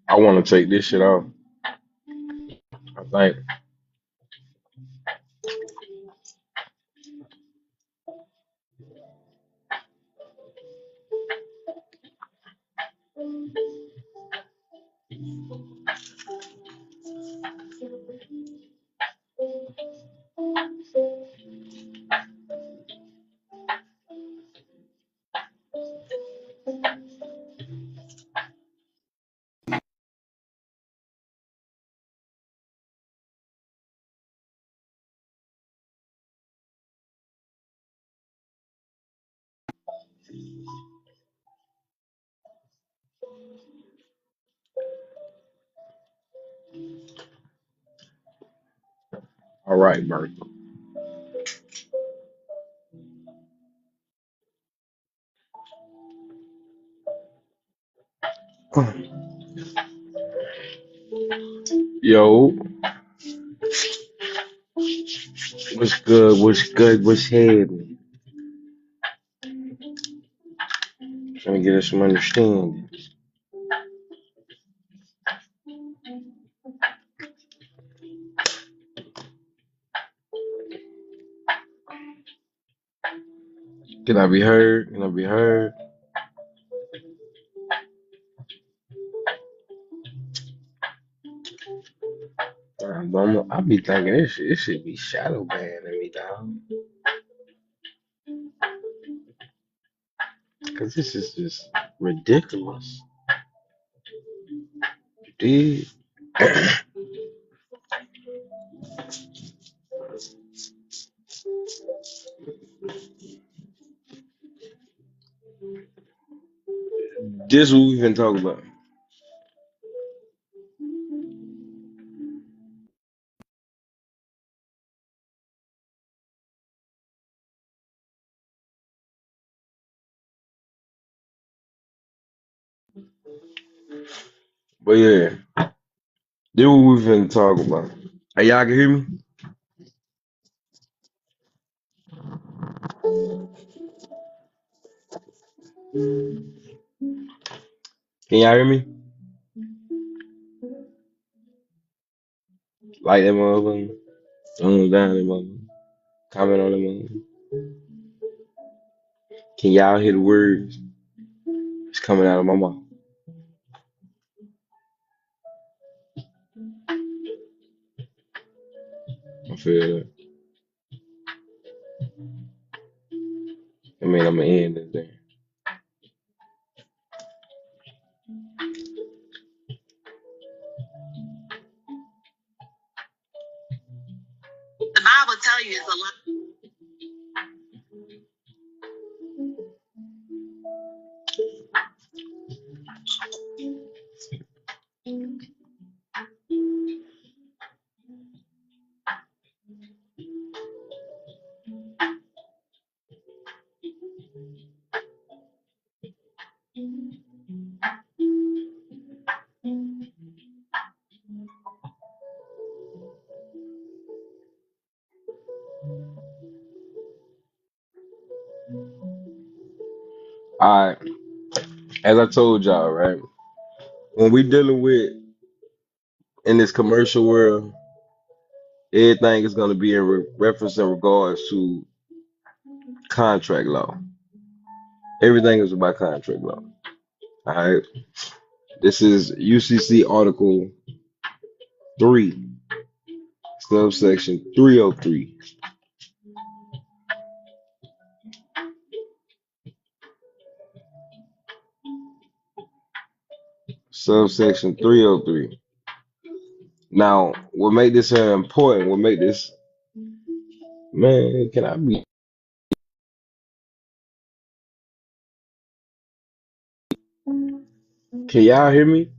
I want to take this shit off. I think. All right, Bert. Yo, what's good? What's good? What's happening? Trying to get us some understanding. Can I be heard? Can I be heard? I be thinking this should be shadow banning me, dog. Cause this is just ridiculous. Dude. This what we've been talking about. But yeah, this what we've been talking about. Hey, y'all can hear me? Can y'all hear me? Like that motherfucker. Down that motherfucker. Comment on that motherfucker. Can y'all hear the words? It's coming out of my mouth. I feel that. I mean, I'm gonna end this thing. All right, as I told y'all, right? When we dealing with in this commercial world, everything is gonna be in reference in regards to contract law. Everything is about contract law. All right. This is UCC Article 3, subsection 303. Subsection 303. Now, what make this important? What make this man? Can I be? Can y'all hear me?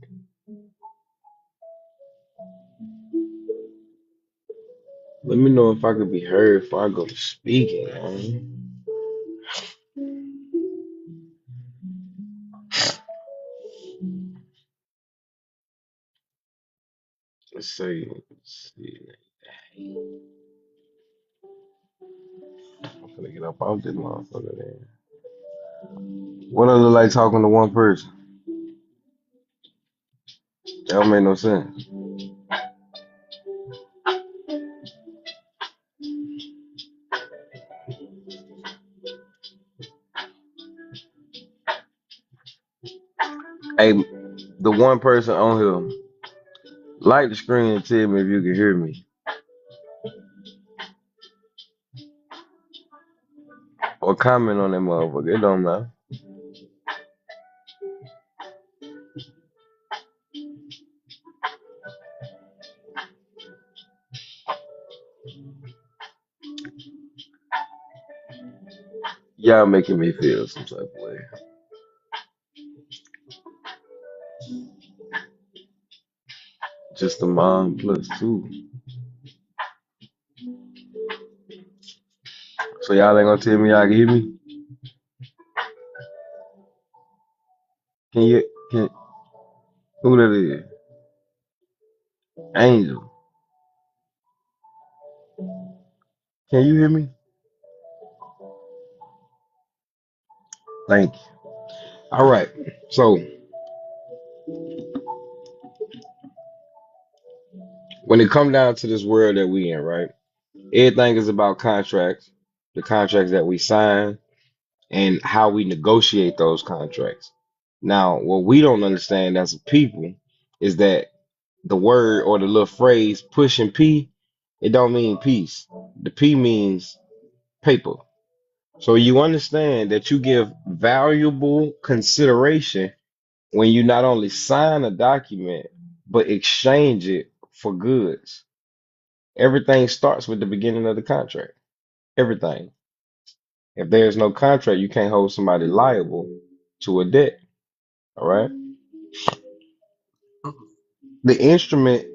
Let me know if I could be heard before I go to speaking. Man. Let's see. Let's see. I'm gonna get up off this motherfucker there. What I look like talking to one person? That don't make no sense. Hey, the one person on here, like the screen and tell me if you can hear me. Or comment on that motherfucker. It don't matter. Y'all making me feel some type of way. Just a mom plus two. So y'all ain't gonna tell me y'all can hear me? Can you can who that is? Angel. Can you hear me? Thank you. All right. So when it come down to this world that we in, right? Everything is about contracts, the contracts that we sign, and how we negotiate those contracts. Now, what we don't understand as a people is that the word or the little phrase pushing P, it don't mean peace. The P means paper. So you understand that you give valuable consideration when you not only sign a document, but exchange it for goods. Everything starts with the beginning of the contract. Everything. If there's no contract, you can't hold somebody liable to a debt. All right. The instrument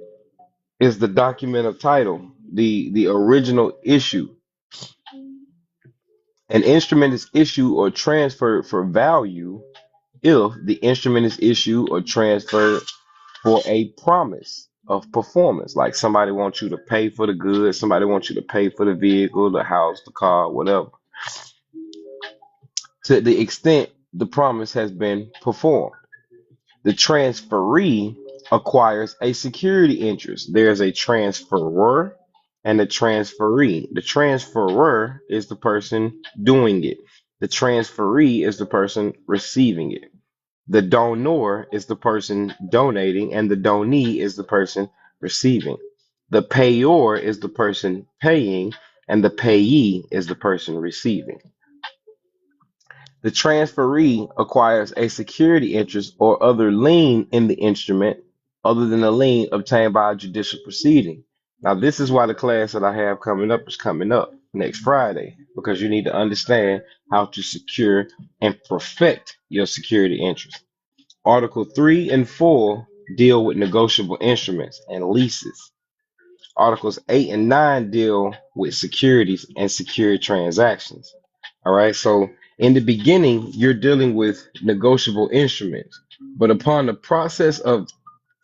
is the document of title, the original issue. An instrument is issued or transferred for value if the instrument is issued or transferred for a promise of performance. Like somebody wants you to pay for the goods, somebody wants you to pay for the vehicle, the house, the car, whatever, to the extent the promise has been performed. The transferee acquires a security interest. There's a transferor and a transferee. The transferor is the person doing it. The transferee is the person receiving it. The donor is the person donating, and the donee is the person receiving. The payor is the person paying, and the payee is the person receiving. The transferee acquires a security interest or other lien in the instrument other than a lien obtained by a judicial proceeding. Now, this is why the class that I have coming up is coming up next Friday, because you need to understand how to secure and perfect your security interest. Article 3 and 4 deal with negotiable instruments and leases. Articles 8 and 9 deal with securities and security transactions. All right. So in the beginning, you're dealing with negotiable instruments, but upon the process of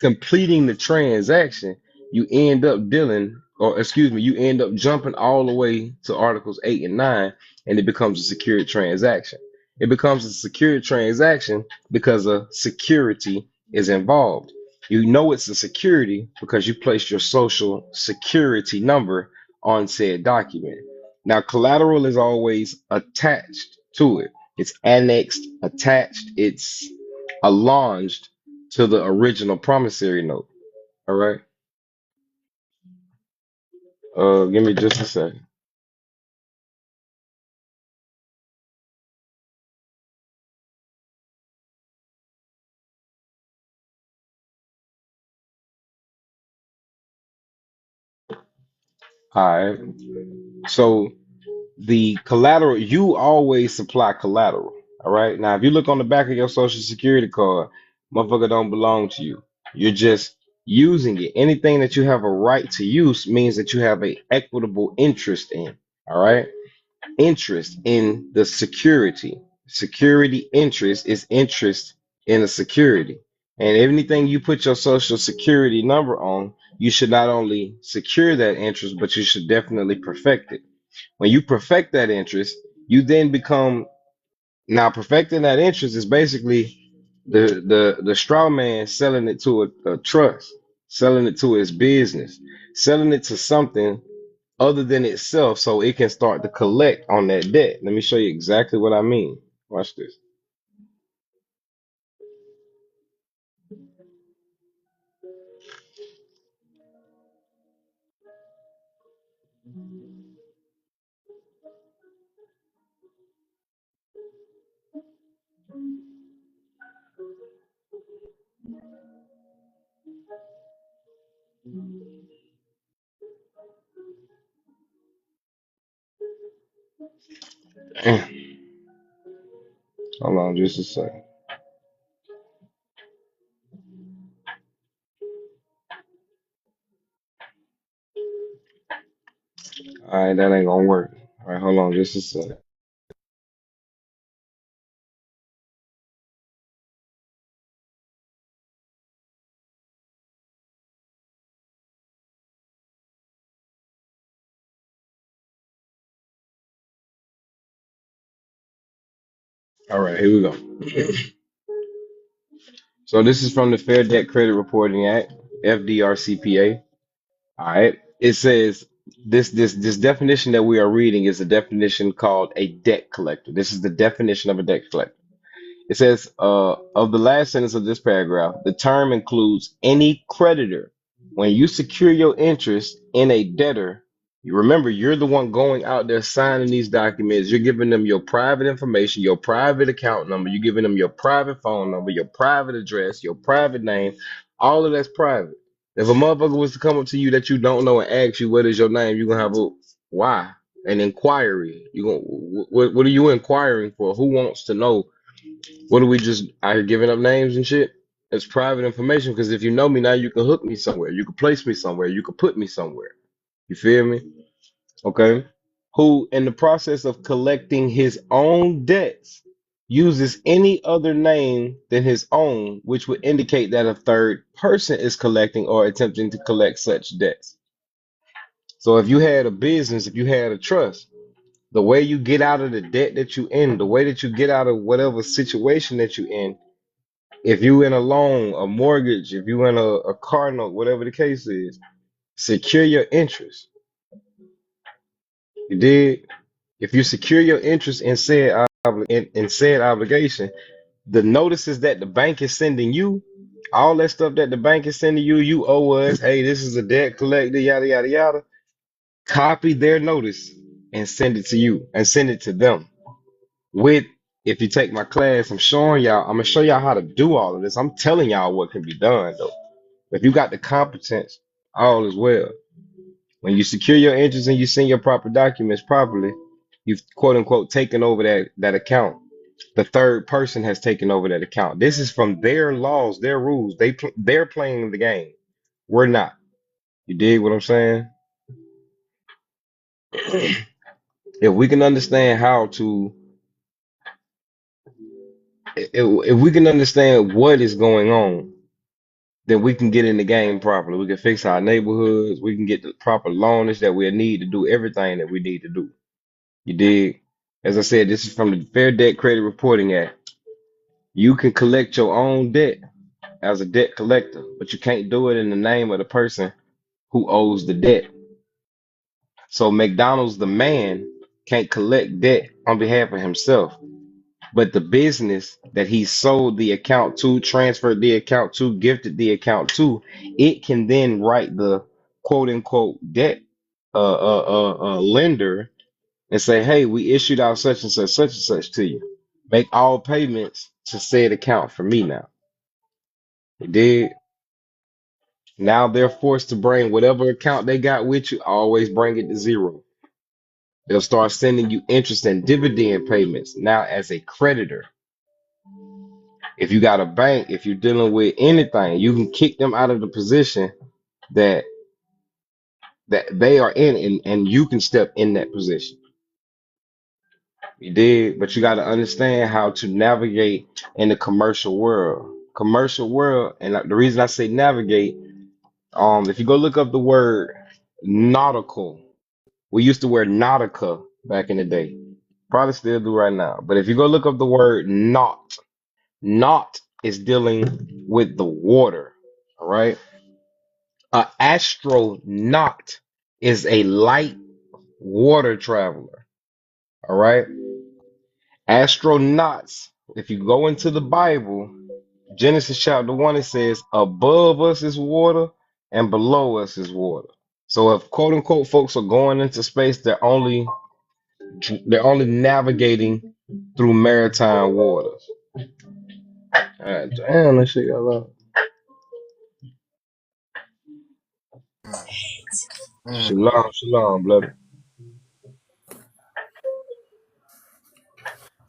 completing the transaction, you end up dealing, or excuse me, you end up jumping all the way to Articles 8 and 9, and it becomes a secured transaction. It becomes a secured transaction because a security is involved. You know it's a security because you placed your social security number on said document. Now, collateral is always attached to it. It's annexed, attached, it's allonged to the original promissory note. All right. Give me just a second. All right. So the collateral, you always supply collateral. All right. Now, if you look on the back of your social security card, motherfucker don't belong to you. You're just using it. Anything that you have a right to use means that you have a equitable interest in. All right. Interest in the security. Security interest is interest in a security. And anything you put your social security number on, you should not only secure that interest, but you should definitely perfect it. When you perfect that interest, you then become, now perfecting that interest is basically The straw man selling it to a trust, selling it to his business, selling it to something other than itself so it can start to collect on that debt. Let me show you exactly what I mean. Watch this. Hold on just a second. All right, that ain't gonna work. All right, hold on just a second. All right, here we go. So this is from the Fair Debt Credit Reporting Act, FDRCPA. All right. It says this definition that we are reading is a definition called a debt collector. This is the definition of a debt collector. It says, of the last sentence of this paragraph, the term includes any creditor. When you secure your interest in a debtor, you remember you're the one going out there signing these documents. You're giving them your private information, your private account number. You're giving them your private phone number, your private address, your private name. All of that's private. If a motherfucker was to come up to you that you don't know and ask you what is your name, you're gonna have a why, an inquiry. You going what are you inquiring for? Who wants to know? What are we just out here giving up names and shit? It's private information because if you know me now, you can hook me somewhere. You can place me somewhere. You can put me somewhere. You feel me? Okay. Who, in the process of collecting his own debts, uses any other name than his own, which would indicate that a third person is collecting or attempting to collect such debts. So if you had a business, if you had a trust, the way you get out of the debt that you in, the way that you get out of whatever situation that you in, if you in a loan, a mortgage, if you in a car note, whatever the case is, secure your interest. You did. If you secure your interest in in said obligation, the notices that the bank is sending you, all that stuff that the bank is sending you, you owe us. Hey, this is a debt collector, yada yada yada. Copy their notice and send it to you and send it to them. With if you take my class, I'm gonna show y'all how to do all of this. I'm telling y'all what can be done though. If you got the competence, all is well. When you secure your interest and you send your proper documents properly, you've quote unquote taken over that account. The third person has taken over that account. This is from their laws, their rules. They're playing the game. We're not. You dig what I'm saying? If we can understand how to, if we can understand what is going on, then we can get in the game properly. We can fix our neighborhoods. We can get the proper loanage that we need to do everything that we need to do. You dig? As I said, this is from the Fair Debt Credit Reporting Act. You can collect your own debt as a debt collector, but you can't do it in the name of the person who owes the debt. So McDonald's, the man, can't collect debt on behalf of himself, but the business that he sold the account to, transferred the account to, gifted the account to, it can then write the quote unquote debt lender and say, hey, we issued out such and such to you. Make all payments to said account for me now. They did. Now they're forced to bring whatever account they got with you, always bring it to zero. They'll start sending you interest and dividend payments now as a creditor. If you got a bank, if you're dealing with anything, you can kick them out of the position that they are in and you can step in that position. You did, but you got to understand how to navigate in the commercial world. Commercial world, and the reason I say navigate, if you go look up the word nautical, we used to wear nautica back in the day. Probably still do right now. But if you go look up the word nautical, is dealing with the water. All right. An astronaut is a light water traveler. All right. Astronauts, if you go into the Bible, Genesis chapter 1, it says, above us is water and below us is water. So if quote unquote folks are going into space, they're only navigating through maritime waters. Damn, that shit got loud. Mm. Shalom, shalom, blood.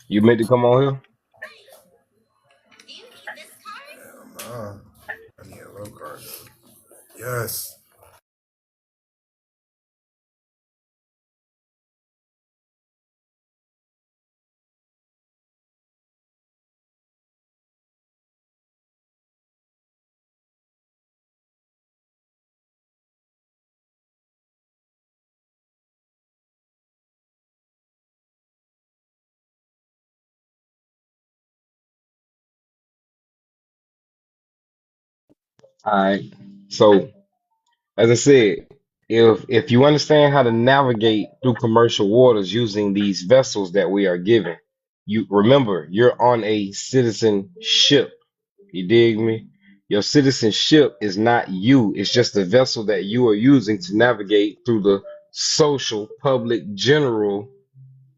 You meant to come on here? Nah. I need a low card. Yes. All right. So, as I said, if you understand how to navigate through commercial waters using these vessels that we are given, you remember you're on a citizen ship. You dig me? Your citizenship is not you. It's just the vessel that you are using to navigate through the social, public, general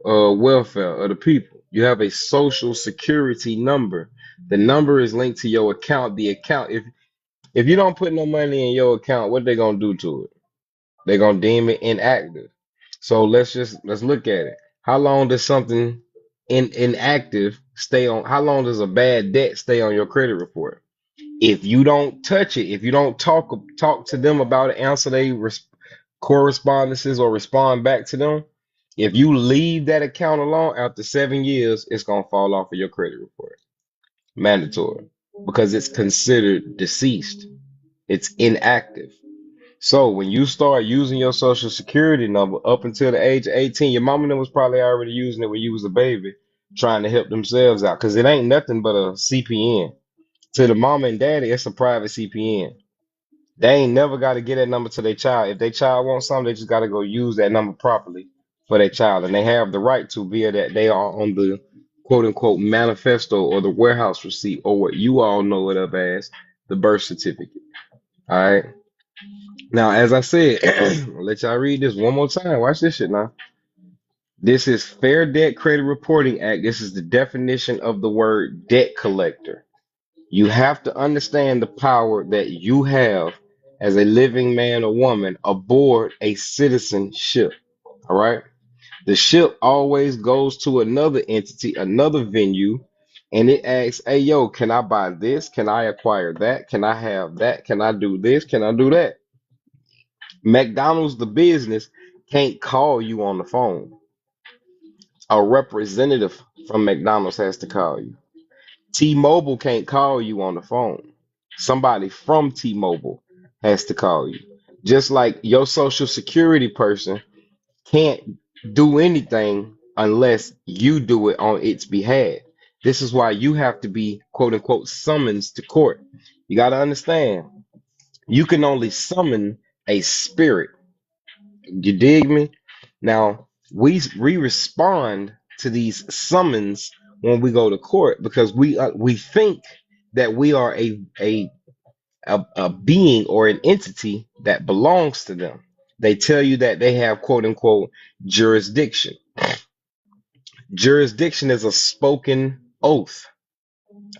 welfare of the people. You have a social security number. The number is linked to your account. The account, if you don't put no money in your account, what they gonna do to it? They're gonna deem it inactive. So let's look at it. How long does something inactive stay on? How long does a bad debt stay on your credit report? If you don't touch it, if you don't talk to them about it, answer their correspondences or respond back to them, if you leave that account alone after 7 years, it's gonna fall off of your credit report. Mandatory. Because it's considered deceased. It's inactive. So when you start using your social security number up until the age of 18, your mama and them was probably already using it when you was a baby, trying to help themselves out. Because it ain't nothing but a CPN. To the mama and daddy, it's a private CPN. They ain't never got to get that number to their child. If their child wants something, they just got to go use that number properly for their child. And they have the right to, via that they are on the quote unquote manifesto or the warehouse receipt or what you all know it of as the birth certificate. All right. Now, as I said, I'll let y'all read this one more time. Watch this shit now. This is Fair Debt Credit Reporting Act. This is the definition of the word debt collector. You have to understand the power that you have as a living man or woman aboard a citizen ship. All right. The ship always goes to another entity, another venue, and it asks, hey, yo, can I buy this? Can I acquire that? Can I have that? Can I do this? Can I do that? McDonald's, the business, can't call you on the phone. A representative from McDonald's has to call you. T-Mobile can't call you on the phone. Somebody from T-Mobile has to call you. Just like your social security person can't do anything unless you do it on its behalf. This is why you have to be quote unquote summoned to court. You got to understand, you can only summon a spirit. You dig me? Now, we respond to these summons when we go to court because we think that we are a being or an entity that belongs to them. They tell you that they have quote unquote jurisdiction. Jurisdiction is a spoken oath.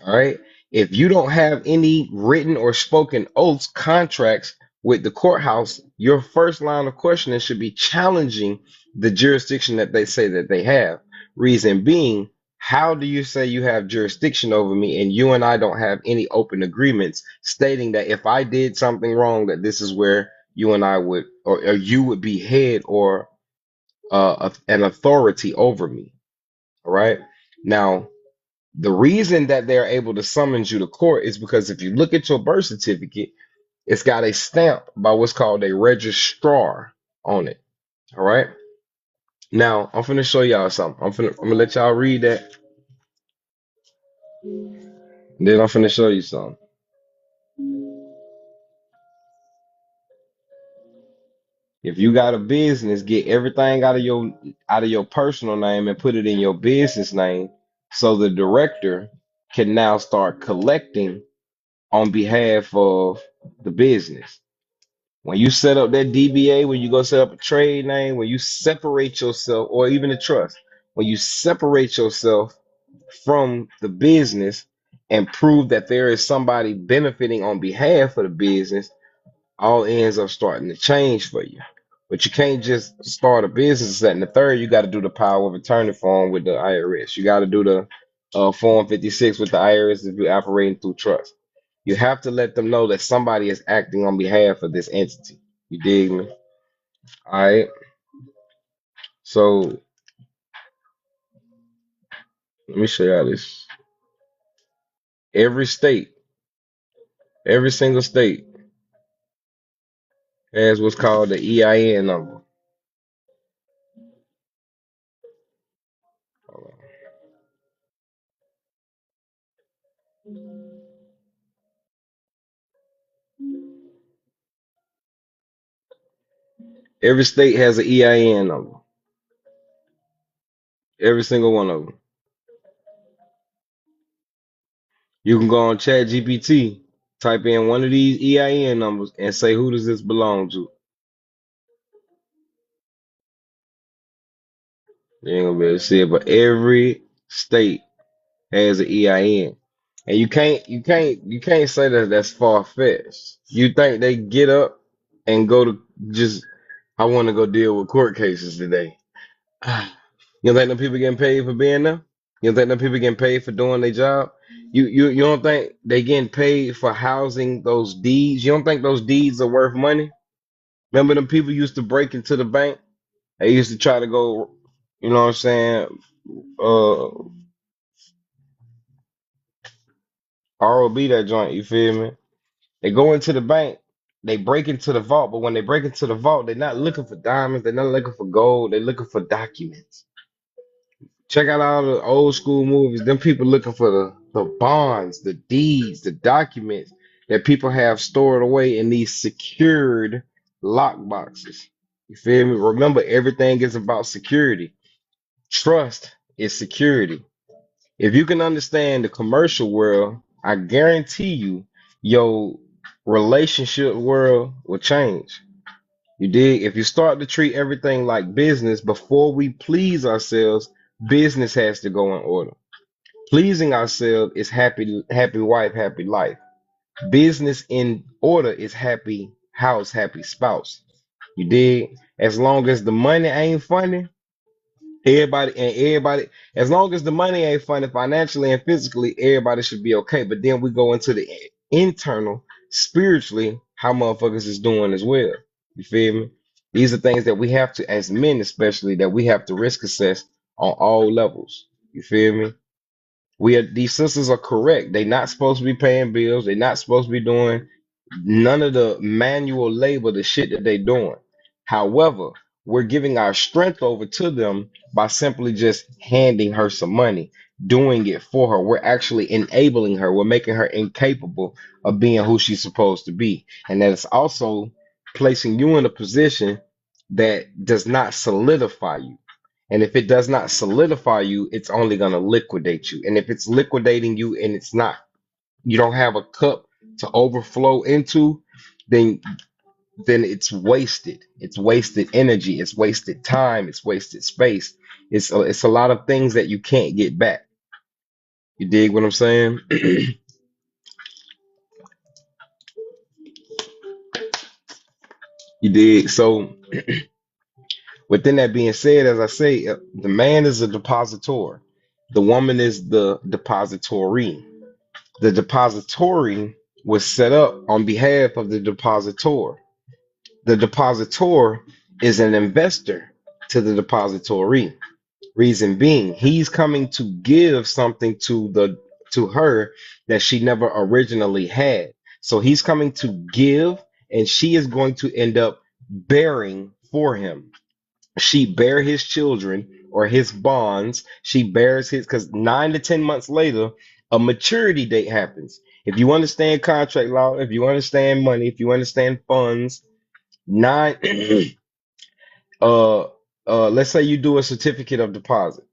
All right. If you don't have any written or spoken oaths, contracts with the courthouse, your first line of questioning should be challenging the jurisdiction that they say that they have. Reason being, how do you say you have jurisdiction over me and you and I don't have any open agreements stating that if I did something wrong, that this is where you and I would, or you would be head or an authority over me. All right. Now, the reason that they're able to summons you to court is because if you look at your birth certificate, it's got a stamp by what's called a registrar on it. All right. Now I'm finna show y'all something. I'm gonna let y'all read that. Then I'm finna show you something. If you got a business, get everything out of your personal name and put it in your business name, so the director can now start collecting on behalf of the business. When you set up that DBA, when you go set up a trade name, when you separate yourself, or even a trust, when you separate yourself from the business and prove that there is somebody benefiting on behalf of the business, all ends up starting to change for you. But you can't just start a business and the third, you got to do the power of attorney form with the IRS. You got to do the Form 56 with the IRS if you're operating through trust. You have to let them know that somebody is acting on behalf of this entity. You dig me? All right. So let me show y'all this. Every state, every single state has what's called the EIN number. Every state has an EIN number. Every single one of them. You can go on Chat GPT, type in one of these EIN numbers, and say who does this belong to. You ain't gonna be able to see it, but every state has an EIN. And you can't say that that's far fetched. You think they get up and go to just I want to go deal with court cases today. You don't think them people getting paid for being there? You don't think them people getting paid for doing their job? You don't think they getting paid for housing those deeds? You don't think those deeds are worth money? Remember them people used to break into the bank? They used to try to go, you know what I'm saying? Uh, ROB that joint, you feel me? They go into the bank, they break into the vault, but when they break into the vault, they're not looking for diamonds, they're not looking for gold, they're looking for documents. Check out all the old school movies. Them people looking for the bonds, the deeds, the documents that people have stored away in these secured lock boxes. You feel me? Remember, everything is about security. Trust is security. If you can understand the commercial world, I guarantee you your relationship world will change. You dig? If you start to treat everything like business before we please ourselves, business has to go in order. Pleasing ourselves is happy, happy wife, happy life. Business in order is happy house, happy spouse. You dig? As long as the money ain't funny, everybody, as long as the money ain't funny financially and physically, everybody should be okay. But then we go into the internal, spiritually, how motherfuckers is doing as well. You feel me? These are things that we have to, as men especially, that we have to risk assess on all levels. You feel me? These sisters are correct. They're not supposed to be paying bills. They're not supposed to be doing none of the manual labor, the shit that they're doing. However, we're giving our strength over to them by simply just handing her some money, doing it for her. We're actually enabling her. We're making her incapable of being who she's supposed to be. And that is also placing you in a position that does not solidify you. And if it does not solidify you, it's only going to liquidate you. And if it's liquidating you and it's not, you don't have a cup to overflow into, then it's wasted. It's wasted energy. It's wasted time. It's wasted space. It's a lot of things that you can't get back. You dig what I'm saying? You dig? So within that being said, as I say, the man is a depositor. The woman is the depository. The depository was set up on behalf of the depositor. The depositor is an investor to the depository. Reason being, he's coming to give something to her that she never originally had. So he's coming to give, and she is going to end up bearing for him. She bear his children or his bonds. She bears his, because 9 to 10 months later, a maturity date happens. If you understand contract law, if you understand money, if you understand funds, nine uh let's say you do a certificate of deposit.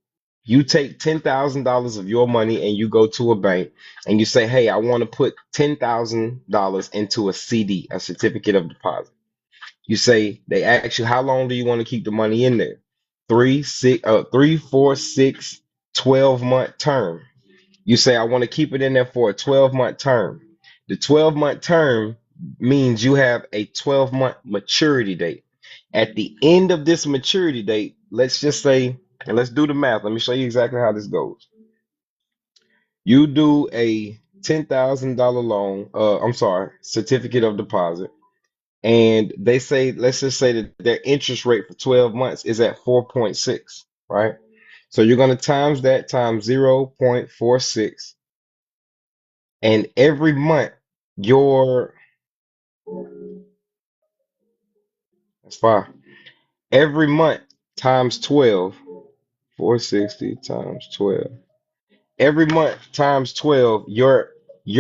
You take $10,000 of your money and you go to a bank and you say, "Hey, I want to put $10,000 into a CD, a certificate of deposit." You say, they ask you, how long do you want to keep the money in there? 3, 4, 6, 12-month term. You say, I want to keep it in there for a 12-month term. The 12-month term means you have a 12-month maturity date. At the end of this maturity date, let's just say, and let's do the math. Let me show you exactly how this goes. You do a $10,000 loan, I'm sorry, certificate of deposit, and they say, let's just say that their interest rate for 12 months is at 4.6, right? So you're going to times that times 0.46, and every month your that's fine. Every month times 12, 460 times 12. Every month times 12, you're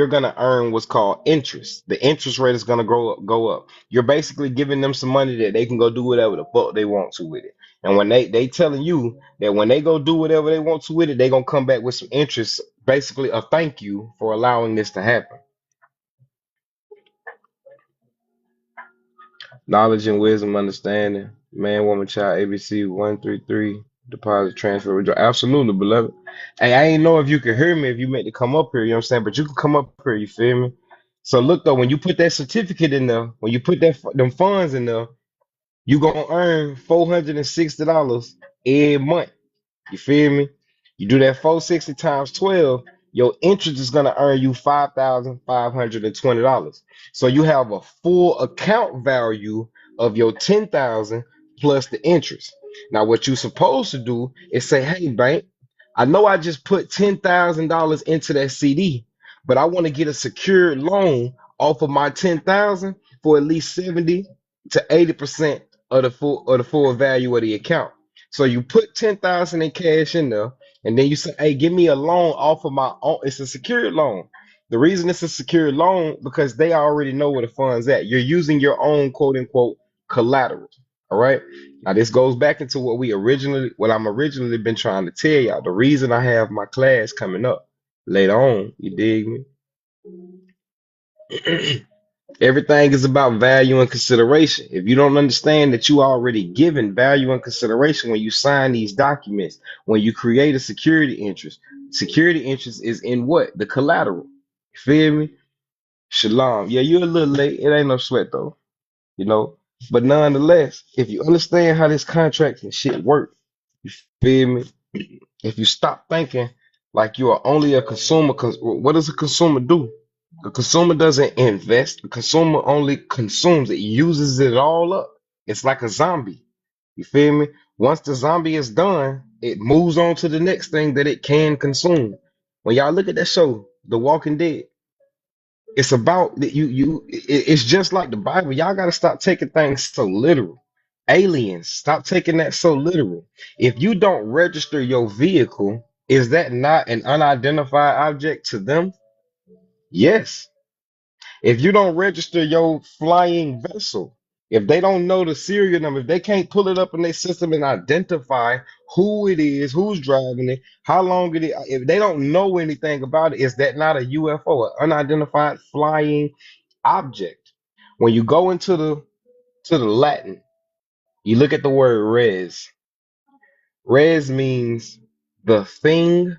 gonna earn what's called interest. The interest rate is gonna go up. You're basically giving them some money that they can go do whatever the fuck they want to with it. And when they telling you that when they go do whatever they want to with it, they gonna come back with some interest, basically a thank you for allowing this to happen. Knowledge and wisdom, understanding, man, woman, child, ABC 133, deposit, transfer, withdraw. Absolutely, beloved. Hey, I ain't know if you could hear me if you meant to come up here, you know what I'm saying? But you can come up here, you feel me? So look though, when you put that certificate in there, when you put them funds in there, you gonna earn $460 every month. You feel me? You do that 460 times 12, your interest is gonna earn you $5,520. So you have a full account value of your 10,000 plus the interest. Now, what you're supposed to do is say, "Hey, bank, I know I just put $10,000 into that CD, but I want to get a secured loan off of my 10,000 for at least 70 to 80% of the full value of the account." So you put 10,000 in cash in there, and then you say, "Hey, give me a loan off of my own." It's a secured loan. The reason it's a secured loan because they already know where the funds at. You're using your own quote unquote collateral. All right. Now this goes back into what I'm originally been trying to tell y'all. The reason I have my class coming up later on, you dig me? Everything is about value and consideration. If you don't understand that you already given value and consideration when you sign these documents, when you create a security interest is in what? The collateral. You feel me? Shalom. Yeah, you're a little late. It ain't no sweat though, you know. But nonetheless, if you understand how this contract and shit work, you feel me? If you stop thinking like you are only a consumer, what does a consumer do? The consumer doesn't invest. The consumer only consumes. It uses it all up. It's like a zombie. You feel me? Once the zombie is done, it moves on to the next thing that it can consume. When y'all look at that show, The Walking Dead, it's about that it's just like the Bible. Y'all gotta stop taking things so literal. Aliens, stop taking that so literal. If you don't register your vehicle, is that not an unidentified object to them? Yes. If you don't register your flying vessel, if they don't know the serial number, if they can't pull it up in their system and identify who it is, who's driving it, how long it is, if they don't know anything about it, is that not a UFO, an unidentified flying object? When you go into the Latin, you look at the word res. Res means the thing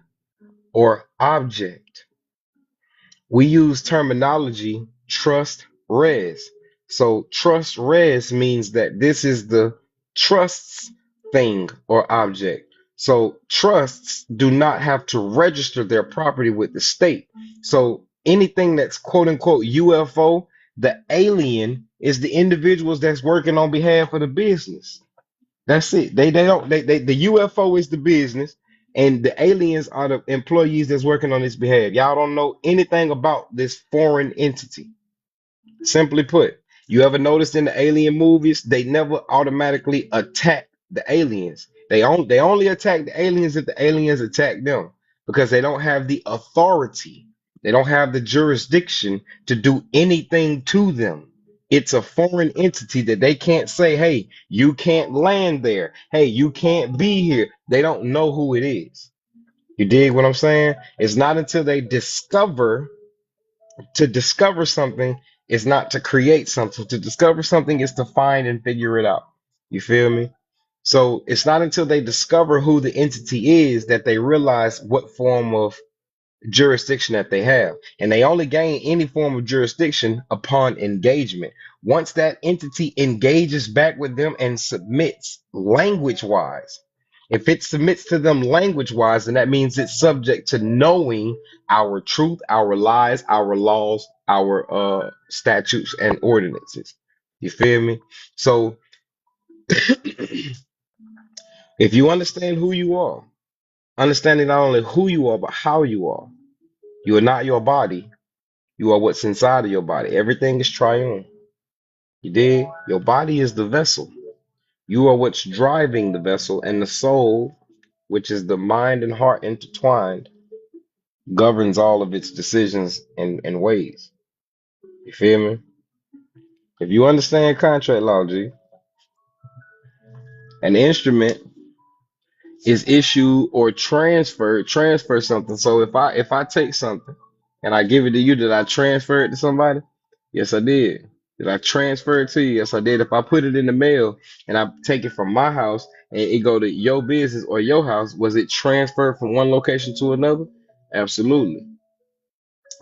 or object. We use terminology trust res. So trust res means that this is the trust's thing or object. So trusts do not have to register their property with the state. So anything that's quote unquote UFO, the alien is the individuals that's working on behalf of the business. That's it. They the UFO is the business and the aliens are the employees that's working on its behalf. Y'all don't know anything about this foreign entity. Simply put, you ever noticed in the alien movies, they never automatically attack the aliens. They only attack the aliens if the aliens attack them. because they don't have the authority. They don't have the jurisdiction to do anything to them. It's a foreign entity that they can't say, hey, you can't land there. Hey, you can't be here. They don't know who it is. You dig what I'm saying? It's not until they discover to discover something is not to create something. To discover something is to find and figure it out. You feel me? So it's not until they discover who the entity is that they realize what form of jurisdiction that they have. And they only gain any form of jurisdiction upon engagement. Once that entity engages back with them and submits language wise, if it submits to them language wise, then that means it's subject to knowing our truth, our lies, our laws, our statutes and ordinances. You feel me? So if you understand who you are, understanding not only who you are, but how you are not your body. You are what's inside of your body. Everything is triune. You did. Your body is the vessel. You are what's driving the vessel, and the soul, which is the mind and heart intertwined, governs all of its decisions and ways. You feel me? If you understand contract law, G, an instrument is issue or transfer something. So if I take something and I give it to you, did I transfer it to somebody? Yes, I did. Did I transfer it to you? Yes, I did. If I put it in the mail and I take it from my house and it go to your business or your house, was it transferred from one location to another? Absolutely.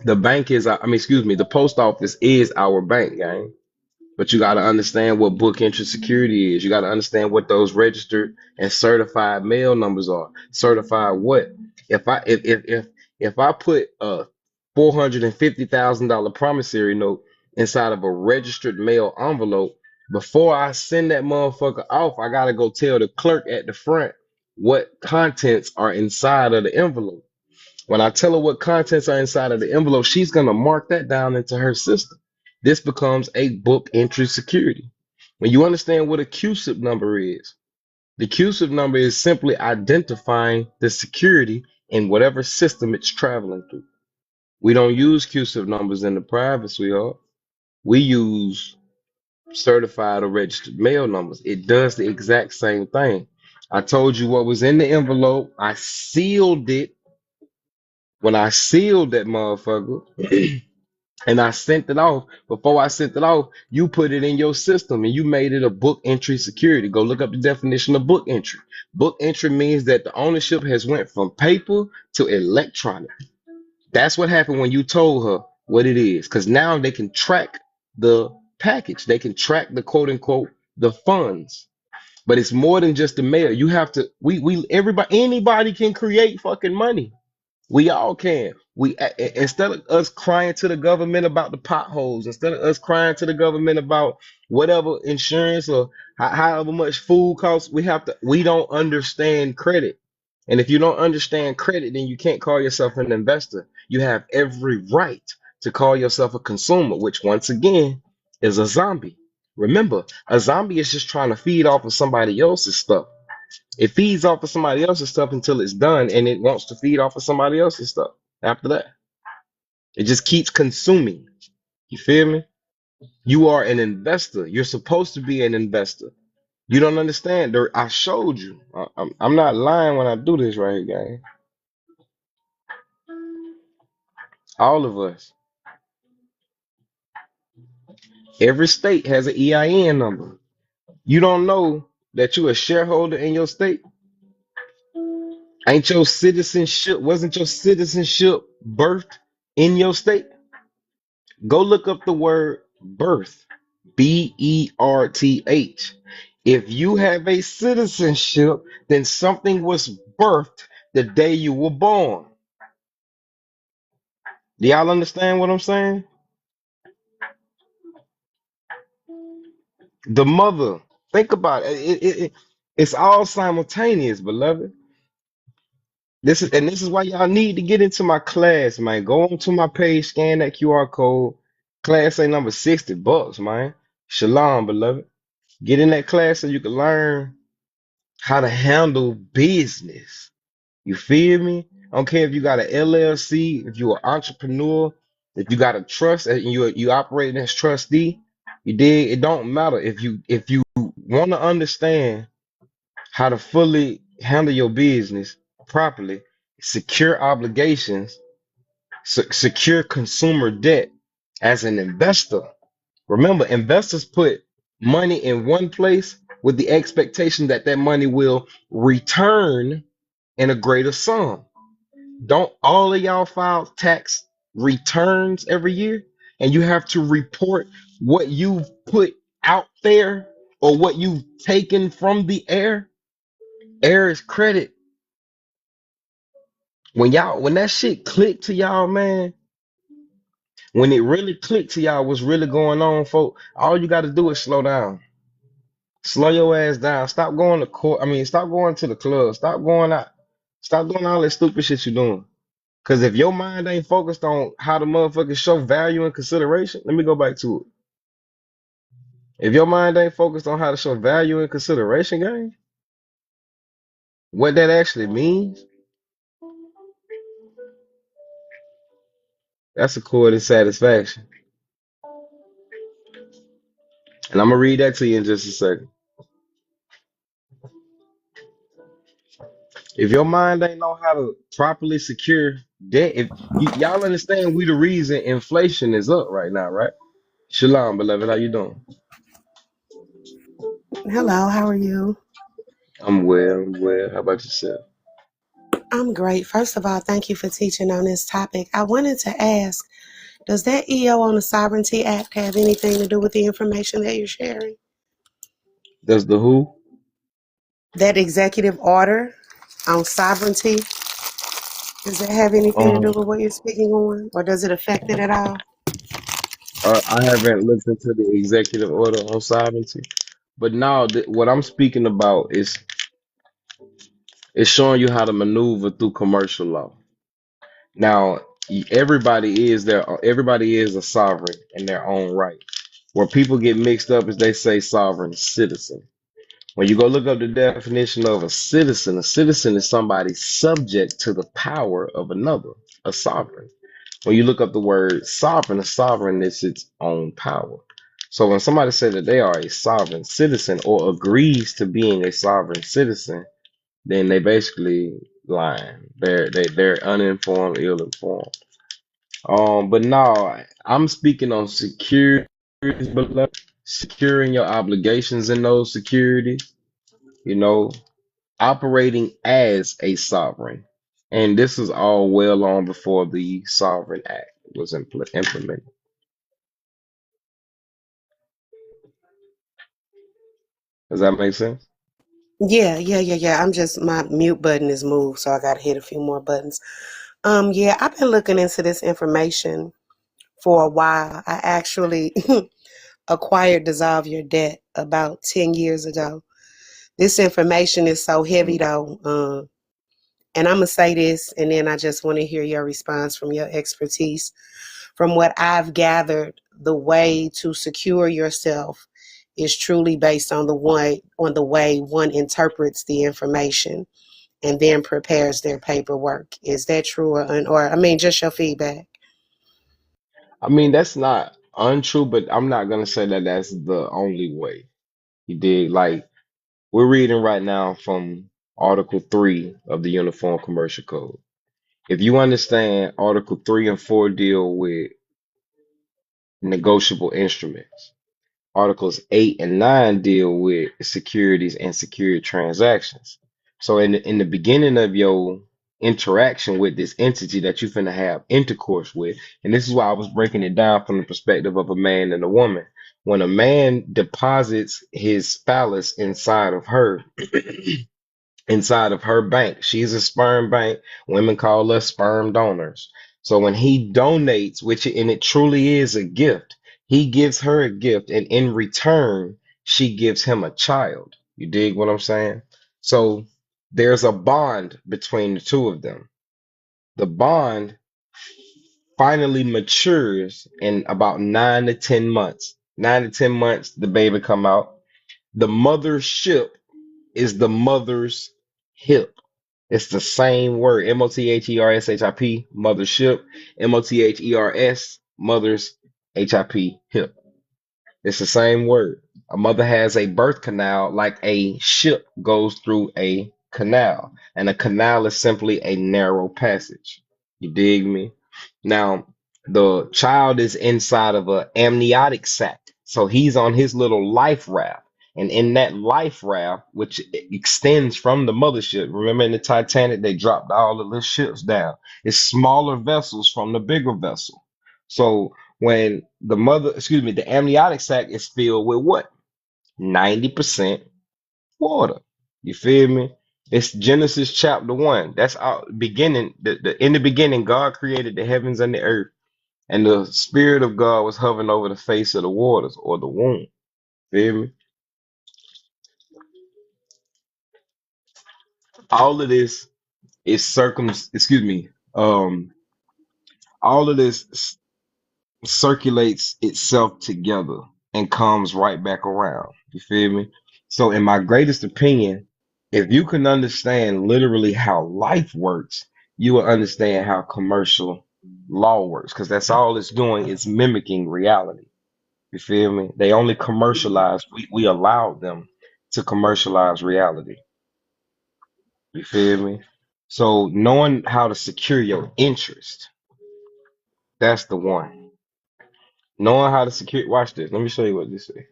The bank is, I mean, excuse me, the post office is our bank, gang. But you got to understand what book entry security is. You got to understand what those registered and certified mail numbers are. Certified what? If I put a $450,000 promissory note inside of a registered mail envelope, before I send that motherfucker off, I gotta go tell the clerk at the front what contents are inside of the envelope. When I tell her what contents are inside of the envelope, she's going to mark that down into her system. This becomes a book entry security. When you understand what a QSIP number is, the QSIP number is simply identifying the security in whatever system it's traveling through. We don't use QSIP numbers in the private, sweetheart. We use certified or registered mail numbers. It does the exact same thing. I told you what was in the envelope. I sealed it. When I sealed that motherfucker and I sent it off, before I sent it off, you put it in your system and you made it a book entry security. Go look up the definition of book entry. Book entry means that the ownership has went from paper to electronic. That's what happened when you told her what it is, because now they can track the package. They can track the quote unquote the funds. But it's more than just the mail. You have to we everybody anybody can create fucking money. We all can. Instead of us crying to the government about the potholes, instead of us crying to the government about whatever insurance or however much food costs, we don't understand credit. And if you don't understand credit, then you can't call yourself an investor. You have every right to call yourself a consumer, which once again is a zombie. Remember, a zombie is just trying to feed off of somebody else's stuff. It feeds off of somebody else's stuff until it's done, and it wants to feed off of somebody else's stuff after that. It just keeps consuming. You feel me? You are an investor. You're supposed to be an investor. You don't understand. I showed you. I'm not lying when I do this right here, gang. All of us. Every state has an EIN number. You don't know that you're a shareholder in your state? Wasn't your citizenship birthed in your state? Go look up the word birth, Berth. If you have a citizenship, then something was birthed the day you were born. Do y'all understand what I'm saying? The mother, think about it. It's all simultaneous, beloved. This is why y'all need to get into my class, man. Go onto my page, scan that QR code. Class ain't number $60, man. Shalom, beloved. Get in that class so you can learn how to handle business. You feel me? I don't care if you got an LLC, if you're an entrepreneur, if you got a trust and you operate as trustee. You dig? It don't matter if you want to understand how to fully handle your business properly, secure obligations, secure consumer debt as an investor. Remember, investors put money in one place with the expectation that that money will return in a greater sum. Don't all of y'all file tax returns every year? And you have to report what you've put out there or what you've taken from the air. Air is credit. When that shit clicked to y'all, man, when it really clicked to y'all what's really going on, folk, all you gotta do is slow down. Slow your ass down. Stop going to court. I mean, stop going to the club. Stop going out. Stop doing all that stupid shit you're doing. Cause if your mind ain't focused on how the motherfuckers show value and consideration, let me go back to it. If your mind ain't focused on how to show value and consideration, gang, what that actually means, that's according satisfaction. And I'm gonna read that to you in just a second. If your mind ain't know how to properly secure debt, if y'all understand we the reason inflation is up right now, right? Shalom, beloved, how you doing? Hello, how are you? I'm well, I'm well. How about yourself? I'm great. First of all, thank you for teaching on this topic. I wanted to ask, does that EO on the Sovereignty Act have anything to do with the information that you're sharing? Does the who? That executive order on sovereignty, does that have anything to do Um, with what you're speaking on? Or does it affect it at all? I haven't looked into the executive order on sovereignty, but now what I'm speaking about is showing you how to maneuver through commercial law. Now, everybody is a sovereign in their own right. Where people get mixed up is they say sovereign citizen. When you go look up the definition of a citizen is somebody subject to the power of another, a sovereign. When you look up the word sovereign, a sovereign is its own power. So when somebody says that they are a sovereign citizen or agrees to being a sovereign citizen, then they basically lying. They're uninformed, ill-informed. But no, I'm speaking on securities, beloved. Securing your obligations in those securities, you know, operating as a sovereign. And this is all well long before the Sovereign Act was implemented. Does that make sense? Yeah. My mute button is moved, so I got to hit a few more buttons. Yeah, I've been looking into this information for a while. I actually acquired Dissolve Your Debt about 10 years ago. This information is so heavy, though. And I'm going to say this, and then I just want to hear your response from your expertise. From what I've gathered, the way to secure yourself is truly based on the way one interprets the information and then prepares their paperwork. Is that true, or I mean, just your feedback? I mean, that's not untrue, but I'm not gonna say that that's the only way. You did like we're reading right now from Article 3 of the Uniform Commercial Code. If you understand, Article 3 and 4 deal with negotiable instruments. Articles 8 and 9 deal with securities and security transactions. So in the beginning of your interaction with this entity that you finna have intercourse with, and this is why I was breaking it down from the perspective of a man and a woman. When a man deposits his phallus inside of her bank. She's a sperm bank. Women call us sperm donors. So when he donates, and it truly is a gift, he gives her a gift, and in return, she gives him a child. You dig what I'm saying? So there's a bond between the two of them. The bond finally matures in about 9 to 10 months. 9 to 10 months, the baby come out. The mother's ship is the mother's hip. It's the same word. Mothership, mothership. Mothers, mothers, hip. It's the same word. A mother has a birth canal like a ship goes through a canal, and a canal is simply a narrow passage. You dig me? Now, the child is inside of a amniotic sac, so he's on his little life raft. And in that life raft, which extends from the mothership, remember in the Titanic, they dropped all the little ships down. It's smaller vessels from the bigger vessel. So when the amniotic sac is filled with what? 90% water. You feel me? It's Genesis chapter 1. That's our beginning. In the beginning, God created the heavens and the earth, and the Spirit of God was hovering over the face of the waters or the womb. Feel me? All of this is all of this circulates itself together and comes right back around. You feel me? So, in my greatest opinion, if you can understand literally how life works, you will understand how commercial law works because that's all it's doing is mimicking reality. You feel me? They only commercialize, we allowed them to commercialize reality. You feel me? So, knowing how to secure your interest, that's the one. Knowing how to secure, watch this. Let me show you what this is.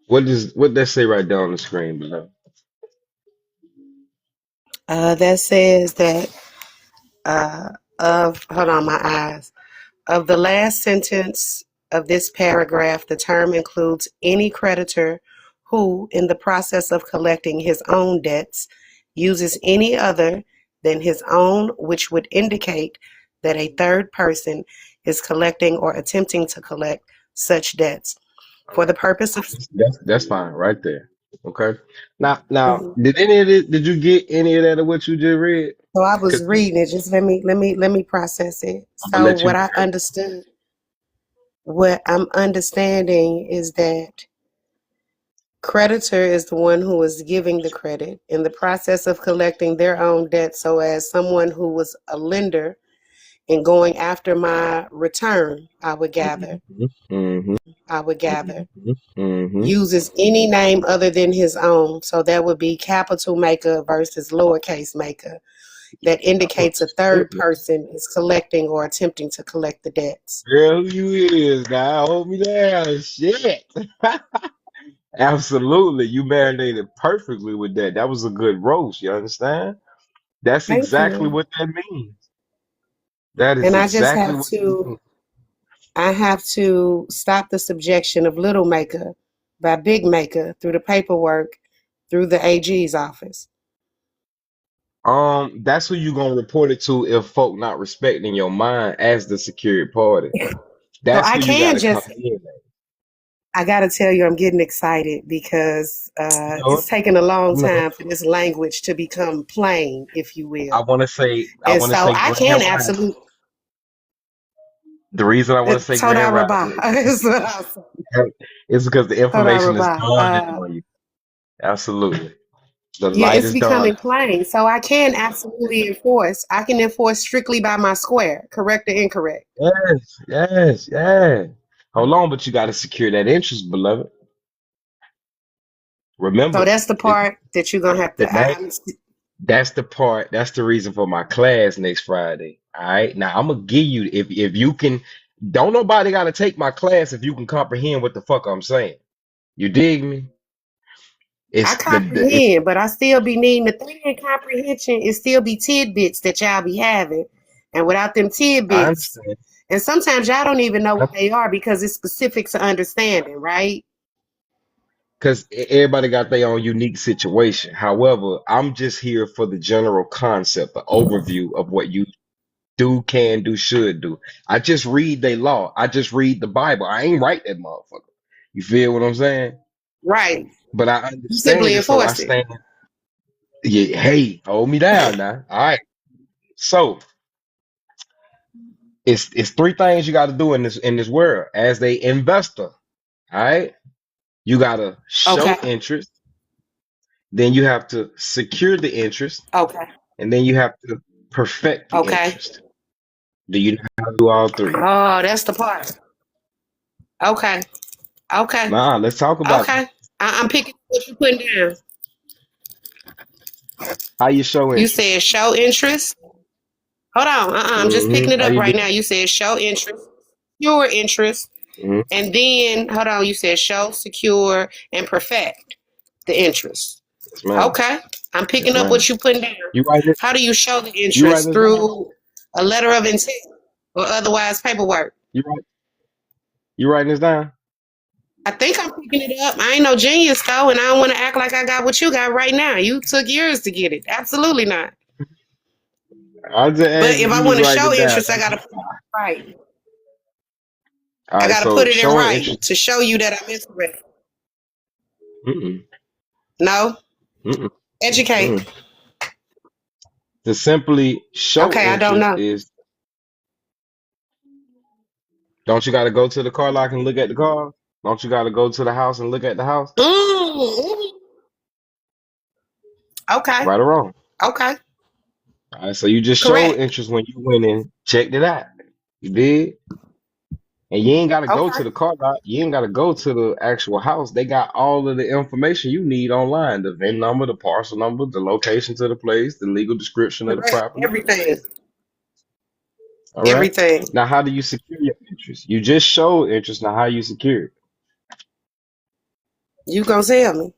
What that say right down on the screen below? That says that uh, hold on, my eyes. Of the last sentence of this paragraph, the term includes any creditor who, in the process of collecting his own debts, uses any other than his own, which would indicate that a third person is collecting or attempting to collect such debts for the purpose of. That's fine right there. Okay. Now, Mhm. did you get any of that of what you just read? So I was Because reading it. Just let me process it. I'm gonna So let you. what I'm understanding is that creditor is the one who is giving the credit in the process of collecting their own debt. So, as someone who was a lender and going after my return, Mm-hmm, I would gather, mm-hmm. uses any name other than his own. So that would be capital maker versus lowercase maker. That indicates a third Absolutely. person is collecting or attempting to collect the debts. Girl, who you is now? Hold me down. Shit. Absolutely. You marinated perfectly with that. That was a good roast. You understand? That's Thank exactly you. what that means. That is And I just exactly have what that to means. I have to stop the subjection of little maker by big maker through the paperwork through the AG's office. That's who you gonna report it to if folk not respecting your mind as the secured party. So That's I who you can gotta come just, in at. I got to tell you, I'm getting excited because You know it's what? taken a long You know, time for this language to become plain, if you I will. wanna say I And wanna so say I grand can rising. absolutely, The reason I wanna say Toda grand Rabah. rising is because the Toda information is Rabah. dawning on you. Absolutely. The Yeah, light it's is dawning. becoming plain. So I can absolutely enforce. I can enforce strictly by my square, correct or incorrect. Yes, yes, yes. Hold on, but you gotta secure that interest, beloved. So Remember, that's the it, part that you're gonna have the to. name. That's the part. That's the reason for my class next Friday. All right. Now I'm gonna give you if you can. Don't nobody gotta take my class if you can comprehend what the fuck I'm saying. You dig me? I It's it's. comprehend, but I still be needing the thing in comprehension. It still be tidbits that y'all be having, and without them I tidbits, understand and sometimes y'all don't even know what they are because it's specific to understanding, right? because everybody got their own unique situation. However, I'm just here for the general concept, the overview of what you do, can do, should do. I just read the law. I just read the Bible. I ain't write that motherfucker. You feel what I'm saying? Right. But I You simply understand it, so I enforce it. stand. Yeah, hey, hold me down now. All right. So it's three things you got to do in this world as a investor. All right. You gotta show Okay. interest. then you have to secure the interest, Okay. and then you have to perfect the Okay. interest. Do you know how to do all three? Oh, that's the part. Okay. Okay. Nah, let's talk about Okay. I'm picking what you putting down. how you show You interest. said show interest. Hold on. I'm just picking it How up you do right now. it? You said show interest, secure interest, Mm-hmm. and then hold on. You said show, secure, and perfect the interest. Yes, ma'am. Okay. I'm Yes, picking up ma'am. what you putting down. You write it. How do you show the You write interest this down. through a letter of intent or otherwise paperwork? You write. You writing this down? I think I'm picking it up. I ain't no genius though, and I don't want to act like I got what you got right now. You took years to get it. Absolutely not. I just But asked if if I you was want to writing show it down. interest, I gotta put it right. All I right. gotta put So it in showing interest. writing to show you that I'm interested. Mm-mm, No, mm-mm, educate. mm-mm. To simply show Okay, I don't interest know. is, don't you got to go to the car lot and look at the car? Don't you got to go to the house and look at the house? Mm, okay, Right or wrong? okay, All right. So you just showed correct. interest when you went and checked it out. You did. And you ain't got to go Okay, to the car lot. You ain't got to go to the actual house. They got all of the information you need online: the VIN number, the parcel number, the location to the place, the legal description of the correct. property, Everything, everything. All right. everything. Now, how do you secure your interest? You just showed interest. Now, how you secure it? You gonna tell me?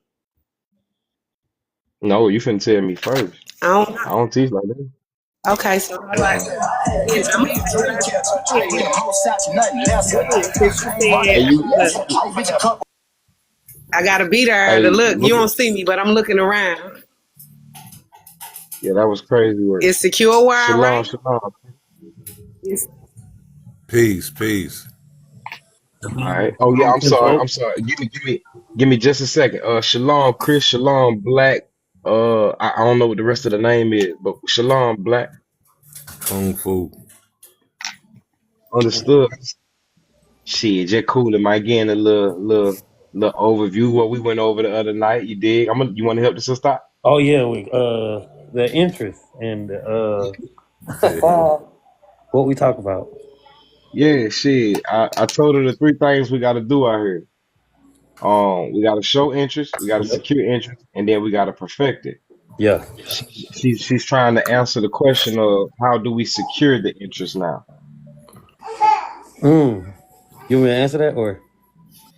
No, you finna tell me first. I don't I know. don't teach like that. Okay, so how do I? And I'm gonna tell you what I did. Go ahead, since you Hey, said, look, I gotta be there to hey, look. You look at, don't see me, but I'm looking around. yeah, that was crazy work. It's secure where I Shalom, write. shalom. It's Peace, peace. All right. Oh yeah, I'm sorry. I'm Folk. sorry. Give me just a second. Shalom, Chris. Shalom, Black. I don't know what the rest of the name is, but Shalom, Black. Kung Fu. Understood. Shit, just cool. Am I getting a little overview of what we went over the other night? You dig? You want to help the sister out? Oh yeah, the interest and what we talk about. Yeah, shit. I told her the three things we got to do out here. We got to show interest, we got to Yep. secure interest, and then we got to perfect it. Yeah. She's trying to answer the question of how do we secure the interest now. Mm. You want me to answer that or?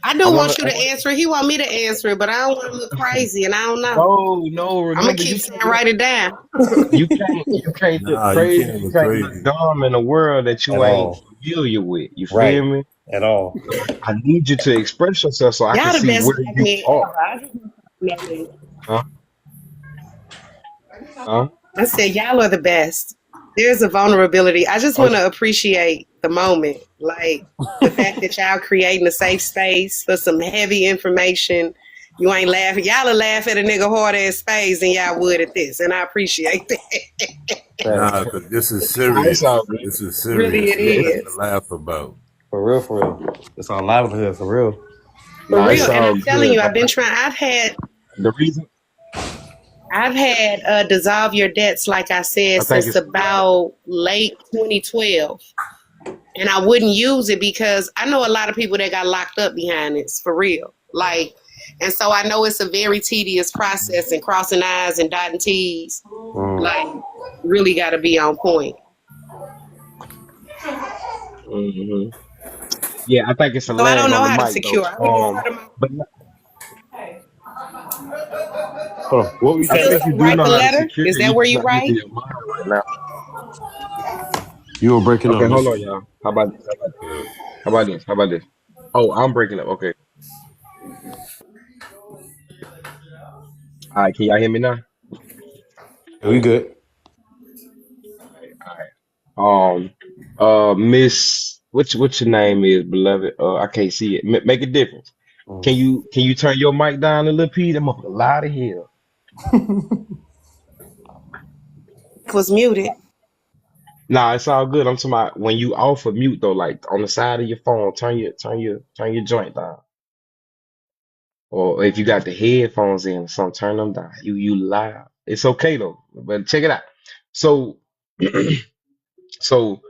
I I do want want to. you to answer it. He want me to answer it, but I don't want to look crazy, and I don't know. No. I'm gonna Remember, keep saying write it down. you can't look Nah, you crazy. can't You look can't look crazy. dumb in a world that At you ain't all. familiar with. You feel Right. me? At all. I need you to express yourself so I can Y'all the see best where black you men are. ever. I just want you to know that. Huh? Huh? I said y'all are the best. There's a vulnerability. I just Oh, want to appreciate the moment, like the fact that y'all creating a safe space for some heavy information. You ain't laughing. Y'all will laugh at a nigga hard ass space than y'all would at this, and I appreciate that. Facts. Nah, 'cause this is nah, it's serious. all good. This is Really, serious. it Ain't Yeah, nothing to is. laugh about. For real, for real. It's our livelihood, for real. For nah, it's real. And all I'm telling good, you, man. I've been trying. The reason I've had dissolve your debts, like I said, I think since it's about late 2012. And I wouldn't use it because I know a lot of people that got locked up behind this for real. Like, and so I know it's a very tedious process and crossing I's and dotting T's. Mm. Like, really got to be on point. hmm yeah, I think it's a So I lag don't on know the how to mic though. secure. I think it's part of my. But Huh. What we I Still say? think say you do write know the how to letter. secure Is it. that You where just you not using write? your mind right now. You were breaking Okay, up. hold on, y'all. How about this? Yeah. How about this? How about this? Oh, I'm breaking up. Okay. All right, can y'all hear me now? We good. All right, all right. Miss, what's your name is, beloved? I can't see it. Make a difference. Mm. Can you turn your mic down a little, Pete? I'm up a lot of here. It was muted. Nah, it's all good. I'm talking about when you off of mute though, like on the side of your phone, turn your joint down. Or if you got the headphones in, some turn them down. You loud. It's okay though. But check it out. So so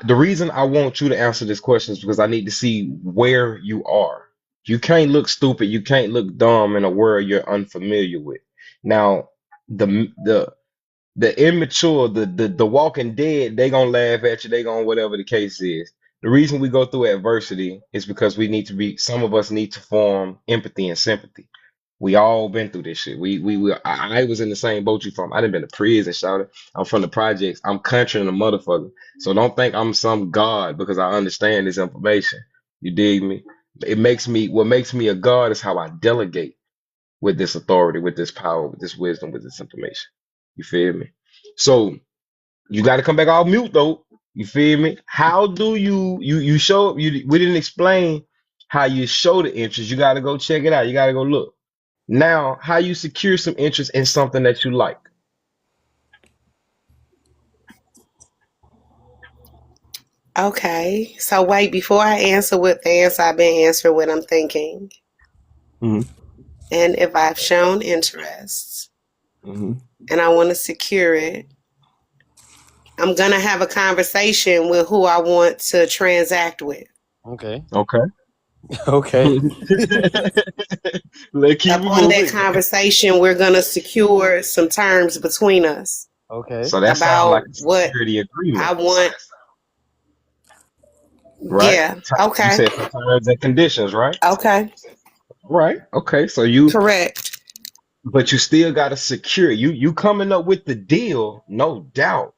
the reason I want you to answer this question is because I need to see where you are. You can't look stupid. You can't look dumb in a world you're unfamiliar with. Now, the the immature, the walking dead, they gonna laugh at you. They gonna whatever the case is. The reason we go through adversity is because we need to be. Some of us need to form empathy and sympathy. We all been through this shit. I was in the same boat you from. I done been to prison, shouted. I'm from the projects. I'm country and a motherfucker. So don't think I'm some god because I understand this information. You dig me? What makes me a god is how I delegate with this authority, with this power, with this wisdom, with this information. You feel me? So you got to come back off mute though. You feel me? How do you show you? We didn't explain how you show the interest. You got to go check it out. You got to go look. Now, how you secure some interest in something that you like? Okay. So wait, before I answer with the answer, I've been answering what I'm thinking. Hmm. And if I've shown interest Hmm. and I want to secure it, I'm going to have a conversation with who I want to transact with. Okay. Okay. Okay. Let's keep it Upon that moving. conversation, we're going to secure some terms between us Okay. So that sounds like about a what security agreement, I want. right? Yeah. You Okay. said some terms and conditions, right? Okay. Right. Okay. Correct. But you still got to secure. You coming up with the deal, no doubt.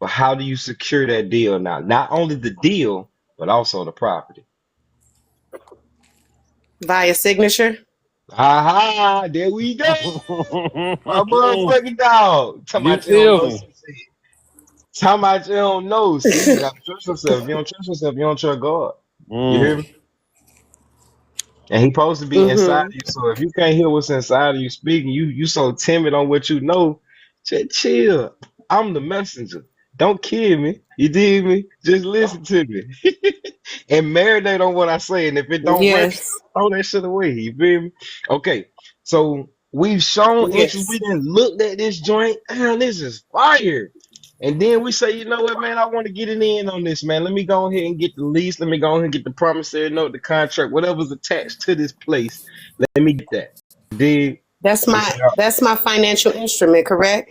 But how do you secure that deal now? Not only the deal, but also the property. Via signature. Aha, there we go. My motherfucking dog. Talking You about you don't feel know me? some shit. Talking about you don't know. See, you gotta trust yourself. If you don't trust yourself, you don't trust God. You hear me? Mm. And he supposed to be inside of Mm-hmm. you. So if you can't hear what's inside of you speaking, you so timid on what you know, just chill. I'm the messenger. Don't kill me. You dig me? Just listen to me. And marinate on what I say. And if it don't register, Yes. throw that shit away. You feel me? Okay. So we've shown interest. We Yes. didn't looked at this joint. Man, this is fire. And then we say, you know what, man, I want to get it in on this, man. Let me go ahead and get the lease. Let me go ahead and get the promissory note, the contract, whatever's attached to this place. Let me get that. Dig. That's We my say, "Oh, that's my financial instrument, correct?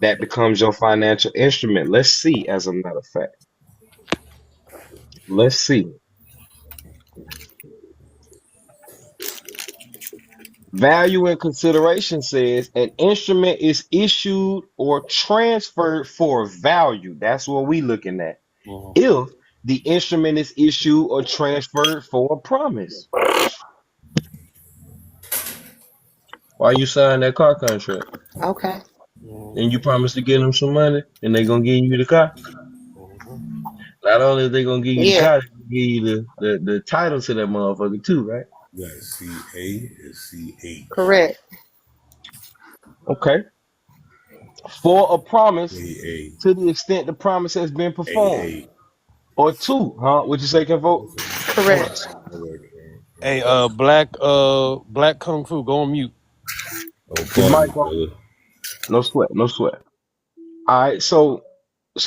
that becomes your financial instrument. Let's see, as a matter of fact. Let's see. Value and consideration says an instrument is issued or transferred for value. That's what we looking at. Mhm. If the instrument is issued or transferred for a promise. Why you sign that car contract? Okay. And you promise to give them some money, and they gonna give you the car. Not only are they gonna give you the Yeah. car, they gonna give you the title to that motherfucker too, right? You got CA and CH. Correct. Okay. For a promise, AA. to the extent the promise has been performed, AA. or two, huh? What you say, Kenfolk? Correct. Hey, black kung fu, go on mute. Oh, His pardon mic me, on. brother. No sweat, no sweat. All right, so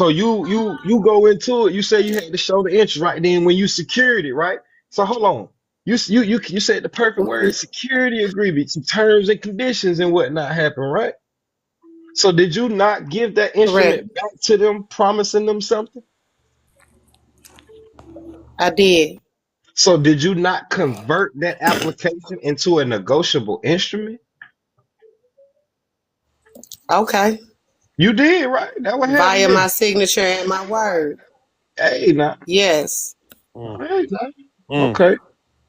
you go into it. You say you had to show the interest, right? Then when you secured it, right? So hold on. You said the perfect Hmm. word, security agreement, some terms and conditions and whatnot happen, right? So did you not give that Correct. instrument back to them, promising them something? I did. So did you not convert that application into a negotiable instrument? Okay. You did, right? That what happened, Via my didn't signature and my word. it? Hey, now, Yes. Mm. hey, now. Mm. Okay.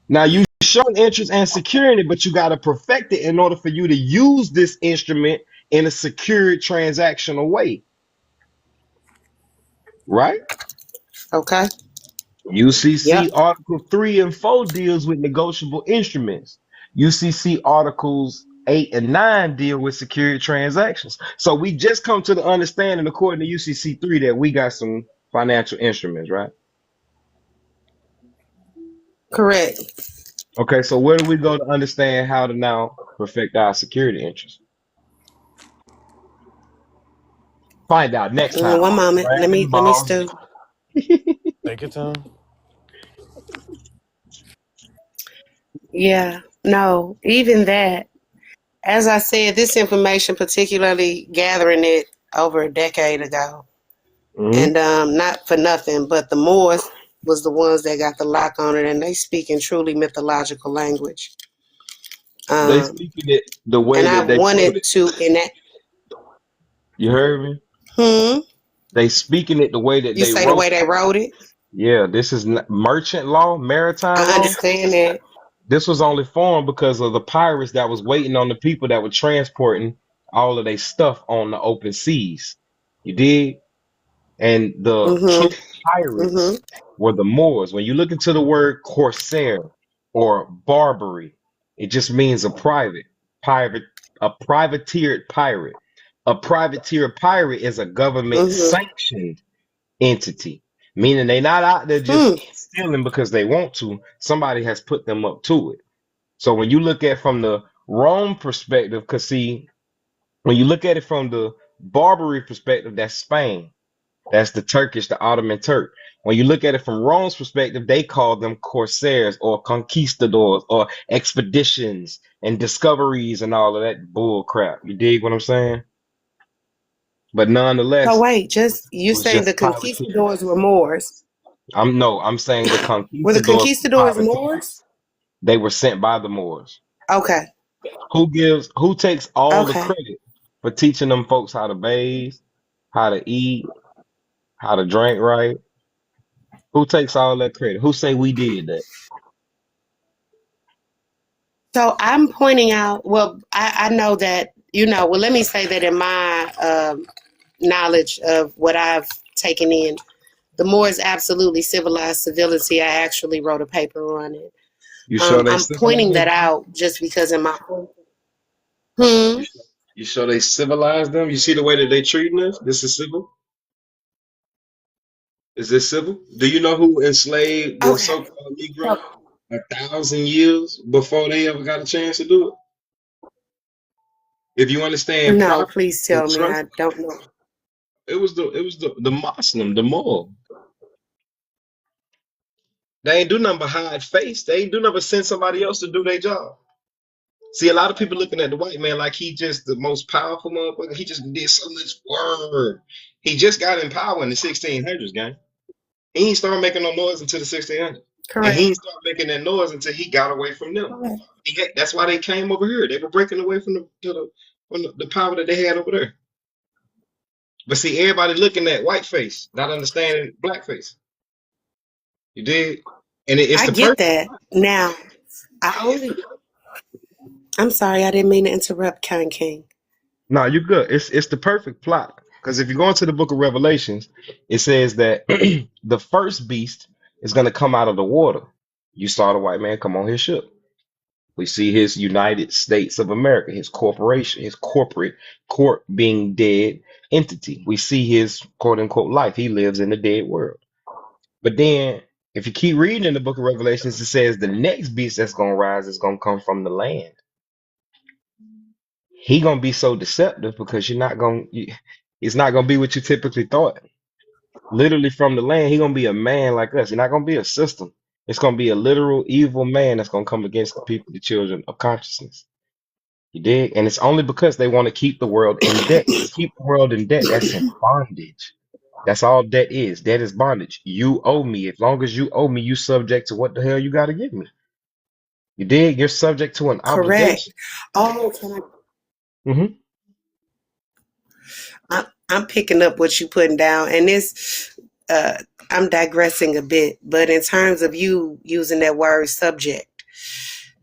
Now you showing interest and securing it, but you got to perfect it in order for you to use this instrument in a secured transactional way, right? Okay. UCC Yep. Article 3 and 4 deals with negotiable instruments. UCC Articles 8 and 9 deal with secured transactions. So we just come to the understanding, according to UCC 3, that we got some financial instruments, right? Correct. Okay, so where do we go to understand how to now perfect our security interests? Find out next time One on moment. Dragon Let me Ball Z. stew. Take your time. Yeah. No, even that. As I said, this information, particularly gathering it over a decade ago, Hmm. and not for nothing, but the Moors was the ones that got the lock on it, and they speak in truly mythological language. They Um, speaking it the way and I that they wrote wanted it. to enact. You heard me? Hmm. They speaking it the way that You they say the wrote way it. they wrote it. Yeah, this is merchant law, maritime I law. understand that. This was only formed because of the pirates that was waiting on the people that were transporting all of their stuff on the open seas. You dig? And the true Mhm. pirates Mhm. were the Moors. When you look into the word corsair or Barbary, it just means pirate, a privateered pirate. A privateer pirate is a government Mhm. sanctioned entity, meaning they not out there just Hmm. stealing because they want to. Somebody has put them up to it. So when you look at from the Rome perspective, because see, when you look at it from the Barbary perspective, that's Spain. That's the Turkish, the Ottoman Turk. When you look at it from Rome's perspective, they call them corsairs or conquistadors or expeditions and discoveries and all of that bull crap. You dig what I'm saying? But So nonetheless, wait, just it you was saying the just privateers. conquistadors were Moors? I'm saying the Were the conquistadors were conquistadors privateers. Moors? They were sent by the Moors. Okay. Who takes all the Okay. credit for teaching them folks how to bathe, how to eat, how to drink right? Who takes all that credit? Who say we did that? So I'm pointing out. Well, I know that Well, let me say that in my knowledge of what I've taken in, the Moors absolutely civilized civility. I actually wrote a paper on it. You sure they I'm pointing that civilized them? out just because in my. Hmm. You sure they civilized them? You see the way that they treating us? This is civil? Is this civil? Do you know who enslaved the Okay. so-called So, Negro 1,000 years before they ever got a chance to do it? If you understand no, property please and tell me. trust, I don't know. it was the Muslim, the Moor. They ain't do nothing but hide face. They ain't do nothing but send somebody else to do their job. See, a lot of people looking at the white man like he just the most powerful motherfucker. He just did so much work. He just got in power in the 1600s, gang. He ain't started making no noise until the 1600s. And he Correct. ain't started making that noise until he got away from them. Correct. That's why they came over here. They were breaking away from the power that they had over there. But see, everybody looking at white face, not understanding black face. You did, and it's I the get perfect that. plot. Now, I only. I'm sorry, I didn't mean to interrupt, King. No, you're good. It's the perfect plot. Because if you go into the book of Revelations, it says that the first beast is going to come out of the water. You saw the white man come on his ship. We see his United States of America, his corporation, his corporate court being dead entity. We see his quote unquote life. He lives in the dead world. But then if you keep reading in the book of Revelations, it says the next beast that's gonna rise is gonna come from the land. He gonna be so deceptive because it's not gonna be what you typically thought. Literally from the land, he gonna be a man like us. He's not gonna be a system. It's gonna be a literal evil man that's gonna come against the people, the children of consciousness. You dig? And it's only because they want to keep the world in debt. To keep the world in debt, that's in bondage. That's all debt is. Debt is bondage. You owe me. As long as you owe me, you subject to what the hell you got to give me. You dig? You're subject to an Correct. obligation. Oh, can Hmm. I'm picking up what you putting down, and uh, I'm digressing a bit, but in terms of you using that word subject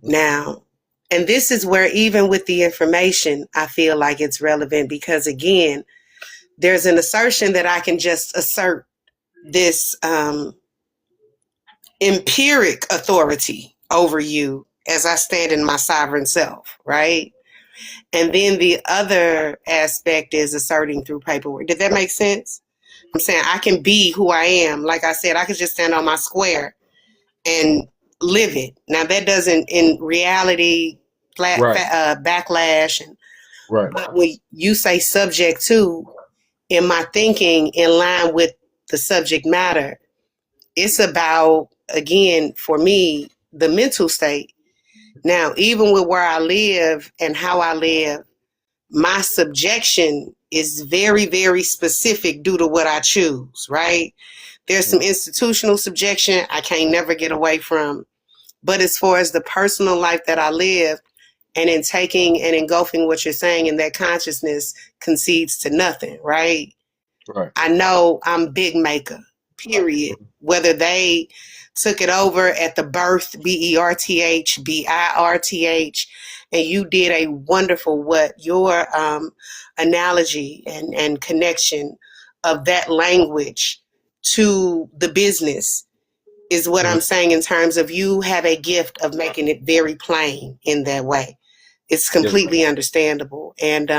now, and this is where even with the information, I feel like it's relevant because again, there's an assertion that I can just assert this empiric authority over you as I stand in my sovereign self, right? And then the other aspect is asserting through paperwork. Did that make sense? I'm saying I can be who I am. Like I said, I could just stand on my square and live it. Now that doesn't, in reality, Right. backlash. Right. But when you say subject to, in my thinking, in line with the subject matter, it's about, again, for me, the mental state. Now, even with where I live and how I live, my subjection is very, very specific due to what I choose, right? There's some institutional subjection I can't never get away from. But as far as the personal life that I live, and in taking and engulfing what you're saying, and that consciousness concedes to nothing, right? Right. I know I'm big maker, period. Whether they took it over at the birth, BERTH, BIRTH, and you did a wonderful what your analogy and connection of that language to the business is what I'm Mhm. saying, in terms of you have a gift of making it very plain in that way. It's Yes, ma'am. completely understandable. And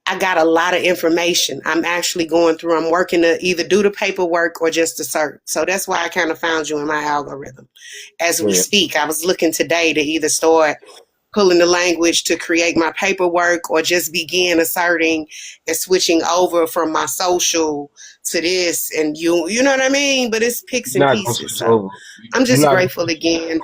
I got a lot of information. I'm actually going through, I'm working to either do the paperwork or just to search. So that's why I kind of found you in my algorithm. As we Yeah. speak, I was looking today to either start pulling the language to create my paperwork or just begin asserting and switching over from my social to this. And you know what I mean? But it's picks You're and not gonna pieces. switch So over. I'm You're just not gonna grateful again.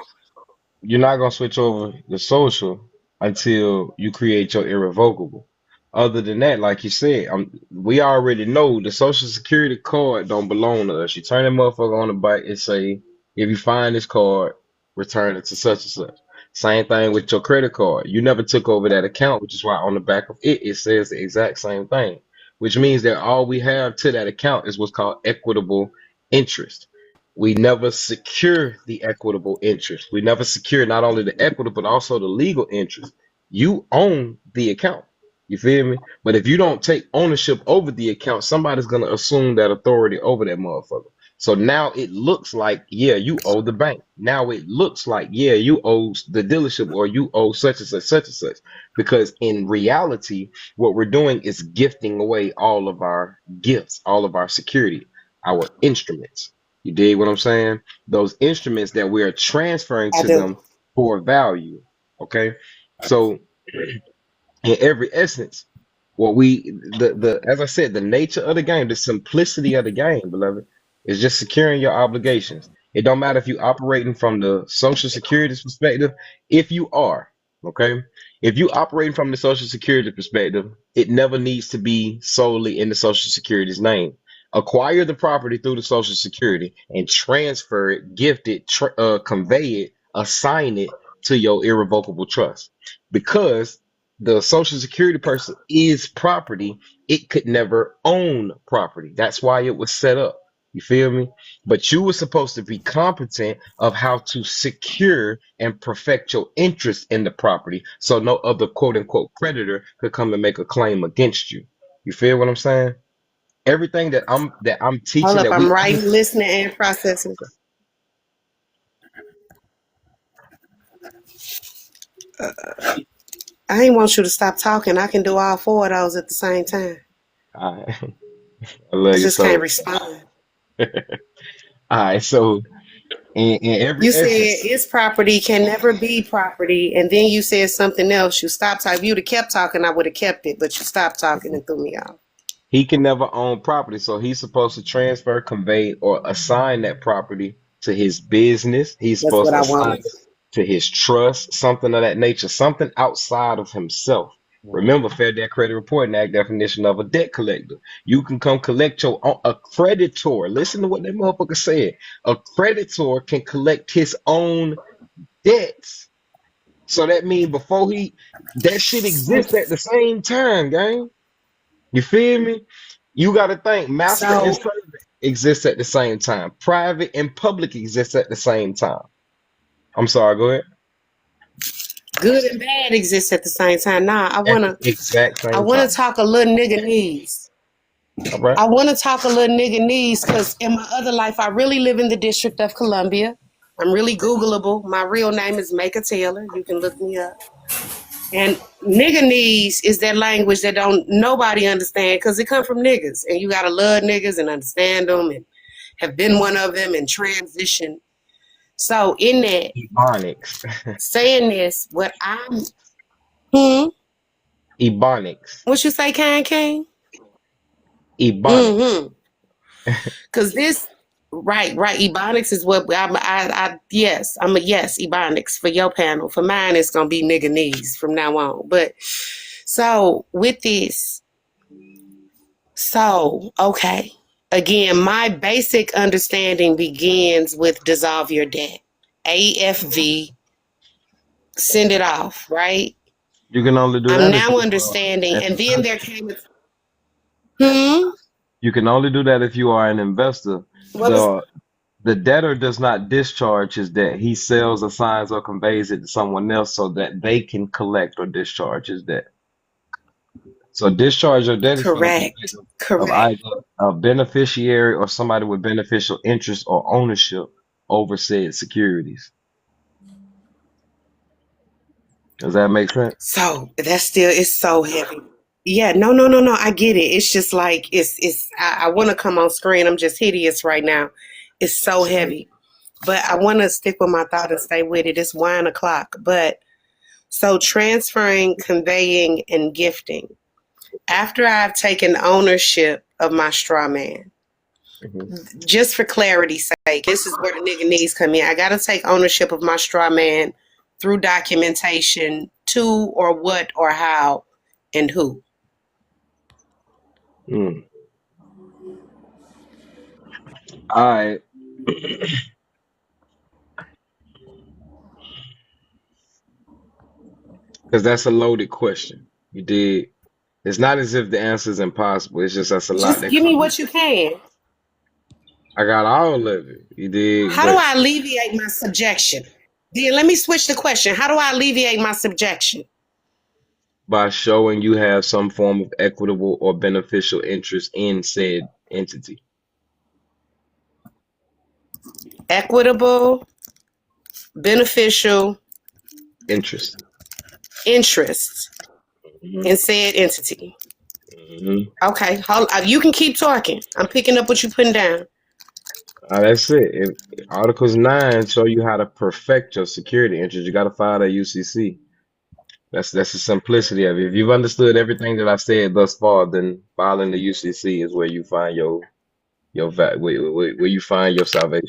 you're not gonna switch over the social until you create your irrevocable. Other than that, like you said, we already know the social security card don't belong to us. You turn that motherfucker on the bike and say, if you find this card, return it to such and such. Same thing with your credit card. You never took over that account, which is why on the back of it, it says the exact same thing, which means that all we have to that account is what's called equitable interest. We never secure the equitable interest. We never secure not only the equitable, but also the legal interest. You own the account. You feel me? But if you don't take ownership over the account, somebody's gonna assume that authority over that motherfucker. So now it looks like, yeah, you owe the bank. Now it looks like, yeah, you owe the dealership or you owe such and such, such and such. Because in reality, what we're doing is gifting away all of our gifts, all of our security, our instruments. You dig what I'm saying? Those instruments that we are transferring I to do. them for value. Okay. So in every essence, what we the as I said, the nature of the game, the simplicity of the game, beloved, is just securing your obligations. It don't matter if you operating from the social security perspective, if you are, okay? If you operating from the social security perspective, it never needs to be solely in the social security's name. Acquire the property through the social security and transfer it, gift it, convey it, assign it to your irrevocable trust. Because the social security person is property, it could never own property. That's why it was set up. You feel me? But you were supposed to be competent of how to secure and perfect your interest in the property so no other quote unquote creditor could come and make a claim against you. You feel what I'm saying? Everything that I'm Hold teaching up, that I'm we writing, listening, and processing. I ain't want you to stop talking. I can do all four of those at the same time. I, I I love you just can't so. respond. All right, so in every You said essence, it's property can never be property, and then you said something else. You stopped talking. If you'd have kept talking, I would have kept it, but you stopped talking and threw me off. he can never own property, so he's supposed to transfer, convey, or assign that property to his business. He's That's supposed what to I assign wanted. it to his trust, something of that nature, something outside of himself. Remember, Fair Debt Credit Reporting Act definition of a debt collector. You can come collect your own, a creditor. Listen to what that motherfucker said. A creditor can collect his own debts. So that means before that shit exists at the same time, gang. You feel me? You got to think master and So servant exists at the same time. Private and public exists at the same time. I'm sorry, go ahead. good and bad exists at the same time. Nah, At the exact I same wanna time. talk a little nigga knees. All right. I wanna talk a little nigga knees because in my other life I really live in the District of Columbia. I'm really Googleable. My real name is Maker Taylor. You can look me up. And nigganese is that language that don't nobody understand because it come from niggas, and you gotta love niggas and understand them and have been one of them and transition. So in that, Ebonics. saying this, hmm, Ebonics. what you say, King? Ebonics. Mm-hmm. Cause this, right. Ebonics is what I'm a yes, Ebonics for your panel. For mine, it's gonna be nigga knees from now on. But so with this, okay. Again, my basic understanding begins with dissolve your debt. AFV, send it off, right? You can only do I'm that if now you understanding, an and then there investor. came a hmm. You can only do that if you are an investor. What was The debtor does not discharge his debt. He sells, assigns, or conveys it to someone else so that they can collect or discharge his debt. So discharge of debt is for the correct? benefit of Correct. either a beneficiary or somebody with beneficial interest or ownership over said securities. Does that make sense? So that's still it's so heavy. Yeah, no. I get it. It's just like I want to come on screen. I'm just hideous right now. It's so heavy. But I want to stick with my thought and stay with it. It's 1 o'clock. But so transferring, conveying, and gifting. After I've taken ownership of my straw man, Hmm. just for clarity's sake, this is where the nigga needs come in. I got to take ownership of my straw man through documentation to or what or how and who. Mm. All right. Because that's a loaded question. You did. It's not as if the answer is impossible. It's just that's a lot Just that give me comes. what you can. I got all of it. You did, How do but I alleviate my subjection? Then let me switch the question. How do I alleviate my subjection? by showing you have some form of equitable or beneficial interest in said entity. Equitable, beneficial Interest. interests Hmm. in said entity. Hmm. Okay, you can keep talking. I'm picking up what you're putting down. That's it. Articles 9 show you how to perfect your security interest. You got to file that UCC. That's the simplicity of it. If you've understood everything that I said thus far, then filing the UCC is where you find where you find your salvation.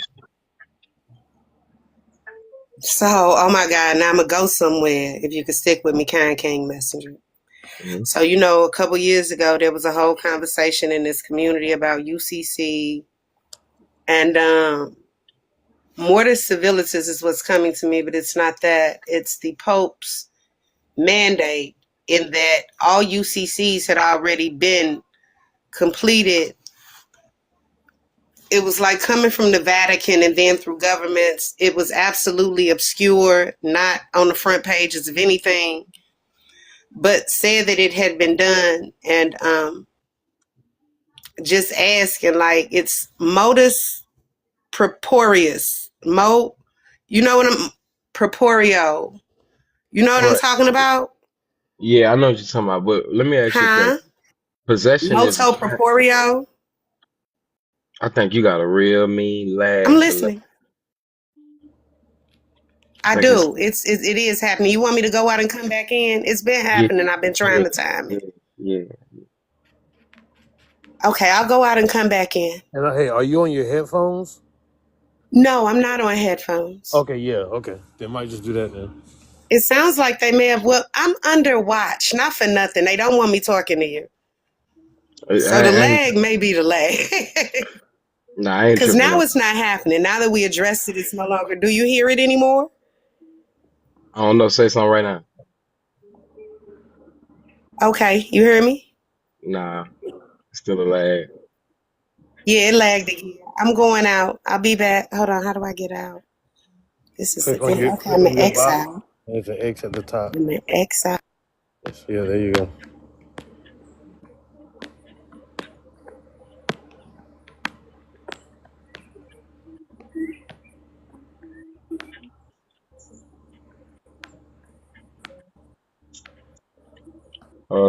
So, oh my God, now I'm gonna go somewhere. If you could stick with me, King Messenger. Hmm. So, a couple years ago, there was a whole conversation in this community about UCC, and mortis civilitas is what's coming to me, but it's not that. It's the Pope's mandate in that all UCCs had already been completed. It was like coming from the Vatican and then through governments. It was absolutely obscure, not on the front pages of anything, but said that it had been done. And just asking, like, it's modus proporius. You know what I'm, proporio. You know what I'm Right. talking about? Yeah, I know what you're talking about, but let me ask you a question. Huh? Possession is Moto one. proporio. I think you got a real mean I'm lag delay. listening. I I think it's do. It is happening. You want me to go out and come back in? It's been yeah, happening. I've been trying yeah, to time yeah, it. yeah. Okay, I'll go out and come back in. And hey, are you on your headphones? No, I'm not on headphones. Okay, yeah, okay. They might just do that then. It sounds like they may have. Well, I'm under watch, not for nothing. They don't want me talking to you. So the I ain't lag tripping. may be the lag. Nah, I ain't Because tripping now on. it's not happening. Now that we addressed it, it's no longer. Do you hear it anymore? I don't know. Say something right now. Okay, you hear me? Nah, it's still a lag. Yeah, it lagged again. I'm going out. I'll be back. Hold on. How do I get out? This is the thing. Okay, Click I'm on an your X box. out. There's an X at the top. I'm an X out. Yeah, there you go.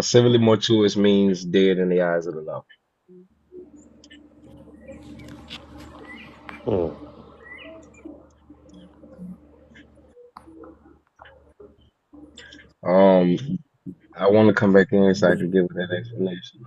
Civilly mortuous means dead in the eyes of the law. Hmm. Um, I want to come back in so I can give that explanation.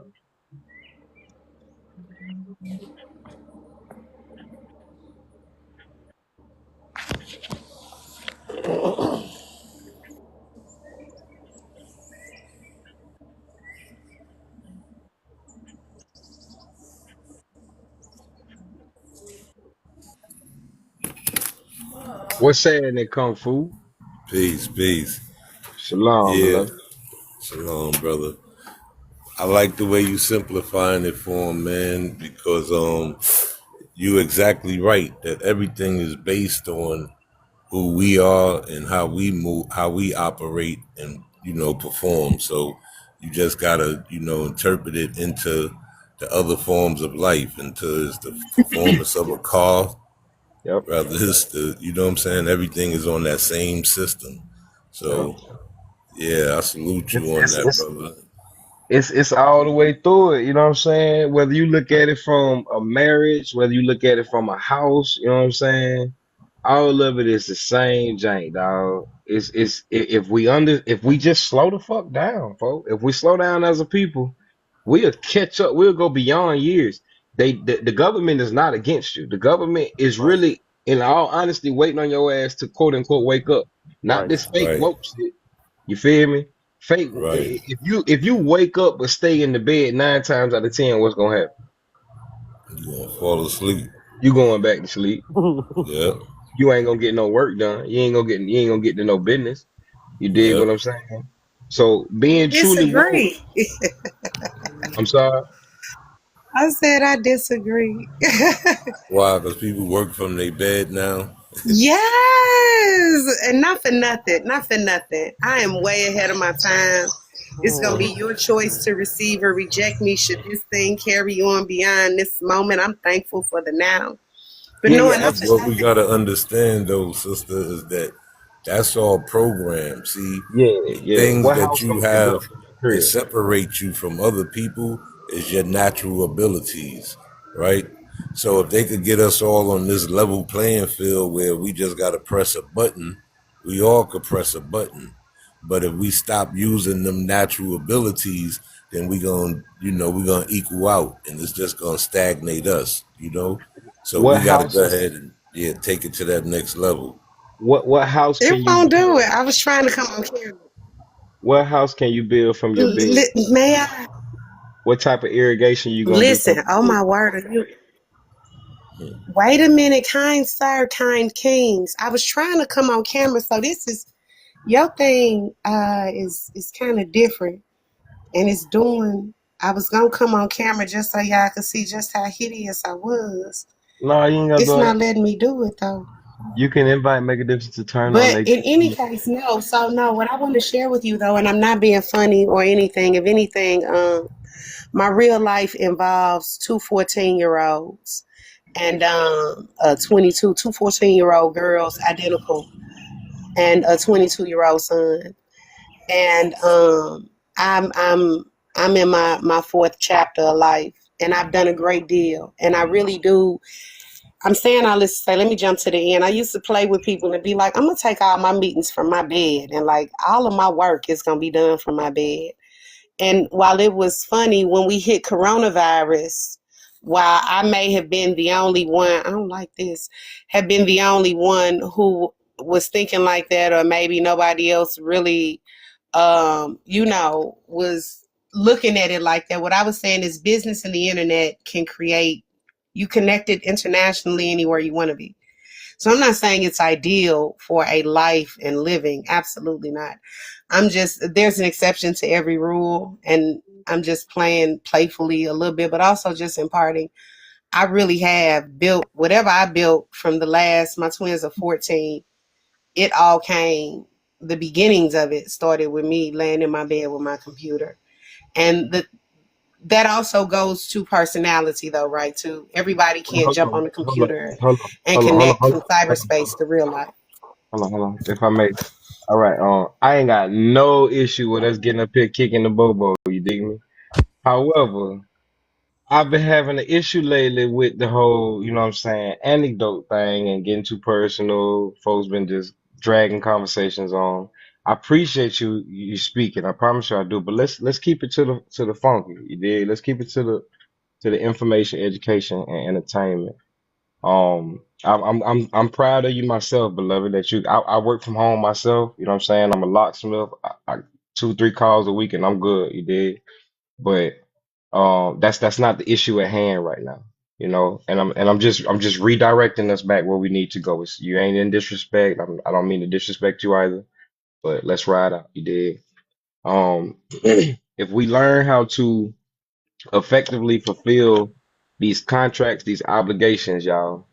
What's saying in Kung Fu? Peace, peace. Shalom, Yeah, beloved. shalom, brother. I like the way you simplifying it for him, man, because you exactly right that everything is based on who we are and how we move, how we operate and perform. So you just gotta interpret it into the other forms of life, into it's the performance of a car, Yep, rather it's the what I'm saying. Everything is on that same system. yep. So yeah, I salute It's you on it's that, it's brother. it's all the way through it. You know what I'm saying? Whether you look at it from a marriage, whether you look at it from a house, you know what I'm saying? All of it is the same jank, dog. If we just slow the fuck down, folks. If we slow down as a people, we'll catch up. We'll go beyond years. The government is not against you. The government is Right, really, in all honesty, waiting on your ass to quote unquote wake up. Not right. this fake Right, woke shit. You feel me? Fake. right. If you wake up but stay in the bed 9 times out of 10, what's gonna happen? You gonna fall asleep. You going back to sleep. Yep, You ain't gonna get no work done. You ain't gonna get to no business. You dig yep. what I'm saying? So being truly woke, Disagree. I'm sorry. I said I disagree. Why? Because people work from their bed now. Yes, and not for nothing, not for nothing. I am way ahead of my time. It's gonna be your choice to receive or reject me. Should this thing carry on beyond this moment? I'm thankful for the now, but Yeah, yeah, no, not for What absolutely. we nothing. gotta understand, though, sister, is that that's all programmed. See, Yeah, the yeah. things What that house you gonna get built have from your that crib? separate you from other people is your natural abilities, right? So if they could get us all on this level playing field where we just gotta press a button, we all could press a button. But if we stop using them natural abilities, then we're gonna equal out, and it's just gonna stagnate us. So What we got to go house? ahead and take it to that next level. What house It can you won't do build? it. I was trying to come on camera. What house can you build from your bed? May I What type of irrigation you gonna do from listen? Oh your my bed? word! Wait a minute, kind sir, kind kings. I was trying to come on camera, so this is your thing. Is kind of different, and it's doing. I was gonna come on camera just so y'all could see just how hideous I was. No, you ain't gotta do It's all not that. letting me do it though. You can invite, make a difference to turn on But their in any TV. case, no. So no, what I want to share with you though, and I'm not being funny or anything. If anything, my real life involves two 14-year-olds and 22, two 14-year-old girls, identical, and a 22-year-old son. And I'm in my fourth chapter of life, and I've done a great deal, and I really do. I'm saying all this to say, let me jump to the end. I used to play with people and be like, I'm gonna take all my meetings from my bed, and like all of my work is gonna be done from my bed. And while it was funny when we hit coronavirus, while I may have been the only one, I don't like this, have been the only one who was thinking like that, or maybe nobody else really, was looking at it like that. What I was saying is business and the internet can create, you connected internationally anywhere you want to be. So I'm not saying it's ideal for a life and living. Absolutely not. I'm just, there's an exception to every rule. And I'm just playing playfully a little bit, but also just imparting. I really have built whatever I built from my twins are 14. It all came, the beginnings of it started with me laying in my bed with my computer. And that also goes to personality though, right? Too. Everybody can't Hold jump on, on the hold on, computer hold on, and hold on, hold on, connect hold from on, hold on, hold cyberspace on, to real life. hold on. If I may. All right, I ain't got no issue with us getting up here kicking the bobo, you dig me? However, I've been having an issue lately with the whole, you know what I'm saying, anecdote thing and getting too personal. Folks been just dragging conversations on. I appreciate you speaking. I promise you I do. But let's keep it to the funky. You did. Let's keep it to the information, education, and entertainment. I'm proud of you myself, beloved. That I work from home myself. You know what I'm saying? I'm a locksmith. I 2 3 calls a week and I'm good. You did. But that's not the issue at hand right now. You know, and I'm just redirecting us back where we need to go. You ain't in disrespect. I don't mean to disrespect you either. But let's ride out. You did. If we learn how to effectively fulfill these contracts, these obligations, y'all,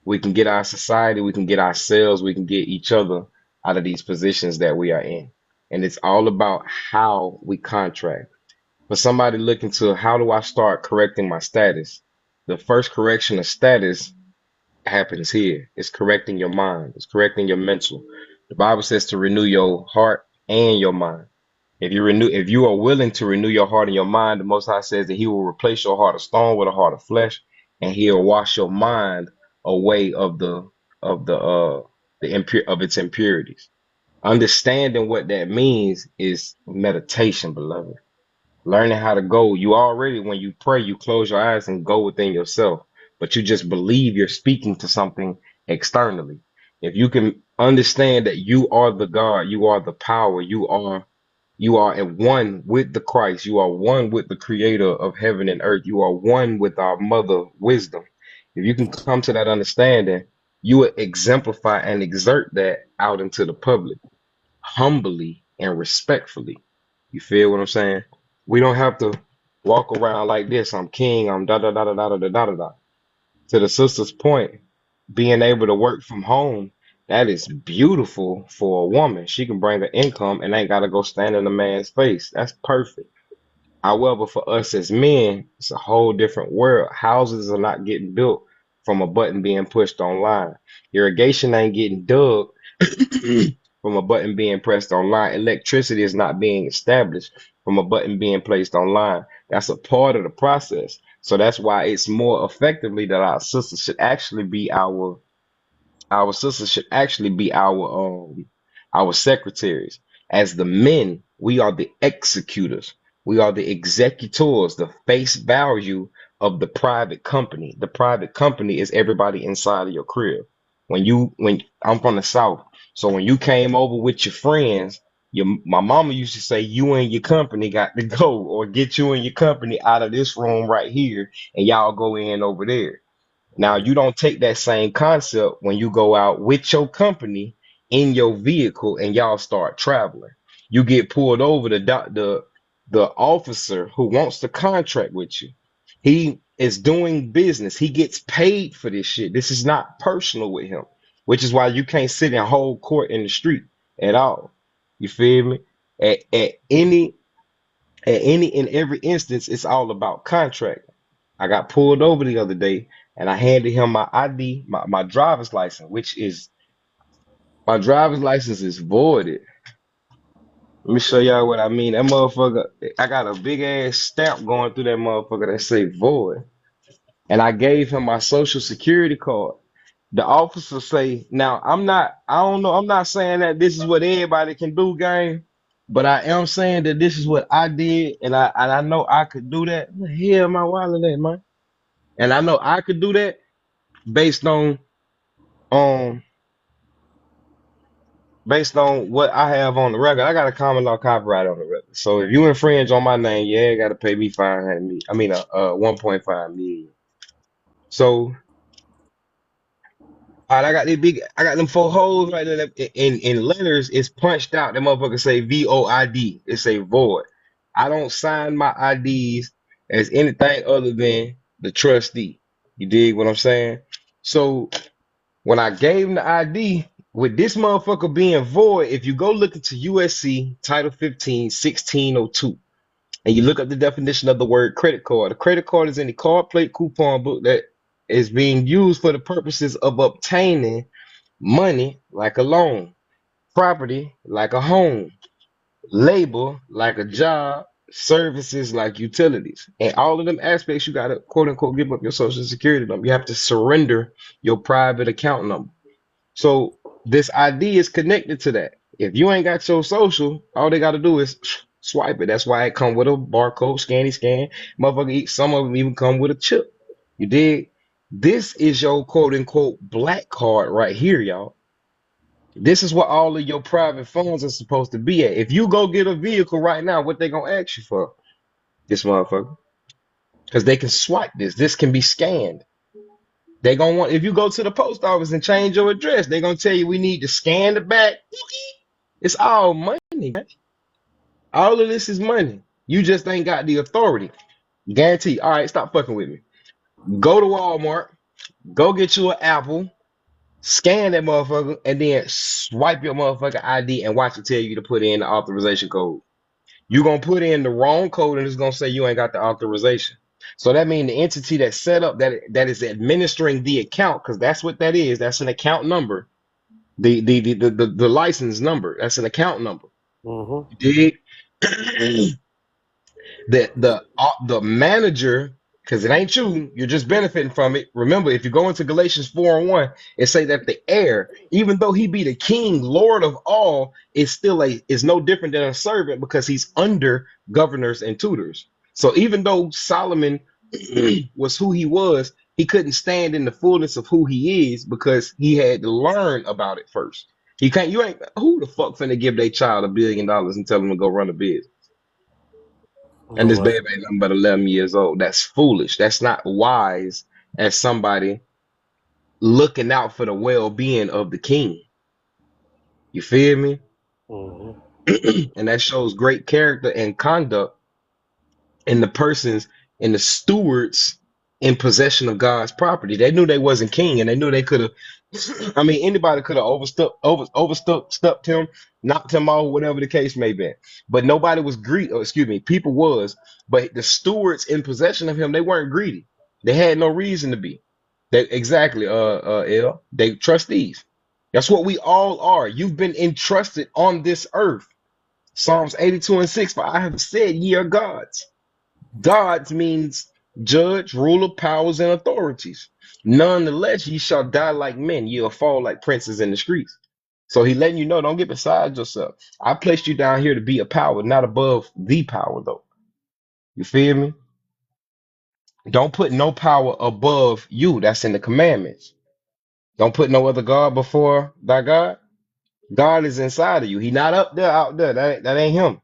we can get our society, we can get ourselves, we can get each other out of these positions that we are in. And it's all about how we contract. For somebody looking to how do I start correcting my status? The first correction of status happens here. It's correcting your mind. It's correcting your mental. The Bible says to renew your heart and your mind. If you are willing to renew your heart and your mind, the Most High says that He will replace your heart of stone with a heart of flesh, and He'll wash your mind away of its impurities. Understanding what that means is meditation, beloved. Learning how to go. You already, when you pray, you close your eyes and go within yourself, but you just believe you're speaking to something externally. If you can understand that you are the God, you are the power, you are at one with the Christ. You are one with the creator of heaven and earth. You are one with our mother wisdom. If you can come to that understanding, you will exemplify and exert that out into the public humbly and respectfully. You feel what I'm saying? We don't have to walk around like this. I'm king. I'm da da da da da da da da da. To the sister's point, being able to work from home, that is beautiful for a woman. She can bring her income and ain't got to go stand in a man's face. That's perfect. However, for us as men, it's a whole different world. Houses are not getting built from a button being pushed online. Irrigation ain't getting dug from a button being pressed online. Electricity is not being established from a button being placed online. That's a part of the process. So that's why it's more effectively that our sisters should actually be our secretaries. As the men, we are the executors. We are the executors, the face value of the private company. The private company is everybody inside of your crib. When I'm from the South, so when you came over with your friends, my mama used to say you and your company got to go, or get you and your company out of this room right here, and y'all go in over there. Now, you don't take that same concept when you go out with your company in your vehicle and y'all start traveling. You get pulled over, the officer who wants to contract with you. He is doing business. He gets paid for this shit. This is not personal with him, which is why you can't sit and hold court in the street at all. You feel me? At any and every instance, it's all about contract. I got pulled over the other day and I handed him my ID, my driver's license, which is my driver's license is voided. Let me show y'all what I mean. That motherfucker, I got a big ass stamp going through that motherfucker that say void. And I gave him my social security card. The officer say, now I don't know, I'm not saying that this is what everybody can do, gang, but I am saying that this is what I did, and I know I could do that. What the hell my wallet at, man? And I know I could do that based on um based on what I have on the record. I got a common law copyright on the record. So if you infringe on my name, yeah, you gotta pay me 500 million. I mean 1.5 million. So all right, I got them 4 holes right there. In letters, it's punched out. That motherfucker say VOID. It say void. I don't sign my IDs as anything other than the trustee. You dig what I'm saying? So when I gave him the ID, with this motherfucker being void, if you go look into USC Title 15, 1602, and you look up the definition of the word credit card, a credit card is any card plate coupon book that is being used for the purposes of obtaining money like a loan, property like a home, labor like a job, services like utilities. And all of them aspects, you got to quote unquote give up your social security number. You have to surrender your private account number. So this ID is connected to that. If you ain't got your social, all they got to do is swipe it. That's why it come with a barcode, scanny scan. Motherfucker, some of them even come with a chip. You dig? This is your quote unquote black card right here, y'all. This is what all of your private funds are supposed to be at. If you go get a vehicle right now, what they gonna ask you for? This motherfucker. Because they can swipe this. This can be scanned. They gonna want if you go to the post office and change your address, they gonna tell you we need to scan the back. It's all money, man. All of this is money. You just ain't got the authority. Guarantee. All right, stop fucking with me. Go to Walmart, go get you an Apple, scan that motherfucker, and then swipe your motherfucker ID and watch it tell you to put in the authorization code. You're gonna put in the wrong code and it's gonna say you ain't got the authorization. So that means the entity that set up that is administering the account, because that's what that is. That's an account number. The license number. That's an account number. Mm-hmm. You dig? The manager, because it ain't you, you're just benefiting from it. Remember, if you go into Galatians 4:1, it say that the heir, even though he be the king, lord of all, is no different than a servant because he's under governors and tutors. So even though Solomon was who he was, he couldn't stand in the fullness of who he is because he had to learn about it first. He can't. You ain't who the fuck finna give their child $1 billion and tell them to go run a business? And this Nobody. baby ain't nothing but 11 years old. That's foolish. That's not wise as somebody looking out for the well-being of the king. You feel me? Mm-hmm. And that shows great character and conduct in the persons and the stewards in possession of God's property. They knew they wasn't king, and they knew they could have. I mean, anybody could have overstepped him, knocked him off, whatever the case may be. But nobody was greedy. Or excuse me, people was, but the stewards in possession of him, they weren't greedy. They had no reason to be. They exactly, they trustees. That's what we all are. You've been entrusted on this earth. Psalms 82:6. For I have said, ye are gods. Gods means judge, ruler, powers, and authorities. Nonetheless, ye shall die like men. You'll fall like princes in the streets. So he letting you know, don't get beside yourself. I placed you down here to be a power, not above the power, though. You feel me? Don't put no power above you. That's in the commandments. Don't put no other God before thy God. God is inside of you. He not up there, out there. That ain't him.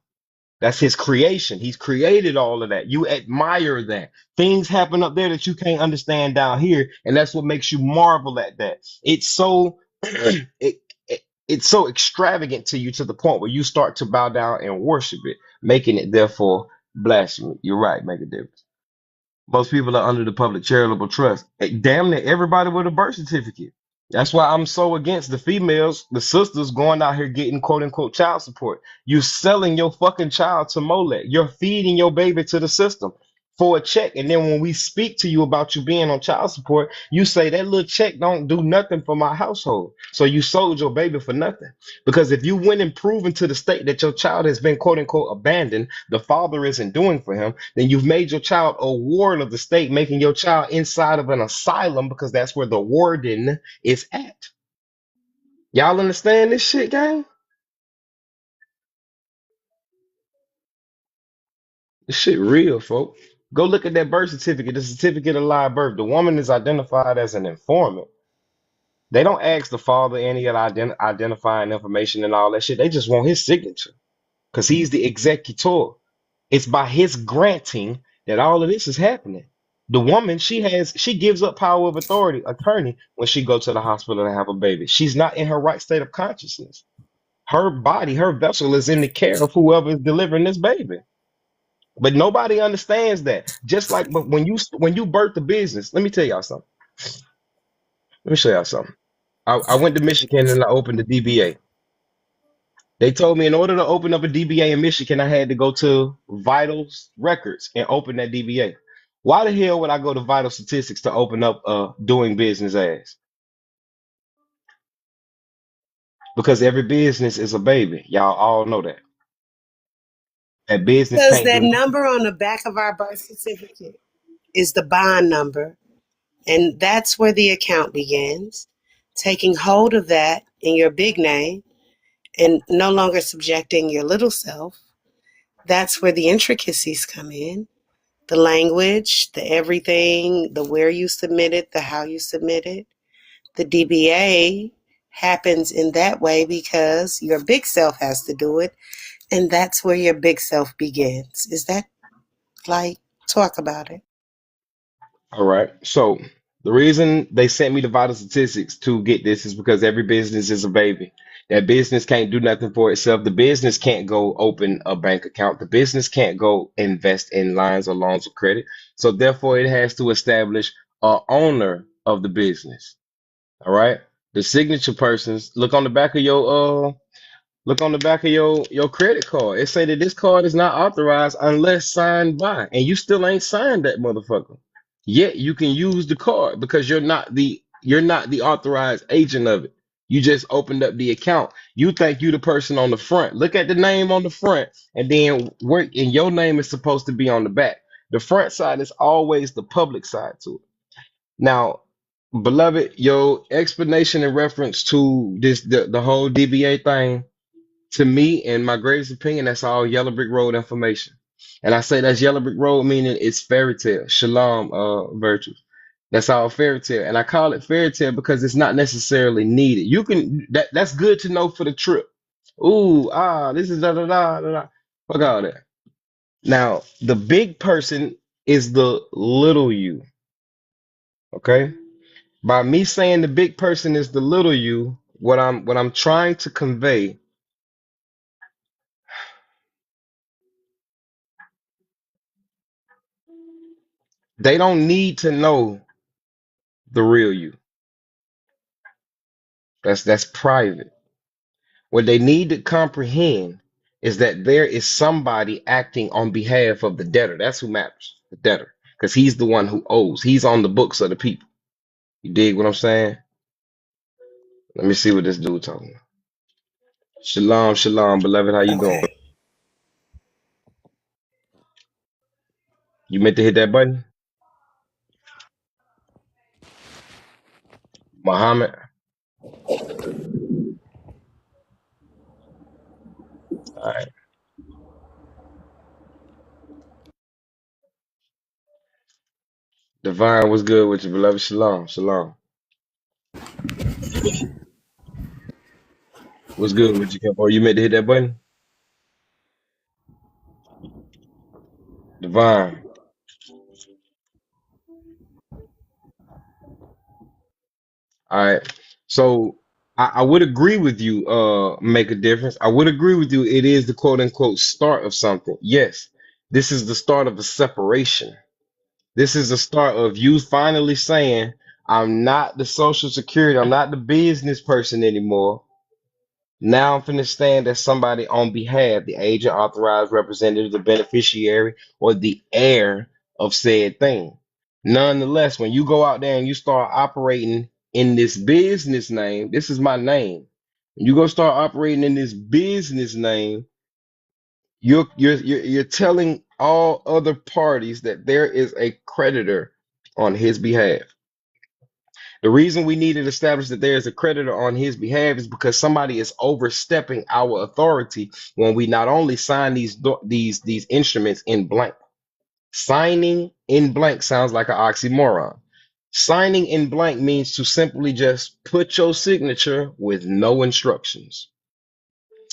That's his creation. He's created all of that. You admire that. Things happen up there that you can't understand down here, and that's what makes you marvel at that. It's so it's so extravagant to you to the point where you start to bow down and worship it, making it therefore blasphemy. You're right, make a difference. Most people are under the public charitable trust. Damn near everybody with a birth certificate. That's why I'm so against the females, the sisters going out here getting quote unquote child support. You selling your fucking child to Molech. You're feeding your baby to the system for a check. And then when we speak to you about you being on child support, you say that little check don't do nothing for my household. So you sold your baby for nothing. Because if you went and proven to the state that your child has been quote unquote abandoned, the father isn't doing for him, then you've made your child a ward of the state, making your child inside of an asylum because that's where the warden is at. Y'all understand this shit, gang? This shit real, folks. Go look at that birth certificate, the certificate of live birth. The woman is identified as an informant. They don't ask the father any of the identifying information and all that shit. They just want his signature because he's the executor. It's by his granting that all of this is happening. The woman, she gives up power of attorney when she go to the hospital to have a baby. She's not in her right state of consciousness. Her body, her vessel is in the care of whoever is delivering this baby. But nobody understands that. Just like but when you birth the business, let me tell y'all something. Let me show y'all something. I went to Michigan and I opened the DBA. They told me in order to open up a DBA in Michigan, I had to go to Vital Records and open that DBA. Why the hell would I go to Vital Statistics to open up a doing business as? Because every business is a baby. Y'all all know that. That business Because can't that do number on the back of our birth certificate is the bond number, and that's where the account begins. Taking hold of that in your big name, and no longer subjecting your little self. That's where the intricacies come in. The language, the everything, the where you submit it, the how you submit it. The DBA happens in that way because your big self has to do it, and that's where your big self begins. Is that like, talk about it? All right. So the reason they sent me the vital statistics to get this is because every business is a baby. That business can't do nothing for itself. The business can't go open a bank account. The business can't go invest in lines or loans of credit. So therefore, it has to establish a owner of the business. All right. The signature persons. Look on the back of your credit card. It say that this card is not authorized unless signed by, and you still ain't signed that motherfucker. Yet you can use the card because you're not the authorized agent of it. You just opened up the account. You think you the person on the front. Look at the name on the front, and then work. And your name is supposed to be on the back. The front side is always the public side to it. Now, beloved, your explanation in reference to the whole DBA thing, to me, in my greatest opinion, that's all yellow brick road information. And I say that's yellow brick road, meaning it's fairy tale, shalom, virtues. That's all fairy tale. And I call it fairy tale because it's not necessarily needed. That's good to know for the trip. Ooh, this is da da da da da. Fuck all that. Now, the big person is the little you. Okay? By me saying the big person is the little you, what I'm trying to convey, they don't need to know the real you. That's private. What they need to comprehend is that there is somebody acting on behalf of the debtor. That's who matters, the debtor, because he's the one who owes. He's on the books of the people. You dig what I'm saying? Let me see what this dude talking about. Shalom, shalom, beloved. How you doing? Okay. You meant to hit that button, Muhammad. All right, Divine, what's good with you, beloved? Shalom, shalom. What's good with you, Capo? You meant to hit that button, Divine. All right. So I would agree with you, make a difference. I would agree with you. It is the quote unquote start of something. Yes, this is the start of a separation. This is the start of you finally saying, I'm not the social security, I'm not the business person anymore. Now I'm finna stand as somebody on behalf, the agent, authorized representative, the beneficiary, or the heir of said thing. Nonetheless, when you go out there and you start operating in this business name, this is my name. When you go start operating in this business name, you're telling all other parties that there is a creditor on his behalf. The reason we need to establish that there is a creditor on his behalf is because somebody is overstepping our authority when we not only sign these instruments in blank. Signing in blank sounds like an oxymoron. Signing in blank means to simply just put your signature with no instructions.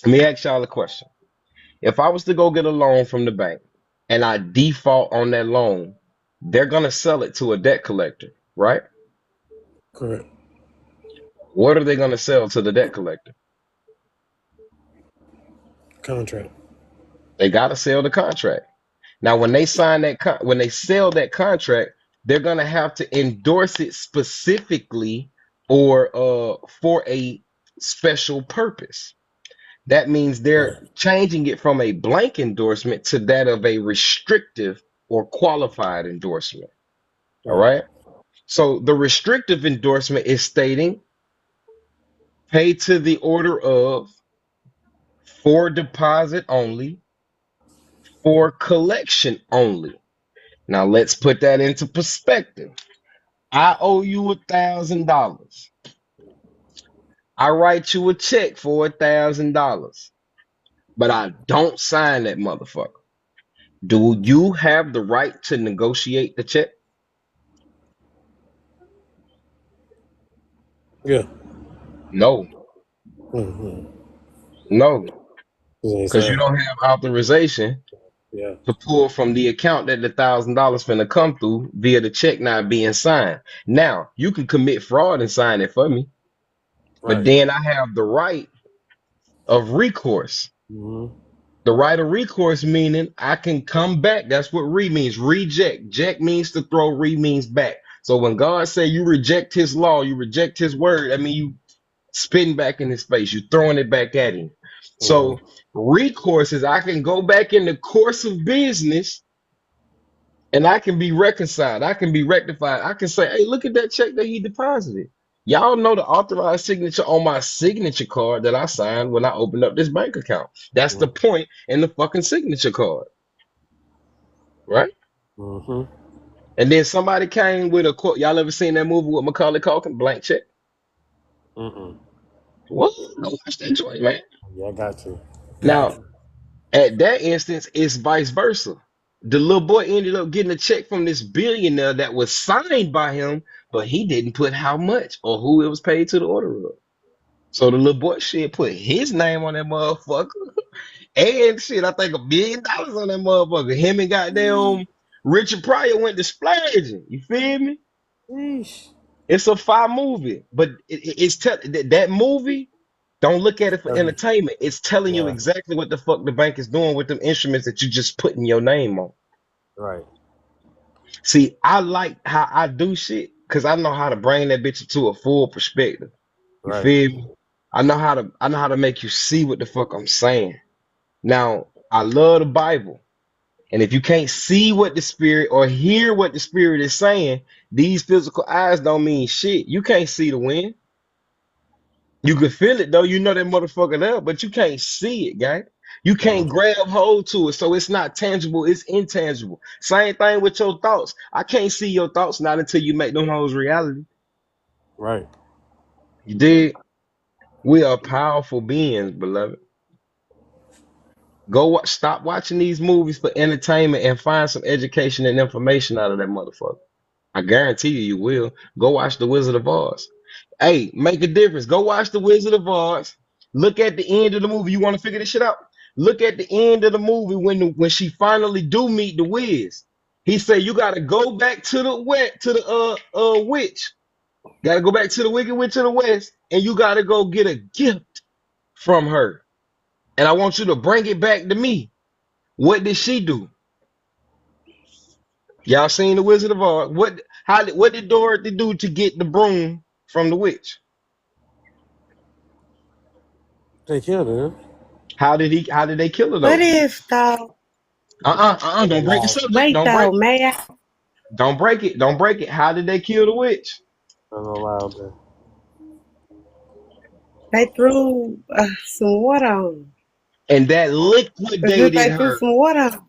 Let me ask y'all a question. If I was to go get a loan from the bank and I default on that loan, they're gonna sell it to a debt collector, right? Correct. What are they gonna sell to the debt collector? Contract. They got to sell the contract. Now, when they sign when they sell that contract, they're gonna have to endorse it specifically or for a special purpose. That means they're Right. changing it from a blank endorsement to that of a restrictive or qualified endorsement. All Right. right. So the restrictive endorsement is stating pay to the order of, for deposit only, for collection only. Now let's put that into perspective. I owe you $1,000. I write you a check for $1,000, but I don't sign that motherfucker. Do you have the right to negotiate the check? Yeah. No, Mm-hmm. no, You ain't because you saying. don't have authorization Yeah. to pull from the account that the $1,000 finna come through via the check not being signed. Now, you can commit fraud and sign it for me, but Right. then I have the right of recourse. Mm-hmm. The right of recourse meaning I can come back. That's what means. Reject. Jack means to throw. Means back. So when God say you reject his law, you reject his word, I mean you spitting back in his face. You throwing it back at him. Yeah. So recourse is I can go back in the course of business and I can be reconciled. I can be rectified. I can say, hey, look at that check that he deposited. Y'all know the authorized signature on my signature card that I signed when I opened up this bank account. That's the point in the fucking signature card, right? Mm-hmm. And then somebody came with a quote. Y'all ever seen that movie with Macaulay Culkin, Blank Check? Mm-mm. What? Go watch that joint, man. Yeah, I got you. Now, at that instance, it's vice versa. The little boy ended up getting a check from this billionaire that was signed by him, but he didn't put how much or who it was paid to the order of. So the little boy shit put his name on that motherfucker. And shit, I think $1 billion on that motherfucker. Him and goddamn Richard Pryor went to splurging. You feel me? Yeesh. It's a fire movie, but that movie. Don't look at it for Heavy. entertainment. It's telling you Yeah. exactly what the fuck the bank is doing with them instruments that you just putting your name on. Right. See, I like how I do shit because I know how to bring that bitch into a full perspective. You Right. feel me? I know how to make you see what the fuck I'm saying. Now, I love the Bible. And if you can't see what the spirit or hear what the spirit is saying, these physical eyes don't mean shit. You can't see the wind. You can feel it though. You know that motherfucker there, but you can't see it, gang. You can't Mm-hmm. grab hold to it, so it's not tangible. It's intangible. Same thing with your thoughts. I can't see your thoughts not until you make them hoes reality. Right. You did. We are powerful beings, beloved. Stop watching these movies for entertainment and find some education and information out of that motherfucker. I guarantee you, you will. Go watch The Wizard of Oz. Hey, make a difference. Go watch The Wizard of Oz. Look at the end of the movie. You want to figure this shit out? Look at the end of the movie when she finally do meet the Wiz. He said you got to go back to the witch. Got to go back to the Wicked Witch of the West, and you got to go get a gift from her. And I want you to bring it back to me. What did she do? Y'all seen The Wizard of Oz? What did Dorothy do to get the broom from the witch? They killed her. How did they kill her What though? if though? Don't break the Unalive. subject. Wait Don't break though, it. may I? Don't break it. Don't break it. How did they kill the witch? Unalive her. They threw some water on. And that As if liquidated they threw her. some water on.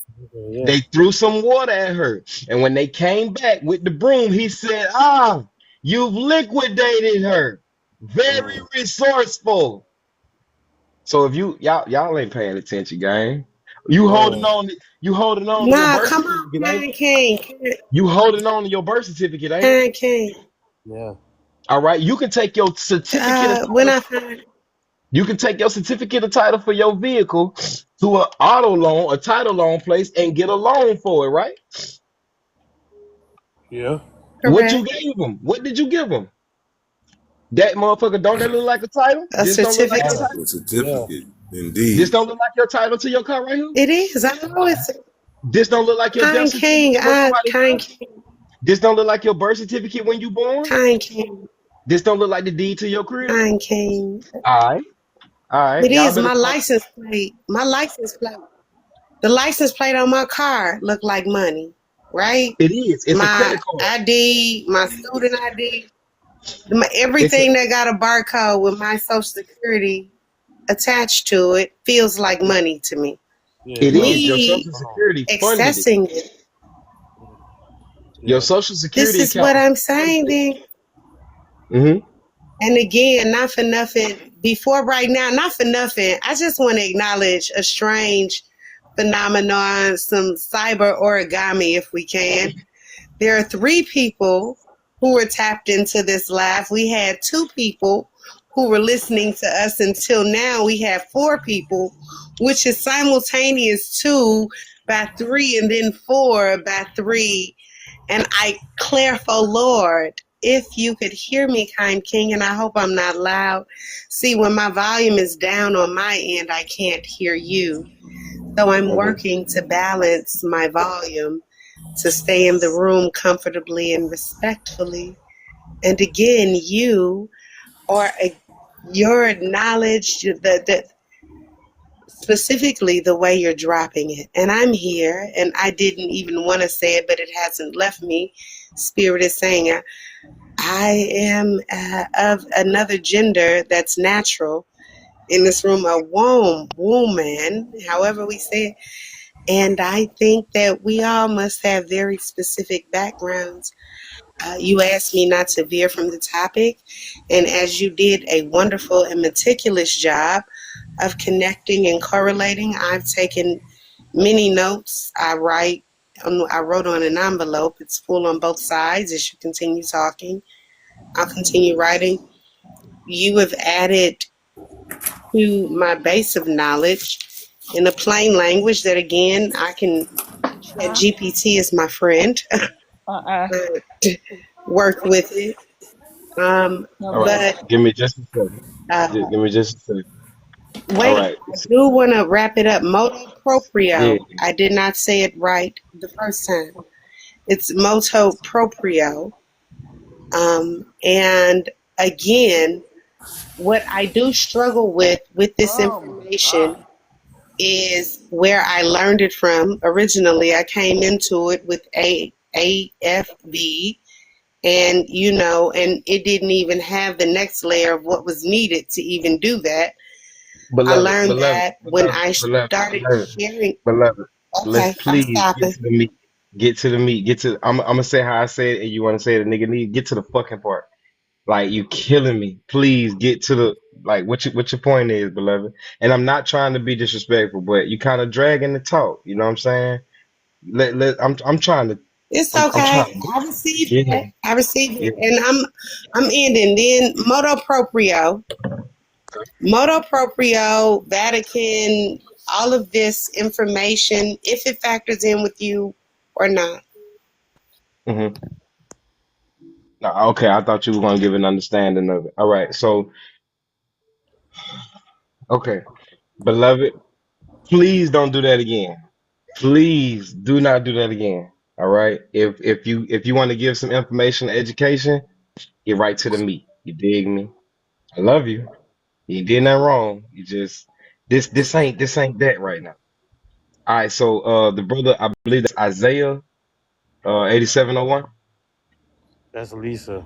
Yeah. They threw some water at her. And when they came back with the broom, he said, you've liquidated her. Very Mm. resourceful. So if y'all ain't paying attention, gang. You holding Man. on to, you holding on to your Nah, birth come on, certificate, ain't Kane it? King. You holding on to your birth certificate, ain't it? Kane King. Yeah. All right. You can take your certificate of When title. I find You can take your certificate of title for your vehicle to an auto loan, a title loan place, and get a loan for it, right? Yeah. What you correct gave them? What did you give them? That motherfucker, don't that look like a title? a This don't look like your certificate, title. A Yeah. certificate, This indeed. don't look like your title to your car right here. it is. I know it's This don't look like your death Kane King. certificate when somebody Kane died. King. This don't look like your birth certificate when you born. Kane King. This don't look like the deed to your crib. Kane King. All right, all right. It Y'all is better my start. license plate. My license plate. The license plate on my car look like money, right? It is. It's a My credit card. ID, my student ID, It's a, everything that got a barcode with my social security attached to it feels like money to me. Yeah, it it does. is. Your Me social Hold on. security funded it. accessing it. Your Yeah. social This security is account what I'm funded saying it. then. Mm-hmm. And again, not for nothing, before right now, not for nothing, I just want to acknowledge a strange phenomenon, some cyber origami, if we can. There are three people who were tapped into this live. We had two people who were listening to us until now. We have four people, which is simultaneous two by three and then four by three. And I clarify, Lord, if you could hear me, kind King, and I hope I'm not loud. See, when my volume is down on my end, I can't hear you. So I'm Mhm. working to balance my volume to stay in the room comfortably and respectfully. And again, you are your knowledge, the specifically the way you're dropping it. And I'm here, and I didn't even want to say it, but it hasn't left me. Spirit is saying it. I am of another gender that's natural in this room, a woman, however we say it. And I think that we all must have very specific backgrounds. You asked me not to veer from the topic, and as you did a wonderful and meticulous job of connecting and correlating, I've taken many notes. I wrote on an envelope. It's full on both sides. As you continue talking, I'll continue writing. You have added to my base of knowledge in a plain language that, again, I can. Chat Uh, GPT is my friend. uh-uh. Work with it. No, All right. baby. But Give me just a second. uh, Give me just a second. All wait, right. I do want to wrap it up. Moto Yeah. proprio. I did not say it right the first time. It's moto proprio. And again, what I do struggle with this information is where I learned it from. Originally, I came into it with AFB, and and it didn't even have the next layer of what was needed to even do that. I Beloved, learned beloved, that when beloved, I beloved, started beloved, sharing. beloved. Let's Okay, I'm please get stopping. to the meat. Get to the meat. Get to. I'm gonna say how I say it, and you want to say it. Nigga, need get to the fucking part. Like you killing me. Please get to the like what your point is, beloved. And I'm not trying to be disrespectful, but you kind of dragging the talk. You know what I'm saying? I'm trying to. It's I'm okay. trying to. I received Yeah, that. I received yeah. it, and I'm ending. Then moto proprio, Vatican, all of this information, if it factors in with you or not. Hmm. Okay, I thought you were gonna give an understanding of it. All right, so okay, beloved, please don't do that again. Please do not do that again. All right. If you want to give some information, education, get right to the meat. You dig me? I love you. You ain't did nothing wrong. You just this ain't that right now. All right. So the brother, I believe that's Isaiah 8701. That's Lisa.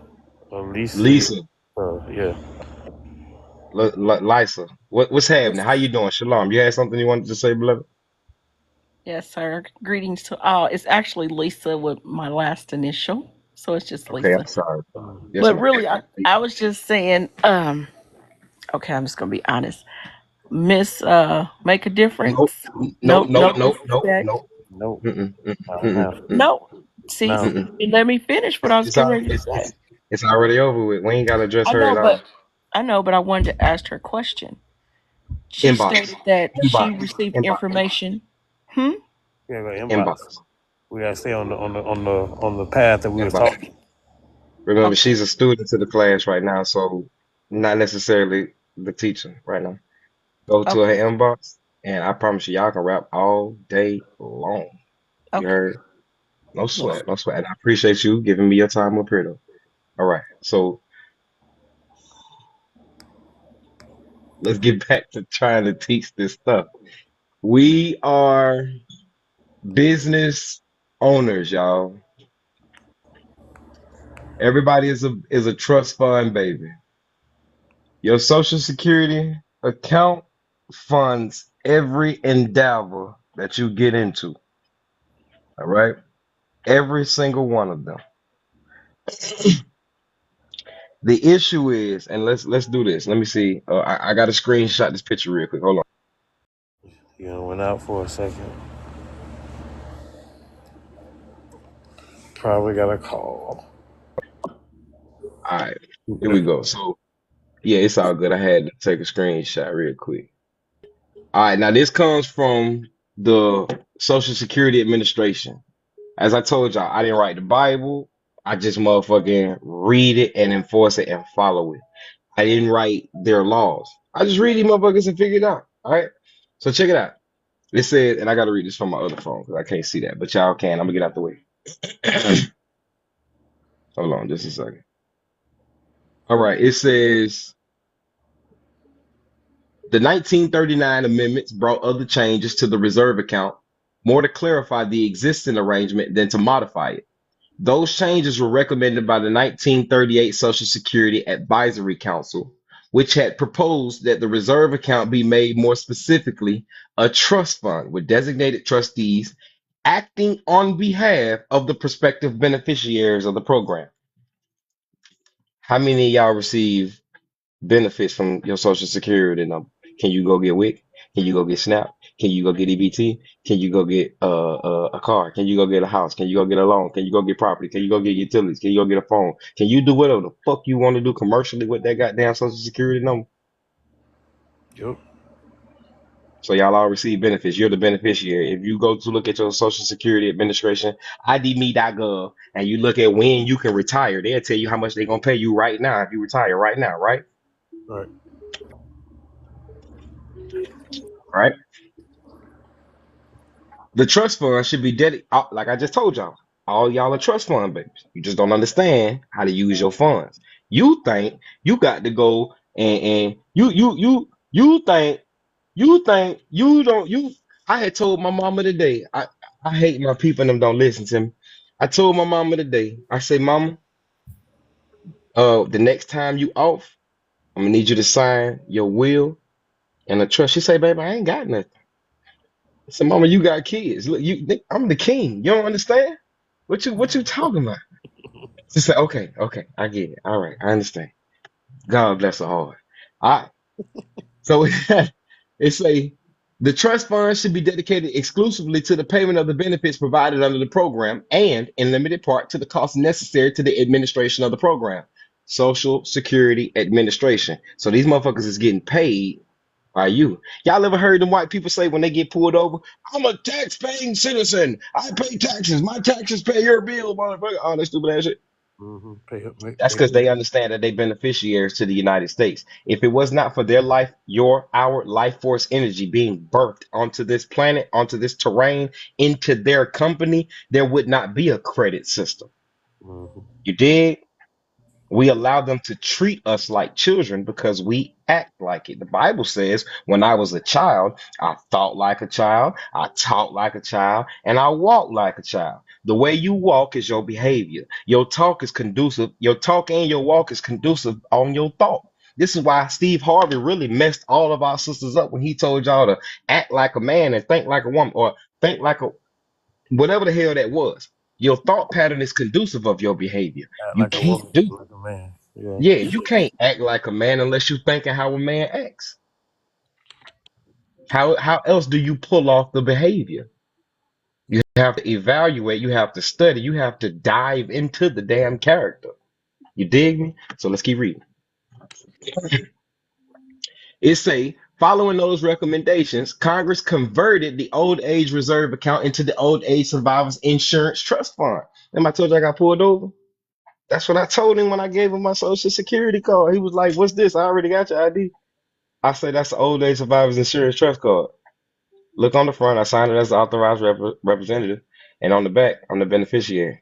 Lisa. Lisa, Yeah. Lisa. What's happening? How you doing? Shalom. You had something you wanted to say, beloved? Yes, sir. Greetings to all. It's actually Lisa with my last initial, so it's just Okay, Lisa. I'm sorry. Yes, But ma'am. really, I was just saying. Okay, I'm just gonna be honest. Miss, make a Nope. difference. Nope. No, Nope. no Nope. Nope. disrespect. Nope. Nope. Mm-mm, mm-mm, mm-mm, Uh-uh. mm-mm, No. See, No. mm-mm. you let me finish what I was It's getting all ready to say. it's already over with. We ain't gotta address I her at know, all. but I know, but I wanted to ask her a question. She Inbox, stated that she inbox, received inbox, information. Hmm. Yeah, got inbox. inbox, We gotta stay on the path that we was inbox. talking. Remember, Okay. she's a student to the class right now, so not necessarily the teacher right now. Go to her Okay. inbox, and I promise you, y'all can rap all day long. You Okay. heard? No Yes. sweat, no sweat. And I appreciate you giving me your time up here, though. All right, so let's get back to trying to teach this stuff. We are business owners, y'all. Everybody is a trust fund baby. Your social security account funds every endeavor that you get into. All right. Every single one of them. The issue is, and let's do this. Let me see. I got to screenshot this picture real quick. Hold on. You know, went out for a second. Probably got a call. All right, here we go. So yeah, it's all good. I had to take a screenshot real quick. All right, now this comes from the Social Security Administration. As I told y'all, I didn't write the Bible. I just motherfucking read it and enforce it and follow it. I didn't write their laws. I just read these motherfuckers and figure it out. All right. So check it out. It says, and I got to read this from my other phone because I can't see that, but y'all can. I'm gonna get out the way. Hold on, just a second. All right. It says the 1939 amendments brought other changes to the reserve account, more to clarify the existing arrangement than to modify it. Those changes were recommended by the 1938 Social Security Advisory Council, which had proposed that the reserve account be made more specifically a trust fund with designated trustees acting on behalf of the prospective beneficiaries of the program. How many of y'all receive benefits from your Social Security number? Can you go get WIC? Can you go get SNAP? Can you go get EBT? Can you go get a car? Can you go get a house? Can you go get a loan? Can you go get property? Can you go get utilities? Can you go get a phone? Can you do whatever the fuck you want to do commercially with that goddamn Social Security number? Yep. So y'all all receive benefits. You're the beneficiary. If you go to look at your Social Security Administration, IDme.gov, and you look at when you can retire, they'll tell you how much they're gonna pay you right now if you retire right now, right? Right. Right? The trust fund should be dedicated, like I just told y'all. All y'all are trust fund babies. You just don't understand how to use your funds. You think you got to go and you think you don't you. I had told my mama today. I hate my people and them don't listen to me. I told my mama today. I say, Mama, the next time you off, I'm gonna need you to sign your will and a trust. She say, baby, I ain't got nothing. I said, Mama, you got kids. Look, I'm the king. You don't understand? What you talking about? She said, okay, I get it. All right, I understand. God bless her heart. All right. So it's the trust fund should be dedicated exclusively to the payment of the benefits provided under the program and in limited part to the costs necessary to the administration of the program. Social Security Administration. So these motherfuckers is getting paid by you. Y'all ever heard them white people say when they get pulled over, I'm a tax-paying citizen. I pay taxes. My taxes pay your bill, motherfucker. Oh, that stupid ass shit. Mm-hmm. Pay up. That's Pay up. because they understand that they beneficiaries to the United States. If it was not for their life, our life force energy being birthed onto this planet, onto this terrain, into their company, there would not be a credit system. Mm-hmm. You dig? We allow them to treat us like children because we act like it. The Bible says, when I was a child, I thought like a child, I talked like a child, and I walked like a child. The way you walk is your behavior. Your talk is conducive. Your talk and your walk is conducive on your thought. This is why Steve Harvey really messed all of our sisters up when he told y'all to act like a man and think like a woman or think like a whatever the hell that was. Your thought pattern is conducive of your behavior. Act You like a can't woman, do like a man. Yeah. yeah, you can't act like a man unless you're thinking how a man acts. How else do you pull off the behavior? You have to evaluate, you have to study, you have to dive into the damn character. You dig me? So let's keep reading. It say, following those recommendations, Congress converted the old age reserve account into the old age survivors insurance trust fund. Remember I told you I got pulled over? That's what I told him when I gave him my social security card. He was like, what's this? I already got your ID. I say that's the old age survivors insurance trust card. Look on the front. I signed it as the authorized representative, and on the back, I'm the beneficiary.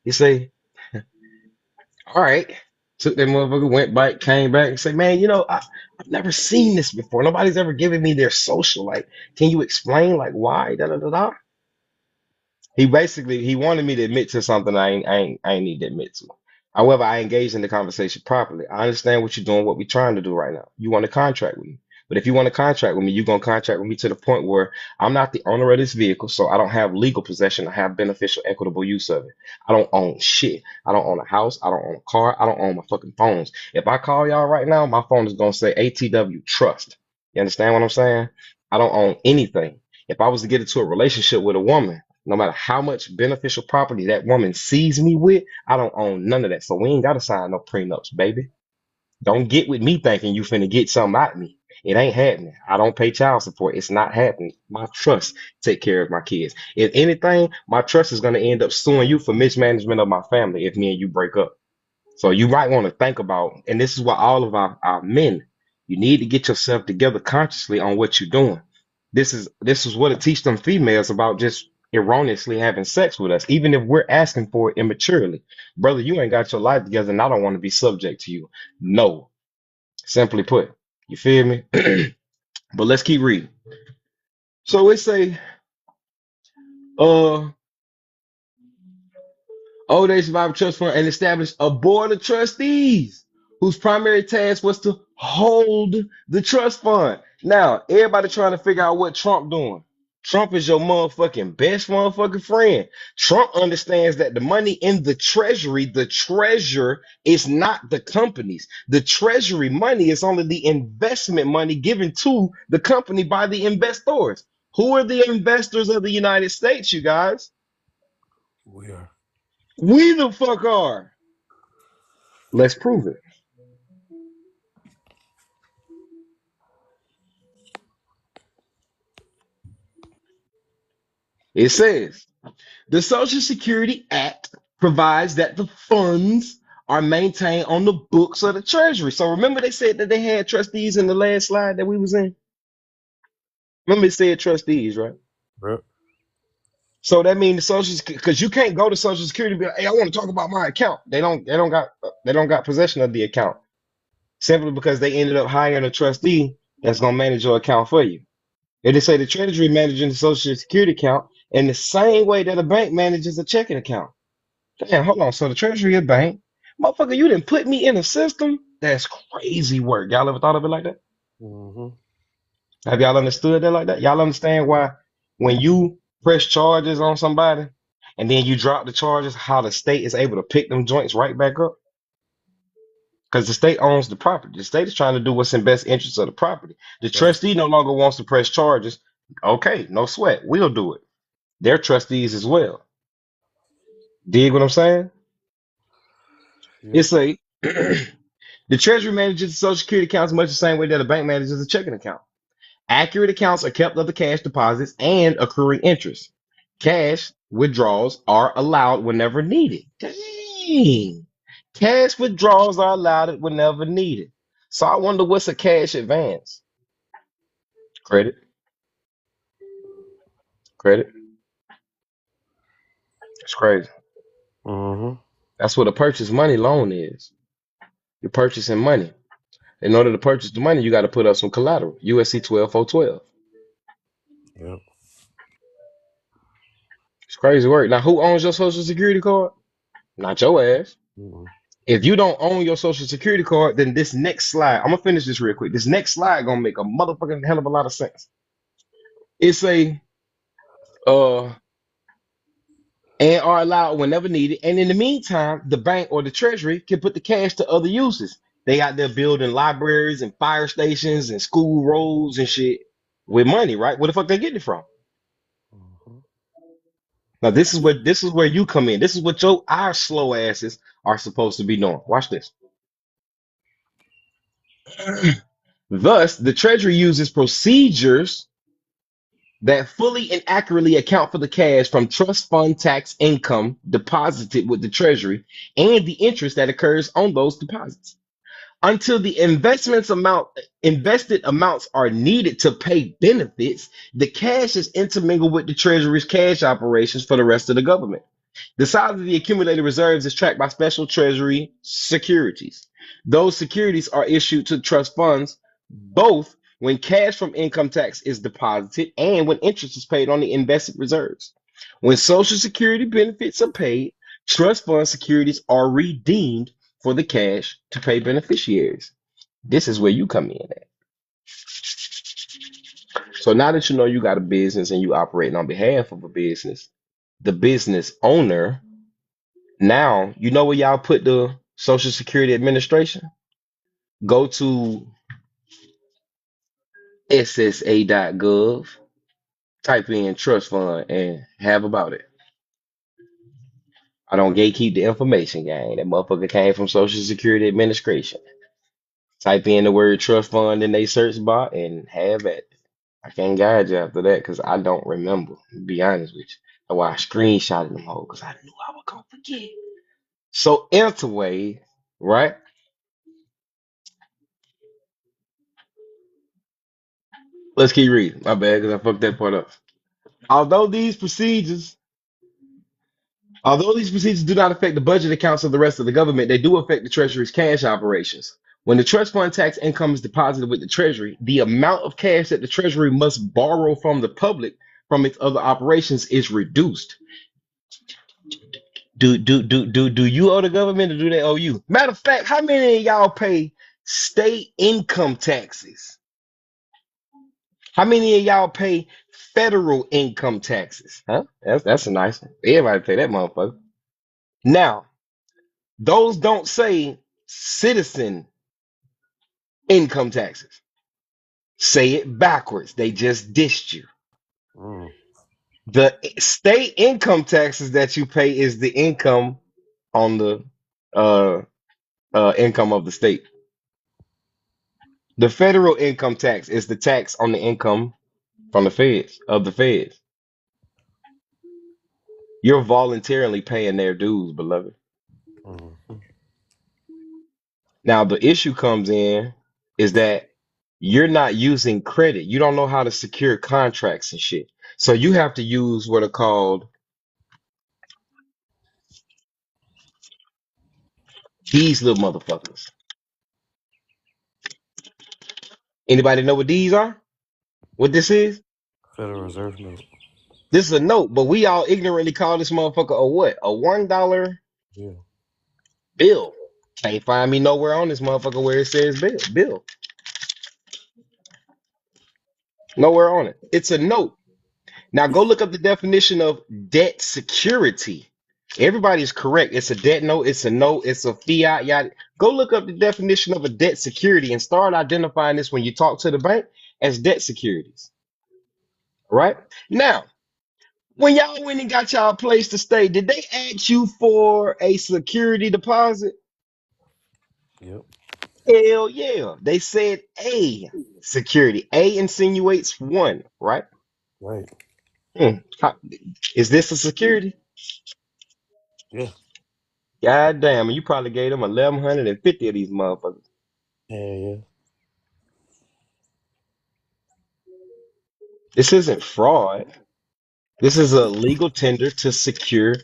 He say, "All right." Took that motherfucker, went back, came back, and say, "Man, I've never seen this before. Nobody's ever given me their social. Like, can you explain like why?" Da da da da. He wanted me to admit to something I ain't need to admit to. However, I engaged in the conversation properly. I understand what you're doing, what we're trying to do right now. You want to contract with me. But if you want to contract with me, you're gonna contract with me to the point where I'm not the owner of this vehicle, so I don't have legal possession. I have beneficial, equitable use of it. I don't own shit. I don't own a house. I don't own a car. I don't own my fucking phones. If I call y'all right now, my phone is gonna say ATW Trust. You understand what I'm saying? I don't own anything. If I was to get into a relationship with a woman, no matter how much beneficial property that woman sees me with, I don't own none of that. So we ain't gotta sign no prenups, baby. Don't get with me thinking you finna get something out of me. It ain't happening. I don't pay child support. It's not happening. My trust take care of my kids. If anything, my trust is gonna end up suing you for mismanagement of my family if me and you break up. So you might want to think about, and this is why all of our men, you need to get yourself together consciously on what you're doing. This is what it teach them females about just erroneously having sex with us, even if we're asking for it immaturely. Brother, you ain't got your life together, and I don't want to be subject to you. No, simply put. You feel me? But let's keep reading. So it say, uh Old Age Survivor Trust Fund and established a board of trustees whose primary task was to hold the trust fund. Now, everybody trying to figure out what Trump doing. Trump is your motherfucking best motherfucking friend. Trump understands that the money in the treasury, the treasure is not the companies. The treasury money is only the investment money given to the company by the investors. Who are the investors of the United States, you guys? We are. We the fuck are. Let's prove it. It says the Social Security Act provides that the funds are maintained on the books of the Treasury. So remember they said that they had trustees in the last slide that we was in? Remember it said trustees, right? Yep. So that means the Social because you can't go to Social Security and be like, hey, I want to talk about my account. They don't got possession of the account simply because they ended up hiring a trustee that's gonna manage your account for you. It just say the Treasury managing the Social Security account in the same way that a bank manages a checking account. Damn, hold on. So the Treasury a bank, motherfucker, you didn't put me in a system. That's crazy work. Y'all ever thought of it like that? Mm-hmm. Have y'all understood that like that? Y'all understand why when you press charges on somebody and then you drop the charges, how the state is able to pick them joints right back up? Because the state owns the property. The state is trying to do what's in best interest of the property. The Right. trustee no longer wants to press charges. Okay, no sweat. We'll do it. They're trustees as well. Dig what I'm saying? Yep. It's a the treasury manages the social security accounts much the same way that a bank manages a checking account. Accurate accounts are kept of the cash deposits and accruing interest. Cash withdrawals are allowed whenever needed. Dang. Cash withdrawals are allowed whenever needed. So I wonder what's a cash advance? Credit, credit. It's crazy. Mm-hmm. That's what a purchase money loan is. You're purchasing money. In order to purchase the money, you got to put up some collateral. USC 12412. Yep. It's crazy work. Now, who owns your social security card? Not your ass. Mm-hmm. If you don't own your social security card, then this next slide, I'm gonna finish this real quick. This next slide gonna make a motherfucking hell of a lot of sense. It's a uh and are allowed whenever needed. And in the meantime, the bank or the treasury can put the cash to other uses. They out there building libraries and fire stations and school roads and shit with money, right? Where the fuck they getting it from? Mm-hmm. Now this is where you come in. This is what our slow asses are supposed to be doing. Watch this. Thus, the Treasury uses procedures that fully and accurately account for the cash from trust fund tax income deposited with the Treasury and the interest that occurs on those deposits. Until the invested amounts are needed to pay benefits, the cash is intermingled with the Treasury's cash operations for the rest of the government. The size of the accumulated reserves is tracked by special Treasury securities. Those securities are issued to trust funds both when cash from income tax is deposited and when interest is paid on the invested reserves. When Social Security benefits are paid, trust fund securities are redeemed for the cash to pay beneficiaries. This is where you come in at. So now that you know you got a business and you operating on behalf of a business, the business owner, now you know where y'all put the Social Security Administration? Go to ssa.gov, type in trust fund and have about it. I don't gatekeep the information, gang. That motherfucker came from Social Security Administration. Type in the word trust fund in they search bar and have at it. I can't guide you after that because I don't remember, to be honest with you. That's why I screenshotted them all because I knew I was gonna forget. So anyway, right? Let's keep reading. My bad, because I fucked that part up. Although these procedures Although these procedures do not affect the budget accounts of the rest of the government, they do affect the Treasury's cash operations. When the trust fund tax income is deposited with the Treasury, the amount of cash that the Treasury must borrow from the public from its other operations is reduced. Do you owe the government or do they owe you? Matter of fact, how many of y'all pay state income taxes? How many of y'all pay federal income taxes? Huh? That's a nice one. Everybody pay that motherfucker. Now, those don't say citizen income taxes. Say it backwards. They just dissed you. Mm. The state income taxes that you pay is the income on the uh, income of the state. The federal income tax is the tax on the income from the feds, of the feds. You're voluntarily paying their dues, beloved. Mm. Now, the issue comes in is that you're not using credit. You don't know how to secure contracts and shit. So you have to use what are called these little motherfuckers. Anybody know what these are? What this is? Federal Reserve note. This is a note, but we all ignorantly call this motherfucker a what? A $1 Yeah. bill. Can't find me nowhere on this motherfucker where it says bill. Bill. Nowhere on it. It's a note. Now go look up the definition of debt security. Everybody's correct. It's a debt note, it's a note, it's a fiat yacht. Go look up the definition of a debt security and start identifying this when you talk to the bank as debt securities. All right? Now, when y'all went and got y'all a place to stay, did they ask you for a security deposit? Yep. Hell yeah. They said a security. A insinuates one, right? Right. Is this a security? Yeah. God damn, and you probably gave them 1,150 of these motherfuckers. Yeah. Yeah. This isn't fraud. This is a legal tender to secure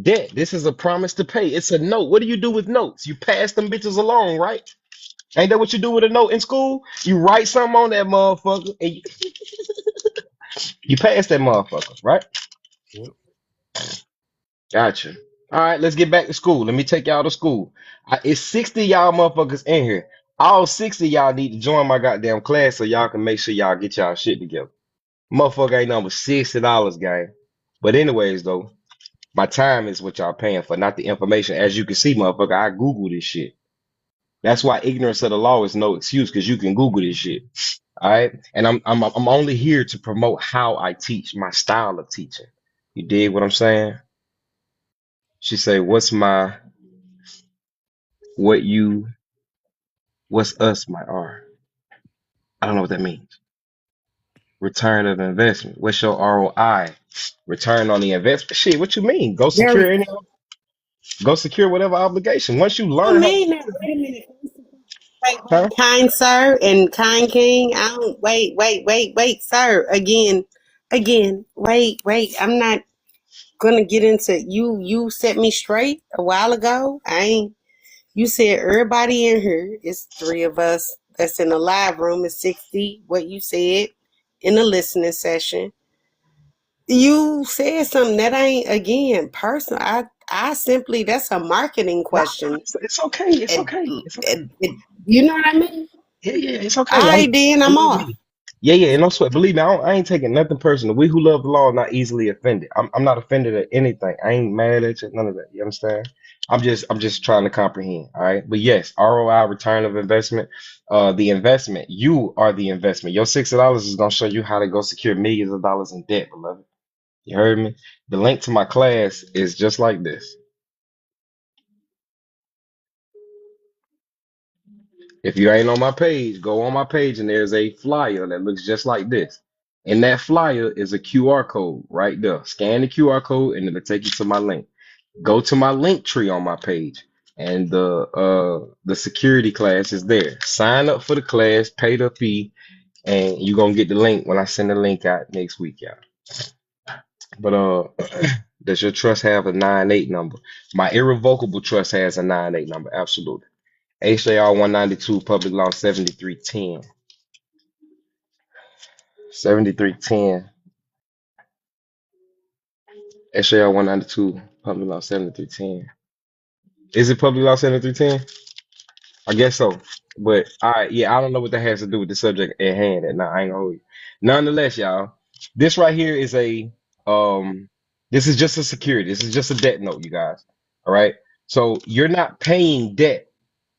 debt. This is a promise to pay. It's a note. What do you do with notes? You pass them bitches along, right? Ain't that what you do with a note in school? You write something on that motherfucker and you pass that motherfucker, right? Yep. Gotcha. All right, let's get back to school. Let me take y'all to school. It's 60 y'all motherfuckers in here. All 60 y'all need to join my goddamn class so y'all can make sure y'all get y'all shit together. Motherfucker ain't number $60, gang. But anyways, though, my time is what y'all paying for, not the information. As you can see, motherfucker, I Google this shit. That's why ignorance of the law is no excuse, because you can Google this shit. All right. And I'm only here to promote how I teach, my style of teaching. You dig what I'm saying? She say, what you, what's us, my R? I don't know what that means. Return of investment. What's your ROI? Return on the investment. Shit, what you mean? Very. Go secure whatever obligation. Once you I learn how, mean that. Wait a minute. Wait, huh? kind sir and kind king. I don't wait, sir. Again. Wait. I'm not gonna get into you. You set me straight a while ago. I ain't. You said everybody in here is three of us. That's in the live room is 60. What you said in the listening session. You said something that ain't again personal. I simply that's a marketing No, question. it's okay. It's It, okay. It's okay. you know what I mean? Yeah, it's okay. All right, then I'm I'm with off. me. Yeah, and no sweat. Believe me, I ain't taking nothing personal. We who love the law are not easily offended. I'm not offended at anything. I ain't mad at you, none of that. You understand? I'm just trying to comprehend. All right. But yes, ROI, return of investment, the investment. You are the investment. Your $60 is gonna show you how to go secure millions of dollars in debt, beloved. You heard me? The link to my class is just like this. If you ain't on my page, go on my page and there's a flyer that looks just like this. In that flyer is a QR code right there. Scan the QR code and it'll take you to my link. Go to my link tree on my page and the security class is there. Sign up for the class, pay the fee, and you're gonna get the link when I send the link out next week, y'all. But does your trust have a 9-8 number? My irrevocable trust has a 9-8 number, absolutely. HJR 192, Public Law 7310. 7310. HJR 192, Public Law 7310. Is it Public Law 7310? I guess so. But all right, yeah, I don't know what that has to do with the subject at hand. And I ain't gonna hold you. Nonetheless, y'all, this right here is um this is just a security. This is just a debt note, you guys. All right. So you're not paying debt.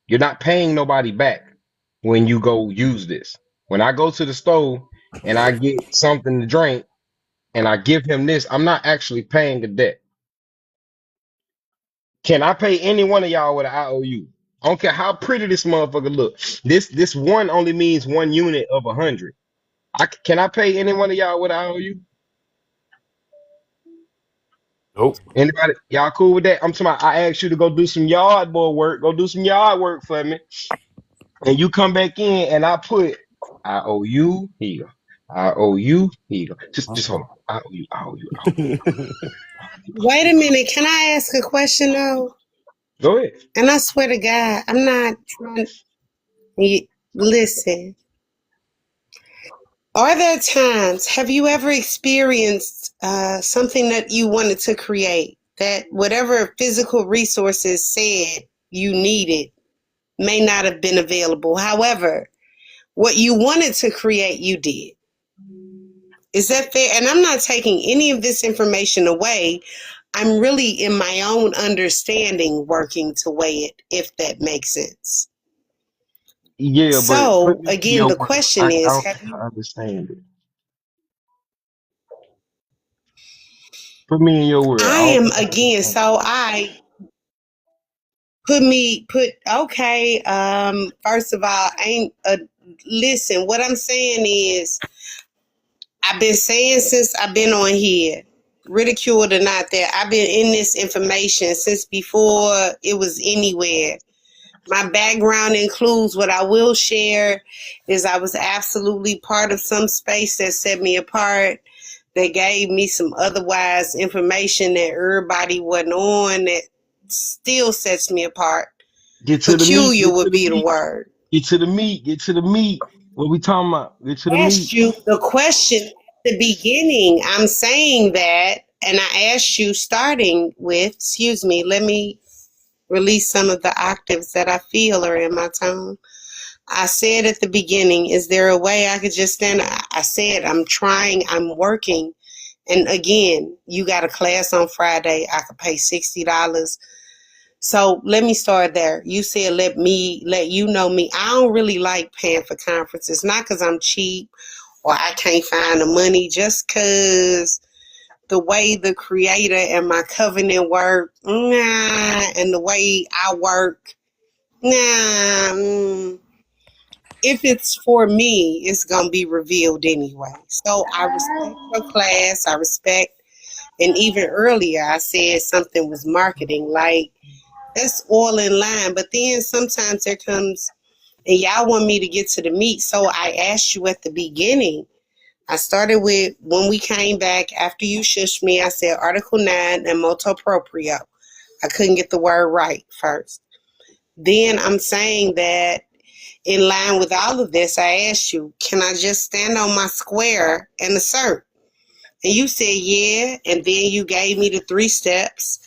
You're not paying nobody back when you go use this. When I go to the store and I get something to drink and I give him this, I'm not actually paying a debt. Can I pay any one of y'all with an IOU? I don't care how pretty this motherfucker look. This one only means one unit of 100. Can I pay any one of y'all with an IOU? Nope. Anybody? Y'all cool with that? I'm talking about, I asked you to go do some yard boy work. Go do some yard work for me. And you come back in and I put I owe you here. I owe you here. Just hold on. I owe you. I owe you. I owe you. Wait a minute. Can I ask a question though? Go ahead. And I swear to God, I'm not trying. Listen. Are there times, have you ever experienced something that you wanted to create that whatever physical resources said you needed may not have been available? However, what you wanted to create, you did. Is that fair? And I'm not taking any of this information away. I'm really, in my own understanding, working to weigh it, if that makes sense. Yeah, but put So, me in again, your the world. question I is, don't have think you I understand it. Put me in your world. I I don't am think I again, understand. so I okay, first of all, ain't listen, what I'm saying is I've been saying since I've been on here, ridiculed or not, that I've been in this information since before it was anywhere. My background includes what I will share is I was absolutely part of some space that set me apart, that gave me some otherwise information that everybody wasn't on, that still sets me apart. Get to the meat. Peculiar Get to would the be the meat. word. Get to the meat. Get to the meat. What we talking about? Get to the I meat. asked you the question at the beginning. I'm saying that, and I asked you starting with, excuse me, let me release some of the octaves that I feel are in my tone. I said at the beginning, is there a way I could just stand? I said, I'm trying, I'm working. And again, you got a class on Friday. I could pay $60. So let me start there. You said, let you know me. I don't really like paying for conferences, not because I'm cheap or I can't find the money, just because the way the creator and my covenant work, and the way I work, if it's for me, it's gonna be revealed anyway. So I respect your class. I respect, and even earlier I said something was marketing. Like that's all in line. But then sometimes there comes, and y'all want me to get to the meat. So I asked you at the beginning. I started with when we came back after you shushed me. I said Article 9 and motu proprio. I couldn't get the word right first. Then I'm saying that in line with all of this, I asked you, can I just stand on my square and assert? And you said, yeah. And then you gave me the 3 steps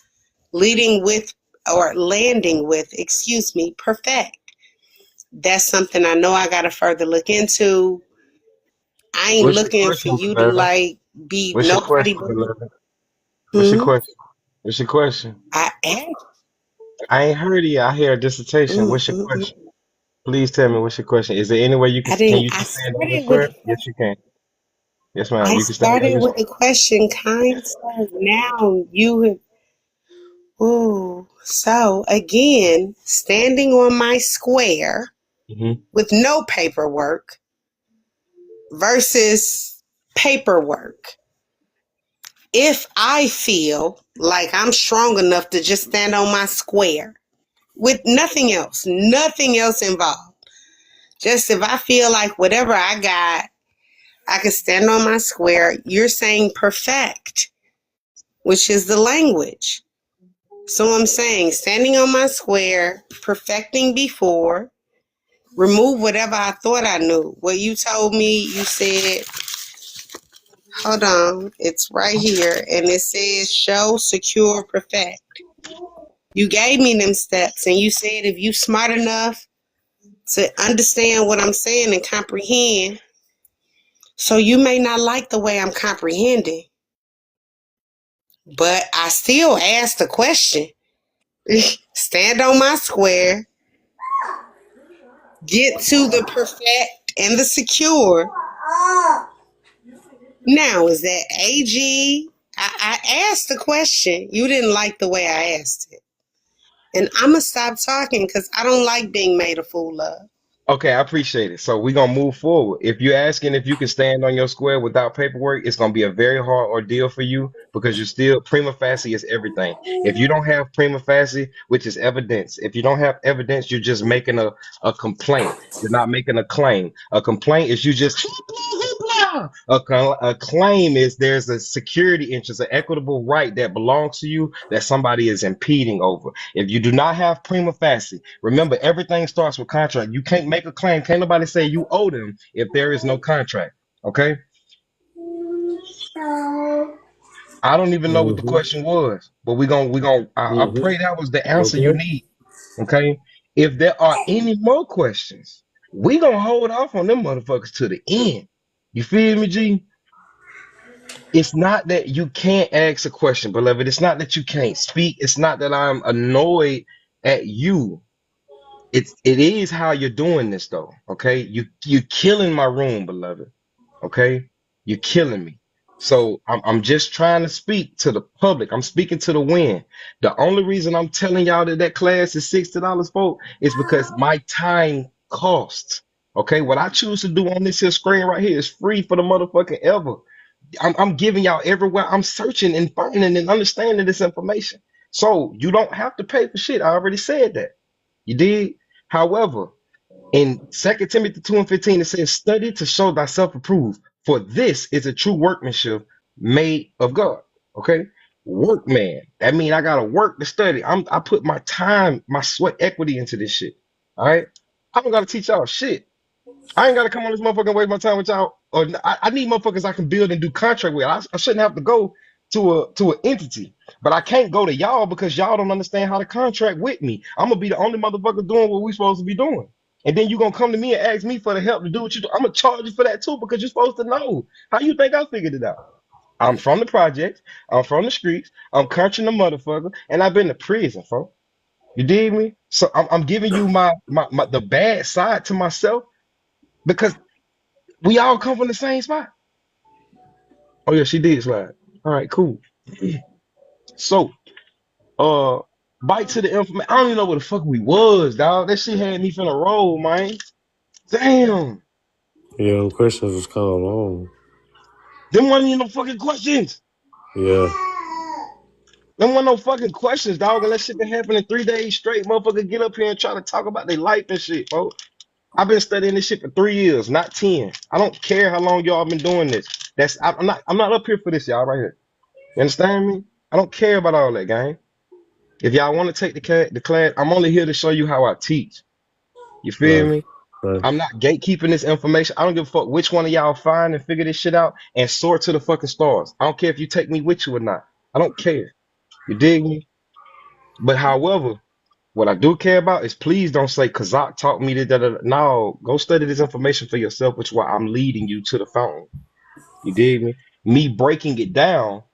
leading with or landing with, excuse me, perfect. That's something I know I got to further look into. I ain't What's your looking for question, you to beloved? like be What's your nobody question, but me. beloved? What's your Hmm? question? What's your question? I asked. I ain't heard of you. I hear a dissertation. Mm, What's your mm, mm. question? Please tell me what's your question. Is there any way you can I can didn't. you I just stand on your started with square? the Yes, you question. can. Yes, ma'am. I You can stand on started your with square. the question, kind sir. Now you have. Ooh. So again, standing on my square Hmm. with no paperwork versus paperwork. If I feel like I'm strong enough to just stand on my square with nothing else involved. Just if I feel like whatever I got, I can stand on my square. You're saying perfect, which is the language. So I'm saying standing on my square, perfecting before, remove whatever I thought I knew. What you told me, you said, hold on, it's right here, and it says show, secure, perfect. You gave me them steps, and you said if you smart enough to understand what I'm saying and comprehend, so you may not like the way I'm comprehending, but I still asked the question. Stand on my square, get to the perfect and the secure. Now, is that AG? I asked the question. You didn't like the way I asked it. And I'm going to stop talking because I don't like being made a fool of. Okay, I appreciate it. So we're gonna move forward. If you're asking if you can stand on your square without paperwork, it's gonna be a very hard ordeal for you because you're still prima facie is everything. If you don't have prima facie, which is evidence, if you don't have evidence, you're just making a complaint. You're not making a claim. A complaint is you just a claim is there's a security interest, an equitable right that belongs to you that somebody is impeding over. If you do not have prima facie, remember everything starts with contract. You can't make a claim. Can't nobody say you owe them if there is no contract. Okay? I don't even know what the Mm-hmm. question was, but I Mm-hmm. pray that was the answer you Okay. need. Okay? If there are any more questions, we gonna hold off on them motherfuckers to the end. You feel me, G? It's not that you can't ask a question, beloved. It's not that you can't speak. It's not that I'm annoyed at you. It is how you're doing this though. Okay. You're killing my room, beloved. Okay. You're killing me. So I'm just trying to speak to the public. I'm speaking to the wind. The only reason I'm telling y'all that that class is $60 for is because my time costs. Okay. What I choose to do on this here screen right here is free for the motherfucking ever. I'm giving y'all everywhere. I'm searching and finding and understanding this information. So you don't have to pay for shit. I already said that. You did. However, in 2 Timothy 2 and 15, it says, study to show thyself approved, for this is a true workmanship made of God. Okay? Workman. That means I gotta work to study. I put my time, my sweat equity into this shit. All right. I don't gotta teach y'all shit. I ain't gotta come on this motherfucker and waste my time with y'all. Or I need motherfuckers I can build and do contract with. I shouldn't have to go to an entity, but I can't go to y'all because y'all don't understand how to contract with me. I'm gonna be the only motherfucker doing what we supposed to be doing. And then you gonna come to me and ask me for the help to do what you do. I'm gonna charge you for that too because you're supposed to know. How you think I figured it out? I'm from the projects, I'm from the streets, I'm country the motherfucker, and I've been to prison, folks. You dig me? So I'm giving you my the bad side to myself because we all come from the same spot. Oh yeah, she did slide. All right, cool. So, uh, bite to the information. I don't even know where the fuck we was, dog. That shit had me finna roll, man. Damn. Yeah, them questions was kind of long. Them wasn't even no fucking questions. Yeah. Them wasn't no fucking questions, dog. And that shit been happening 3 days straight. Motherfucker get up here and try to talk about their life and shit, folks. I've been studying this shit for 3 years, not 10. I don't care how long y'all been doing this. I'm not up here for this, y'all, right here. You understand me? I don't care about all that, gang. If y'all want to take the class, I'm only here to show you how I teach. You feel Right. me? Right. I'm not gatekeeping this information. I don't give a fuck which one of y'all find and figure this shit out and soar to the fucking stars. I don't care if you take me with you or not. I don't care. You dig me? But however, What I do care about is please don't say Kazak taught me that. No, go study this information for yourself, which is why I'm leading you to the fountain. You dig me? Me breaking it down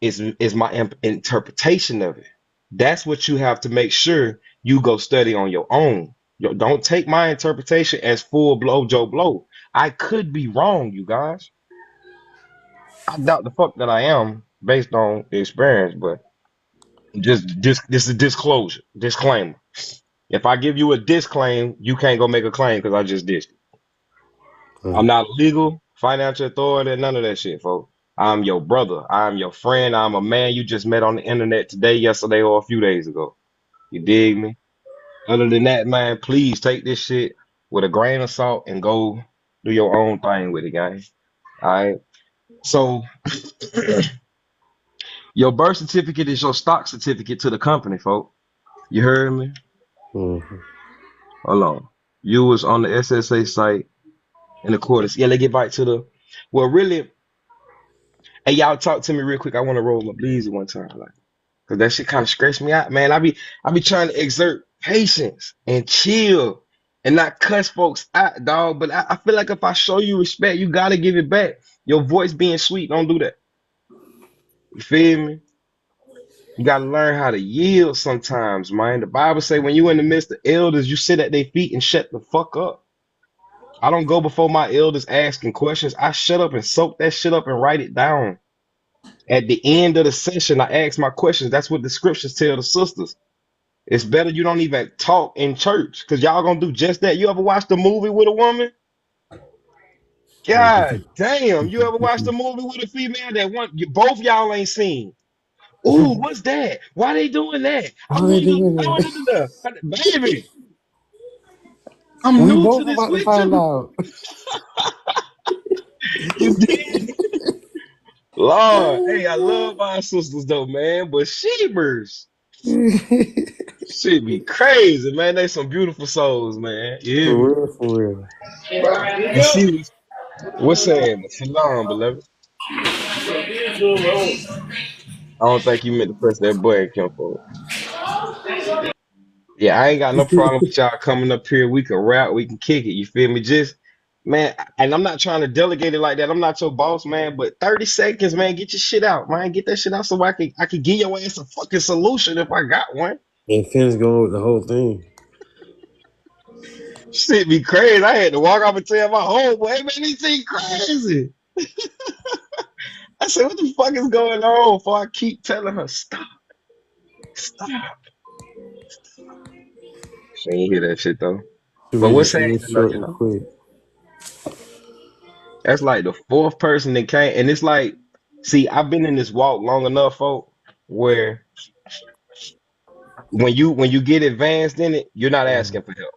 is my interpretation of it. That's what you have to make sure you go study on your own. Don't take my interpretation as full blow Joe Blow. I could be wrong, you guys. I doubt the fuck that I am based on the experience, but just this is a disclaimer. If I give you a disclaim, you can't go make a claim because I just did. I'm Right. not legal, financial authority, none of that shit, folks. I'm your brother. I'm your friend. I'm a man you just met on the internet today, yesterday, or a few days ago. You dig me? Other than that, man, please take this shit with a grain of salt and go do your own thing with it, guys. All right. So your birth certificate is your stock certificate to the company, folks. You heard me? Mm-hmm. Hold on. You was on the SSA site in accordance. Yeah, they get back to the. Well, really, hey, y'all talk to me real quick. I want to roll my bleezy one time, like, cause that shit kind of stressed me out, man. I be trying to exert patience and chill and not cuss folks out, dog. But I feel like if I show you respect, you gotta give it back. Your voice being sweet, don't do that. You feel me? You gotta learn how to yield sometimes, man. The Bible say when you in the midst of elders, you sit at their feet and shut the fuck up. I don't go before my elders asking questions. I shut up and soak that shit up and write it down. At the end of the session, I ask my questions. That's what the scriptures tell the sisters. It's better you don't even talk in church because y'all gonna do just that. You ever watched a movie with a woman? God damn. You ever watched a movie with a female that both y'all ain't seen? Ooh, what's that? Why they doing that? I Why they want to doing go. that? Baby, I'm We new to both this about to with find you. out. You did? Lord, hey, I love my sisters though, man. But sheepers. Shit be crazy, man. They some beautiful souls, man. You hear For me? real, for real. And she was, what's saying? Shalom, beloved. I don't think you meant to press that button, Kim. Yeah, I ain't got no problem with y'all coming up here. We can rap, we can kick it. You feel me? Just, man, and I'm not trying to delegate it like that. I'm not your boss, man. But 30 seconds, man, get your shit out, man. Get that shit out so I can give your ass a fucking solution if I got one. And Finn's going with the whole thing. Shit be crazy. I had to walk off and tell my homeboy, hey, man, these things crazy. I said, what the fuck is going on? Before I keep telling her, stop, stop. She ain't hear that shit though. Should But be what's just saying real tonight, short you and know? quick. That's like the fourth person that came, and it's like, see, I've been in this walk long enough, folk, where when you get advanced in it, you're not asking for help.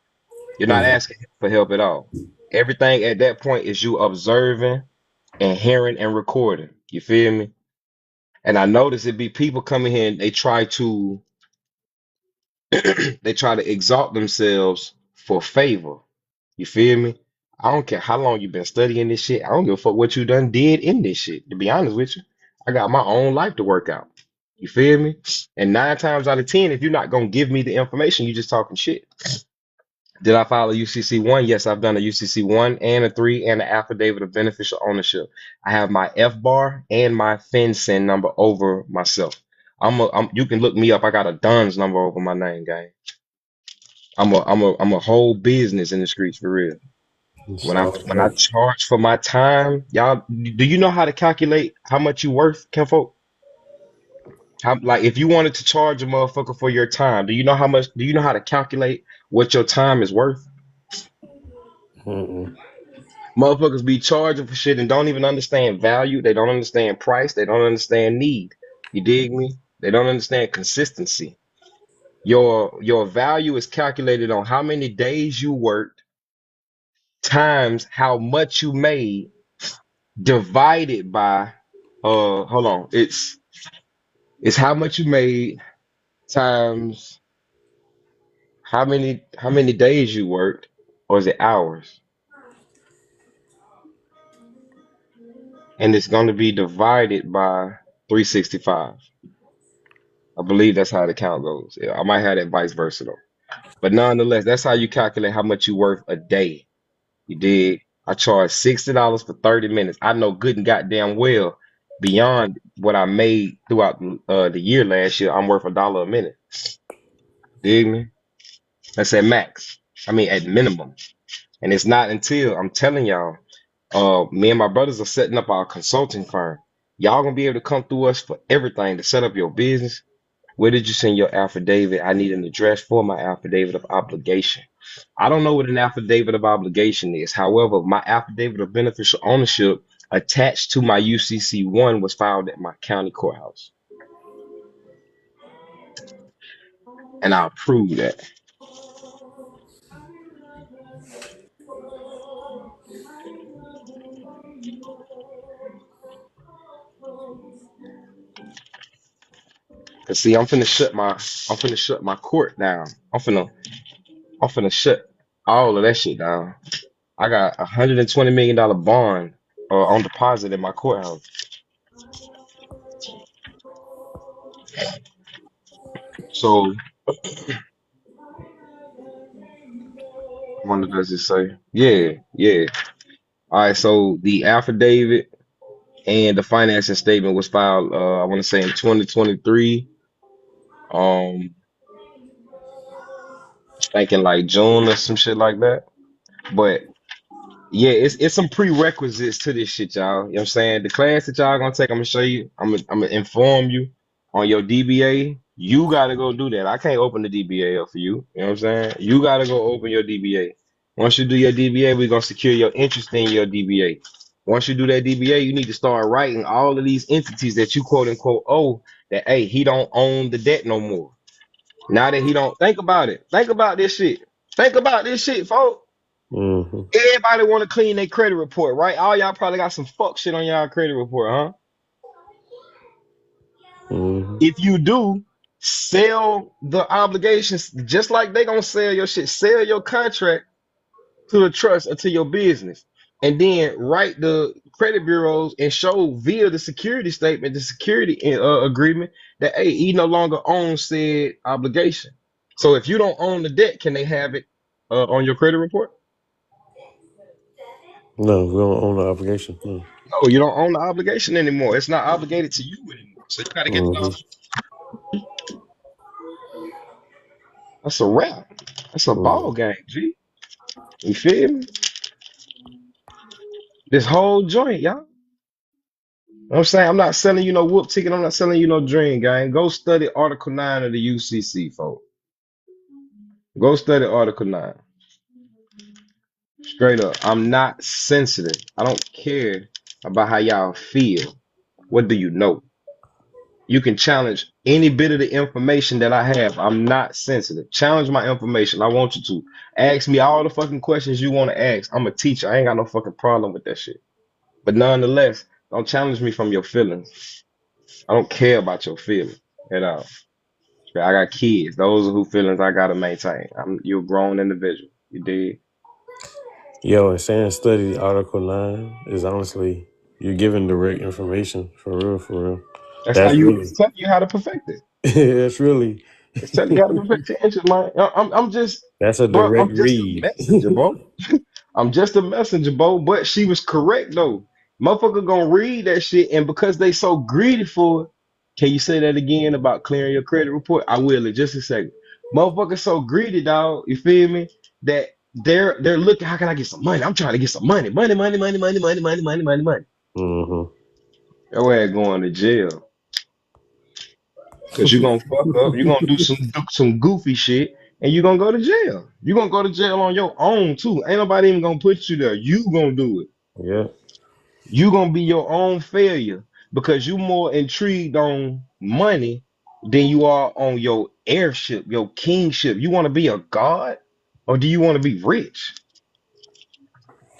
You're not Mm. asking for help at all. Everything at that point is you observing and hearing and recording. You feel me? And I notice it be people coming here and they try to they try to exalt themselves for favor. You feel me? I don't care how long you've been studying this shit. I don't give a fuck what you done did in this shit. To be honest with you, I got my own life to work out. You feel me? And 9 times out of 10, if you're not gonna give me the information, you just talking shit. Did I file a UCC one? Yes, I've done a UCC one and a three and an affidavit of beneficial ownership. I have my F bar and my FinCEN number over myself. You can look me up. I got a Duns number over my name, gang. I'm a whole business in the streets for real. It's When I all when I right. charge for my time, y'all, do you know how to calculate how much you worth, Kenfolk? How, like if you wanted to charge a motherfucker for your time, do you know how much? Do you know how to calculate what your time is worth? Mm-mm. Motherfuckers be charging for shit and don't even understand value. They don't understand price. They don't understand need. You dig me? They don't understand consistency. Your value is calculated on how many days you worked times how much you made divided by hold on. It's how much you made times how many days you worked, or is it hours? And it's going to be divided by 365. I believe that's how the count goes. Yeah, I might have that vice versa though. But nonetheless, that's how you calculate how much you worth a day. You did. I charge $60 for 30 minutes. I know good and goddamn well beyond what I made throughout the year last year, I'm worth $1 a minute. Dig me? That's at max. I mean at minimum. And it's not until I'm telling y'all, me and my brothers are setting up our consulting firm. Y'all gonna be able to come through us for everything to set up your business. Where did you send your affidavit? I need an address for my affidavit of obligation. I don't know what an affidavit of obligation is. However, my affidavit of beneficial ownership attached to my UCC1 was filed at my county courthouse. And I approved that. Cause see, I'm finna shut my court down. I'm finna shut all of that shit down. I got $120 million bond on deposit in my courthouse. So what does it say? Yeah, yeah. All right, so the affidavit and the financing statement was filed I want to say in 2023, thinking like June or some shit like that. But yeah, it's some prerequisites to this shit, y'all. You know what I'm saying? The class that y'all gonna take, I'm gonna show you, I'm gonna inform you on your DBA. You gotta go do that. I can't open the DBA up for you. You know what I'm saying? You gotta go open your DBA. Once you do your DBA, we're gonna secure your interest in your DBA. Once you do that DBA, you need to start writing all of these entities that you quote unquote owe that hey, he don't own the debt no more. Now that he don't think about it. Think about this shit. Think about this shit, folks. Mm-hmm. Everybody want to clean their credit report, right? All y'all probably got some fuck shit on y'all credit report, huh? Mm-hmm. If you do, sell the obligations just like they gonna sell your shit. Sell your contract to the trust or to your business, and then write the credit bureaus and show via the security statement, the security agreement that hey, he no longer owns said obligation. So if you don't own the debt, can they have it on your credit report? No, we don't own the obligation. No. No, you don't own the obligation anymore. It's not obligated to you anymore. So you got to get it Mm-hmm. off. That's a wrap. That's a ball Mm-hmm. game, G. You feel me? This whole joint, y'all. You know what I'm saying? I'm not selling you no whoop ticket. I'm not selling you no dream, gang. Go study Article 9 of the UCC, folks. Go study Article 9. Straight up. I'm not sensitive. I don't care about how y'all feel. What do you know? You can challenge any bit of the information that I have. I'm not sensitive. Challenge my information. I want you to. Ask me all the fucking questions you want to ask. I'm a teacher. I ain't got no fucking problem with that shit. But nonetheless, don't challenge me from your feelings. I don't care about your feelings at all. I got kids. Those are who feelings I gotta maintain. You're a grown individual. You dig? Yo, and saying study Article 9 is honestly, you're giving direct information. For real, for real. That's how That's you. really, It's telling you how to perfect it. that's really, It's telling you how to perfect your interest, man. I'm just, that's a bro. direct I'm just a read. messenger, bro. I'm just a messenger, Bo. But she was correct though. Motherfucker gonna read that shit, and because they so greedy for it, can you say that again about clearing your credit report? I will in just a second. Motherfucker so greedy, dog. You feel me? That they're looking. How can I get some money? I'm trying to get some money. Money, money, money, money, money, money, money, money, money. Mm-hmm. Your ass going to jail because you're gonna fuck up. You're gonna do some goofy shit, and you're gonna go to jail. You're gonna go to jail on your own too. Ain't nobody even gonna put you there. You gonna do it. Yeah. You gonna be your own failure because you more intrigued on money than you are on your heirship, your kingship. You want to be a god, or do you want to be rich?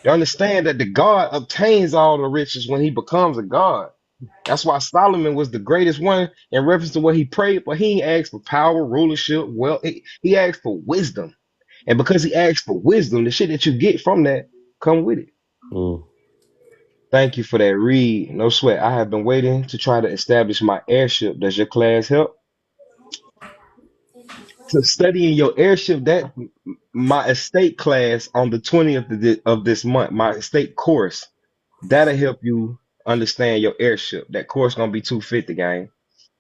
You understand that the god obtains all the riches when he becomes a god. That's why Solomon was the greatest one in reference to what he prayed, but he ain't asked for power, rulership, wealth. He asked for wisdom. And because he asked for wisdom, the shit that you get from that come with it. Mm. Thank you for that read. No sweat. I have been waiting to try to establish my airship. Does your class help? So studying your airship, that my estate class on the 20th of this month, my estate course, that'll help you understand your airship. That course gonna be 250, gang.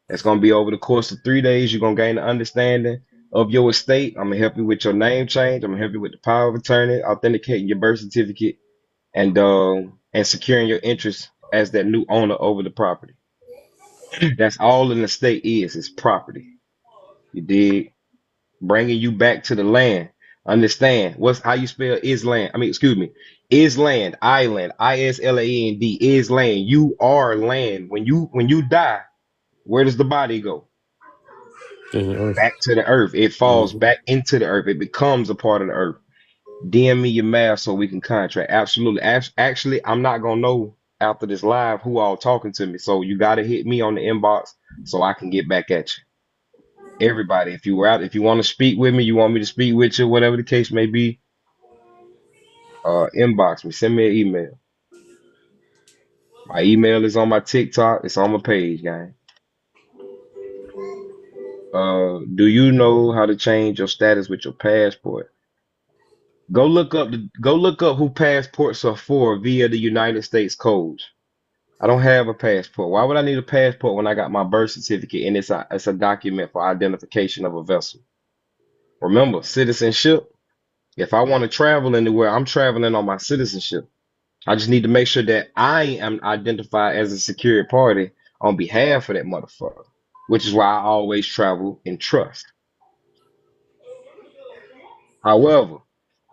That's gonna be over the course of 3 days. You're gonna gain an understanding of your estate. I'm gonna help you with your name change. I'm gonna help you with the power of attorney, authenticating your birth certificate, and securing your interest as that new owner over the property. That's all an estate is property. You dig? Bringing you back to the land. Understand what's how you spell is land. I mean, excuse me, is land, island, ISLAND is land. You are land. When you die, where does the body go? In the earth. Back to the earth. It falls Mhm. back into the earth. It becomes a part of the earth. DM me your math so we can contract. Absolutely. Actually, I'm not gonna know after this live who all talking to me. So you gotta hit me on the inbox so I can get back at you. Everybody, if you were out, if you want to speak with me, you want me to speak with you, whatever the case may be, inbox me, send me an email. My email is on my TikTok, it's on my page, gang. Do you know how to change your status with your passport? Go look up who passports are for via the United States codes. I don't have a passport. Why would I need a passport when I got my birth certificate and it's a document for identification of a vessel? Remember, citizenship. If I want to travel anywhere, I'm traveling on my citizenship. I just need to make sure that I am identified as a secured party on behalf of that motherfucker, which is why I always travel in trust. However,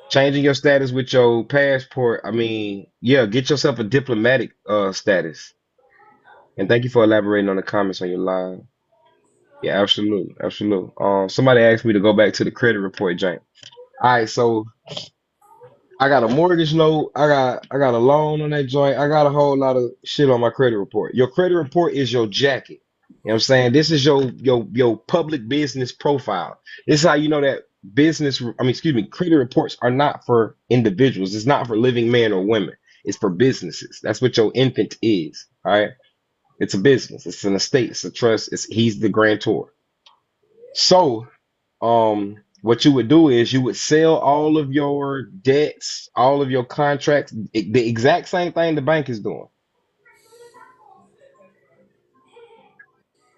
changing your status with your passport, I mean, yeah, get yourself a diplomatic status. And thank you for elaborating on the comments on your live. Yeah, absolutely, absolutely. Somebody asked me to go back to the credit report, Jane. All right, so I got a mortgage note. I got a loan on that joint. I got a whole lot of shit on my credit report. Your credit report is your jacket. You know what I'm saying? This is your public business profile. This is how you know that excuse me, credit reports are not for individuals. It's not for living men or women. It's for businesses. That's what your infant is. All right. It's a business. It's an estate. It's a trust. He's the grantor. So what you would do is you would sell all of your debts, all of your contracts, the exact same thing the bank is doing.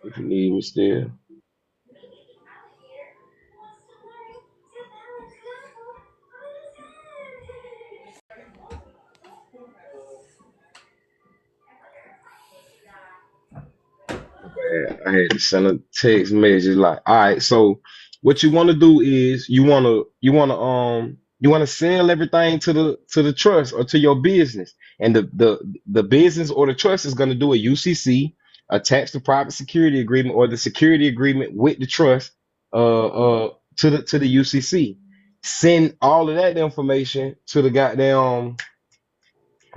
If you need me still. Man, I had to send a text message like, all right, so what you want to do is you want to sell everything to the trust or to your business. And the business or the trust is going to do a UCC, attach the private security agreement or the security agreement with the trust to the UCC. Send all of that information to the goddamn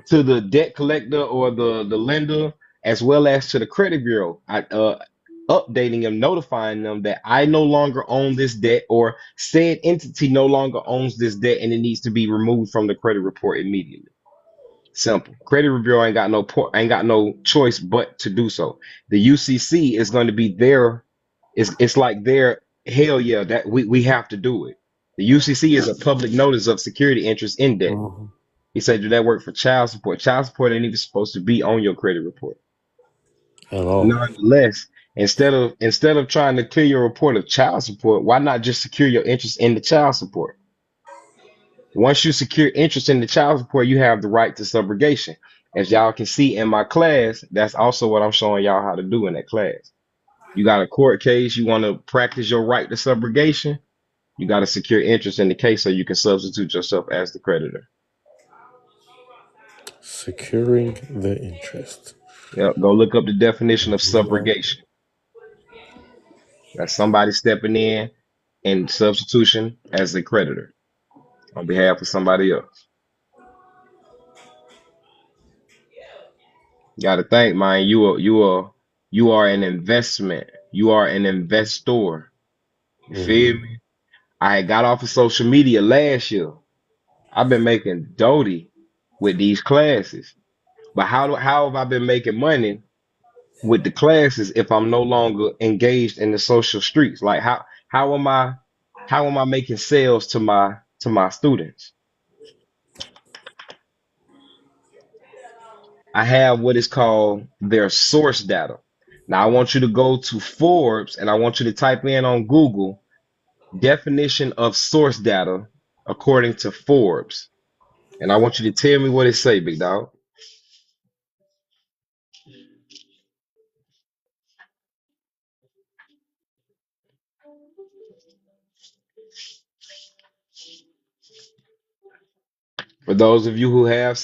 to the debt collector or the lender, as well as to the credit bureau. Updating them, notifying them that I no longer own this debt or said entity no longer owns this debt and it needs to be removed from the credit report immediately. Simple. Credit bureau ain't got no choice but to do so. The UCC is going to be there. It's like their hell yeah that we have to do it. The UCC is a public notice of security interest in debt. Mhm. He said, do that work for child support? Child support ain't even supposed to be on your credit report. At all. Nonetheless, instead of trying to clear your report of child support, why not just secure your interest in the child support? Once you secure interest in the child support, you have the right to subrogation. As y'all can see in my class, that's also what I'm showing y'all how to do in that class. You got a court case, you want to practice your right to subrogation, you got to secure interest in the case so you can substitute yourself as the creditor. Securing the interest. Yep, go look up the definition of Mhm. subrogation. That's somebody stepping in substitution as a creditor on behalf of somebody else. You got to think, man. You are an investment. You are an investor. You feel Mhm. me? I had got off of social media last year. I've been making doty with these classes. But how have I been making money with the classes if I'm no longer engaged in the social streets? Like how am I? How am I making sales to my students? I have what is called their source data. Now I want you to go to Forbes and I want you to type in on Google definition of source data according to Forbes. And I want you to tell me what it say, big dog. For those of you who are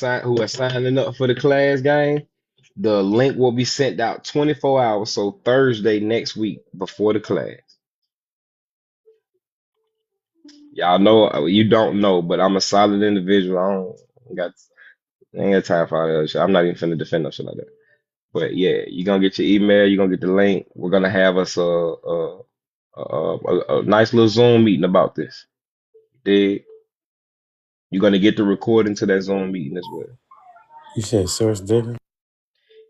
signing up for the class game, the link will be sent out 24 hours, so Thursday next week before the class. Y'all know you don't know, but I'm a solid individual. I ain't got time for all that other shit. I'm not even finna defend no shit like that. But yeah, you're gonna get your email, you're gonna get the link. We're gonna have us a nice little Zoom meeting about this. Dig? You're gonna get the recording to that Zoom meeting as well. You said source data?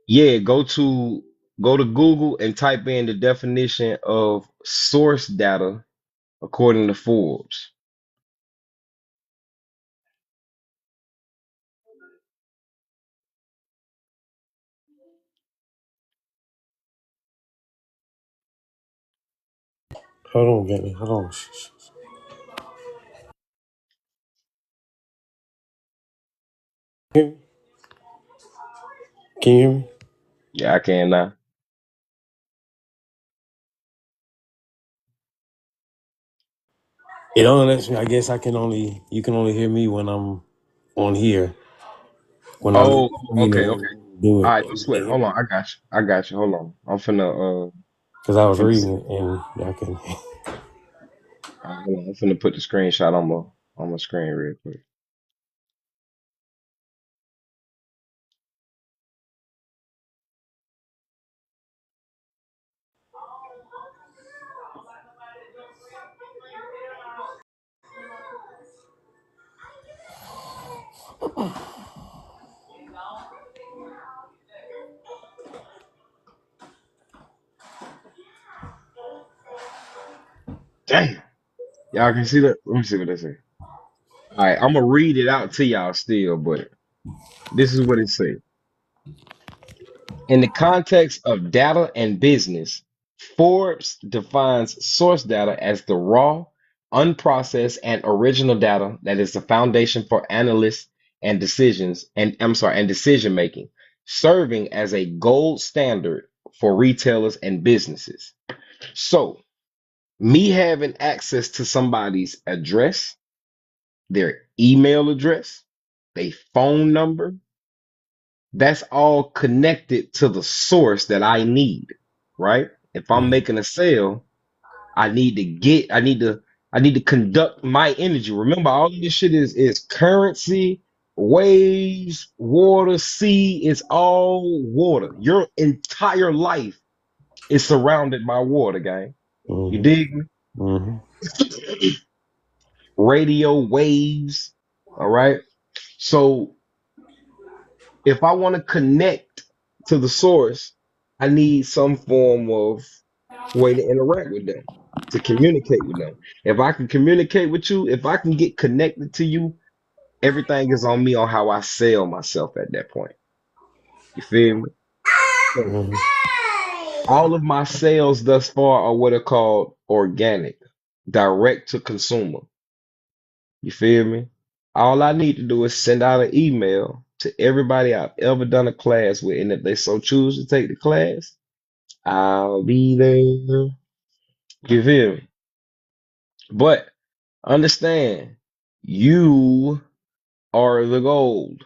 Yeah, go to Google and type in the definition of source data according to Forbes. Hold on, Benny. Hold on. Shh. Can you hear me? Yeah, I can now. It only lets me. I guess you can only hear me when I'm on here. When I Oh, mean okay, to okay. do All it, right, no sweat. Hold on, I got you. I got you. Hold on. because I I'm was finna reading it and I can. hold on. I'm finna put the screenshot on my screen real quick. Damn. Y'all can see that? Let me see what they say. All right, I'm gonna read it out to y'all still, but this is what it says. In the context of data and business, Forbes defines source data as the raw, unprocessed, and original data that is the foundation for analysts and and decision making, serving as a gold standard for retailers and businesses. So, me having access to somebody's address, their email address, their phone number, that's all connected to the source that I need, right? If I'm Mhm. making a sale, I need to conduct my energy. Remember, all of this shit is currency, waves, water, sea, it's all water. Your entire life is surrounded by water, gang. You Mhm. dig me? Mhm. Radio waves, all right? So if I want to connect to the source, I need some form of way to interact with them, to communicate with them. If I can communicate with you, if I can get connected to you, everything is on me on how I sell myself at that point. You feel me? So Mhm. all of my sales thus far are what are called organic, direct to consumer. You feel me? All I need to do is send out an email to everybody I've ever done a class with, and if they so choose to take the class, I'll be there. You feel me? But understand, you are the gold.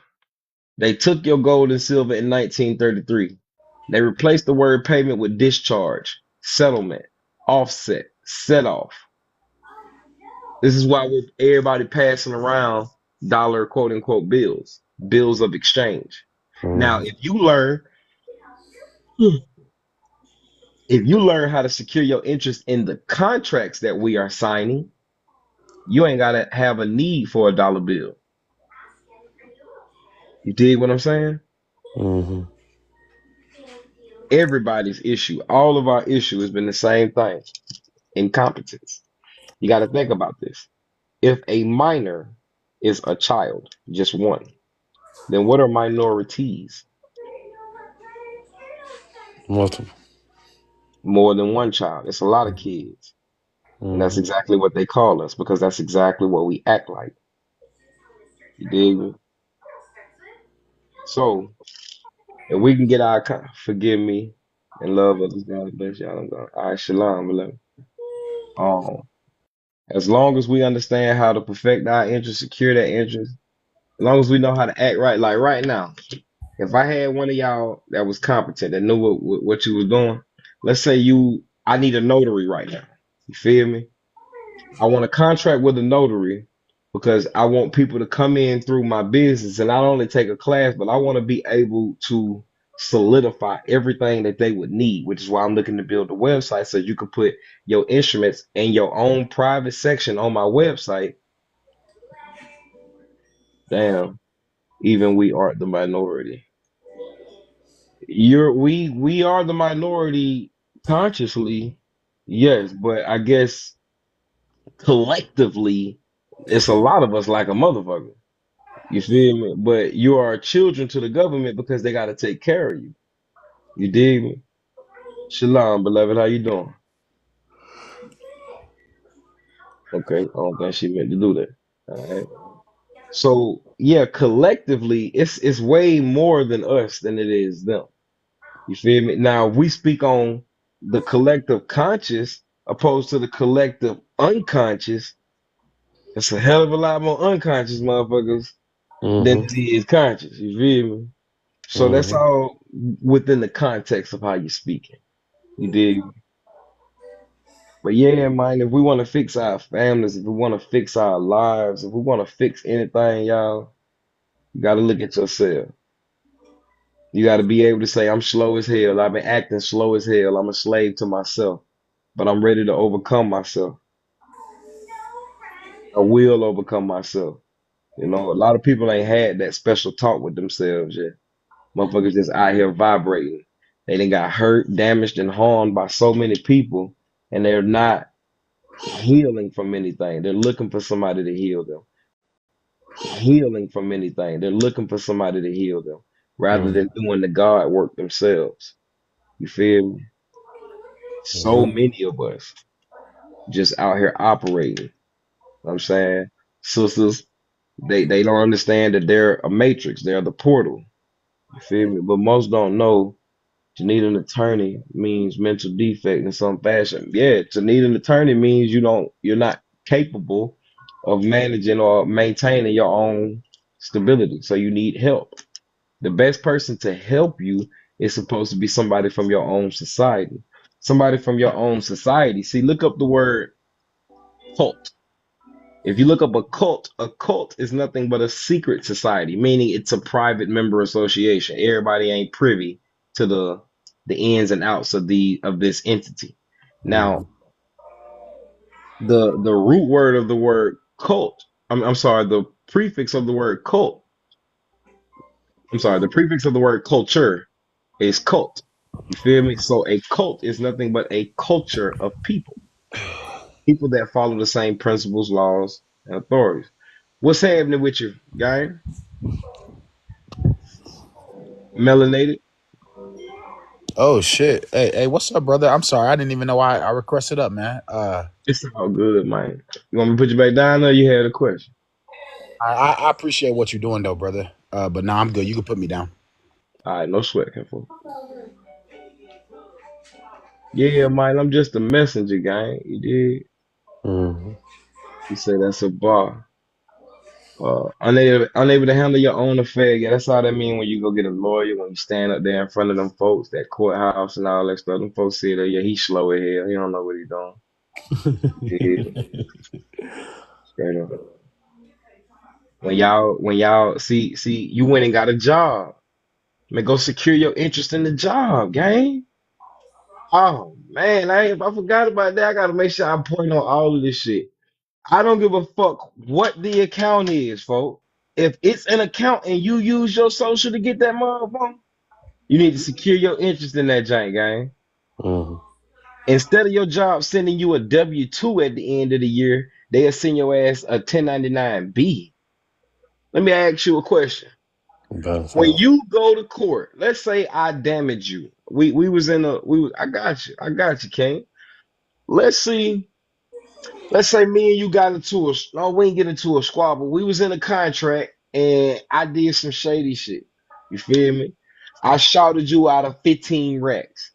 They took your gold and silver in 1933. They replaced the word payment with discharge, settlement, offset, set off. This is why we're everybody passing around dollar quote unquote bills of exchange. Now, Mhm. if you learn how to secure your interest in the contracts that we are signing, you ain't gotta have a need for a dollar bill. You dig what I'm saying? Mhm. Everybody's issue, all of our issue has been the same thing: incompetence. You got to think about this. If a minor is a child, just one, then what are minorities? Multiple. More than one child. It's a lot of kids. And that's Mm-hmm. exactly what they call us because that's exactly what we act like. You dig me? So, if we can get our, forgive me and love others, God bless y'all. I'm going, all right, shalom, beloved. Um, as long as we understand how to perfect our interest, secure that interest, as long as we know how to act right, like right now, if I had one of y'all that was competent, that knew what you was doing, let's say I need a notary right now. You feel me? I want to contract with a notary because I want people to come in through my business and not only take a class, but I want to be able to solidify everything that they would need, which is why I'm looking to build a website so you can put your instruments in your own private section on my website. Damn, even we are the minority. We are the minority consciously, yes, but I guess collectively it's a lot of us like a motherfucker. You feel me? But you are children to the government because they got to take care of you. You dig me? Shalom, beloved. How you doing? Okay, I don't think she meant to do that. All right. So yeah, collectively, it's way more than us than it is them. You feel me? Now we speak on the collective conscious opposed to the collective unconscious. It's a hell of a lot more unconscious motherfuckers than Mm-hmm. it is conscious. You feel me? So that's Mm-hmm. all within the context of how you're speaking. You dig? But yeah, man, if we want to fix our families, if we want to fix our lives, if we want to fix anything, y'all, you got to look at yourself. You got to be able to say, I'm slow as hell. I've been acting slow as hell. I'm a slave to myself, but I'm ready to overcome myself. I will overcome myself. You know, a lot of people ain't had that special talk with themselves yet. Motherfuckers just out here vibrating. They done got hurt, damaged, and harmed by so many people, and they're not healing from anything. They're looking for somebody to heal them. Healing from anything. They're looking for somebody to heal them rather than doing the God work themselves. You feel me? So Mm-hmm. many of us just out here operating. Know what I'm saying? Sisters, they don't understand that they're a matrix. They're the portal. You feel me? But most don't know to need an attorney means mental defect in some fashion. Yeah, to need an attorney means you're not capable of managing or maintaining your own stability. So you need help. The best person to help you is supposed to be somebody from your own society. Somebody from your own society. See, look up the word cult. If you look up a cult is nothing but a secret society, meaning it's a private member association. Everybody ain't privy to the ins and outs of this entity. Mm-hmm. Now, the root word of the word cult, I'm sorry, the prefix of the word cult, I'm sorry, the prefix of the word culture is cult. You feel me? So a cult is nothing but a culture of people, people that follow the same principles, laws, and authorities. What's happening with you, guy? Melanated? Oh shit. Hey, what's up, brother? I'm sorry. I didn't even know I requested up, man. It's all good, man. You want me to put you back down there? You had a question. I appreciate what you're doing though, brother. But nah, I'm good. You can put me down. All right, no sweat, Kenfo. Yeah, man, I'm just a messenger, gang. You did. Mm-hmm. You say that's a bar. Unable to handle your own affair. Yeah, that's all that mean when you go get a lawyer, when you stand up there in front of them folks, that courthouse and all that stuff. Them folks see that, yeah, he's slow as hell. He don't know what he doing. Yeah, straight up. When y'all see, you went and got a job. Man, go secure your interest in the job, gang. Oh man, I forgot about that. I gotta make sure I point on all of this shit. I don't give a fuck what the account is, folks. If it's an account and you use your social to get that motherfucker, you need to secure your interest in that jank, gang. Mm-hmm. Instead of your job sending you a W-2 at the end of the year, they'll send your ass a 1099-B. Let me ask you a question. Bounce When out. you go to court, let's say I damage you. We was in a we was, I got you, King. Let's see, let's say me and you got into a no, we ain't get into a squabble. We was in a contract and I did some shady shit. You feel me? I shouted you out of 15 racks.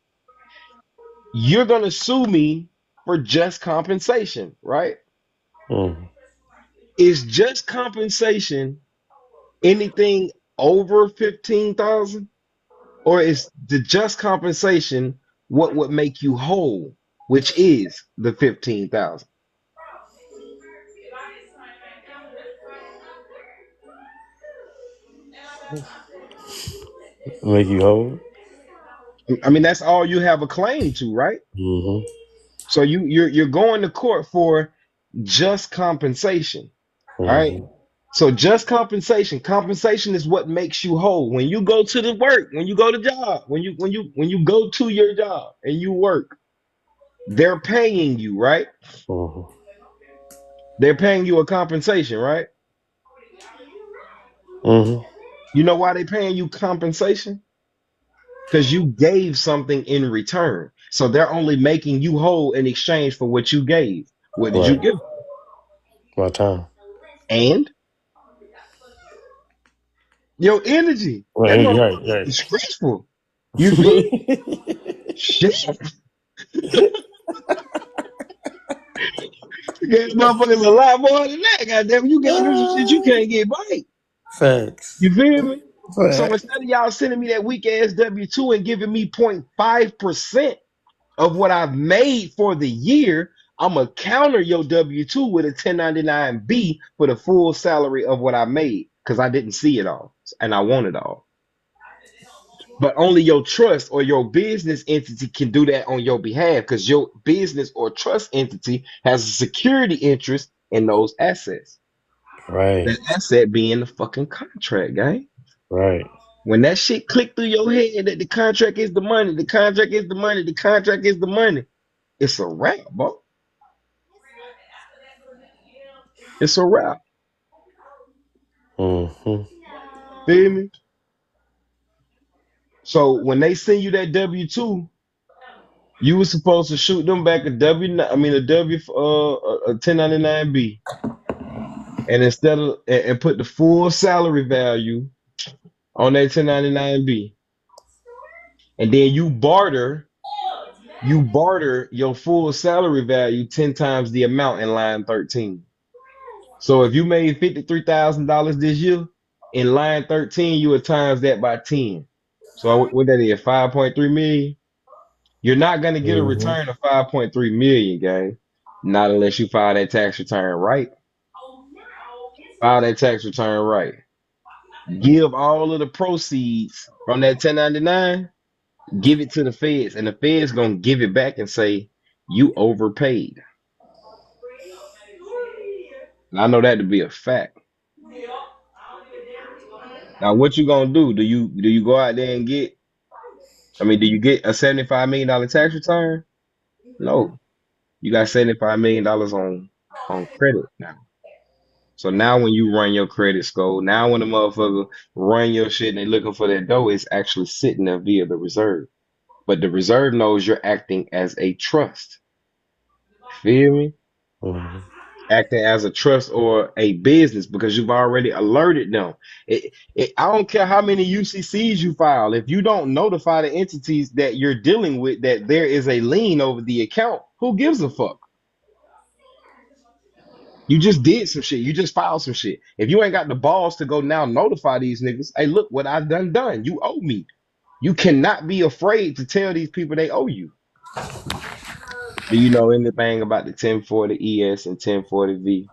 You're gonna sue me for just compensation, right? Mm. Is just compensation anything over 15,000? Or is the just compensation what would make you whole, which is the 15,000? Make you hold. I mean, that's all you have a claim to, right? Mm-hmm. So you're going to court for just compensation, right? Mm-hmm. So just compensation is what makes you whole. When you go to the work, when you go to job, when you go to your job and you work, they're paying you, right? Mm-hmm. They're paying you a compensation, right? Mm-hmm. You know why they paying you compensation? Because you gave something in return. So they're only making you whole in exchange for what you gave. What did you Right. give? My time. And your energy. That Right. motherfucker Right. is Right. disgraceful. You feel me? Shit. You gave motherfuckers a lot more than that. Goddamn, you gave them some shit you can't get back. Facts. You feel me? So Facts. instead of y'all sending me that weak ass W-2 and giving me 0.5% of what I've made for the year, I'm gonna counter your W-2 with a 1099-B for the full salary of what I made because I didn't see it all and I want it all. But only your trust or your business entity can do that on your behalf because your business or trust entity has a security interest in those assets. That Right. asset being the fucking contract, guy. Right. When that shit click through your head that the contract is the money, the contract is the money, the contract is the money, it's a wrap, bro. It's a wrap. Mm-hmm. Feel me? So when they send you that W-2, you were supposed to shoot them back a W, I mean a 1099-B, and instead of and put the full salary value on that 1099-B, and then you barter your full salary value 10 times the amount in line 13. So if you made $53,000 this year, in line 13, you would times that by 10. So what that is, 5.3 million. You're not gonna get a Mm-hmm. return of 5.3 million, gang. Not unless you file that tax return right. File that tax return right. Give all of the proceeds from that 1099, give it to the feds, and the feds gonna give it back and say you overpaid. And I know that to be a fact. Now, what you gonna do? Do you go out there and get? I mean, do you get a $75 million tax return? No, you got $75 million on credit now. So now when you run your credit score, now when the motherfucker run your shit and they looking for that dough, it's actually sitting there via the reserve. But the reserve knows you're acting as a trust. Feel me? Mm-hmm. Acting as a trust or a business because you've already alerted them. I don't care how many UCCs you file. If you don't notify the entities that you're dealing with that there is a lien over the account, who gives a fuck? You just did some shit. You just filed some shit. If you ain't got the balls to go now notify these niggas, hey, look what I done. You owe me. You cannot be afraid to tell these people they owe you. Do you know anything about the 1040 ES and 1040V?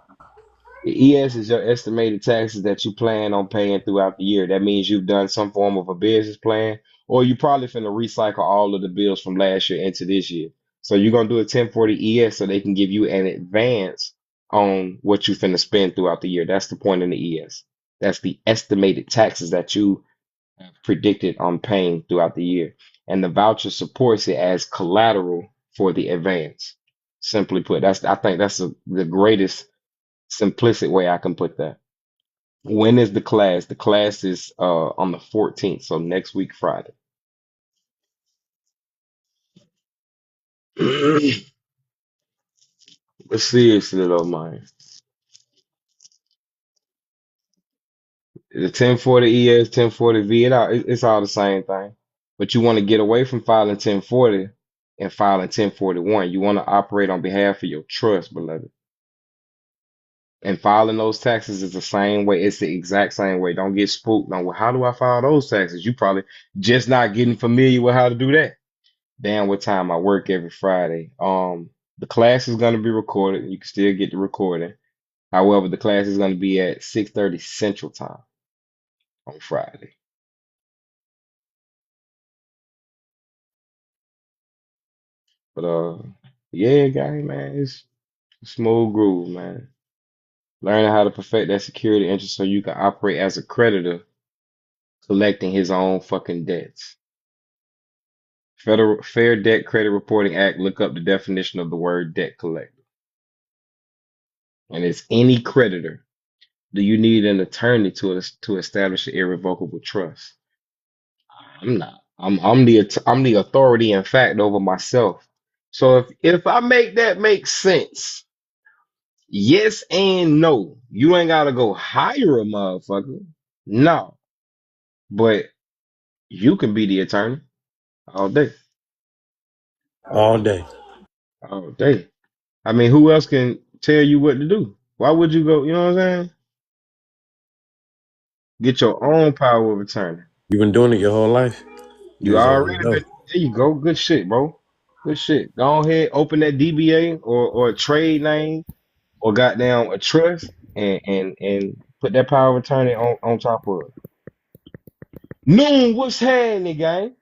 The ES is your estimated taxes that you plan on paying throughout the year. That means you've done some form of a business plan, or you probably finna recycle all of the bills from last year into this year. So you're gonna do a 1040 ES so they can give you an advance on what you finna spend throughout the year. That's the point in the ES. That's the estimated taxes that you have predicted on paying throughout the year. And the voucher supports it as collateral for the advance. Simply put, I think that's the greatest simplistic way I can put that. When is the class? The class is on the 14th, so next week Friday. But seriously though, man, the 1040 ES, 1040 V, it's all the same thing. But you want to get away from filing 1040 and filing 1041. You want to operate on behalf of your trust, beloved. And filing those taxes is the same way. It's the exact same way. Don't get spooked on, well, how do I file those taxes? You probably just not getting familiar with how to do that. Damn, what time I work every Friday. The class is going to be recorded. You can still get the recording. However, the class is going to be at 6:30 Central Time on Friday. But yeah, gang, man, it's a smooth groove, man. Learning how to perfect that security interest so you can operate as a creditor, collecting his own fucking debts. Federal Fair Debt Credit Reporting Act. Look up the definition of the word debt collector, and it's any creditor. Do you need an attorney to establish an irrevocable trust? I'm not. I'm the authority in fact over myself. So if I make that make sense, yes and no. You ain't gotta go hire a motherfucker. No. But you can be the attorney all day. All day. All day. I mean, who else can tell you what to do? Why would you go, you know what I'm saying? Get your own power of attorney. You've been doing it your whole life. You You just already already know. been, there you go. Good shit, bro. Good shit. Go ahead, open that DBA or a trade name or goddamn a trust and put that power of attorney on top of it. Noon, what's happening, gang?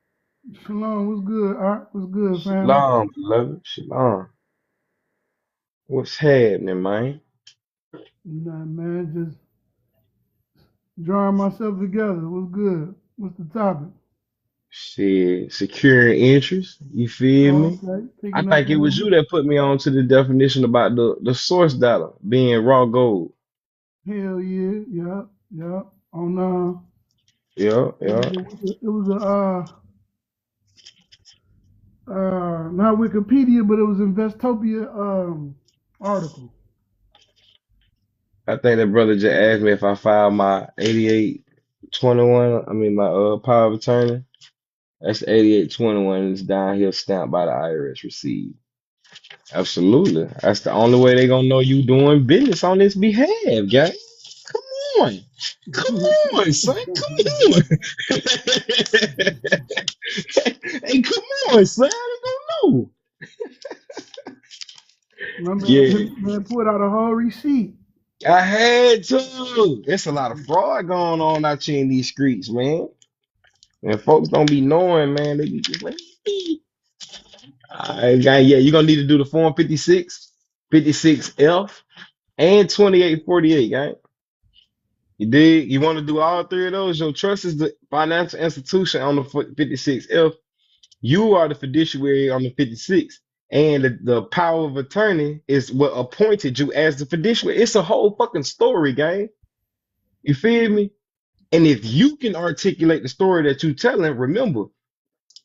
Shalom, what's good, Art? What's good, family? Shalom, beloved. Shalom. What's happening, man? Nah, man, just drawing myself together. What's good? What's the topic? Shit, securing interest. You feel Oh, me? okay, I picking up think a it little was you bit. that put me on to the definition about the source dollar being raw gold. Hell yeah, yeah, yeah. On Yeah, yeah. not Wikipedia, but it was Investopia article. I think that brother just asked me if I filed my 8821. I mean my power of attorney. That's the 8821. It's down here stamped by the IRS receipt. Absolutely. That's the only way they gonna know you doing business on this behalf, guys. Come on. Come on, son. Come on. Hey, come on, son. I don't know. My Yeah, man pulled out a whole receipt. I had to. There's a lot of fraud going on out here in these streets, man. And folks don't be knowing, man. They be just like, yeah, you're gonna need to do the form 56, 56F, and 2848, gang. You dig? You want to do all three of those? Your trust is the financial institution on the 56F. You are the fiduciary on the 56. And the power of attorney is what appointed you as the fiduciary. It's a whole fucking story, gang. You feel me? And if you can articulate the story that you're telling, remember,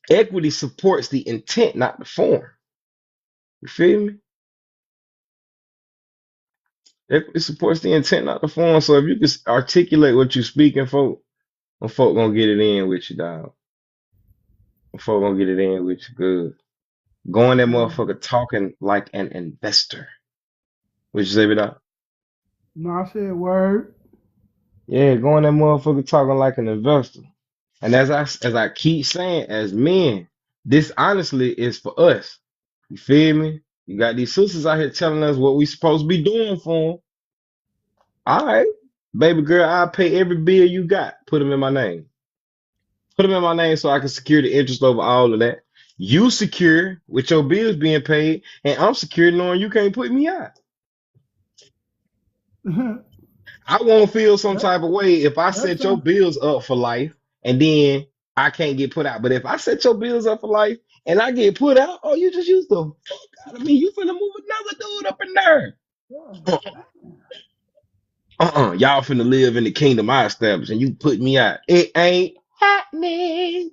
equity supports the intent, not the form. You feel me? Equity supports the intent, not the form. So if you can articulate what you're speaking, folk gonna get it in with you, dog. Folk gonna get it in with you good. Going that motherfucker talking like an investor. What you say about that? No, I said word. Yeah, going that motherfucker talking like an investor. And as I keep saying, as men, this honestly is for us. You feel me? You got these sisters out here telling us what we supposed to be doing for them. All right, baby girl, I'll pay every bill you got. Put them in my name. Put them in my name so I can secure the interest over all of that. You secure with your bills being paid, and I'm secure knowing you can't put me out. that, I won't feel some type of way if I that set your sounds bills up for life and then I can't get put out. But if I set your bills up for life and I get put out, oh, you just used the fuck out of me. You finna move another dude up in there. God, Y'all finna live in the kingdom I established, and you put me out. It ain't happening.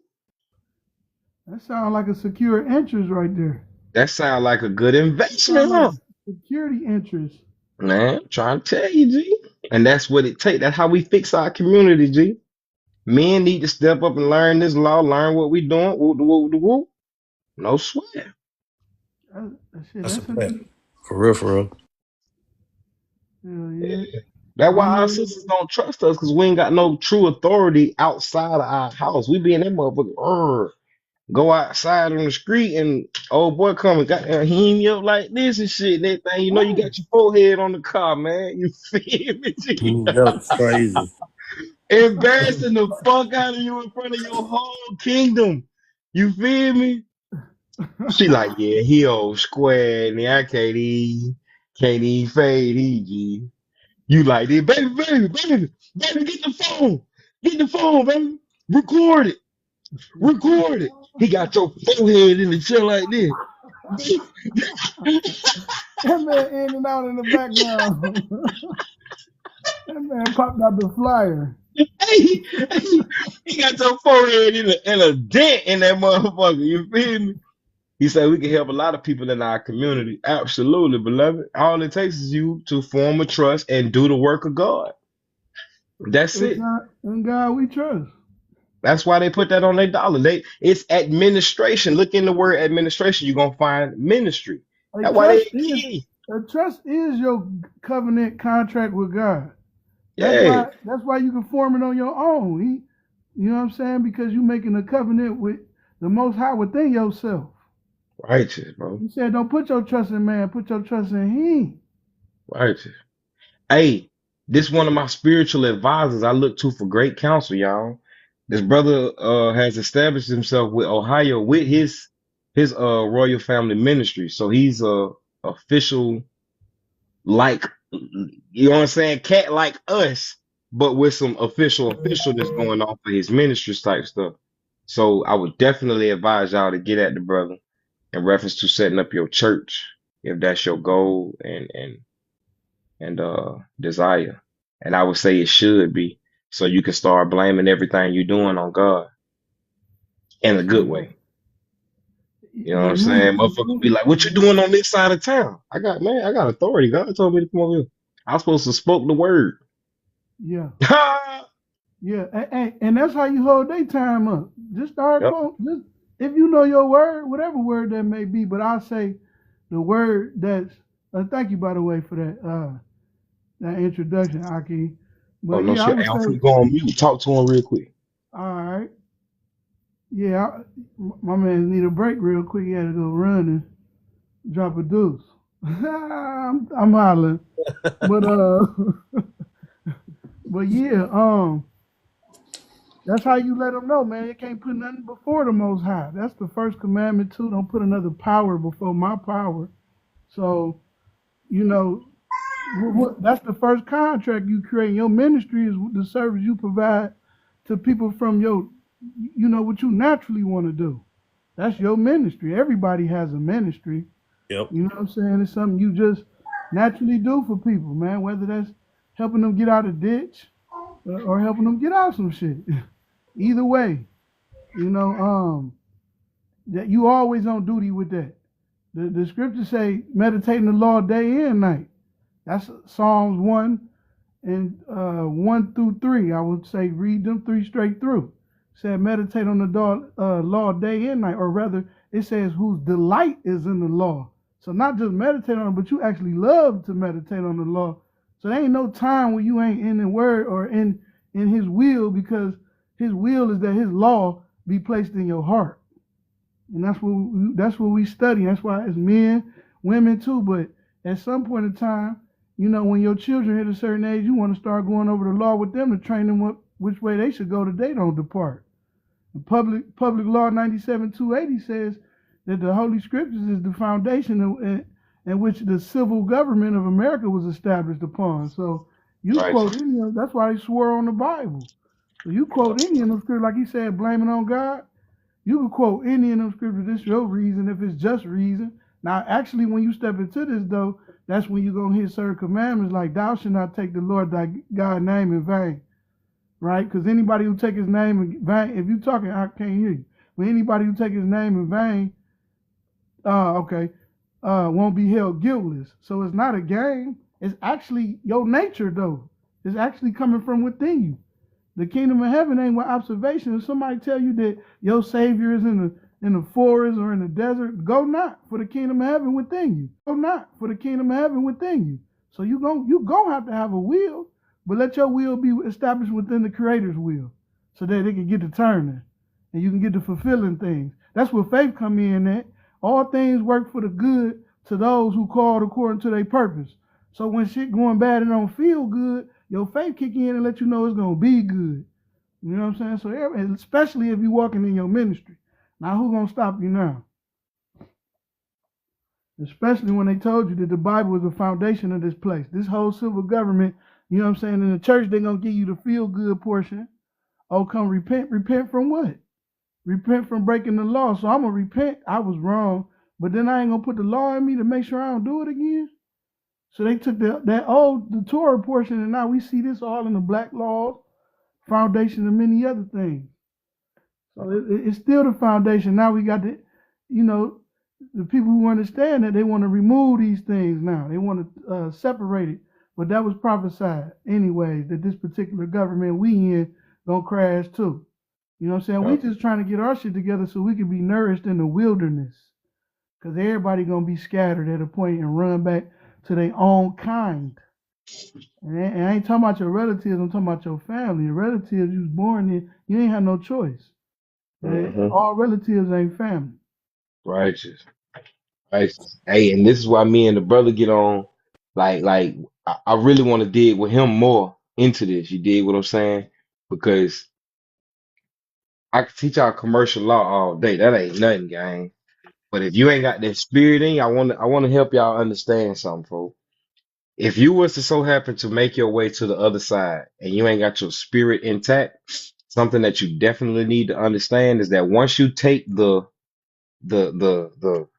that sounds like a secure interest right there. That sound like a good That sounds investment, like huh? security interest. Man, I'm trying to tell you, G. And that's what it takes. That's how we fix our community, G. Men need to step up and learn this law, learn what we doing. Whoop, whoop, whoop, whoop. No sweat. Shit, That's a that's a fact. For real, for real. hell yeah. Yeah. That's My why our man, sisters don't trust us because we ain't got no true authority outside of our house. We be in that motherfucker. Go outside on the street and old boy come and got him me up like this and shit. And everything, you know, you hey, got your forehead on the car, man. You feel me? G? That's crazy. Embarrassing the fuck out of you in front of your whole kingdom. You feel me? She like, yeah, he old square and I can't even fade he G. You like this, baby, get the phone. Get the phone, baby. Record it. Record it. He got your forehead in the chair like this. that man in and out in the background. That man popped out the flyer. He got your forehead in a dent in that motherfucker. You feel me? He said we can help a lot of people in our community. Absolutely, beloved. All it takes is you to form a trust and do the work of God. That's it. In God we trust. That's why they put that on their dollar. It's administration. Look in the word administration. You're gonna find ministry. A That's why they trust is key. a trust is your covenant contract with God. That's Yeah, why you can form it on your own. You know what I'm saying? Because you're making a covenant with the Most High within yourself. righteous, bro. He said, "Don't put your trust in man. Put your trust in Him." Righteous. Hey, this one of my spiritual advisors I look to for great counsel, y'all. This brother has established himself with Ohio with his royal family ministry. So he's a official like you know what I'm saying, cat like us, but with some officialness going on for his ministry type stuff. So I would definitely advise y'all to get at the brother in reference to setting up your church if that's your goal and desire. And I would say it should be so you can start blaming everything you're doing on God in a good Yeah, way. You know what I'm saying? Motherfucker be like, what you amen. doing on this side of town? I got authority. God told me to come over here. I was supposed to spoke the word. Yeah, yep. yeah, and that's how you hold their time up. Just start quote. Just if you know your word, whatever word that may be. But I'll say the word that's. Thank you, by the way, for that introduction, Aki. Oh But no yeah, I shit. would Hey, I'm say, finna go on mute. Talk to him real quick. all right. Yeah, my man need a break real quick. He had to go run and drop a deuce. I'm hollering, but but yeah, that's how you let them know, man. You can't put nothing before the Most High. That's the first commandment too. Don't put another power before my power. So you know, that's the first contract you create. Your ministry is the service you provide to people from your, what you naturally want to do. That's your ministry. Everybody has a ministry. Yep. You know what I'm saying? It's something you just naturally do for people, man. Whether that's helping them get out of ditch or helping them get out some shit. Either way, that you always on duty with that. The scriptures say meditating the law day and night. That's Psalms 1 and 1 through 3. I would say read them three straight through. It said meditate on the law day and night, or rather, it says whose delight is in the law. So not just meditate on it, but you actually love to meditate on the law. So there ain't no time where you ain't in the word or in his will, because his will is that his law be placed in your heart. And that's what we study. That's why it's men, women too. But at some point in time, when your children hit a certain age, you want to start going over the law with them to train them which way they should go that they don't depart. The public law 97-280 says that the Holy Scriptures is the foundation in which the civil government of America was established upon. So you Right. quote any of, that's why they swore on the Bible. So you quote any of them scriptures, like he said, blaming on God. You can quote any of them scriptures. This your reason if it's just reason. Now, actually, when you step into this though, that's when you're gonna hit certain commandments like thou shalt not take the Lord thy God name in vain, right? Because anybody who take his name in vain, if you talking, I can't hear you. But anybody who take his name in vain, okay, won't be held guiltless. So it's not a game. It's actually your nature though. It's actually coming from within you. The kingdom of heaven ain't with observation. If somebody tell you that your savior is in the forest or in the desert, go not, for the kingdom of heaven within you. Go not, for the kingdom of heaven within you. So you gonna have a will, but let your will be established within the Creator's will, so that it can get to turning, and you can get to fulfilling things. That's where faith come in. At all things work for the good to those who called according to their purpose. So when shit going bad and don't feel good, your faith kick in and let you know it's gonna be good. You know what I'm saying? So especially if you're walking in your ministry. Now who gonna stop you now? Especially when they told you that the Bible is the foundation of this place. This whole civil government, you know what I'm saying? In the church, they're gonna give you the feel good portion. Oh, come repent. Repent from what? Repent from breaking the law. So I'm gonna repent. I was wrong, but then I ain't gonna put the law in me to make sure I don't do it again. So they took the Torah portion, and now we see this all in the black laws, foundation, and many other things. So it's still the foundation. Now we got the people who understand that they want to remove these things now. They want to separate it. But that was prophesied anyways, that this particular government we in gonna crash too. You know what I'm saying? We Yep. just trying to get our shit together so we can be nourished in the wilderness. Because everybody gonna be scattered at a point and run back to their own kind. And I ain't talking about your relatives, I'm talking about your family. Your relatives you was born in, you ain't have no choice. Hmm. All relatives ain't family. Righteous. Righteous. Hey, and this is why me and the brother get on. I really want to dig with him more into this. You dig what I'm saying? Because I could teach y'all commercial law all day. That ain't nothing, gang. But if you ain't got that spirit in you, I want to help y'all understand something, folks. If you was to so happen to make your way to the other side and you ain't got your spirit intact, something that you definitely need to understand is that once you take the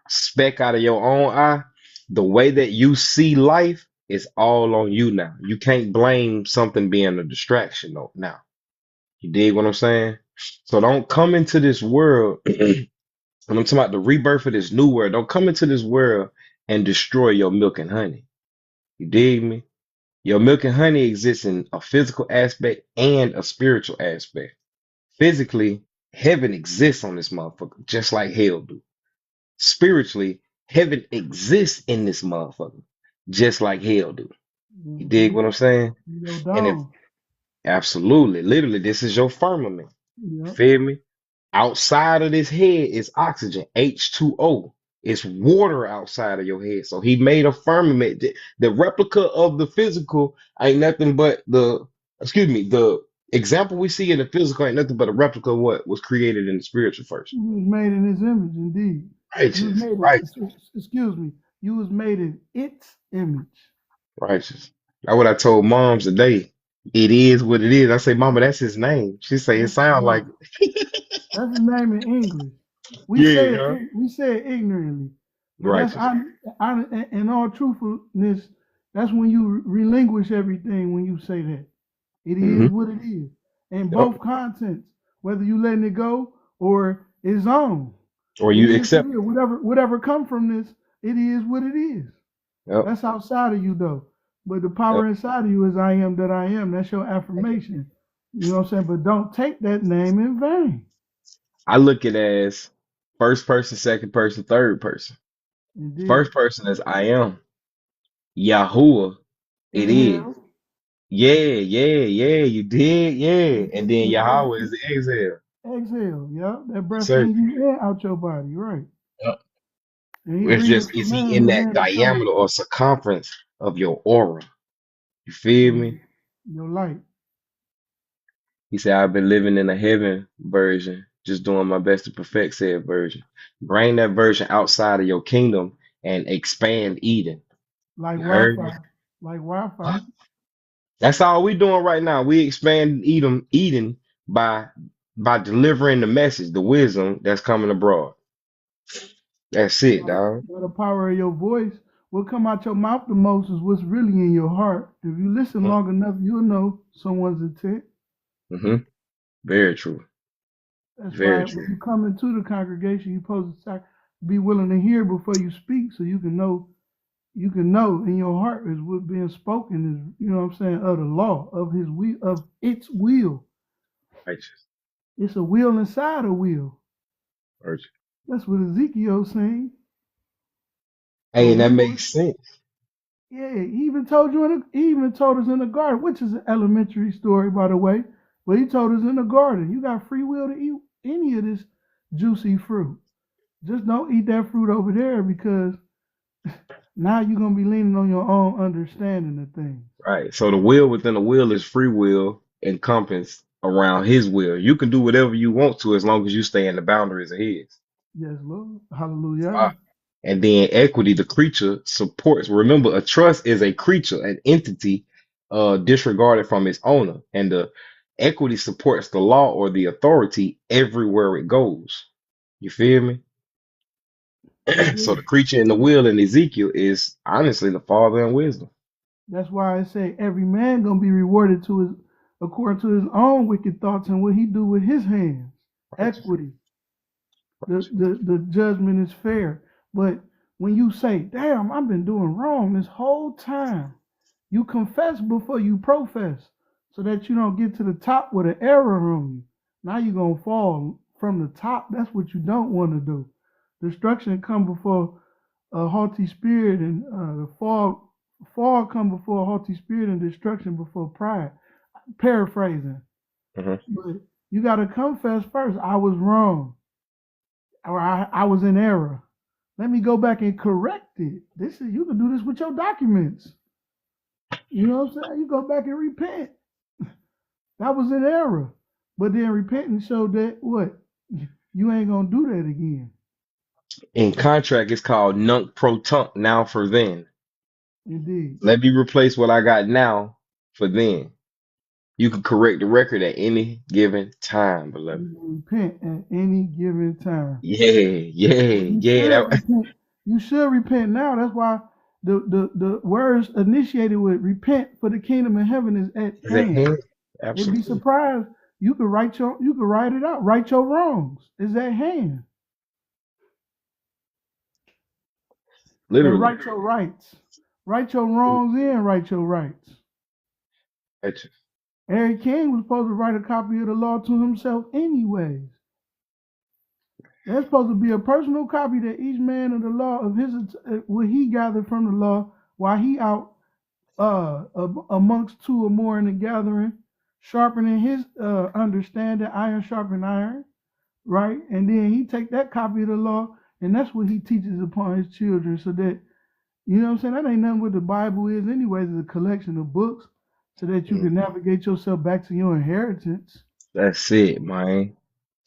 speck out of your own eye, the way that you see life is all on you now. You can't blame something being a distraction though now. You dig what I'm saying? So don't come into this world, and I'm talking about the rebirth of this new world. Don't come into this world and destroy your milk and honey. You dig me? Your milk and honey exists in a physical aspect and a spiritual aspect. Physically, heaven exists on this motherfucker, just like hell do. Spiritually, heaven exists in this motherfucker, just like hell do. You dig Mm-hmm. what I'm saying? You go And if down. absolutely, literally, this is your firmament. You Yep. feel me? Outside of this head is oxygen, H2O. It's water outside of your head. So he made a firmament. The replica of the physical ain't nothing but the example we see in the physical ain't nothing but a replica of what was created in the spiritual first. You was made in his image, indeed. You was Righteous, made right, in, excuse me, you was made in its image. righteous. That's what I told moms today. It is what it is. I say, Mama, that's his name. She say it That's sounds like right. That's his name in English. We yeah, say yeah. it ignorantly, but that's Righteous. in all truthfulness. That's when you relinquish everything. When you say that, it Hmm. is what it is, in Yep. both contents. Whether you letting it go or it's on, Or it you is what accept it is. it. Whatever come from this, it is what it is. Yep. That's outside of you though. But the Yep. power inside of you is I am that I am. That's your affirmation. You know what I'm saying? But don't take that name in vain. I look at it as first person, second person, third person. Indeed. First person is I am. Yahuwah, it is. Inhale, Yeah, yeah, yeah, you did, yeah. And then and Yahweh is the exhale. exhale. Yeah, that Yes, breath sir. in you and out your body. Right. Yep. And he It's breathes just, is he command in and that then it comes. diameter or circumference of your aura? You feel me? Your light. He said, I've been living in a heaven version, just doing my best to perfect said version. Bring that version outside of your kingdom and expand Eden. Like You heard me? Wi-Fi. Like Wi-Fi. That's all we doing right now. We expand Eden by by delivering the message, the wisdom that's coming abroad. That's it, dog. By the power of your voice, what come out your mouth the most is what's really in your heart. If you listen long enough, you'll know someone's intent. Mm-hmm. Very true. That's Very why when true. you come into the congregation, you're supposed to be willing to hear before you speak, so you can know. You can know in your heart is what being spoken is. You know what I'm saying, of the law of His will, of its will. Righteous. It's a will inside a will. Righteous. That's what Ezekiel's saying. But Hey, and that we, makes sense. yeah, he even told you he even told us in the garden, which is an elementary story, by the way. But he told us in the garden, you got free will to eat any of this juicy fruit. Just don't eat that fruit over there because now you're gonna be leaning on your own understanding of things. Right. So the will within the will is free will encompassed around his will. You can do whatever you want to as long as you stay in the boundaries of his. Yes, Lord. Wow. Hallelujah. And then equity, the creature supports. Remember, a trust is a creature, an entity disregarded from its owner. And the equity supports the law or the authority everywhere it goes. You feel me? So Indeed. the creature in the will in Ezekiel is honestly the father in wisdom. That's why I say every man gonna be rewarded to his according to his own wicked thoughts and what he do with his hands. Righteous. Equity. The Righteous. the, the judgment is fair. But when you say, damn, I've been doing wrong this whole time, you confess before you profess so that you don't get to the top with an error on you. Now you're gonna fall from the top. That's what you don't want to do. Destruction come before a haughty spirit, and the fall come before a haughty spirit, and destruction before pride. Paraphrasing, Mhm. but you got to confess first. I was wrong, or I was in error. Let me go back and correct it. This is you can do this with your documents. You know what I'm saying? You go back and repent. That was an error, but then repentance showed that what you ain't gonna do that again. In contract, it's called nunc pro tunc, now for then. Indeed, Let me replace what I got now for then. You can correct the record at any given time, beloved. you can repent at any given time. Yeah, yeah, You yeah. should That repent. You should repent now. That's why the words initiated with repent for the kingdom of heaven is at is at hand. hand. It'd be Absolutely. surprised. You could write it out. Write your wrongs. It's at hand. And Literally. write your rights. Write your wrongs in, write your rights. Righteous. Harry King was supposed to write a copy of the law to himself anyways. There's supposed to be a personal copy that each man of the law of his what he gathered from the law while he out amongst two or more in the gathering, sharpening his understanding, iron sharpen iron, right? And then he take that copy of the law, and that's what he teaches upon his children, so that you know what I'm saying. That ain't nothing what the Bible is, anyways. It's a collection of books, so that you Mm. can navigate yourself back to your inheritance. That's it, man.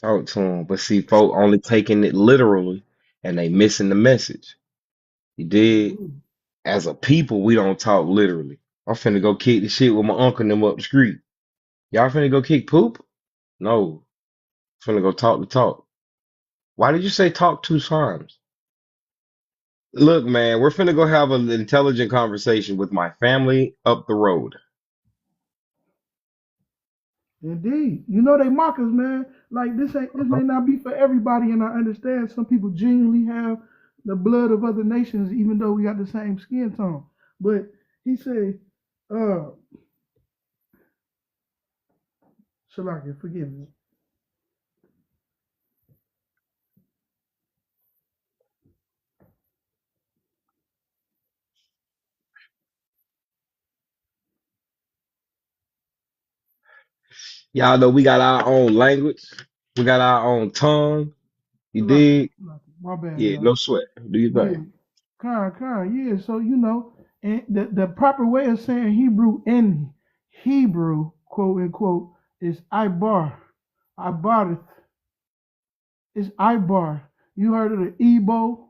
Talk to them. But see, folk only taking it literally and they missing the message. You did. As a people, we don't talk literally. I'm finna go kick the shit with my uncle and them up the street. Y'all finna go kick poop? No. Finna go talk the talk. Why did you say talk two times? Look, man, we're finna go have an intelligent conversation with my family up the road. Indeed, you know they mock us, man. Like this Uh-huh. may not be for everybody, and I understand some people genuinely have the blood of other nations, even though we got the same skin tone. But he said, uh, Shalaka, forgive me. Y'all know we got our own language. We got our own tongue. You Shalaka, dig? Shalaka. My bad, Yeah, y'all. no sweat. Do your Yeah, thing. yeah. So and the proper way of saying Hebrew in Hebrew, quote unquote, is Ibar. Ibarith. It's Ibar. You heard of the Igbo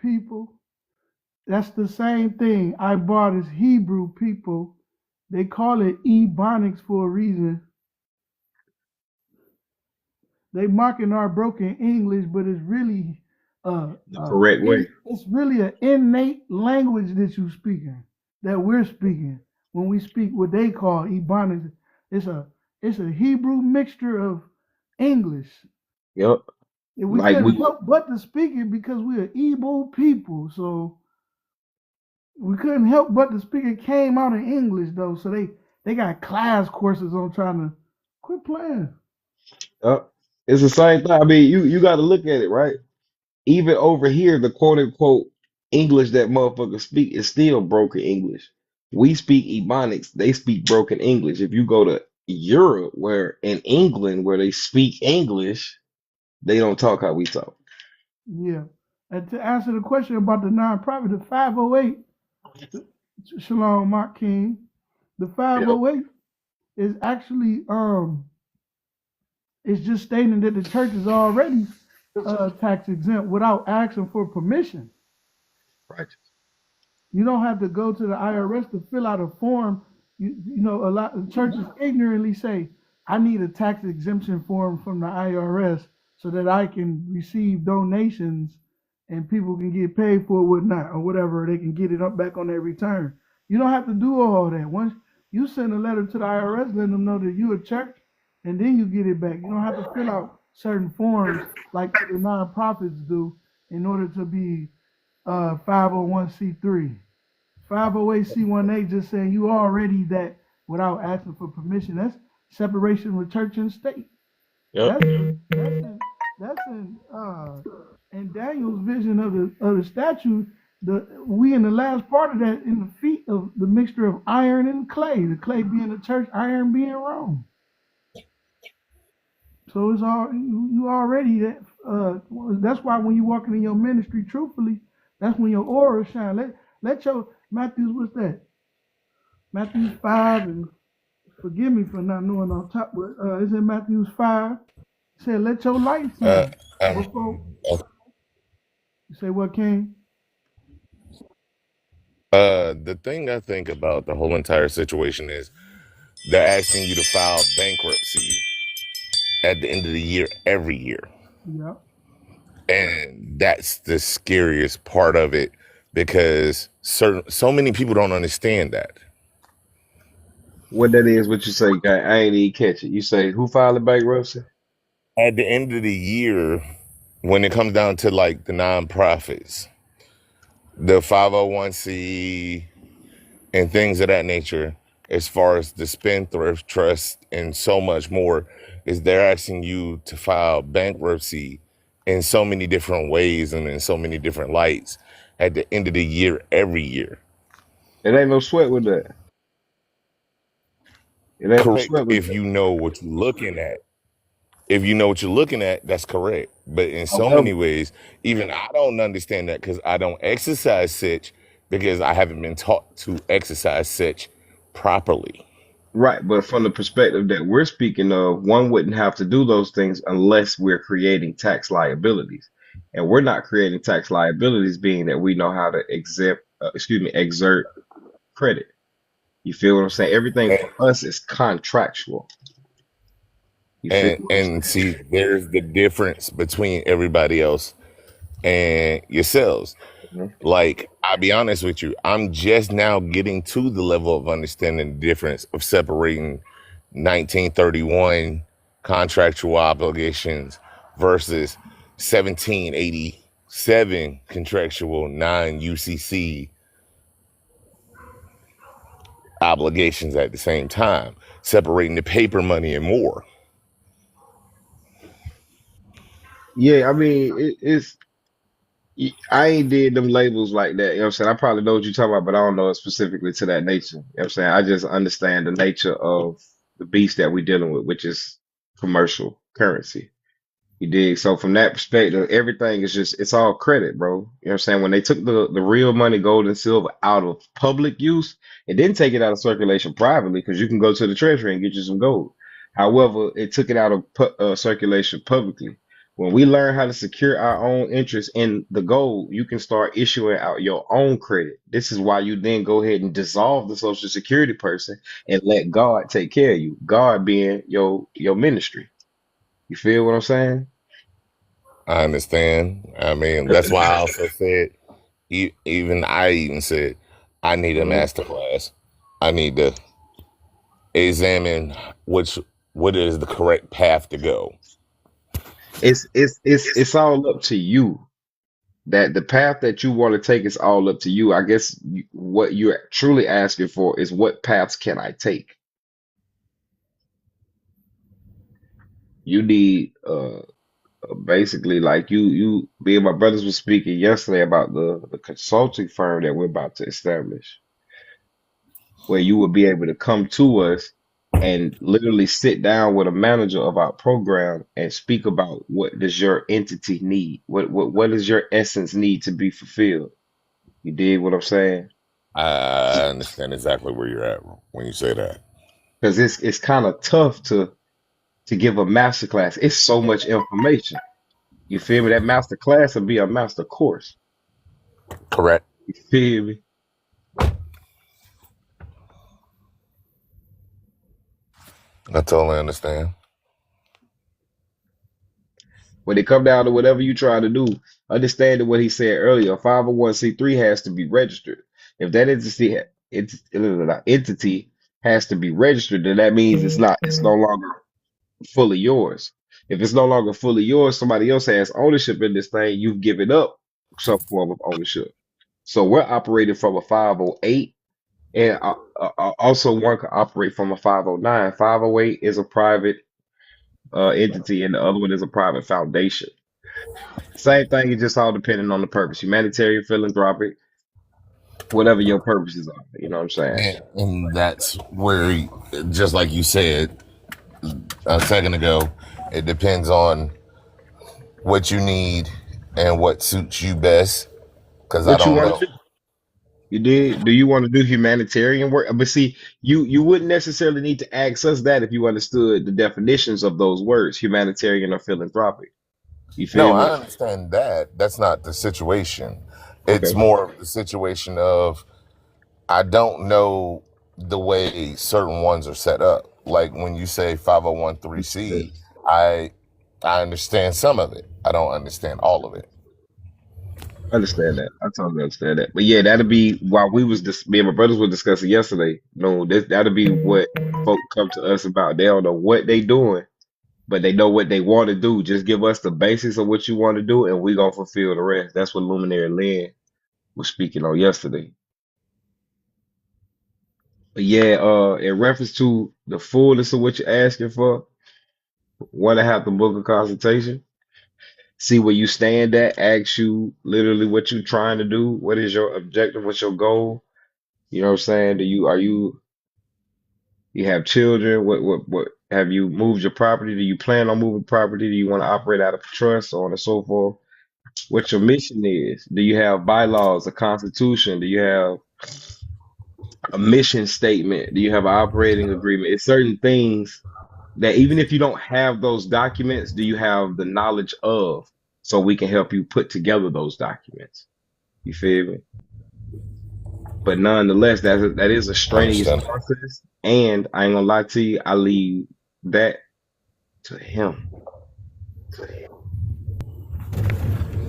people? That's the same thing. Ibar is Hebrew people. They call it Ebonics for a reason. they mocking our broken English, but it's really The correct way. it's really an innate language that you speaking, that we're speaking when we speak what they call Ebonics. It's a it's a Hebrew mixture of English. Yep. And we Like couldn't we help but to speak it because we're Igbo people. So we couldn't help but to speak it. Came out in English though. So they got class courses on trying to quit playing. it's the same thing. I mean, you got to look at it, right? Even over here, the quote unquote English that motherfuckers speak is still broken English. We speak Ebonics, they speak broken English. If you go to Europe, where in England, where they speak English, they don't talk how we talk. Yeah. And to answer the question about the nonprofit, the 508, Shalom Mark King, the Yep. 508 is actually it's just stating that the church is already tax exempt without asking for permission. Right. You don't have to go to the IRS to fill out a form. You know, a lot of churches ignorantly say, I need a tax exemption form from the IRS so that I can receive donations and people can get paid for it, whatnot, or whatever. They can get it up back on their return. You don't have to do all that. Once you send a letter to the IRS, letting them know that you're a church, and then you get it back. You don't have to fill out certain forms like the nonprofits do in order to be 501c3. 508c1a just saying you already that without asking for permission. That's separation of church and state. Yep. That's in Daniel's vision of the statue. We in the last part of that in the feet of the mixture of iron and clay. The clay being the church, iron being Rome. So it's all you already that. That's why when you walking in your ministry, truthfully, that's when your aura shine. Let your Matthews, what's that? Matthews 5, and forgive me for not knowing on top, but it's in Matthews 5. It said, let your light Uh, shine uh, before. You say what, King? the thing I think about the whole entire situation is they're asking you to file bankruptcy at the end of the year every year. Yeah. And that's the scariest part of it because so many people don't understand that. What that is, what you say, guy? I ain't even catch it. You say who filed the bankruptcy? At the end of the year, when it comes down to like the nonprofits, the 501c and things of that nature, as far as the spendthrift trust and so much more, is they're asking you to file bankruptcy in so many different ways and in so many different lights at the end of the year every year. It ain't no sweat with that. It ain't no Correct sweat with if that. you know what you're looking at. If you know what you're looking at, that's correct. But in so However, many ways, even I don't understand that because I don't exercise such because I haven't been taught to exercise such properly. right, but from the perspective that we're speaking of, one wouldn't have to do those things unless we're creating tax liabilities. And we're not creating tax liabilities, being that we know how to exert credit. You feel what I'm saying? Everything And for us is contractual. You feel what I'm and see, there's the difference between everybody else and yourselves. saying? Like, I'll be honest with you, I'm just now getting to the level of understanding the difference of separating 1931 contractual obligations versus 1787 contractual non-UCC obligations at the same time, separating the paper money and more. Yeah, I mean, I ain't did them labels like that. You know what I'm saying? I probably know what you're talking about, but I don't know it specifically to that nature. You know what I'm saying? I just understand the nature of the beast that we're dealing with, which is commercial currency. You dig? So from that perspective, everything is just it's all credit, bro. You know what I'm saying? When they took the real money, gold and silver out of public use, it didn't take it out of circulation privately because you can go to the treasury and get you some gold. However, it took it out of circulation publicly. When we learn how to secure our own interest in the gold, you can start issuing out your own credit. This is why you then go ahead and dissolve the Social Security person and let God take care of you. God being your ministry. You feel what I'm saying? I understand. I mean, that's why I also said, I even said, I need a Mhm. master class. I need to examine what is the correct path to go. It's all up to you. That the path that you want to take is all up to you. I guess what you're truly asking for is what paths can I take? You need basically like me and my brothers were speaking yesterday about the consulting firm that we're about to establish, where you will be able to come to us and literally sit down with a manager of our program and speak about what does your entity need? What does your essence need to be fulfilled? You dig what I'm saying? I understand exactly where you're at when you say that. Because it's kind of tough to give a master class. It's so much information. You feel me? That master class will be a master course. Correct. You feel me? I totally understand. When it come down to whatever you try to do, understanding what he said earlier, a 501c3 has to be registered. If that entity has to be registered, then that means it's no longer fully yours. If it's no longer fully yours, somebody else has ownership in this thing. You've given up some form of ownership. So we're operating from a 508, and also one can operate from a 509. 508 is a private entity, and the other one is a private foundation. Same thing, it's just all depending on the purpose. Humanitarian, philanthropic, whatever your purposes are. You know what I'm saying? And that's where, just like you said a second ago, it depends on what you need and what suits you best. Because I What you don't want know. to do? You did? Do you want to do humanitarian work? But see, you wouldn't necessarily need to ask us that if you understood the definitions of those words, humanitarian or philanthropic. You No, feel I me? understand that. That's not the situation. It's Okay. more of the situation of I don't know the way certain ones are set up. Like when you say Yeah. 501c, I I understand some of it. I don't understand all of it. I understand that. I totally understand that. But yeah, that'll be while we was me and my brothers were discussing yesterday. No, that'll be what folk come to us about. They don't know what they doing, but they know what they want to do. Just give us the basics of what you want to do, and we gonna fulfill the rest. That's what Luminary Lynn was speaking on yesterday. But yeah, in reference to the fullness of what you're asking for, want to have the book of consultation, see where you stand at, ask you literally what you're trying to do, what is your objective, what's your goal. You know what I'm saying? You have children? What have you moved your property? Do you plan on moving property? Do you want to operate out of trust, so on and so forth? What your mission is? Do you have bylaws, a constitution? Do you have a mission statement? Do you have an operating agreement? It's certain things that even if you don't have those documents, do you have the knowledge of so we can help you put together those documents? You feel me? But nonetheless, that is a I strenuous understand. process. And I ain't gonna lie to you, I leave that to him.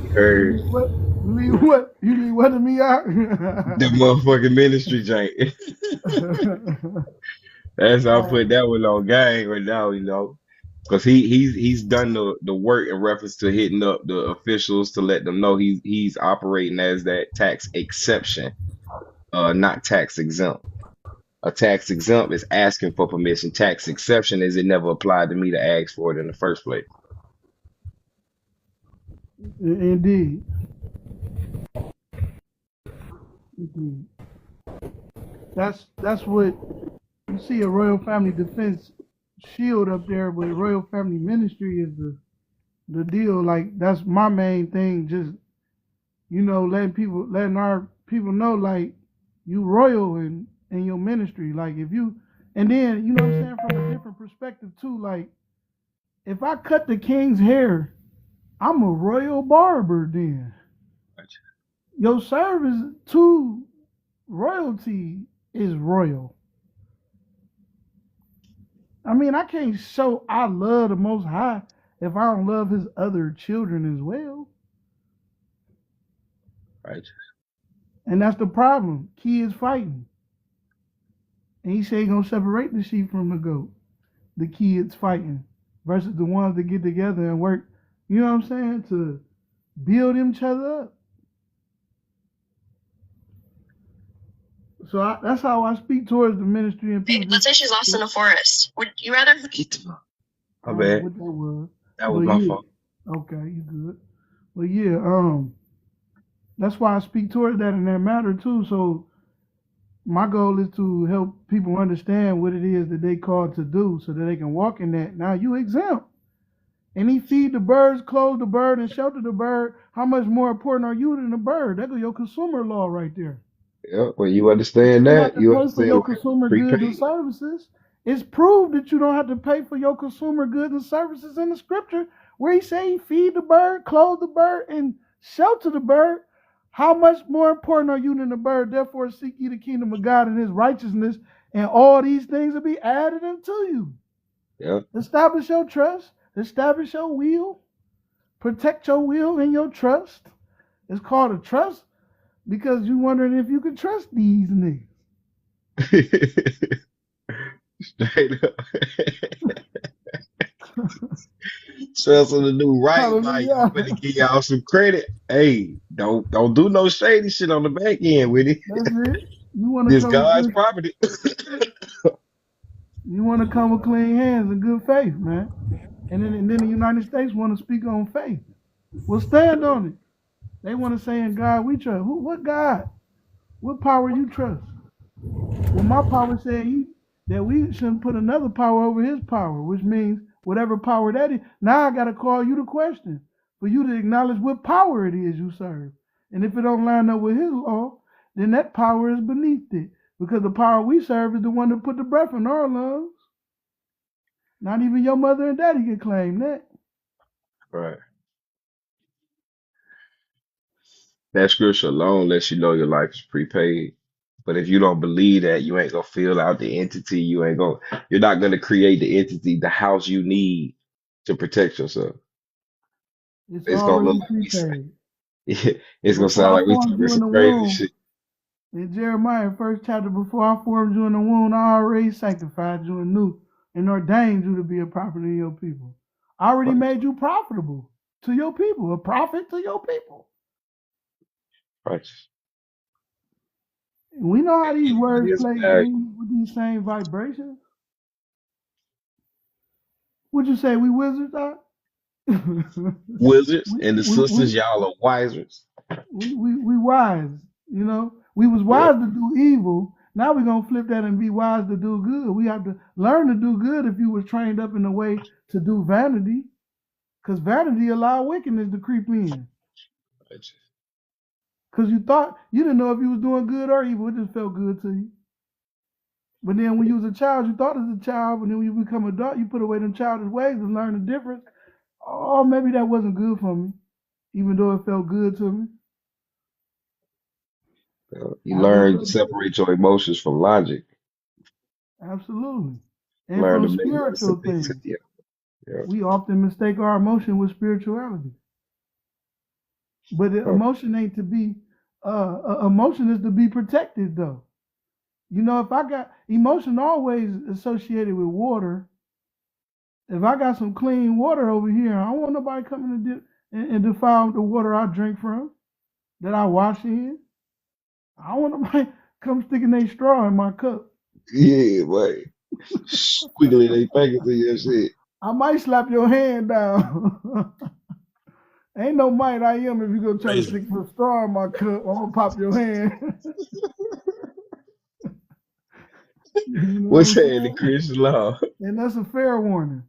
You heard What? You leave what? You leave what to me out? the motherfucking ministry jank. That's how I put that one on gang right now, because he's done the work in reference to hitting up the officials to let them know he's operating as that tax exception, not tax exempt. A tax exempt is asking for permission. Tax exception is it never applied to me to ask for it in the first place. Indeed. Indeed. That's what you see a Royal Family Defense shield up there, but Royal Family Ministry is the deal. Like that's my main thing. Just letting our people know like you royal in your ministry. Like if you, and then you know what I'm saying from a different perspective too. Like if I cut the king's hair, I'm a royal barber. Then your service to royalty is royal. I mean, I can't show I love the Most High if I don't love his other children as well? Right. And that's the problem. Kids fighting. And he said he gonna separate the sheep from the goat. The kids fighting versus the ones that get together and work, you know what I'm saying, to build each other up. So that's how I speak towards the ministry and people. Let's say she's lost in the forest. Would you rather? My I don't know bad. what that was. That But was my yeah. fault. Okay, you good. But yeah, that's why I speak towards that in that matter too. So my goal is to help people understand what it is that they called to do so that they can walk in that. Now you exempt. And he feed the birds, clothe the bird, and shelter the bird. How much more important are you than the bird? That's your consumer law right there. Yeah, when you You understand don't have that, to you pay for understand your why it's consumer goods and prepaid. services. It's proved that you don't have to pay for your consumer goods and services in the scripture where he say feed the bird, clothe the bird, and shelter the bird. How much more important are you than the bird? Therefore, seek ye the kingdom of God and his righteousness, and all these things will be added unto you. Yeah. Establish your trust, establish your will, protect your will and your trust. It's called a trust because you're wondering if you can trust these niggas. Straight up. Trust them to do right by you. I'm Hallelujah. gonna give y'all some credit. Hey, don't do no shady shit on the back end with it. That's it. You want to This come with God's good. property. You want to come with clean hands and good faith, man. And then the United States want to speak on faith. Well, stand on it. They want to say in God we trust. What God? What power you trust? Well, my power said that we shouldn't put another power over his power, which means whatever power that is. Now I got to call you the question for you to acknowledge what power it is you serve. And if it don't line up with his law, then that power is beneath it. Because the power we serve is the one that put the breath in our lungs. Not even your mother and daddy can claim that. Right. That scripture alone lets you know your life is prepaid. But if you don't believe that, you ain't gonna fill out the entity. You're not gonna create the entity, the house you need to protect yourself. It's It's gonna look already like we prepaid. say, it's gonna Before sound I like we formed talking you in some the crazy womb, shit. in Jeremiah, first chapter, before I formed you in the womb, I already sanctified you and knew and ordained you to be a prophet of your people. I already Right. made you profitable to your people, a prophet to your people. Right. And we know how these Anybody words is play valuable. in with these same vibrations. Would you say we wizards are? Wizards we, and the we, we, sisters, y'all are wisers. we wise, you know. We was Yep. wise to do evil. Now we're gonna flip that and be wise to do good. We have to learn to do good if you was trained up in a way to do vanity, because vanity allow wickedness to creep in. Right. Because you thought you didn't know if you was doing good or evil, it just felt good to you. But then when you was a child, you thought as a child, but then when you become an adult, you put away them childish ways and learn the difference. Oh, maybe that wasn't good for me, even though it felt good to me. You After a learn to little bit, separate your emotions from logic. absolutely. And Learn from to make money spiritual submit to things. yeah. Yeah. We often mistake our emotion with spirituality. But the Oh, emotion ain't to be, emotion is to be protected though. You know, if I got emotion always associated with water, if I got some clean water over here, I don't want nobody coming to and defile the water I drink from, that I wash in. I don't want nobody come sticking their straw in my cup. yeah, boy. Squiggly they fingers in your shit. I might slap your hand down. Ain't no might I am if you go try to Crazy. stick a straw in my cup. I'm gonna pop your hand. You know what What's I'm that in the saying? Christian law? And that's a fair warning.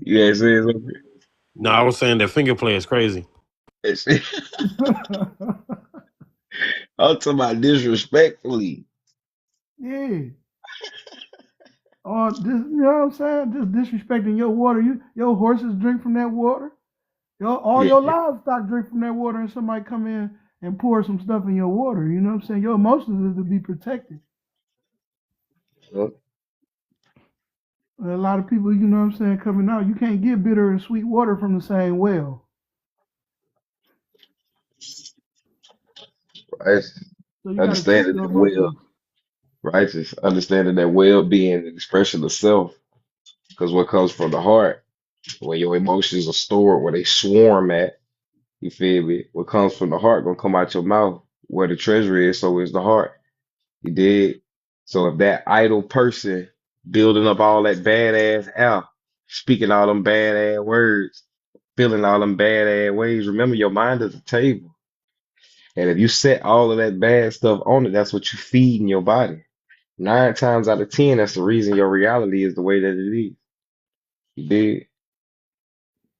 Yeah, it says over No, I was saying that finger play is crazy. here. I'm talking about disrespectfully. Yeah. Or this, you know what I'm saying? Just disrespecting your water. Your horses drink from that water. All Yeah. your livestock drink from that water, and somebody come in and pour some stuff in your water. You know what I'm saying? Your emotions is to be protected. Yeah. A lot of people, you know what I'm saying, coming out, you can't get bitter and sweet water from the same well. Right? So you got to check Understanding your that well, emotions. righteous, understanding that well being an expression of self, because what comes from the heart, where your emotions are stored, where they swarm at, you feel me? What comes from the heart gonna come out your mouth. Where the treasure is, so is the heart. You did. So if that idle person building up all that badass air, speaking all them badass words, feeling all them badass ways, remember your mind is a table. And if you set all of that bad stuff on it, that's what you feed in your body. 9 times out of 10, that's the reason your reality is the way that it is. You did.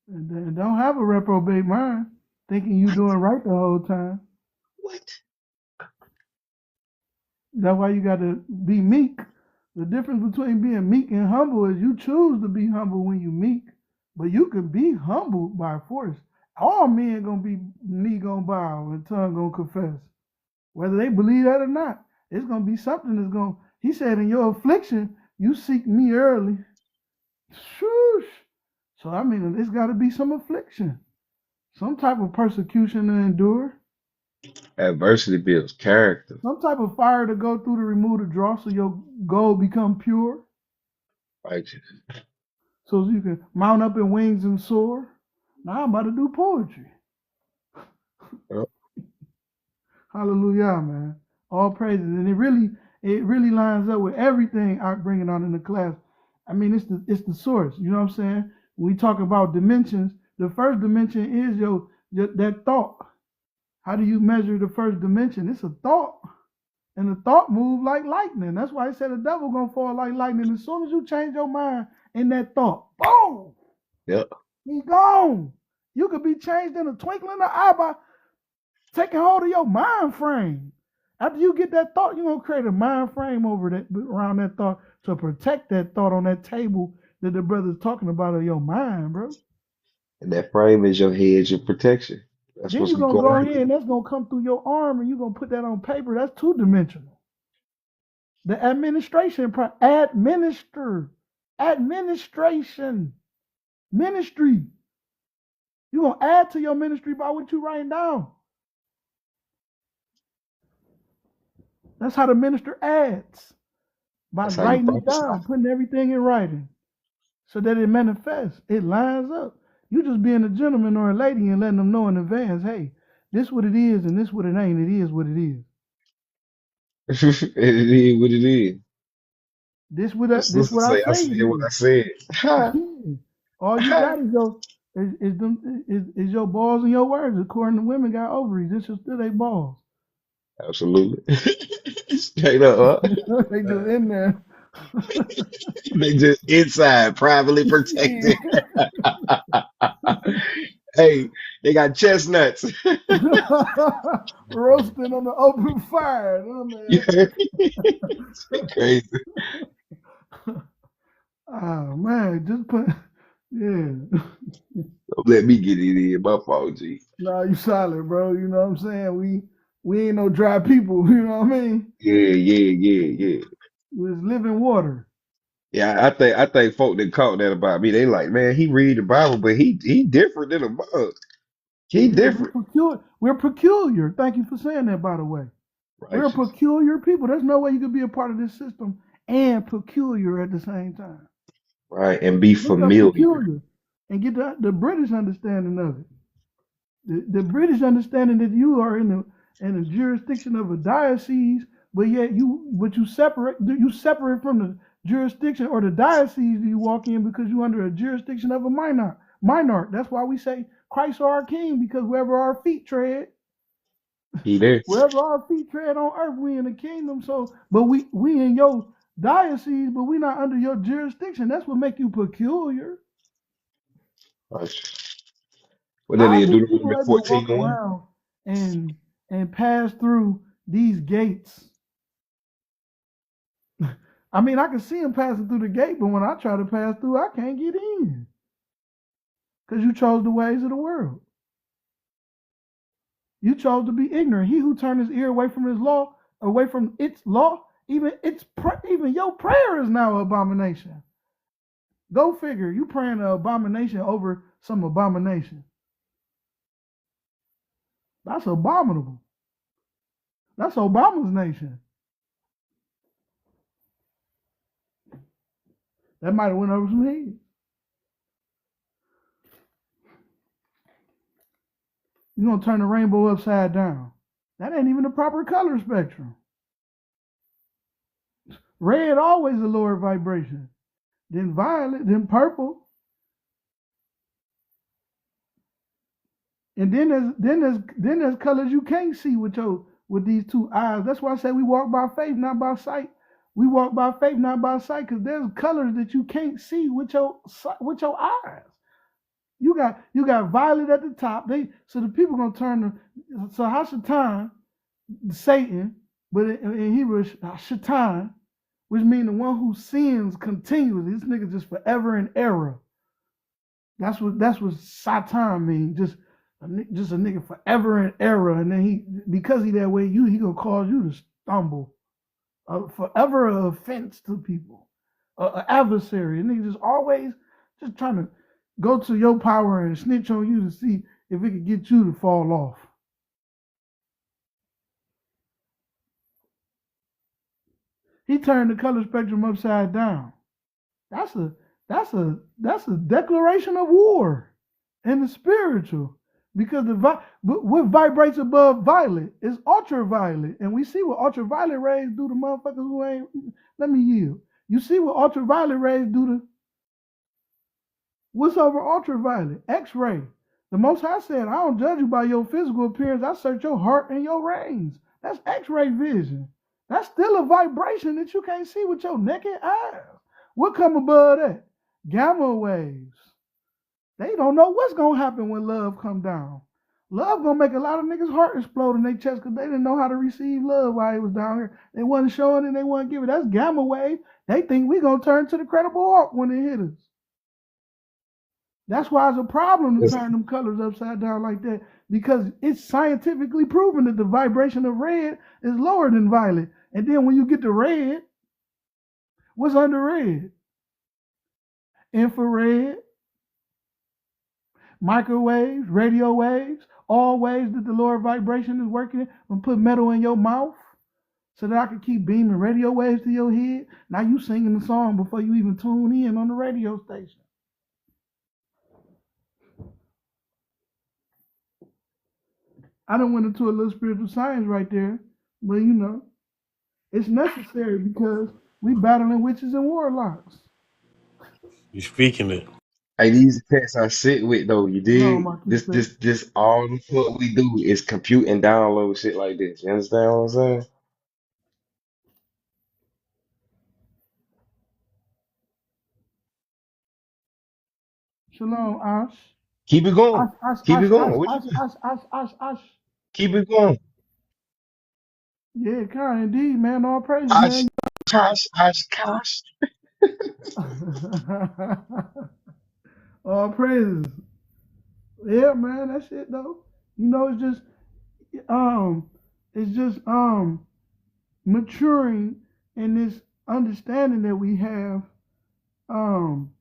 And then don't have a reprobate mind, thinking you doing right the whole time. What? That's why you got to be meek. The difference between being meek and humble is you choose to be humble when you meek, but you can be humbled by force. All men gonna be knee gonna bow and tongue gonna confess, whether they believe that or not. It's gonna be something that's gonna. He said, "In your affliction, you seek me early." Shoosh. So I mean, it's got to be some affliction, some type of persecution to endure, Adversity builds character. some type of fire to go through to remove the dross so your gold become pure, Righteous. so you can mount up in wings and soar. Now I'm about to do poetry. Yep. Hallelujah, man. All praises, and it really lines up with everything I'm bringing on in the class. I mean, it's the source. You know what I'm saying? When we talk about dimensions, the first dimension is your that thought. How do you measure the first dimension? It's a thought. And the thought moves like lightning. That's why he said the devil gonna fall like lightning. As soon as you change your mind in that thought, boom, Yep. he's gone. You could be changed in a twinkling of an eye by taking hold of your mind frame. After you get that thought, you're gonna create a mind frame over that around that thought to protect that thought on that table that the brother's talking about of your mind, bro. And that frame is your hedge of protection. That's Then what's you're gonna go guarding ahead you. and that's gonna come through your arm and you're gonna put that on paper. That's two dimensional. The administration, administration, ministry. You're gonna add to your ministry by what you writing down. That's how the minister adds by That's how you writing it prophesy. down, putting everything in writing, so that it manifests. It lines up. You just being a gentleman or a lady and letting them know in advance, hey, this what it is and this what it ain't. It is what it is. It is what it is. This My this sister what I say, I say said it what is. I said. Ha, All you ha. got is is your balls and your words. According to women, got ovaries. This is still they balls. Absolutely. Straight up. They just in there. They just inside, privately protected. Hey, they got chestnuts. Roasting on the open fire. Oh, You man. heard me? Shit crazy. Oh man, just put yeah. Don't let me get it in. My fault, G. No, you solid, bro. You know what I'm saying? We ain't no dry people, you know what I mean? Yeah, yeah, yeah, yeah. We're living water. Yeah, I think folk that caught that about me. They like, man, he read the Bible, but he different than a mug. He Yeah, we're different. peculiar. We're peculiar. Thank you for saying that, by the way. We're Righteous. peculiar people. There's no way you could be a part of this system and peculiar at the same time. Right. And be Look up familiar. peculiar and get the British understanding of it. The British understanding that you are in the jurisdiction of a diocese, but yet you separate from the jurisdiction or the diocese that you walk in because you're under a jurisdiction of a minor. That's why we say Christ are our King, because He there. wherever our feet tread on earth, we in the kingdom. So, but we in your diocese, but we not under your jurisdiction. That's what make you peculiar. Righteous. What did How he are these do? people Deuteronomy able to walk 14:1? around and pass through these gates? I mean, I can see them passing through the gate, but when I try to pass through, I can't get in because you chose the ways of the world. You chose to be ignorant. He who turned his ear away from his law, away from its law, even your prayer is now an abomination. Go figure. You praying an abomination over some abomination. That's abominable. That's Obama's nation. That might have went over some heads. You're gonna turn the rainbow upside down. That ain't even the proper color spectrum. Red always a lower vibration. Then violet, then purple. And then there's colors you can't see with these two eyes. That's why I say we walk by faith, not by sight. We walk by faith, not by sight, because there's colors that you can't see with your eyes. You got violet at the top. So the people gonna turn so Hashatan, Satan, but in Hebrew Shaitan, which means the one who sins continually. This nigga just forever in error. That's what Satan means. Just a nigga forever in error, and then because he that way, he gonna cause you to stumble. Forever an offense to people, an adversary. A nigga just always just trying to go to your power and snitch on you to see if it could get you to fall off. He turned the color spectrum upside down. That's a declaration of war in the spiritual, because what vibrates above violet is ultraviolet, and we see what ultraviolet rays do to motherfuckers who ain't. Let me yield. You see what ultraviolet rays do to what's over ultraviolet? X-ray. The Most High said, I don't judge you by your physical appearance. I search your heart and your reins. That's X-ray vision. That's still a vibration that you can't see with your naked eyes. What come above that? Gamma waves. They don't know what's going to happen when love come down. Love going to make a lot of niggas' heart explode in their chest because they didn't know how to receive love while it was down here. They wasn't showing it. They wasn't giving. That's gamma wave. They think we going to turn to the credible arc when it hit us. That's why it's a problem to turn them colors upside down like that, because it's scientifically proven that the vibration of red is lower than violet. And then when you get to red, what's under red? Infrared, microwaves, radio waves, all waves that the lower vibration is working and put metal in your mouth so that I can keep beaming radio waves to your head. Now you singing the song before you even tune in on the radio station. I done went into a little spiritual science right there, but it's necessary because we battling witches and warlocks. You speaking it. Hey, these cats I sit with though, you Shalom, dig? Marquis. This all the fuck we do is compute and download shit like this. You understand what I'm saying? Shalom, Ash. Keep it going. Ash, Ash, Keep Ash, it going. Ash, What you Ash, got? Ash, Ash, Ash, Ash. Keep it going. Yeah, kind indeed, man. All praises, Ash, man. Cash. All praises. Yeah, man. That's it, though. It's just maturing in this understanding that we have. Um,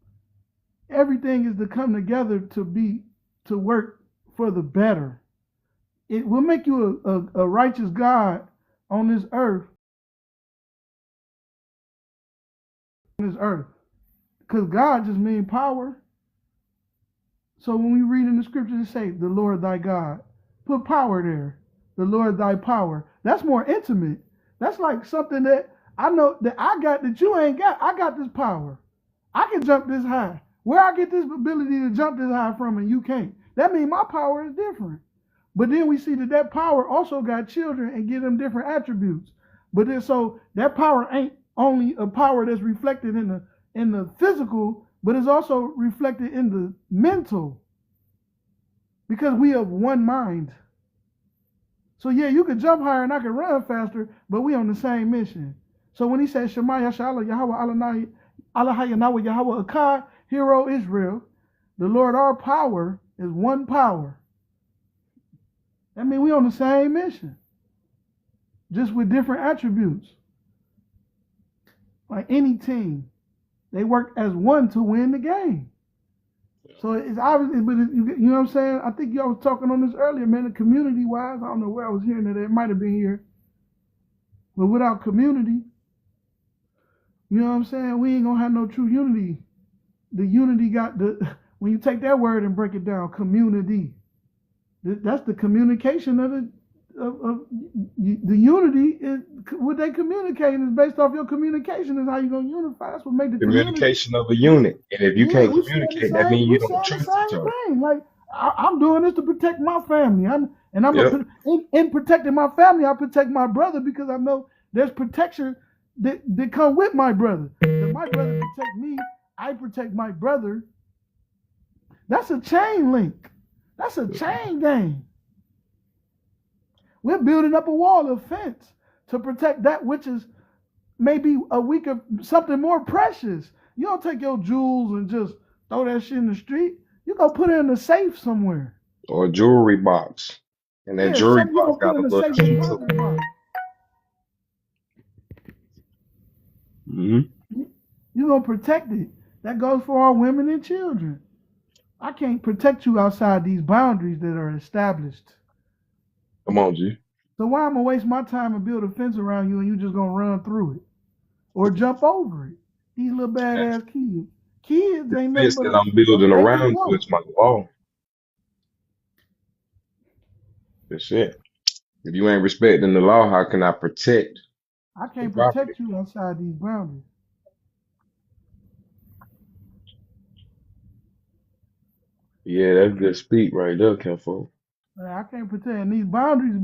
everything is to come together to work for the better. It will make you a righteous God on this earth. Because God just means power. So when we read in the scriptures, it say, the Lord thy God. Put power there. The Lord thy power. That's more intimate. That's like something that I know that I got that you ain't got. I got this power. I can jump this high. Where I get this ability to jump this high from and you can't. That means my power is different. But then we see that power also got children and give them different attributes. But then so that power ain't only a power that's reflected in the physical, but it's also reflected in the mental. Because we have one mind. So yeah, you could jump higher and I could run faster, but we on the same mission. So when he says Shema Yashala Yahweh Allah Yahweh Yahweh Akkad, Hero Israel, the Lord our power is one power. That means we on the same mission, just with different attributes. Like any team. They work as one to win the game. So it's obvious, but you know what I'm saying? I think y'all was talking on this earlier, man. The community wise, I don't know where I was hearing that. It might have been here, but without community, you know what I'm saying? We ain't gonna have no true unity. The unity got the when you take that word and break it down, community. That's the communication of the unity is what they communicating is based off your communication is how you gonna unify. That's what make the community. Communication of a unit. And if you Yeah, can't we saying the communicate, that same. means We you don't saying the trust each same other. thing. Like I'm doing this to protect my family. Yep. In protecting my family, I protect my brother because I know there's protection that come with my brother. If my brother protect me, I protect my brother. That's a chain link. That's a chain gang. We're building up a wall of fence to protect that which is maybe a week of something more precious. You don't take your jewels and just throw that shit in the street. You go put it in a safe somewhere. Or a jewelry box. And that Yeah, jewelry something you box gonna put got a in a little safe key to deposit box. it. Mm-hmm. You gonna protect it. That goes for our women and children. I can't protect you outside these boundaries that are established. Come on, G. So why am I gonna waste my time and build a fence around you and you just gonna run through it or jump over it? These little badass kids. Kids The ain't nothing fence but that I'm building they can around you grow. is my law. That's it. If you ain't respecting the law, how can I protect I the can't property? protect you outside these boundaries. Yeah, that's good speak right there, Kenfo. I can't protect. And these boundaries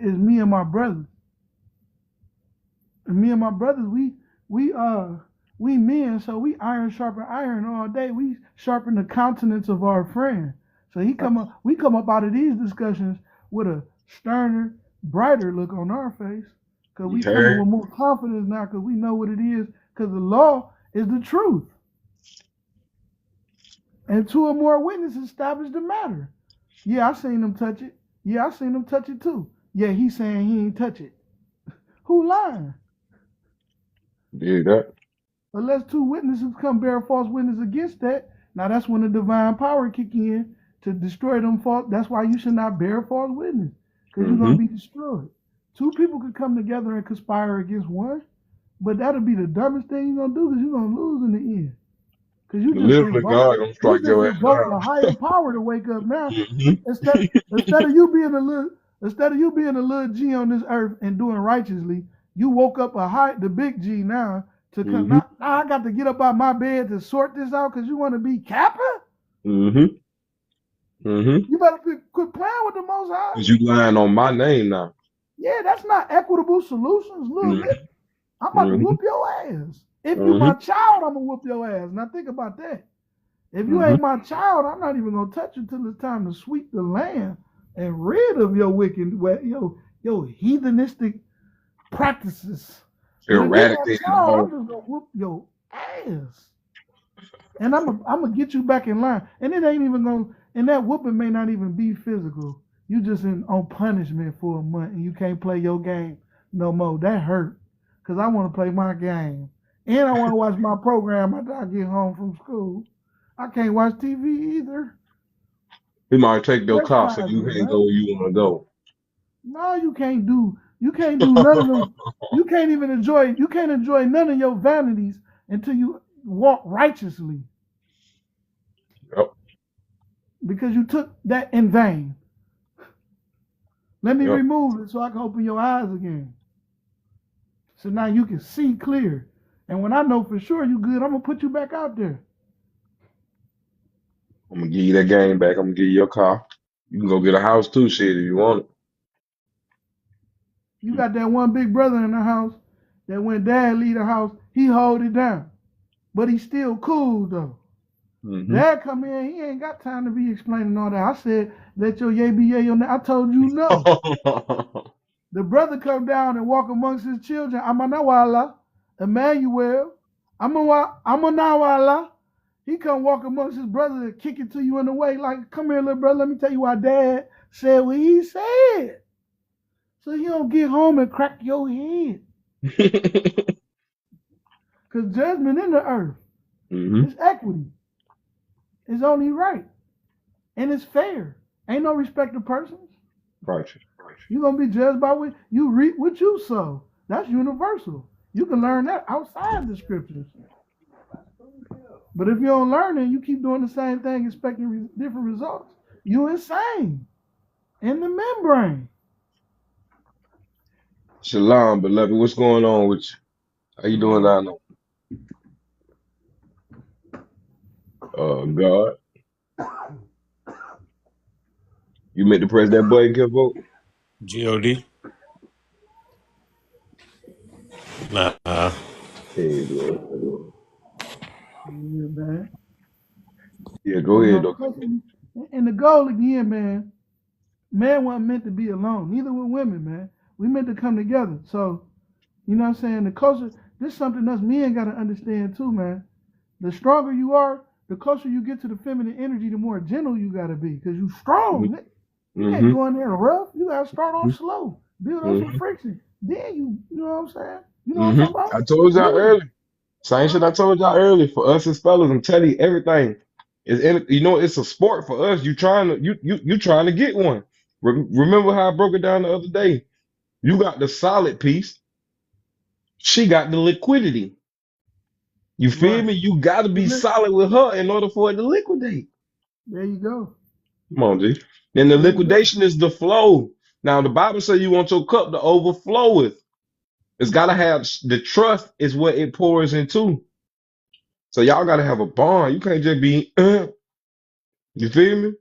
is me and my brothers. And me and my brothers, we we men, so we iron sharpen iron all day. We sharpen the countenance of our friend. So we come up out of these discussions with a sterner, brighter look on our face. Cause You we coming heard? with more confidence now because we know what it is. Cause the law is the truth. And two or more witnesses establish the matter. Yeah, I seen him touch it. Yeah, I seen him touch it too. Yeah, he's saying he ain't touch it. Who lying? Did that. Unless two witnesses come bear false witness against that, now that's when the divine power kick in to destroy them false. That's why you should not bear false witness, because you're gonna Mm-hmm. be destroyed. Two people could come together and conspire against one, but that'll be the dumbest thing you're gonna do because you're gonna lose in the end. Because Literally, God gonna you strike just your ass invoked a down. higher power to wake up now. Instead Mm-hmm. instead of you being a little instead of you being a little G on this earth and doing righteously, you woke up the big G now to come. Mm-hmm. Now I got to get up out my bed to sort this out because you want to be Kappa? Mm-hmm. Mm-hmm. You better quit playing with the Most High. Cause you lying on my name now. Yeah, that's not equitable solutions. Little nigga, Mm-hmm. I'm about to whoop your ass. If you Mm-hmm. my child, I'm gonna whoop your ass. Now think about that. If you Mm-hmm. ain't my child, I'm not even gonna touch you till it's time to sweep the land and rid of your wicked, your heathenistic practices. But if you my Eradicating child, I'm all. just gonna whoop your ass, and I'm gonna get you back in line. And it ain't even gonna, and that whooping may not even be physical. You just on punishment for a month, and you can't play your game no more. That hurt, cause I want to play my game, and I want to watch my program after I get home from school. I can't watch TV either. He might take your car so you Chastisement, can't go man. where you want to go. No, you can't do. You can't do none of them. You can't even enjoy. You can't enjoy none of your vanities until you walk righteously, Yep. because you took that in vain. Let me Yep. remove it so I can open your eyes again. So now you can see clear. And when I know for sure you good, I'm gonna put you back out there. I'm gonna give you that game back. I'm gonna give you your car. You can go get a house too, shit, if you want You it. got that one big brother in the house that when dad leave the house, he hold it down. But he's still cool though. Mm-hmm. Dad come in, he ain't got time to be explaining all that. I said, let your yay be yay on that. I told you no. The brother come down and walk amongst his children. Amanawala, Emmanuel, Amanawala. He come walk amongst his brother and kick it to you in the way. Like, come here, little brother. Let me tell you why dad said what he said. So you don't get home and crack your head. Because judgment in the earth. Mm-hmm. It's equity. It's only right. And it's fair. Ain't no respect of persons. Right. You're gonna be judged by what you reap what you sow. That's universal. You can learn that outside the scriptures. But if you don't learn it, you keep doing the same thing, expecting different results. You insane in the membrane. Shalom, beloved. What's going on with you? How you doing Shalom. down there? God. You meant to press that button, can vote? God. Nah. Hey, bro. Yeah, man. Yeah, go You ahead, know, though. and the goal again, man wasn't meant to be alone. Neither were women, man. We meant to come together. So, you know what I'm saying? The closer, this is something us men got to understand too, man. The stronger you are, the closer you get to the feminine energy, the more gentle you got to be because you strong. Nigga. You can't Mm-hmm. go in there rough. You got to start off slow, build up some Mm-hmm. friction. Then you know what I'm saying? You know what I'm Mm-hmm. talking about? I told y'all Use it. early. Same shit I told y'all earlier. For us as fellas, I'm telling you everything. You know, it's a sport for us. You trying to get one. Remember how I broke it down the other day? You got the solid piece. She got the liquidity. You feel Right. me? You got to be And look, solid with her in order for it to liquidate. there you go. Come on, G. Then the There you go. liquidation is the flow. Now the Bible says you want your cup to overfloweth. It's got to have the trust is what it pours into. So y'all got to have a bond. You can't just be, you feel me?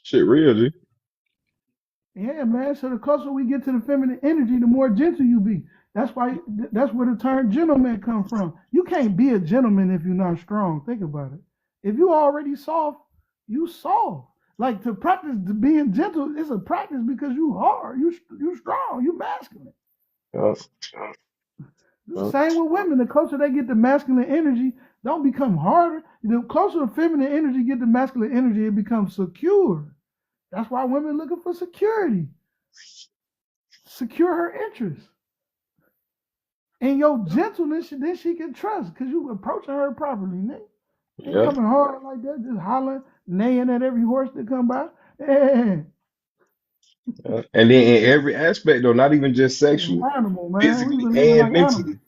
Shit real, G. Yeah, man. So the closer we get to the feminine energy, the more gentle you be. That's why. That's where the term gentleman come from. You can't be a gentleman if you're not strong. Think about it. If you already soft, you soft. Like to practice being gentle is a practice because you hard, you strong, you masculine. Uh, The uh, same with women. The closer they get the masculine energy, don't become harder. The closer the feminine energy get the masculine energy, it becomes secure. That's why women looking for security, secure her interests. And your gentleness, then she can trust because you approaching her properly, nigga. Ain't yeah. coming hard like that, just hollering, neighing at every horse that come by. Hey, And then in every aspect, though, not even just sexual, animal, man. We've physically been living and like animals. mentally.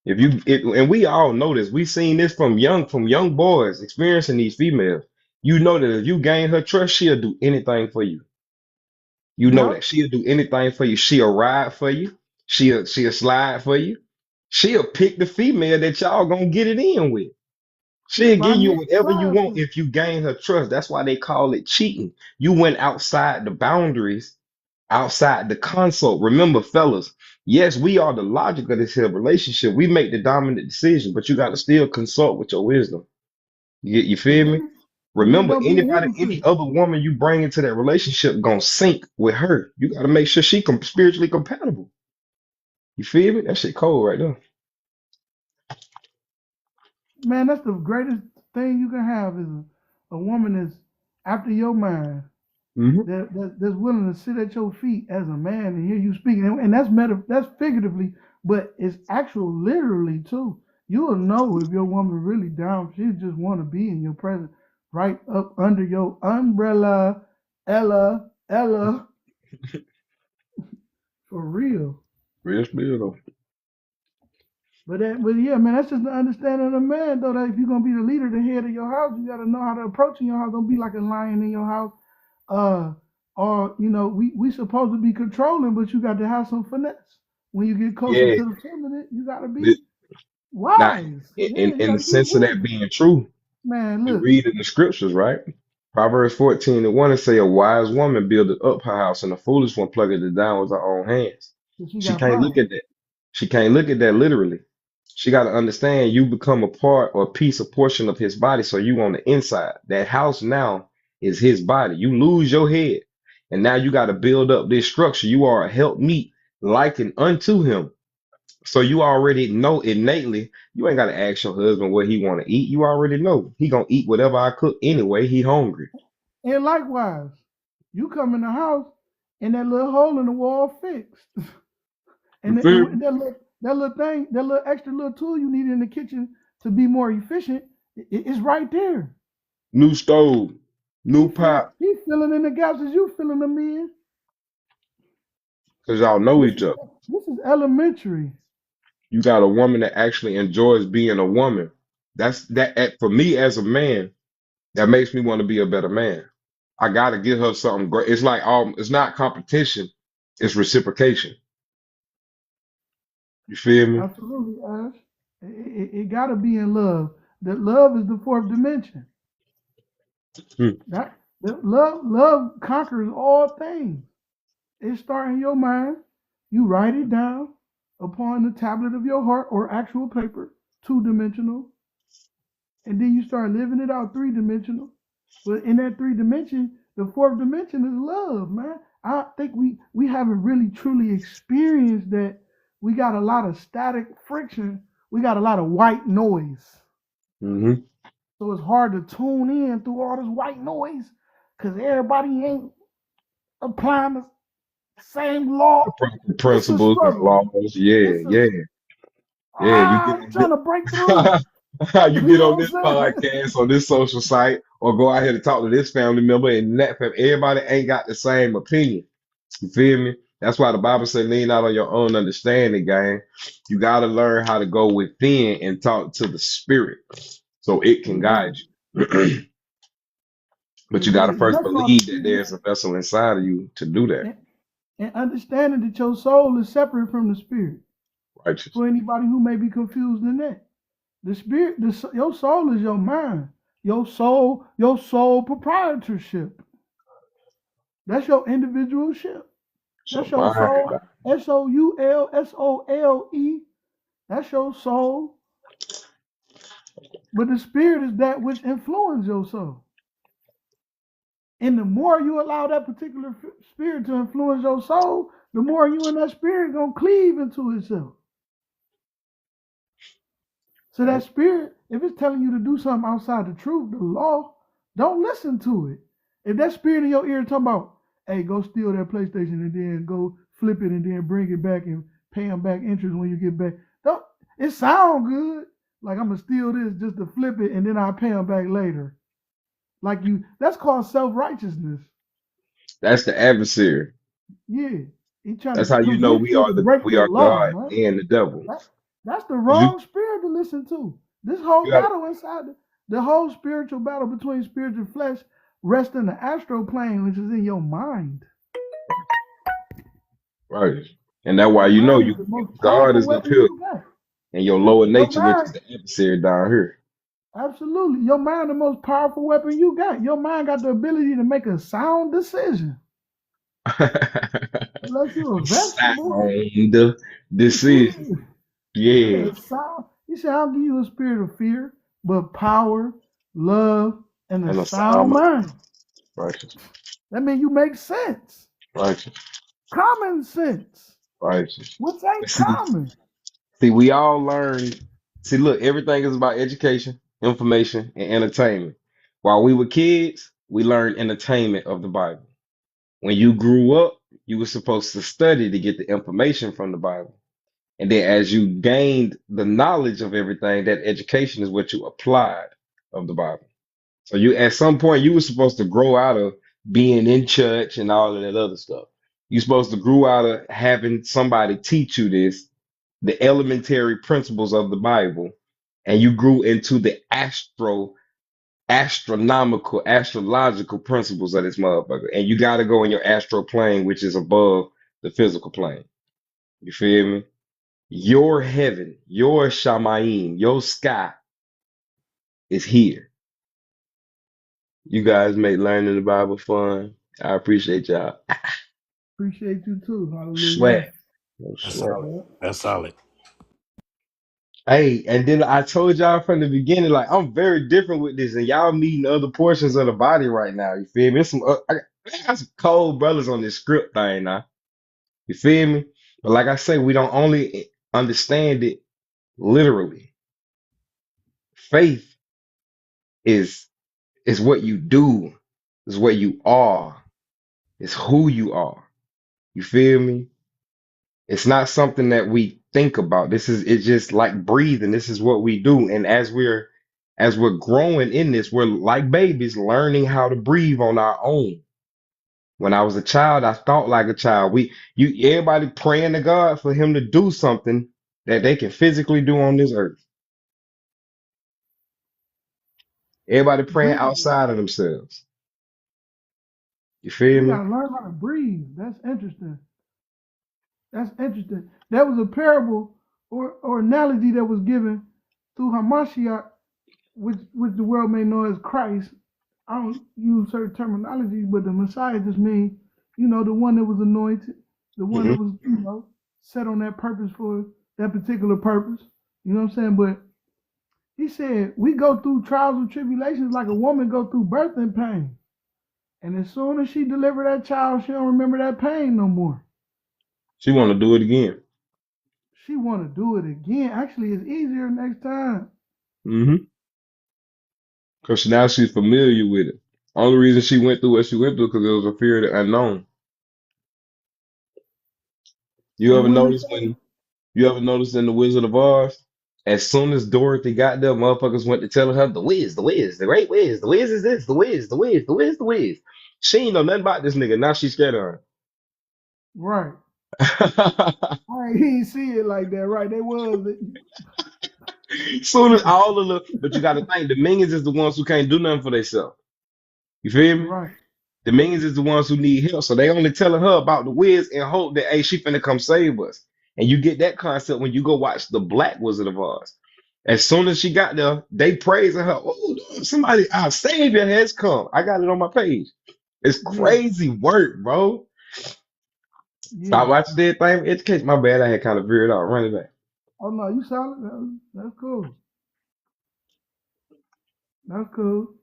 And we all know this. We seen this from young boys experiencing these females. You know that if you gain her trust, she'll do anything for you. You know Yep. that she'll do anything for you. She'll ride for you. She'll slide for you. She'll pick the female that y'all gonna get it in with. She'll She'll buy give me you a whatever you slide want for it. if you gain her trust. That's why they call it cheating. You went outside the boundaries, outside the consult. Remember, fellas, yes, we are the logic of this here relationship. We make the dominant decision, but you got to still consult with your wisdom. You You feel hear me? me? And then Remember, don't be a anybody, any hypocrite. other woman you bring into that relationship gonna sync with her. You got to make sure she spiritually compatible. You feel me? That shit cold right there. Man, that's the greatest thing you can have is a woman that's after your mind, Hmm. that's willing to sit at your feet as a man and hear you speak. And that's that's figuratively, but it's actual literally too. You'll know if your woman really down. She just want to be in your presence, right up under your umbrella, Ella, for real. Real spill though. But yeah, man, that's just the understanding of a man, though. That if you're gonna be the leader, the head of your house, you gotta know how to approach in your house. Don't be like a lion in your house. Uh, or we supposed to be controlling, but you got to have some finesse. When you get closer Yeah. to the feminine, you gotta be Th- Now, wise. Yeah, you in the gotta use sense of that wisdom. being true, Man, you look, read in the scriptures, right? Proverbs 14:1 it say a wise woman buildeth up her house, and a foolish one plucketh it down with her own hands. she She got can't look power. at that. She can't look at that literally. She got to understand you become a part or a piece, a portion of his body. So you on the inside. That house now is his body. You lose your head. And now you got to build up this structure. You are a helpmeet likened unto him. So you already know innately, you ain't got to ask your husband what he want to eat. You already know he gonna eat whatever I cook anyway. He hungry. And likewise, you come in the house and that little hole in the wall fixed. You And, feel me? that little thing, that little extra little tool you need in the kitchen to be more efficient, it's right there. New stove, new pot, He filling in the gaps as you filling them in. because y'all know This each is other. this is elementary. You got a woman that actually enjoys being a woman. That's for me as a man, that makes me want to be a better man. I gotta give her something great. It's like it's not competition, it's reciprocation. You feel me? Absolutely, Ash. It got to be in love. That love is the fourth dimension. Hmm. That love conquers all things. It starts in your mind. You write it down upon the tablet of your heart or actual paper, two dimensional, and then you start living it out three dimensional. But in that three dimension, the fourth dimension is love, man. I think we haven't really truly experienced that. We got a lot of static friction. We got a lot of white noise. Mm-hmm. So it's hard to tune in through all this white noise because everybody ain't applying the same The law. proper It's a principles and struggle. laws. Yeah, It's a yeah, yeah. You get I'm on trying to break through. you You get on know this what I'm saying? podcast on this social site, or go out here to talk to this family member and that family. Everybody ain't got the same opinion. You feel me? That's why the Bible said, lean out on your own understanding, gang. You got to learn how to go within and talk to the spirit so it can guide Amen. you. But you got to Amen. And first that's all the believe that spirit there's a vessel inside of you to do that. and, and understanding that your soul is separate from the spirit. Righteous. For anybody who may be confused in that, the spirit, your soul is your mind, your soul proprietorship. That's your individual ship. So That's your mind, soul. SOULSOLE. That's your soul. But the spirit is that which influences your soul. And the more you allow that particular spirit to influence your soul, the more you and that spirit gonna cleave into itself. So that spirit, if it's telling you to do something outside the truth, the law, don't listen to it. If that spirit in your ear talking about, hey, go steal that PlayStation and then go flip it and then bring it back and pay them back interest when you get back. Don't it sound good? Like I'm gonna steal this just to flip it and then I'll pay them back later. Like that's called self-righteousness. that's the adversary. Yeah. He trying That's to how you know convince you to break we the are law, God man. and the devil. That, that's the 'Cause wrong spirit to listen to. This whole you got battle inside the whole spiritual battle between spirit and flesh rests in the astral plane, which is in your mind. right. And that's why Your you know mind is you the most God powerful is up weapon here you got. and your lower Your nature, which is mind, the adversary down here. absolutely. Your mind, the most powerful weapon you got. Your mind got the ability to make a sound decision. Unless you're a vegetable. Sound decision. Yeah. Yeah, sound. He said, I'll give you a spirit of fear, but power, love, and a And a sound sound mind. mind. Righteous. That means you make sense. Righteous. Common sense, Righteous. which But ain't common. see, we all learn. See, look, everything is about education, information, and entertainment. While we were kids, we learned entertainment of the Bible. When you grew up, you were supposed to study to get the information from the Bible. And then as you gained the knowledge of everything, that education is what you applied of the Bible. So you at some point you were supposed to grow out of being in church and all of that other stuff. You're supposed to grow out of having somebody teach you this, the elementary principles of the Bible, and you grew into the astrological principles of this motherfucker. And you gotta go in your astral plane, which is above the physical plane. You feel me? Your heaven, your Shamayim, your sky is here. You guys make learning the Bible fun. I appreciate y'all. Appreciate you too. Hallelujah. Swag. No That's swag. solid. That's solid. Hey, and then I told y'all from the beginning, like I'm very different with this, and y'all meeting other portions of the body right now. You feel me? It's some, I got some cold brothers on this script thing now. You feel me? But like I say, we don't only understand it literally. Faith is is what you do, is what you are, is who you are. You feel me? It's not something that we think about. This is it's just like breathing. This is what we do. And as we're growing in this, we're like babies learning how to breathe on our own. When I was a child, I thought like a child. Everybody praying to God for him to do something that they can physically do on this earth. Everybody praying Breathing. outside of themselves. You feel We me? gotta learn how to breathe. That's interesting. That's interesting. That was a parable or analogy that was given through Hamashiach, which the world may know as Christ. I don't use certain terminology, but the Messiah just means, the one that was anointed, the one Hmm. that was, set on that purpose for that particular purpose. You know what I'm saying? But he said we go through trials and tribulations like a woman go through birthing pain. And as soon as she deliver that child, she don't remember that pain no more. She want to do it again. She want to do it again. Actually, it's easier next time. Hmm. Because now she's familiar with it. Only reason she went through what she went through because it was a fear of the unknown. You And ever what did it notice say? when you ever notice in the Wizard of Oz, as soon as Dorothy got there, motherfuckers went to telling her the Wiz, the great Wiz, the Wiz is this, the Wiz, the Wiz, the Wiz, the Wiz. She ain't know nothing about this nigga. Now she's scared of Right. her. I ain't see it like that. Right. They was. Soon as all of the, but you got to think the minions is the ones who can't do nothing for themselves. You feel me? Right. The minions is the ones who need help, so they only telling her about the Wiz and hope that hey, she finna come save us. And you get that concept when you go watch the Black Wizard of Oz. As soon as she got there, they praising her. Oh, somebody, our savior has come. I got it on my page. It's Yeah. crazy work, bro. I Yeah. watched that thing. Education. My bad. I had kind of veered out. Run it back. Oh no, you solid. That's cool. That's cool.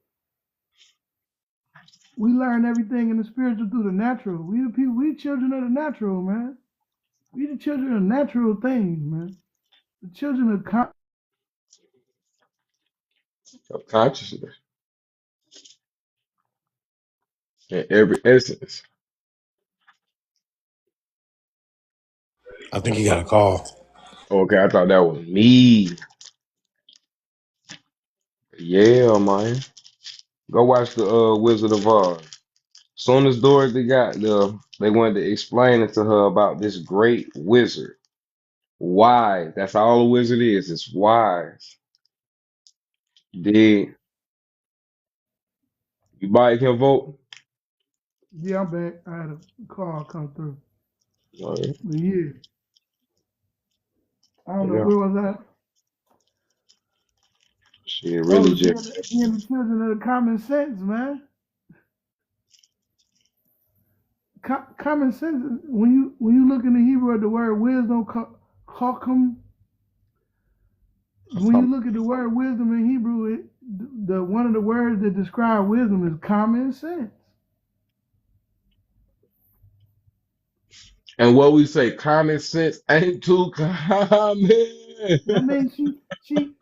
We learn everything in the spiritual through the natural. We the people. We children of the natural, man. We the children of natural things, man. The children of Of consciousness in every essence. I think he got a call. Okay, I thought that was me. Yeah, man. Go watch the Wizard of Oz. Soon as Dorothy got there, they wanted to explain it to her about this great wizard. Wise. That's all a wizard is. It's wise. Did you buy can vote? Yeah, I'm back. I had a call come through. Oh, But yeah, I don't know yeah. where was I. Shit, Oh, really just. being the children of the common sense, man. Common sense. When you look in the Hebrew at the word wisdom, chokhmah. When you look at the word wisdom in Hebrew, the one of the words that describe wisdom is common sense. And what we say, common sense ain't too common. That means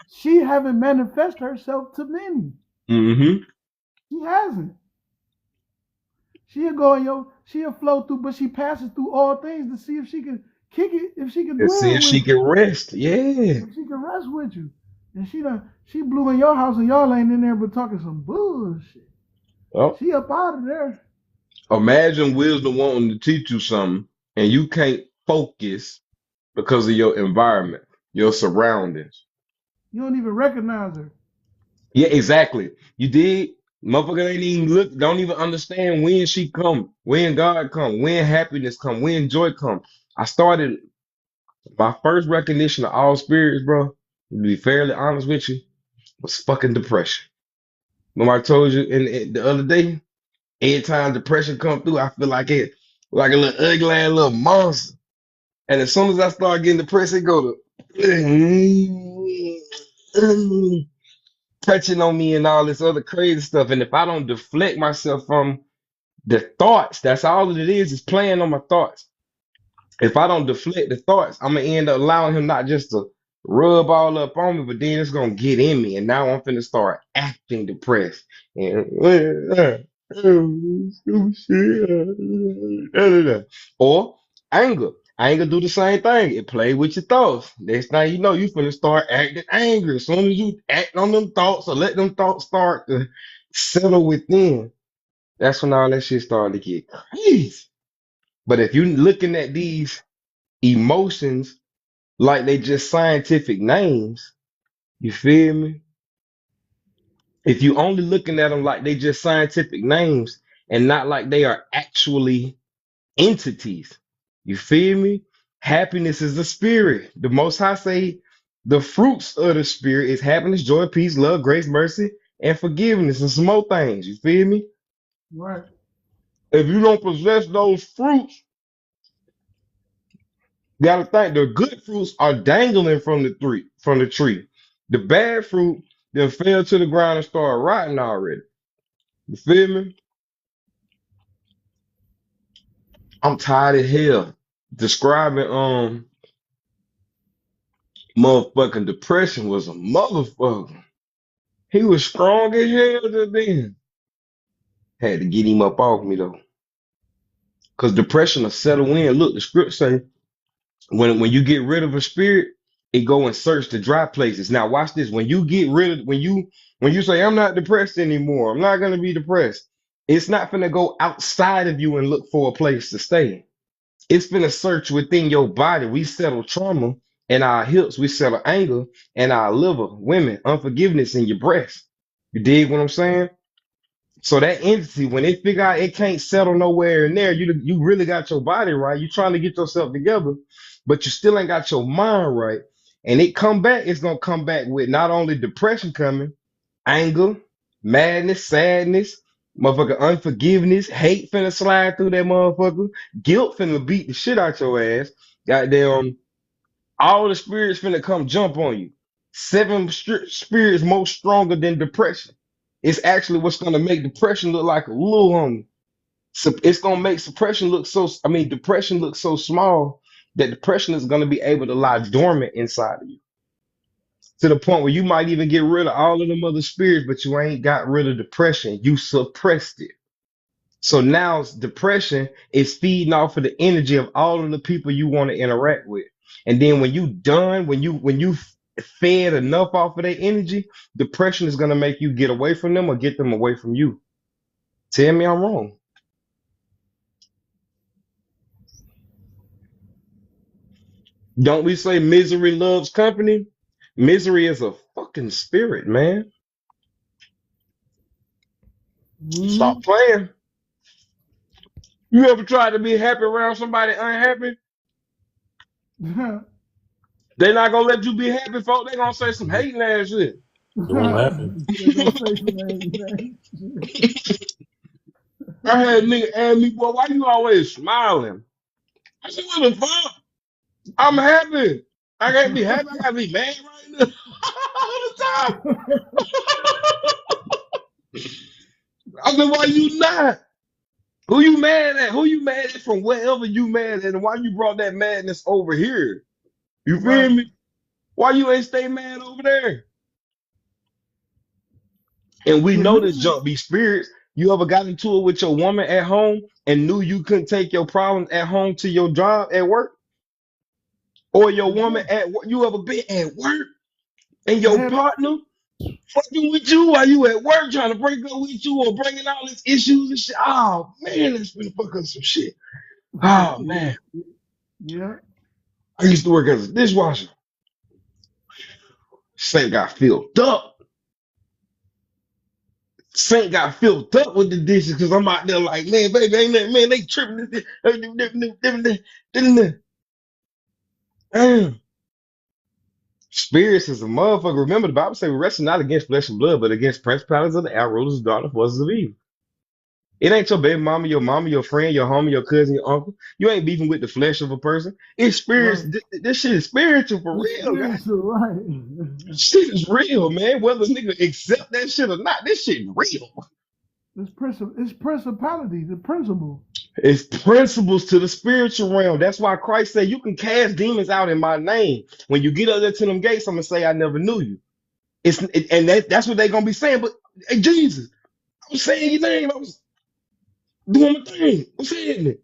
she haven't manifested herself to many. Mm-hmm. She hasn't. She'll go in she'll flow through, but she passes through all things to see if she can kick it, if she can And see dwell if with she you, can rest. Yeah. if she can rest with you. And she blew in your house and y'all ain't in there but talking some bullshit. Oh, She up out of there. imagine wisdom wanting to teach you something and you can't focus because of your environment, your surroundings. You don't even recognize her. Yeah, exactly. You did. Motherfucker ain't even look, don't even understand when she come, when God come, when happiness come, when joy come. I started my first recognition of all spirits, bro, to be fairly honest with you, was fucking depression. Remember I told you the other day, every time depression come through, I feel like a little ugly ass little monster. And as soon as I start getting depressed, it go to touching on me and all this other crazy stuff. And if I don't deflect myself from the thoughts, that's all it is playing on my thoughts. If I don't deflect the thoughts, I'm gonna end up allowing him not just to rub all up on me, but then it's gonna get in me. And now I'm finna start acting depressed. And, or anger. I ain't gonna do the same thing. It play with your thoughts. Next thing you know, you finna start acting angry. As soon as you act on them thoughts or let them thoughts start to settle within, that's when all that shit start to get crazy. But if you looking at these emotions like they just scientific names, you feel me? If you only looking at them like they just scientific names and not like they are actually entities. You feel me? Happiness is a spirit. The Most High say the fruits of the spirit is happiness, joy, peace, love, grace, mercy, and forgiveness, and some more things. You feel me? Right. If you don't possess those fruits, you gotta think the good fruits are dangling from the tree. The bad fruit then fell to the ground and started rotting already. You feel me? I'm tired of hell describing motherfucking depression was a motherfucker. He was strong as hell just then. Had to get him up off me though. Cause depression will settle in. Look, the script say when you get rid of a spirit, it go and search the dry places. Now watch this. When you get rid of when you say I'm not depressed anymore, I'm not gonna be depressed. It's not gonna go outside of you and look for a place to stay. It's gonna search within your body. We settle trauma in our hips. We settle anger in our liver, women, unforgiveness in your breast. You dig what I'm saying? So that entity, when they figure out it can't settle nowhere in there, you really got your body right. You're trying to get yourself together, but you still ain't got your mind right. And it come back, it's gonna come back with not only depression coming, anger, madness, sadness, motherfucker, unforgiveness, hate finna slide through that motherfucker, guilt finna beat the shit out your ass. Goddamn, all the spirits finna come jump on you. Seven spirits more stronger than depression. It's actually what's gonna make depression look like a little homie. So it's gonna make depression look so small that depression is gonna be able to lie dormant inside of you to the point where you might even get rid of all of them other spirits, but you ain't got rid of depression. You suppressed it. So now depression is feeding off of the energy of all of the people you want to interact with. And then when you done, when you fed enough off of their energy, depression is gonna make you get away from them or get them away from you. Tell me I'm wrong. Don't we say misery loves company? Misery is a fucking spirit, man. Mm-hmm. Stop playing. You ever tried to be happy around somebody unhappy? They not gonna let you be happy, folk. They gonna say some hating ass shit. It won't happen. They're gonna say some man. I had a nigga ask me, boy, why you always smiling? I said, what the fuck? I'm happy. I can't be happy. I gotta be mad right now. All the time. I said, why you not? Who you mad at? Who you mad at from wherever you mad at? And why you brought that madness over here? You feel Right. me? Why you ain't stay mad over there? And we Yeah, know this misery. junk be spirits. You ever got into it with your woman at home and knew you couldn't take your problems at home to your job at work? Or your Yeah. woman at work? You ever been at work and And your have partner fucking with you while you at work trying to break up with you or bringing all these issues and shit? Oh man, that's been fuck up some shit. Oh man, yeah. I used to work as a dishwasher. Saint got filled up. Saint got filled up with the dishes because I'm out there like, man, baby, ain't that, man, they tripping this. Damn. Spirits is a motherfucker. Remember, the Bible say we wrestle not against flesh and blood, but against principalities of the air, rulers of darkness, forces of evil. It ain't your baby mama, your friend, your homie, your cousin, your uncle. You ain't beefing with the flesh of a person. It's spirits. Right. This shit is spiritual for It's real, guys. spiritual, right? Shit is real, man. Whether nigga accept that shit or not, this shit real. It's principality, the principle. It's principles to the spiritual realm. That's why Christ said you can cast demons out in my name. When you get up there to them gates, I'm gonna say I never knew you. That's what they gonna be saying. But hey, Jesus, I was saying your name. I was doing my thing. I'm saying it.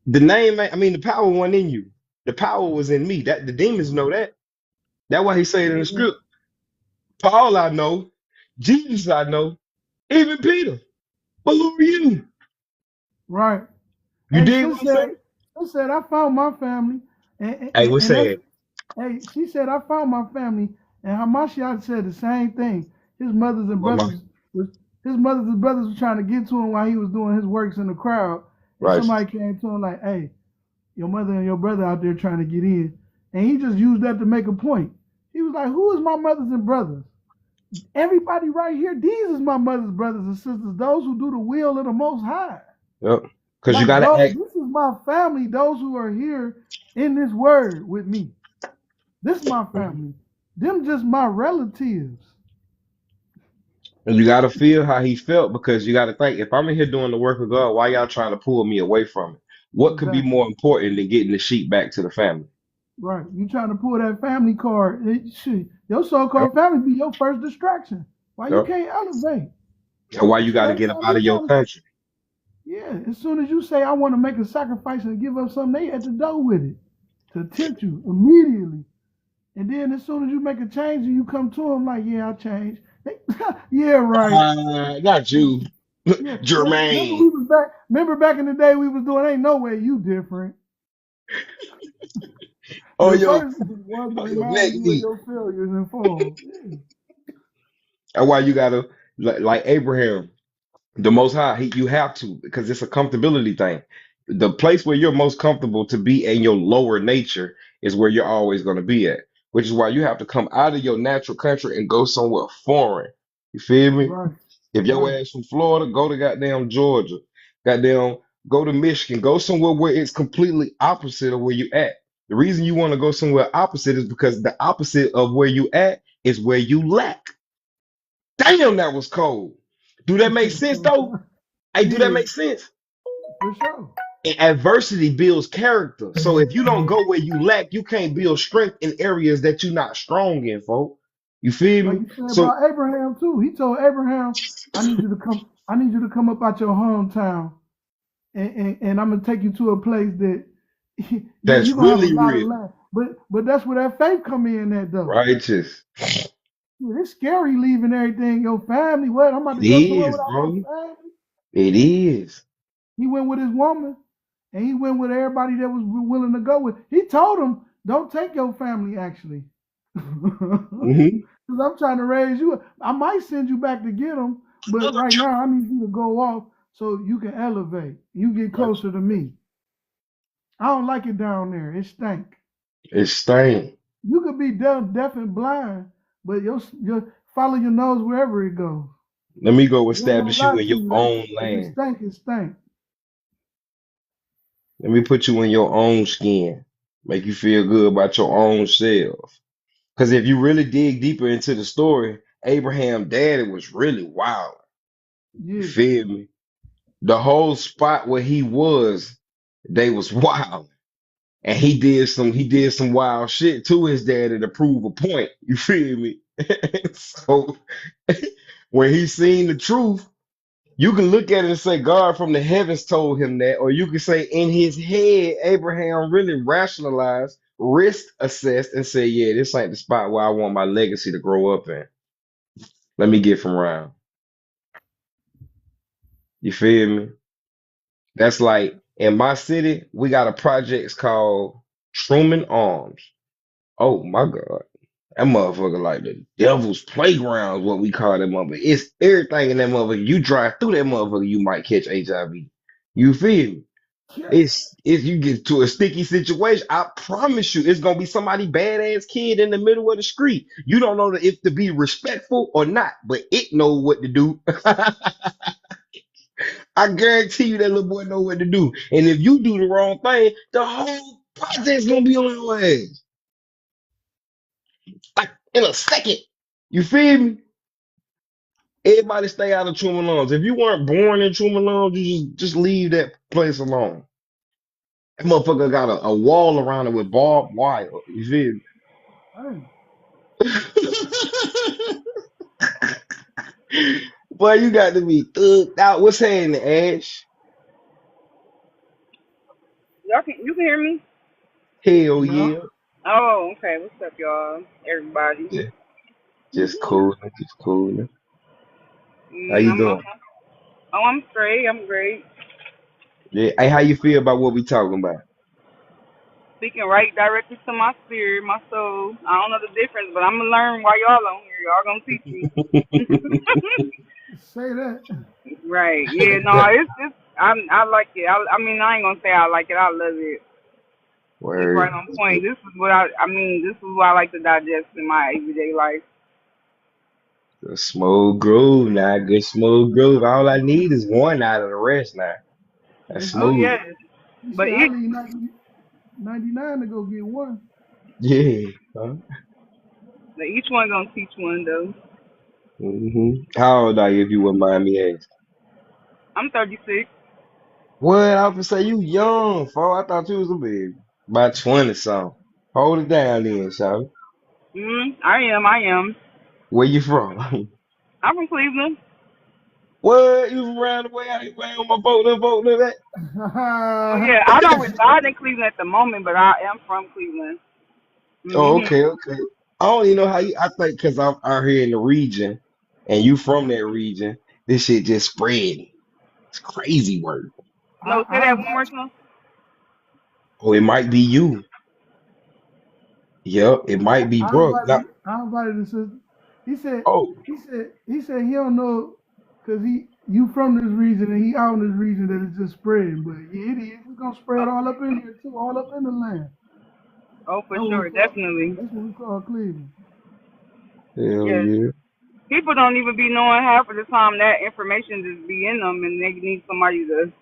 The name, I mean, the power wasn't in you. The power was in me. That the demons know that. That's why he said in the Yeah, script, Paul I know, Jesus I know, even Peter. But who are you? right. You Hey, dig what I'm saying? sis said I found my family, and Hey, what's and that's saying? hey. She said I found my family, and Hamashiach said the same thing. His mothers and Well, my brothers was his mothers and brothers was trying to get to him while he was doing his works in the crowd, and righteous. somebody came to him like, "Hey, your mother and your brother out there trying to get in," and he just used that to make a point. He was like, "Who is my mothers and brothers? Everybody right here. These is my mother's brothers and sisters. Those who do the will of the Most High." Yep. Because you Like, gotta act. this is my family, those who are here in this word with me. This is my family. Them just my relatives. And you gotta feel how he felt because you gotta think if I'm in here doing the work of God, why y'all trying to pull me away from it? What could be Exactly. more important than getting the sheep back to the family? Right. You trying to pull that family card. Shit, your Yep. so-called family be your first distraction. Why you Yep. can't elevate? And why you Shit, gotta every get up time out they of your trying to, country? yeah, as soon as you say, I want to make a sacrifice and give up something, they at the door with it to tempt you immediately. And then as soon as you make a change and you come to them like, yeah, I changed. Yeah, right. Not you, Yeah, remember Jermaine. we was back. Remember back in the day we was doing. Ain't no way you different. Oh The yo, first was to oh yo, remind neck you of meat. your failures and falls. Yeah, That's why you gotta like Abraham. The most high, you have to because it's a comfortability thing. The place where you're most comfortable to be in your lower nature is where you're always going to be at, which is why you have to come out of your natural country and go somewhere foreign. You feel me? right, If your right. ass from Florida, go to goddamn Georgia. Goddamn, go to Michigan. Go somewhere where it's completely opposite of where you at. The reason you want to go somewhere opposite is because the opposite of where you at is where you lack. Damn, that was cold. Do that make sense though? Hey, do that Yeah, make sense? for sure. And adversity builds character. So if you don't go where you lack, you can't build strength in areas that you're not strong in, folks. You feel Like me? you said So about Abraham too. He told Abraham, "I need you to come. I need you to come up out your hometown, and I'm gonna take you to a place that that's you're gonna have a really lot of real. land." But that's where that faith come in at though. Righteous. Yeah, it's scary leaving everything, your family. What? I'm about It to go somewhere is, without my bro. family. It is. He went with his woman, and he went with everybody that was willing to go with. He told him, "Don't take your family, actually, because Hmm. I'm trying to raise you. I might send you back to get them, but right now I need you to go off so you can elevate. You get closer to me. I don't like it down there. It stank. It's staying. You could be deaf and blind, but your follow your nose wherever it goes. Let me go I ain't gonna establish you lie in to your you. That own if it land. stank, it stank. Let me put you in your own skin. Make you feel good about your own self. Because if you really dig deeper into the story, Abraham daddy was really wild. You Yeah. feel me? The whole spot where he was, they was wild. And he did some wild shit to his daddy to prove a point. You feel me? So when he seen the truth, you can look at it and say God from the heavens told him that, or you can say in his head, Abraham really rationalized, risk assessed, and said, yeah, this ain't the spot where I want my legacy to grow up in. Let me get from around. You feel me? That's like in my city, we got a project called Truman Arms. Oh my God. That motherfucker like the devil's playground is what we call that motherfucker. It's everything in that motherfucker. You drive through that motherfucker, you might catch HIV. You feel me? Yeah. It's you get to a sticky situation. I promise you, it's gonna be somebody badass kid in the middle of the street. You don't know if to be respectful or not, but it know what to do. I guarantee you that little boy know what to do. And if you do the wrong thing, the whole project's gonna be on your ass. Like in a second. You feel me? Everybody stay out of Truman Lawns. If you weren't born in Truman Lawns, you just leave that place alone. That motherfucker got a wall around it with barbed wire. You feel Hey, me? Boy, you got to be thugged out. What's happening, Ash? You can hear me? Hell Yeah. yeah. Oh, okay. What's up, y'all? Everybody. Yeah, just cool, just cool. How Mm, you I'm doing? okay. Oh, I'm straight. I'm great. Yeah. Hey, how you feel about what we talking about? Speaking right directly to my spirit, my soul. I don't know the difference, but I'm gonna learn while y'all on here. Y'all gonna teach me. Say that. Right. Yeah. No. It's. I like it. I mean, I ain't gonna say I like it. I love it. It's right Word. on point. This is what I. I mean, this is what I like to digest in my everyday life. A smooth groove now, good smooth groove. All I need is one out of the rest now. That's Hey, Oh smooth. yes. he But said I leave 99 to go get one. Yeah. Huh? each one gonna teach one though. How old are you if you wouldn't mind me asking? I'm 36. What? I was gonna say you young, fo. I thought you was a baby. About 20 something. Hold it down then, shawty. I am. I am. Where you from? I'm from Cleveland. What? You from around the way I ain't playing on my boat, little boat, little that? Oh yeah, I don't reside in Cleveland at the moment, but I am from Cleveland. Oh, Mhm. okay, okay. I don't even know how you, I think because I'm out here in the region and you from that region, this shit just spread. It's crazy work. No, I, say I that one more invited time. Oh, it might be you. Yep, it might be I bro. invited Now, I invited the sister. He said oh, he said he don't know because you from this region and he out in this region that it's just spreading. But yeah, it is. It's gonna Oh, spread all up in here too, all up in the land. oh, for That's what we sure, call definitely. that's what we call Cleveland. hell Yes. yeah. People don't even be knowing half of the time that information just be in them, and they need somebody to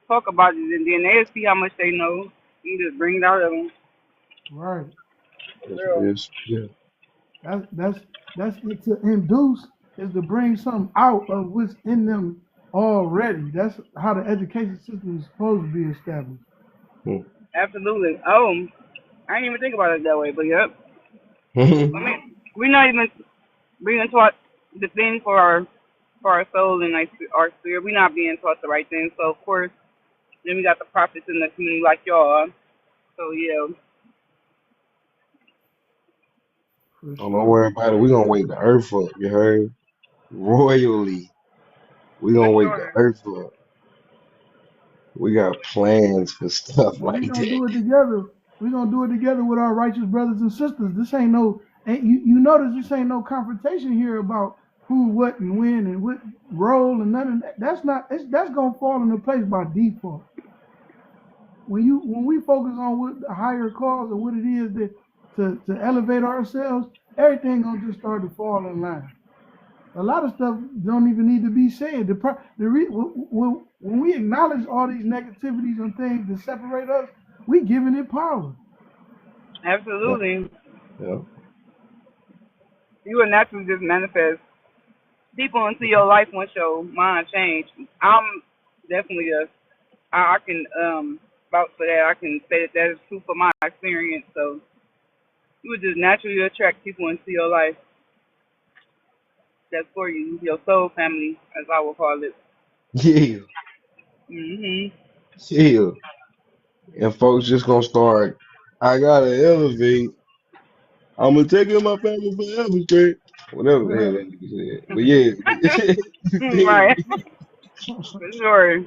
talk about it, and then they'll see how much they know. You just bring it out of them. Right. For That's real. real. Yeah. That's it to induce is to bring something out of what's in them already. That's how the education system is supposed to be established. Absolutely. Oh, I didn't even think about it that way, but yep. I Hmm. Yep. mean, we're not even being taught the thing for our soul and like our spirit. We're not being taught the right thing. So of course, then we got the prophets in the community like y'all. So yeah, For Don't sure. worry about it. We gonna wake the earth up, you heard? Royally. We for gonna wake the sure. earth up. We got plans for stuff And we like gonna that. do it together. We gonna do it together with our righteous brothers and sisters. This ain't no ain't you notice this ain't no confrontation here about who, what, and when and what role and none of that. That's not that's gonna fall into place by default. When we focus on what the higher cause and what it is that to elevate ourselves, everything gonna just start to fall in line. A lot of stuff don't even need to be said. When we acknowledge all these negativities and things that separate us, we giving it power. Yeah, Absolutely. yeah. You will naturally just manifest people into your life once your mind change. I'm definitely I can vouch for that. I can say that that is true for my experience. So you would just naturally attract people into your life that's for you, your soul family, as I will call it. Yeah, Mhm. yeah. And folks just gonna start, I gotta elevate. I'm gonna take care of my family forever, straight. Whatever the hell that nigga said. But yeah, you feel Right. me? For sure. It's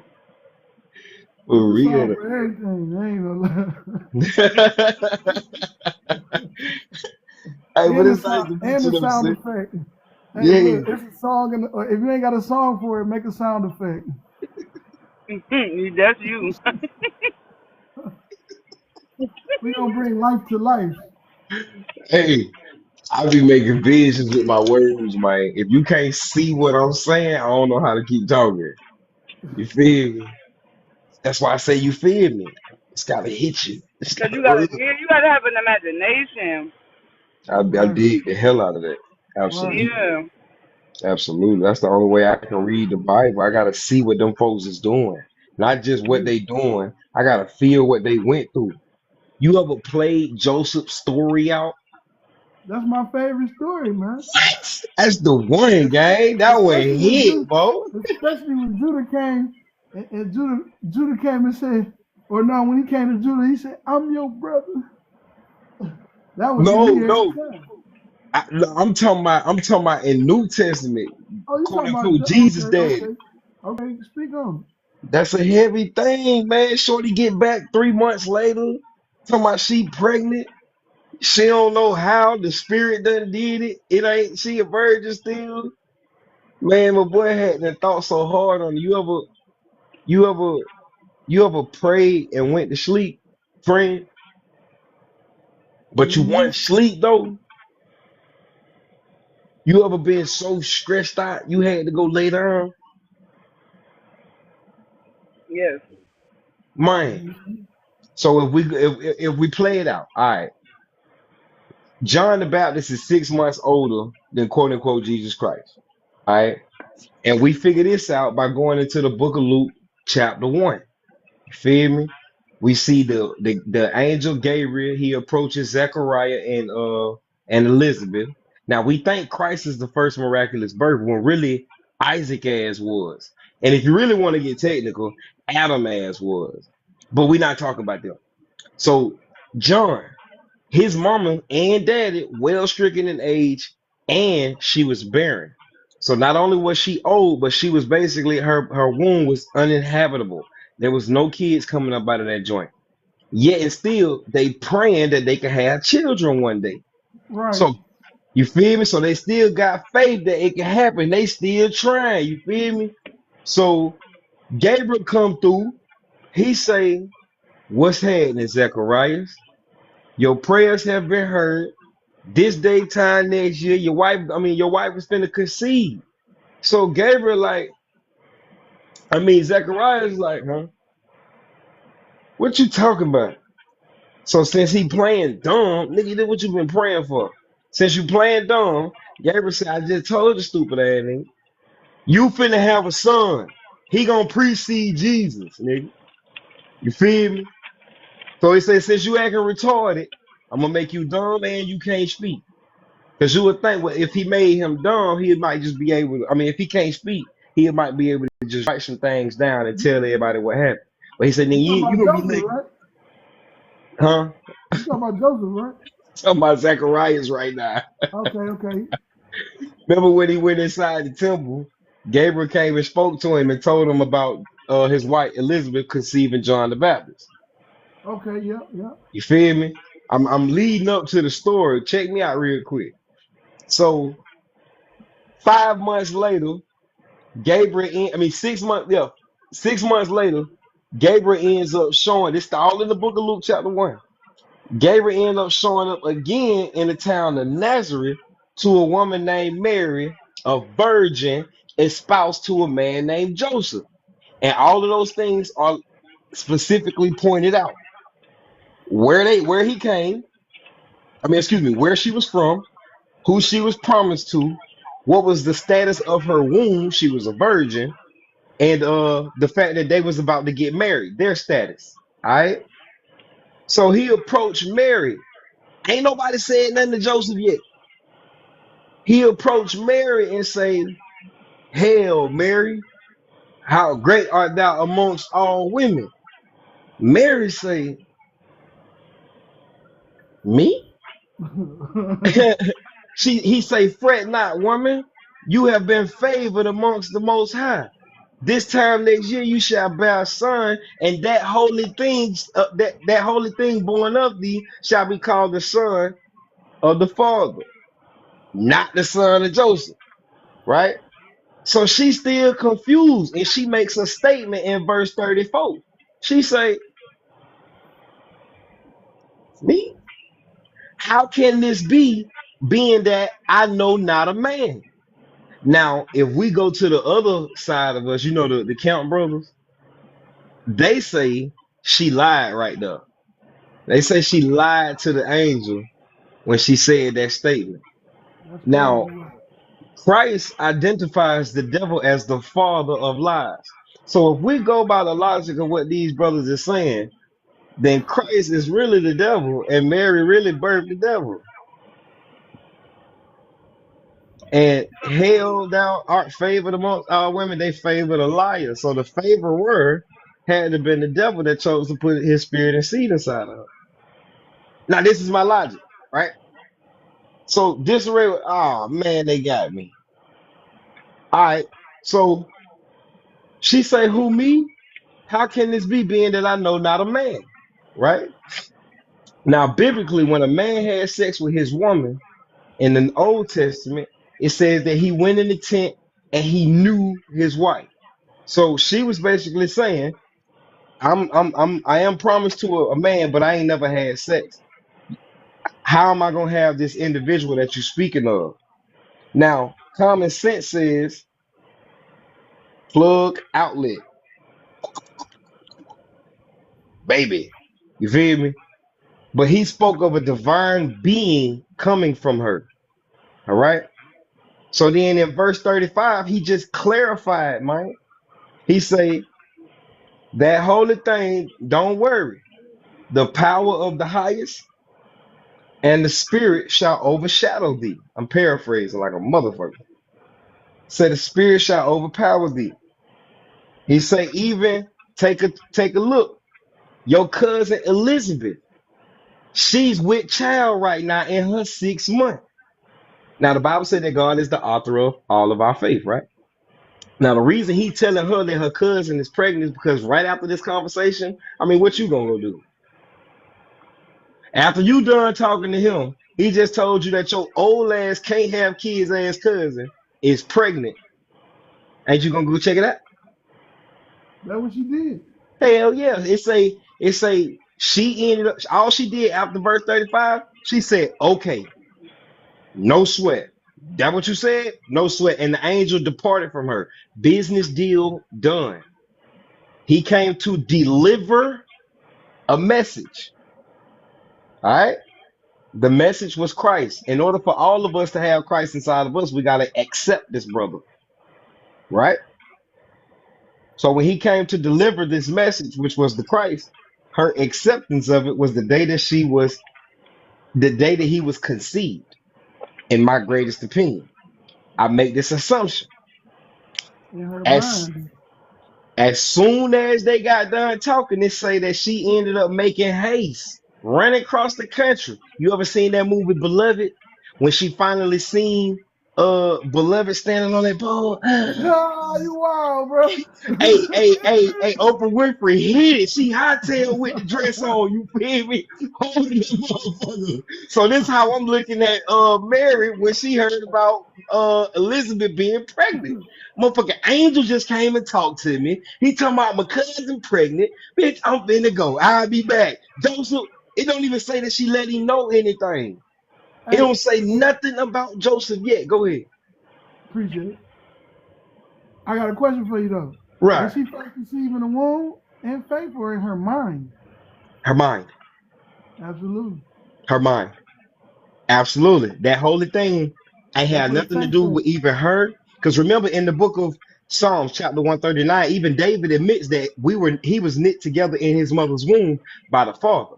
For a song real. for everything. I ain't gonna Hey, lie. but and the it's nice sound to meet and you, the though, sound sis. effect. Hey, Yeah. look, it's a song, or if you ain't got a song for it, make a sound effect. That's you. We gonna bring life to life. Hey, I be making visions with my words, man. If you can't see what I'm saying, I don't know how to keep talking. You feel me? That's why I say you feel me. It's gotta hit you. It's Cause gotta you gotta, rub. yeah, you gotta have an imagination. I Right, dig the hell out of that. right. Absolutely. Yeah, Absolutely. That's the only way I can read the Bible. I gotta see what them folks is doing. Not just what Yeah. they doing. I gotta feel what they went through. You ever played Joseph's story out? That's my favorite story, man. What? That's the one, gang. That one Especially when hit, bro. Judah came and Judah came and said. Or no, when he came to Judah, he said, "I'm your brother." That would get No, me every no. time. No, I'm talking about in New Testament, Oh, you quote talking about? unquote, Jesus Okay, daddy. okay, okay. Speak on That's a heavy thing, man. Shorty get back 3 months later, talking about she pregnant. She don't know how the spirit done did it. It ain't she a virgin still. Man, my boy had that thought so hard on it. You ever you ever prayed and went to sleep praying, it. but you weren't sleep though? You ever been so stressed out you had to go lay down? Yes. Man. Mm-hmm. So if we play it out, all right. John the Baptist is 6 months older than quote unquote Jesus Christ. All right. And we figure this out by going into the book of Luke, chapter 1. You feel me? We see the angel Gabriel, he approaches Zechariah and Elizabeth. Now we think Christ is the first miraculous birth when really Isaac as was. And if you really want to get technical, Adam as was. But we're not talking about them. So John, his mama and daddy well stricken in age, and she was barren. So not only was she old, but she was basically her womb was uninhabitable. There was no kids coming up out of that joint. Yet and still they praying that they could have children one day. Right. So you feel me? So they still got faith that it can happen. They still trying. You feel me? So Gabriel come through. He say, "What's happening, Zacharias? Your prayers have been heard. This day time next year, your wife is finna conceive." So Gabriel, Zechariah is like, huh? What you talking about? So since he playing dumb, nigga, this what you been praying for. Since you playing dumb, Gabriel said, I just told you, stupid ass nigga. You finna have a son. He gonna precede Jesus, nigga. You feel me? So he said, since you acting retarded, I'm gonna make you dumb and you can't speak. Because you would think, well, if he made him dumb, he might just be able to, if he can't speak, he might be able to just write some things down and tell everybody what happened. But he said, then You talking you about gonna be Joseph, like, right? huh? You talking about Joseph, right? Talking about Zacharias right now. Okay, okay. Remember when he went inside the temple, Gabriel came and spoke to him and told him about his wife Elizabeth conceiving John the Baptist. Okay, yeah, yeah. You feel me? I'm leading up to the story. Check me out real quick. So 5 months later, Gabriel, 6 months, yeah, 6 months later, Gabriel ends up showing this all in the book of Luke, chapter 1. Gabriel ends up showing up again in the town of Nazareth to a woman named Mary, a virgin, espoused to a man named Joseph. And all of those things are specifically pointed out. Where he came, where she was from, who she was promised to, what was the status of her womb, she was a virgin, and the fact that they was about to get married, their status. All right. So he approached Mary. Ain't nobody said nothing to Joseph yet. He approached Mary and say, "Hail Mary, how great art thou amongst all women." Mary say, "Me?" He say, "Fret not, woman, you have been favored amongst the most high. This time next year you shall bear a son, and that holy thing born of thee shall be called the son of the Father, not the son of Joseph." Right? So she's still confused, and she makes a statement in verse 34. She say, "Me? How can this be, being that I know not a man?" Now, if we go to the other side of us, the Count brothers, they say she lied right there. They say she lied to the angel when she said that statement. That's crazy. Now, Christ identifies the devil as the father of lies. So if we go by the logic of what these brothers are saying, then Christ is really the devil and Mary really birthed the devil. And hell, thou art favored amongst all women, they favored a liar. So the favored word had to been the devil that chose to put his spirit and seed inside of her. Now, this is my logic, right? So disarray, oh man, they got me. All right. So she say, who me? How can this be being that I know not a man? Right? Now, biblically, when a man had sex with his woman in the Old Testament, it says that he went in the tent and he knew his wife. So she was basically saying, I am promised to a man, but I ain't never had sex. How am I gonna have this individual that you're speaking of? Now, common sense says plug outlet, baby. You feel me? But he spoke of a divine being coming from her. All right. So then in verse 35, he just clarified, man. He say, that holy thing, don't worry. The power of the highest and the spirit shall overshadow thee. I'm paraphrasing like a motherfucker. Say the spirit shall overpower thee. He say, even take a look. Your cousin Elizabeth, she's with child right now in her 6th month. Now the Bible said that God is the author of all of our faith, right? Now the reason he telling her that her cousin is pregnant is because right after this conversation, I mean, what you gonna go do? After you done talking to him, he just told you that your old ass can't have kids ass cousin is pregnant. Ain't you gonna go check it out? That's what she did. Hell yeah. It say she ended up all she did after verse 35, she said, okay, no sweat. That what you said? No sweat. And the angel departed from her. Business deal done. He came to deliver a message. All right. The message was Christ. In order for all of us to have Christ inside of us, we got to accept this brother. Right. So when he came to deliver this message, which was the Christ, her acceptance of it was the day that he was conceived, in my greatest opinion. I make this assumption. In her As mind. as soon as they got done talking, they say that she ended up making haste, running across the country. You ever seen that movie Beloved? When she finally seen Beloved standing on that pole. Ah, you wild, bro. Hey, Oprah Winfrey hit it. She hightailed with the dress on. You feel me? Holy motherfucker. So this how I'm looking at Mary when she heard about Elizabeth being pregnant. Motherfucker Angel just came and talked to me. He talking about my cousin pregnant. Bitch, I'm finna go. I'll be back. Joseph, it don't even say that she let him know anything. It Hey, don't say nothing about Joseph yet. Go ahead. appreciate it. I got a question for you though. Was Right. she first conceived in the womb in faith or in her mind? Her mind. Absolutely. Her mind. Absolutely. That holy thing ain't That's had what the nothing to text do says. with even her. Because remember in the book of Psalms, chapter 139, even David admits that he was knit together in his mother's womb by the Father,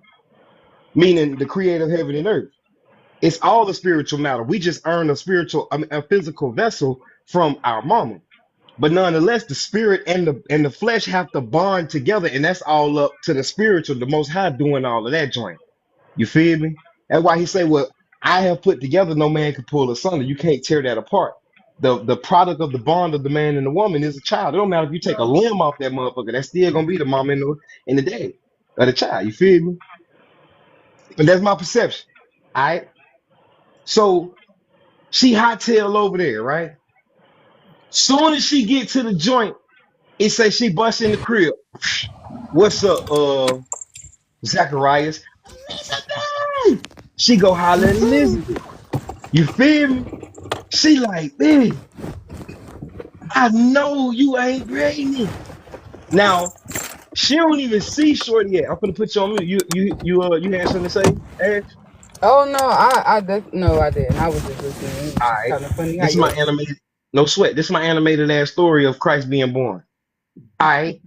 meaning the creator of heaven and earth. It's all a spiritual matter. We just earn a physical vessel from our mama. But nonetheless, the spirit and the flesh have to bond together, and that's all up to the spiritual, the most high doing all of that joint. You feel me? That's why he say, "Well, I have put together, no man can pull asunder." You can't tear that apart. The product of the bond of the man and the woman is a child. It don't matter if you take a limb off that motherfucker. That's still gonna be the mom and the dad of the child. You feel me? But that's my perception. All right. So she hot tail over there, right? Soon as she get to the joint, it say she bust in the crib. What's up, Zacharias? Elizabeth! She go holler at Elizabeth. You feel me? She like, man, I know you ain't pregnant. Now, she don't even see Shorty yet. I'm gonna put you on mute. You had something to say, Ash? Oh no, no, I didn't. I was just listening. All It's right. kind of funny how This is you. my animated, no sweat. This is my animated ass story of Christ being born. All right.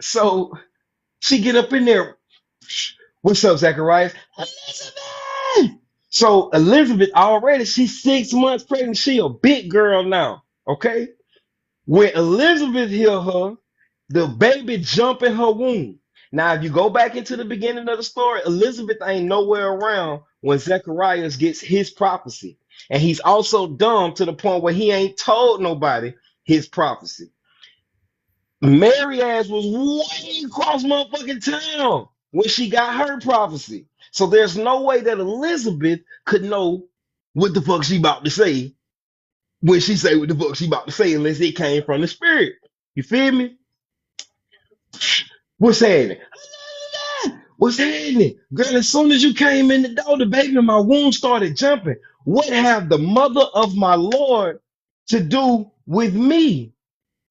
So she get up in there. What's up, Zacharias? Elizabeth! So Elizabeth already, she's 6 months pregnant. She a big girl now. Okay. When Elizabeth hear her, The baby jump in her womb. Now, if you go back into the beginning of the story, Elizabeth ain't nowhere around when Zechariah gets his prophecy. And he's also dumb to the point where he ain't told nobody his prophecy. Mary ass was way across motherfucking town when she got her prophecy. So there's no way that Elizabeth could know what the fuck she about to say when she say what the fuck she about to say unless it came from the spirit. You feel me? What's happening? What's happening? Girl, as soon as you came in the door, the baby in my womb started jumping. What have the mother of my Lord to do with me?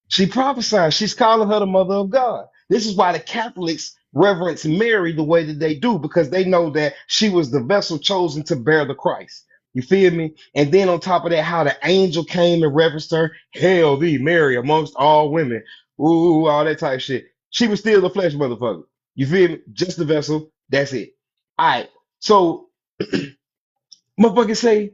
She prophesied. She's calling her the mother of God. This is why the Catholics reverence Mary the way that they do, because they know that she was the vessel chosen to bear the Christ. You feel me? And then on top of that, how the angel came and reverenced her. Hail thee, Mary, amongst all women. Ooh, all that type shit. She was still the flesh motherfucker. You feel me? Just the vessel. That's it. All right. So, motherfucker say,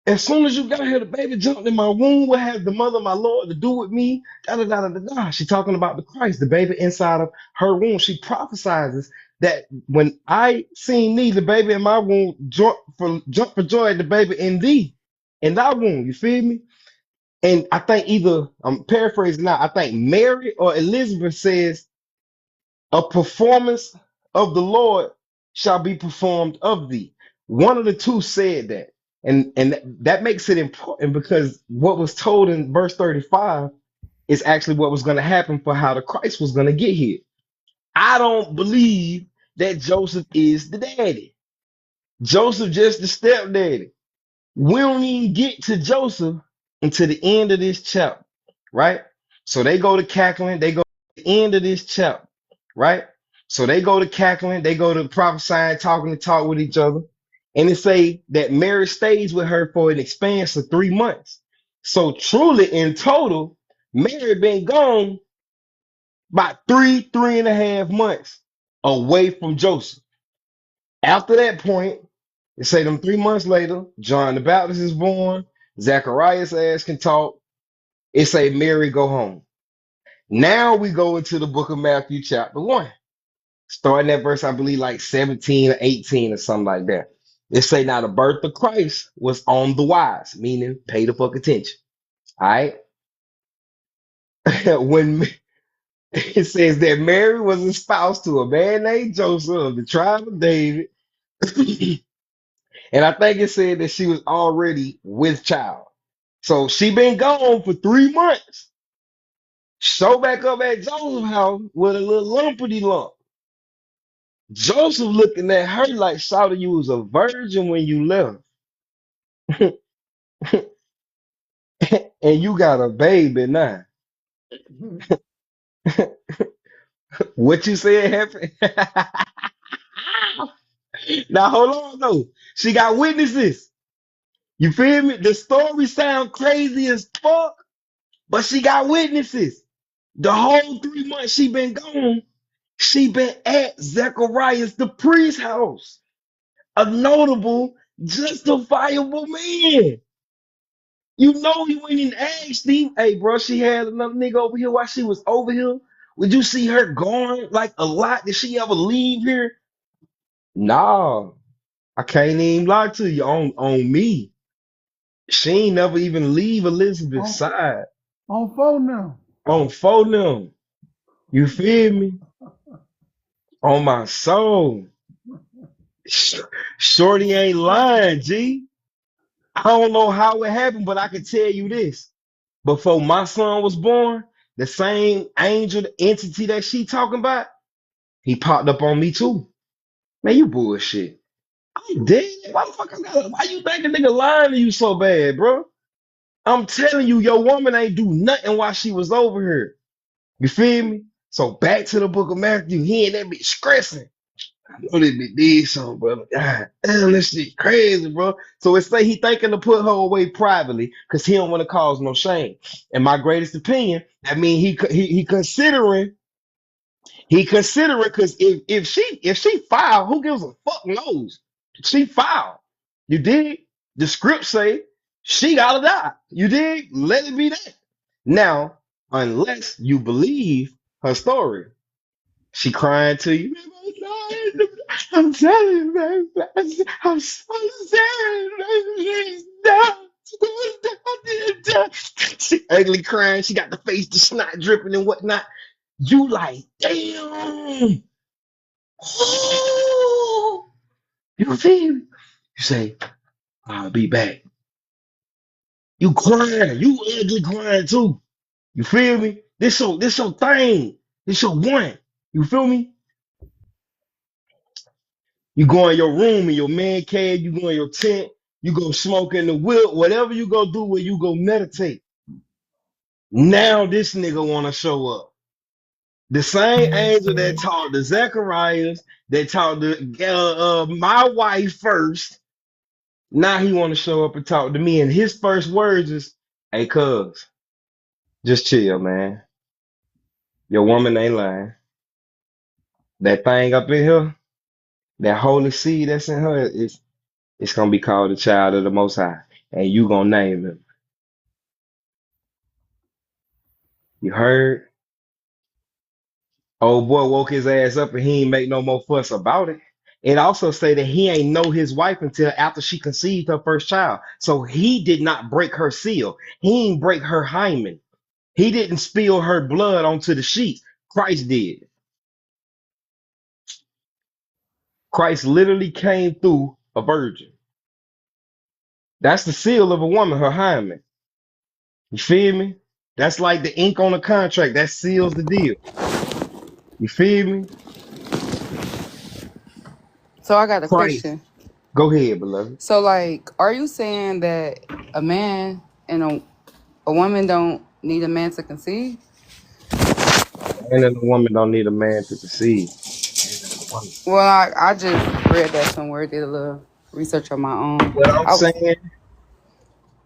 as soon as you got here, the baby jumped in my womb. What has the mother of my Lord to do with me? Da da da da da da. She talking about the Christ, the baby inside of her womb. She prophesizes that when I seen thee, the baby in my womb, jump for joy at the baby in thee, in thy womb. You feel me? And I think either I'm paraphrasing now. I think Mary or Elizabeth says a performance of the Lord shall be performed of thee. One of the two said that. And that makes it important because what was told in verse 35 is actually what was going to happen for how the Christ was going to get here. I don't believe that Joseph is the daddy. Joseph just the stepdaddy. We don't even get to Joseph until the end of this chapter, right? So they go to cackling, they go to the end of this chapter, right? So they go to cackling, they go to prophesying, talking to talk with each other. And it say that Mary stays with her for an expanse of 3 months. So truly in total, Mary been gone about three and a half months away from Joseph. After that point, they say them 3 months later, John the Baptist is born. Zacharias ass can talk. It say Mary go home. Now we go into the book of Matthew chapter 1. Starting at verse, I believe, like 17 or 18 or something like that. It say now the birth of Christ was on the wise, meaning pay the fuck attention. All right. When it says that Mary was espoused to a man named Joseph of the tribe of David. And I think it said that she was already with child. So she been gone for 3 months. Show back up at Joseph's house with a little lumpity lump. Joseph looking at her like, "Shawty, you was a virgin when you left, and you got a baby now." What you said happened? Now hold on though. She got witnesses. You feel me? The story sound crazy as fuck, but she got witnesses. The whole 3 months she been gone, she been at Zechariah's the priest house, a notable, justifiable man. You know he went and asked him, "Hey, bro, she had another nigga over here while she was over here. Would you see her going like a lot? Did she ever leave here?" Nah, I can't even lie to you on me. She ain't never even leave Elizabeth's On side on phone now. on phone them. You feel me? On my soul. Sh- Shorty ain't lying, G. I don't know how it happened, but I can tell you this. Before my son was born, the same angel, the entity that she talking about, he popped up on me too. Man, you bullshit. I'm dead. Why the fuck why you think a nigga lying to you so bad, bro? I'm telling you, your woman ain't do nothing while she was over here. You feel me? So back to the book of Matthew. He and that bitch stressing. I know this bitch did something, brother. God damn, this shit crazy, bro. So it say he thinking to put her away privately because he don't want to cause no shame. In my greatest opinion, I mean he considering because if she filed, who gives a fuck knows? She filed. You dig? The script say she gotta die. You dig? Let it be that. Now, unless you believe her story. She crying to you. I'm telling you, baby. I'm so sad. Baby. She ugly crying. She got the face, the snot dripping and whatnot. You like, damn. Oh, you feel me? You say, I'll be back. You crying. You ugly crying too. You feel me? This your thing. This your one. You feel me? You go in your room in your man cave, you go in your tent, you go smoke in the whip, whatever you go do where you go meditate. Now this nigga wanna show up. The same angel that talked to Zacharias, that talked to my wife first. Now he wanna show up and talk to me, and his first words is, "Hey, cuz, just chill, man. Your woman ain't lying. That thing up in here, that holy seed that's in her, it's gonna be called the child of the Most High, and you gonna name him. You heard?" Old boy woke his ass up and he ain't make no more fuss about it. It also say that he ain't know his wife until after she conceived her first child. So he did not break her seal. He ain't break her hymen. He didn't spill her blood onto the sheets. Christ did. Christ literally came through a virgin. That's the seal of a woman, her hymen. You feel me? That's like the ink on a contract. That seals the deal. You feel me? So I got a Christ. question. Go ahead, beloved. So like, are you saying that a man and a woman don't need a man to conceive? Man and a woman don't need a man to conceive. Man and a woman. Well, I just read that somewhere, did a little research on my own. What I'm I was saying,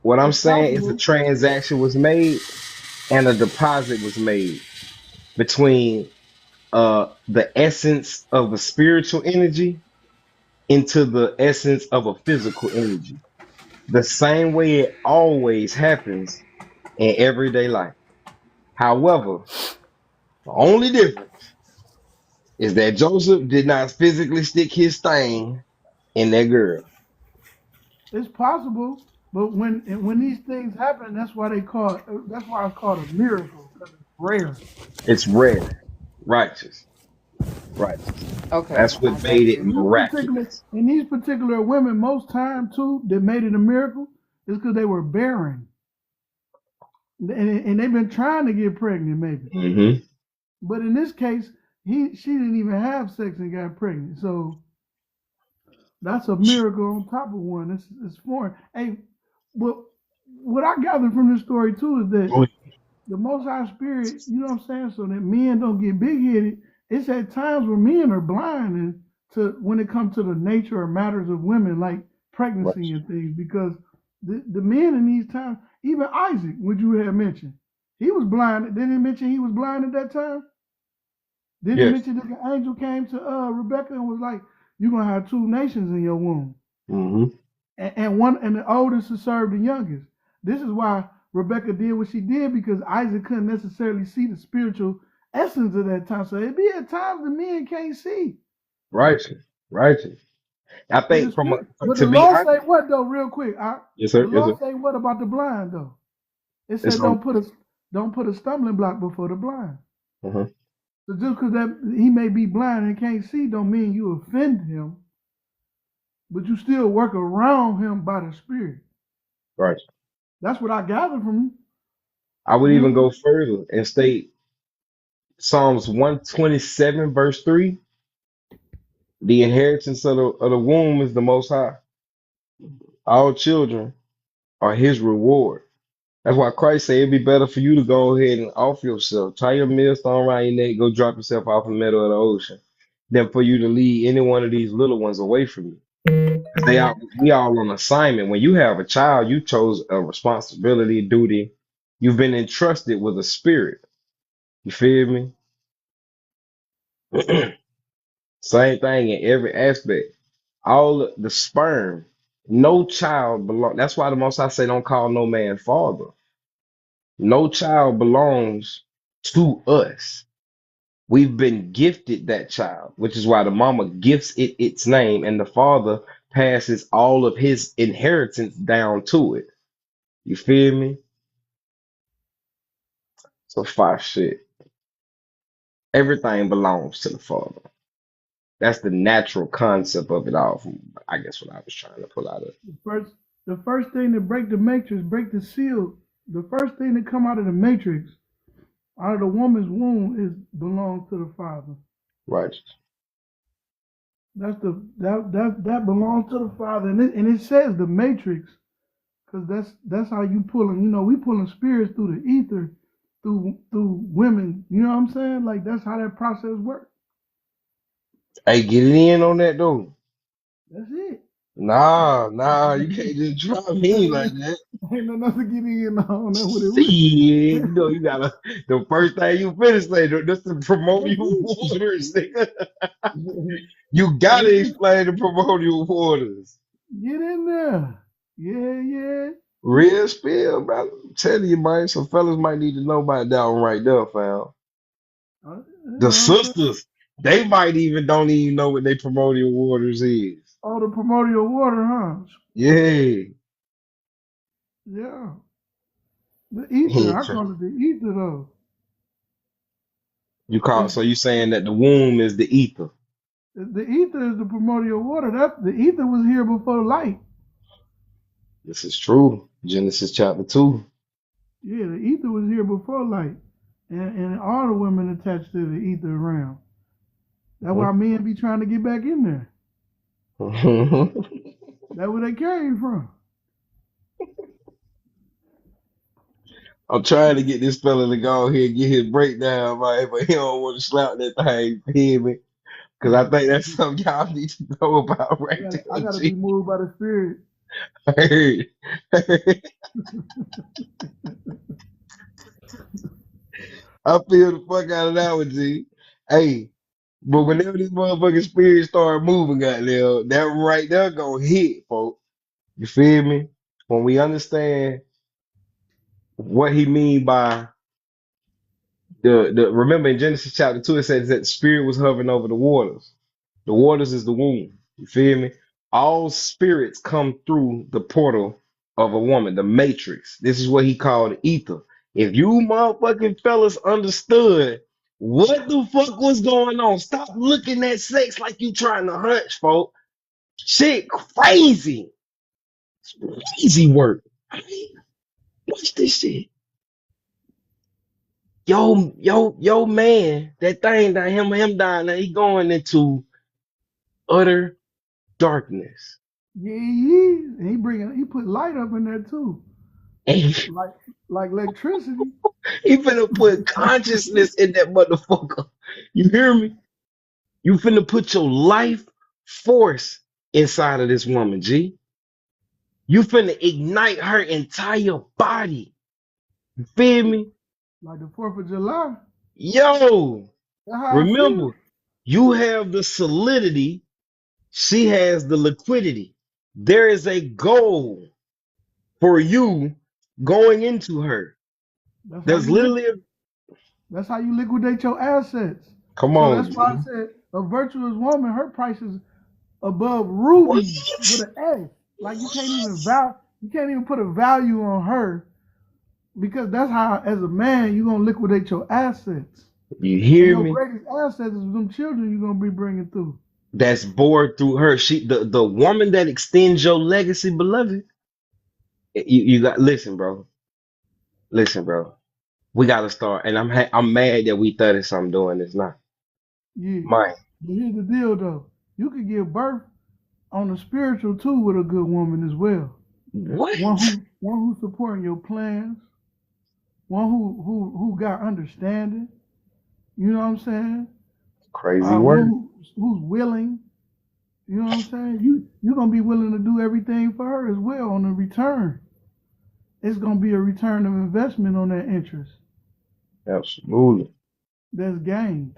what I'm It's saying is a possible. transaction was made and a deposit was made between the essence of a spiritual energy into the essence of a physical energy. The same way it always happens in everyday life. However, the only difference is that Joseph did not physically stick his thing in that girl. It's possible, but when these things happen, that's why it's called a miracle because it's rare. It's rare, righteous, righteous. okay. That's I what made got it you. miraculous. In these particular women, most time too, that made it a miracle is because they were barren, and they've been trying to get pregnant maybe, Hmm. but in this case, she didn't even have sex and got pregnant. So that's a miracle on top of one. It's foreign. Hey, well, what I gathered from this story too is that the Most High Spirit, you know what I'm saying, so that men don't get big headed. It's at times where men are blind and to when it comes to the nature or matters of women, like Right. pregnancy and things, because the men in these times, even Isaac, which you had mentioned, he was blind. Didn't he mention he was blind at that time? Didn't he Yes. mention that the angel came to Rebecca and was like, "You're gonna have two nations in your womb." Hmm. And the oldest to serve the youngest. This is why Rebecca did what she did because Isaac couldn't necessarily see the spiritual essence of that time. So it be at times the men can't see. Righteous. Righteous. I But the think spirit, but to the be law honest, say what though, real quick. yes, The sir. Yes, law sir. say what about the blind though? It It's said on. don't put a stumbling block before the blind. Hmm. So just because that he may be blind and can't see, don't mean you offend him, but you still work around him by the spirit. Right. That's what I gather from I would you even know. go further and state Psalms 127, verse 3. The inheritance of the womb is the most high. All children are his reward. That's why Christ said it'd be better for you to go ahead and off yourself. Tie your millstone around your neck, go drop yourself off in the middle of the ocean, than for you to lead any one of these little ones away from you. Because we all on assignment. When you have a child, you chose a responsibility, duty. You've been entrusted with a spirit. You feel me? Same thing in every aspect. All the sperm, no child belong. That's why the most I say don't call no man father. No child belongs to us. We've been gifted that child, which is why the mama gifts it its name, and the father passes all of his inheritance down to it. You feel me? So fire shit. Everything belongs to the father. That's the natural concept of it all. From I guess what I was trying to pull out of. The first, the first thing to break the matrix, break the seal. The first thing to come out of the matrix, out of the woman's womb, is belongs to the father. Right. That belongs to the father, and it says the matrix, because that's how you pulling. You know, we pulling spirits through the ether, through women. You know what I'm saying? Like that's how that process works. Hey, get it in on that though. That's it. Nah, you can't just drop me like that. Ain't no nothing to get in on that what it Shit, with. you know you gotta. The first thing you finish say, that's the That's primordial it. waters, nigga. You gotta That's it. explain the primordial waters. Get in there. Yeah, yeah. Real spill, brother. I'm telling you, man. Some fellas might need to know about that one right there, fam. You The know what I'm saying? sisters, they might even don't even know what they primordial waters is. Oh, the primordial water, huh? Yeah. Yeah. The ether. He I call it the ether though. You call It's so you saying that the womb is the ether. the ether is the primordial water. That the ether was here before light. This is true. Genesis chapter 2. Yeah, the ether was here before light. And all the women attached to the ether realm. That's why men be trying to get back in there. That's where they came from. I'm trying to get this fella to go ahead and get his breakdown, right? But he don't want to slap that thing, you feel me? Because I think that's something y'all need to know about right I there, gotta be G. moved by the spirit. I feel the fuck out of that one, G. Hey, but whenever this motherfucking spirit start moving, goddamn, that right there gonna hit, folks. You feel me? When we understand what he mean by the remember in Genesis chapter 2 it says that the spirit was hovering over the waters. The waters is the womb. You feel me? All spirits come through the portal of a woman, the matrix. This is what he called ether. If you motherfucking fellas understood what the fuck was going on, stop looking at sex like you trying to hunch, folks. Shit crazy. Crazy work. I mean, watch this shit. Yo, man, that thing that him dying, now he going into utter darkness. Yeah, he is. And he put light up in there too. And Like like electricity. he finna put consciousness in that motherfucker. You hear me? You finna put your life force inside of this woman, G. You finna ignite her entire body. You feel me? Like the 4th of July. Yo, That's how I remember, feel. you have the solidity, she has the liquidity. There is a goal for you going into her. That's how There's you literally a that's how you liquidate your assets. come So on, that's why I G. said a virtuous woman, her price is above rubies with What? an S. Like you can't even put a value on her because that's how as a man you're gonna liquidate your assets. You And hear your me? greatest assets is them children you're gonna be bringing through. That's bored through her. She the woman that extends your legacy, beloved. You got listen, bro. Listen, bro. We gotta start. And I'm mad that we 30 something doing this now. Yeah. Man, But here's the deal though. You could give birth on the spiritual too with a good woman as well. what? One who's supporting your plans, one who got understanding. You know what I'm saying? Crazy One word. who's willing. You know what I'm saying? You're gonna be willing to do everything for her as well on the return. It's gonna be a return of investment on that interest Absolutely. that's gained.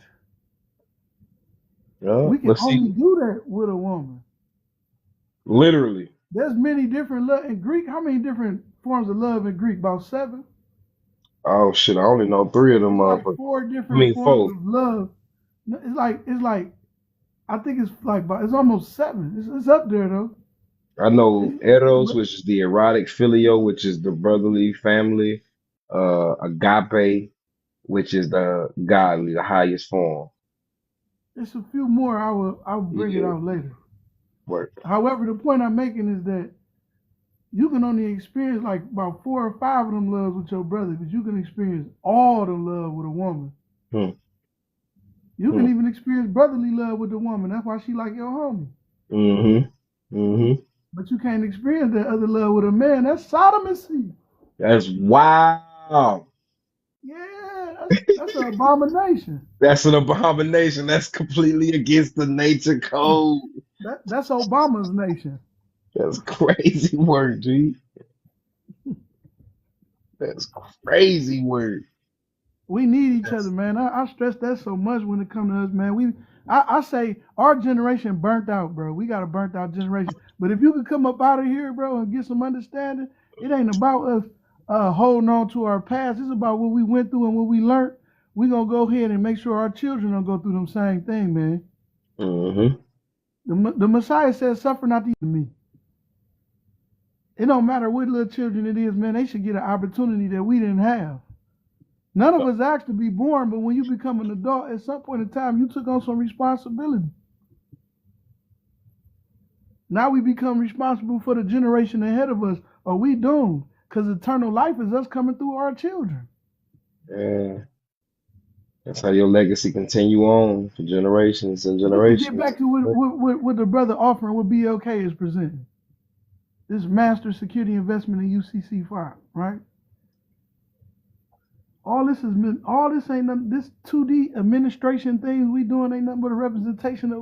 Yeah. We can But only see, do that with a woman. literally. There's many different love in Greek. How many different forms of love in Greek? About seven. Oh shit, I only know three of them It's like motherfuckers. four I different mean forms four. of love. It's like I think it's like it's almost 7. It's up there though. I know It's, eros, but which is the erotic, filio, which is the brotherly family, agape, which is the godly, the highest form. it's a few more. I will bring it Yeah, out later. work. However, the point I'm making is that you can only experience like about 4 or 5 of them loves with your brother, but you can experience all the love with a woman. Hmm. You can Hmm. even experience brotherly love with the woman. That's why she like your homie. Mm-hmm. Mm-hmm. But you can't experience that other love with a man. That's sodomy. That's wow. Yeah, that's an abomination. That's an abomination. That's completely against the nature code. That's Obama's nation. That's crazy word, G. That's crazy word. We need each other, That's man. I stress that so much when it comes to us, man. I say our generation burnt out, bro. We got a burnt out generation. But if you could come up out of here, bro, and get some understanding, it ain't about us holding on to our past. It's about what we went through and what we learned. We gonna go ahead and make sure our children don't go through them same thing, man. mm-hmm. The Messiah says, "Suffer not to me." It don't matter what little children it is, man. They should get an opportunity that we didn't have. None of us asked to be born, but when you become an adult, at some point in time, you took on some responsibility. Now we become responsible for the generation ahead of us, or we doomed. Because eternal life is us coming through our children. Yeah. That's how your legacy continue on for generations and Just to get generations. back to what the brother offering, what BLK is presenting. This master security investment in UCC5, right? All this ain't nothing. This 2D administration thing we doing ain't nothing but a representation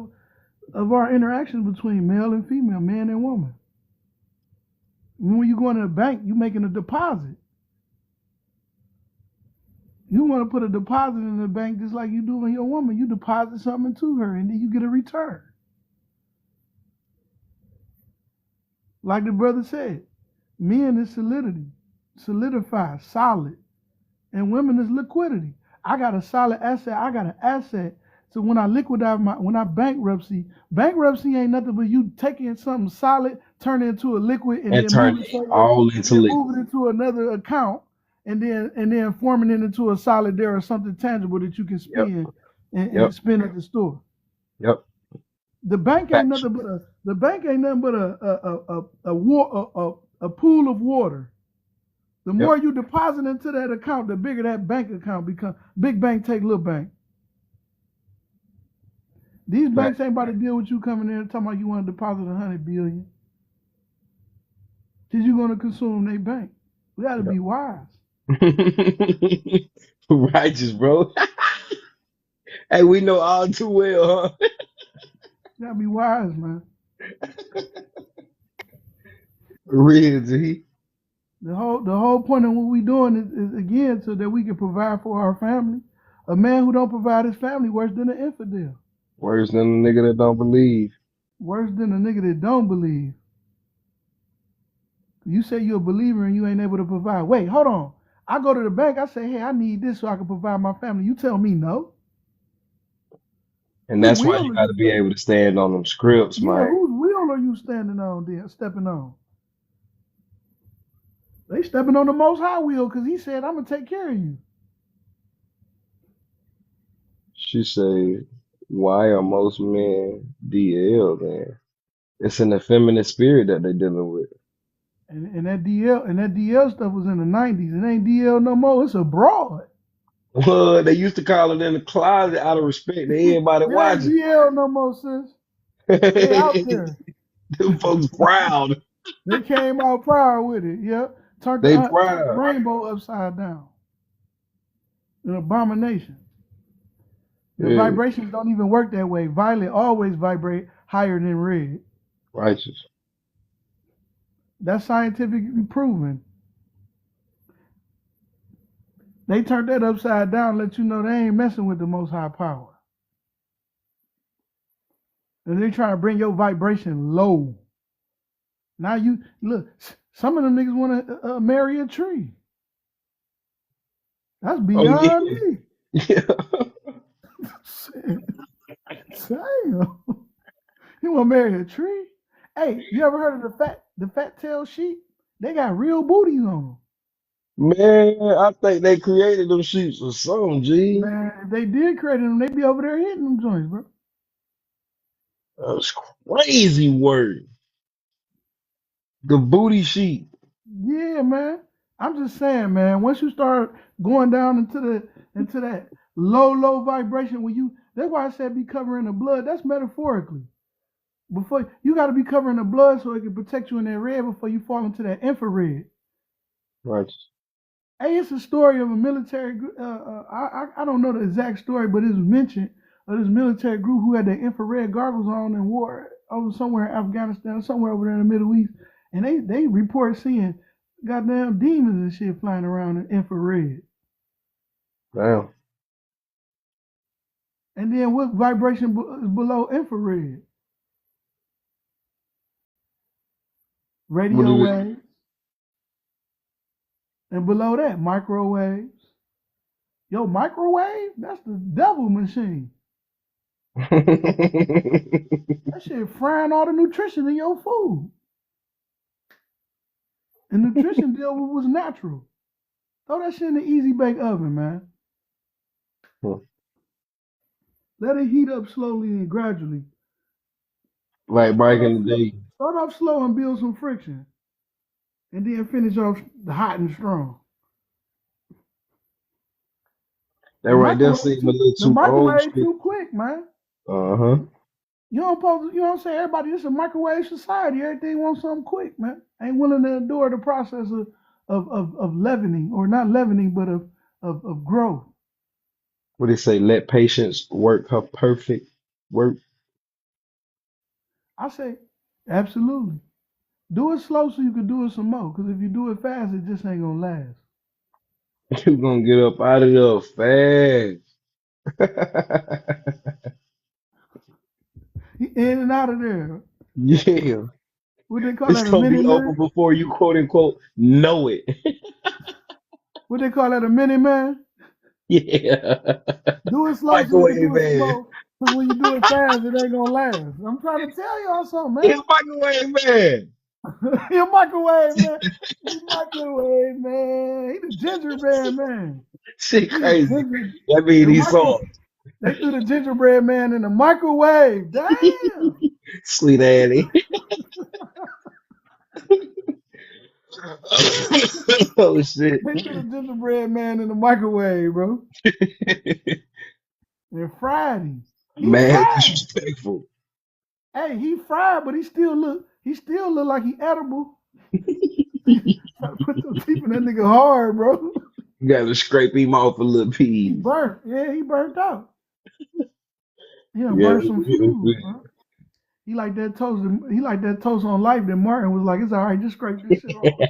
of our interactions between male and female, man and woman. When you go into a bank, you making a deposit. You want to put a deposit in the bank just like you do when your woman. You deposit something to her and then you get a return. Like the brother said, men is solidity, solidify, solid. And women is liquidity. I got a solid asset. I got an asset. So when I liquidate when I bankruptcy ain't nothing but you taking something solid, turn it into a liquid, and And then turn move it it somewhere, all and into then liquid. move it into another account, and then forming it into a solid there or something tangible that you can Yep. spend and Yep. spend at the store. Yep. The bank ain't nothing Factual. but a pool of water. The more Yep. you deposit into that account, the bigger that bank account becomes. Big bank take little bank. These Fact. banks ain't about to deal with you coming in and talking about you want to deposit 100 billion. Cause you're gonna consume their bank. We gotta be wise. Yep. Righteous, bro. Hey, we know all too well, huh? You gotta be wise, man. Real G. The whole point of what we doing is again so that we can provide for our family. A man who don't provide his family worse than an infidel. Worse than the nigga that don't believe. Worse than a nigga that don't believe. You say you're a believer and you ain't able to provide. Wait, hold on. I go to the bank, I say, hey, I need this so I can provide my family. You tell me no. And Who that's why will you are got to you? be able to stand on them scripts, Yeah, man. whose wheel are you standing on there, stepping on? They stepping on the most high wheel because he said, I'm gonna take care of you. She said, why are most men DL then? It's an effeminate spirit that they dealing with. And that DL stuff was in the 90s. It ain't DL no more. It's abroad. Well, they used to call it in the closet out of respect to everybody It ain't watching. DL no more, sis. They out there. Them folks proud. They came out proud with it. Yep. They Turned the proud. rainbow upside down. An abomination. The Yeah, vibrations don't even work that way. Violet always vibrate higher than red. righteous. That's scientifically proven. They turned that upside down, let you know they ain't messing with the most high power. And they trying to bring your vibration low. Now you look, some of them niggas want to marry a tree. That's Oh beyond yeah. me. Yeah. Damn. You want to marry a tree? Hey, you ever heard of the fat tail sheep? They got real booties on Man, I think they created them sheets or something, them. G. Man, if they did create them, they'd be over there hitting them joints, bro. That's crazy work. The booty sheet. Yeah, man. I'm just saying, man. Once you start going down into that low vibration, when you that's why I said be covering the blood. That's metaphorically. Before you got to be covering the blood so it can protect you in that red before you fall into that infrared. Right. Hey, it's a story of a military. I don't know the exact story, but it was mentioned of this military group who had their infrared goggles on and war over somewhere in Afghanistan, somewhere over there in the Middle East, and they report seeing goddamn demons and shit flying around in infrared. Damn. And then what vibration is below infrared? What Radio is waves, and below that microwaves. Yo, microwave? That's the devil machine. it? That shit frying all the nutrition in your food. And nutrition deal was natural. Throw that shit in the easy bake oven, man. Let it heat up slowly and gradually. Like back Start off in the slow, day. start off slow and build some friction. And then finish off the hot and strong. That right there seemed a little The too old microwave school. too quick, man. Uh-huh. You don't supposed to, you know what I'm saying? Everybody, this is a microwave society. Everything wants something quick, man. Ain't willing to endure the process of leavening, or not leavening, but of growth. What they say, let patience work her perfect work. I say, absolutely. Do it slow so you can do it some more. Because if you do it fast, it just ain't gonna last. You gonna get up out of there fast. In and out of there. Yeah. What they call It's that, a gonna mini be over man? before you quote unquote know it. What they call that, a mini man? Yeah. Do it slow so you can Microwave do it some man. more. Because when you do it fast, it ain't gonna last. I'm trying to tell y'all something, man. It's microwave man. He a microwave man. He microwave man. He the gingerbread man. Shit He the crazy. ginger. That mean The he's micro. soft. They threw the gingerbread man in the microwave. Damn. Sweet Annie. Oh shit. They threw the gingerbread man in the microwave, bro. And fried him. He Man, fried. disrespectful. Hey, he fried, but he still look like he edible. Try to put those teeth in that nigga hard, bro. You gotta scrape him off a little He piece. burnt. Yeah, he burnt out. He done Yeah. burnt some fuse, bro. He like that toast. He like that toast on life that Martin was like, it's all right, just scrape this shit off.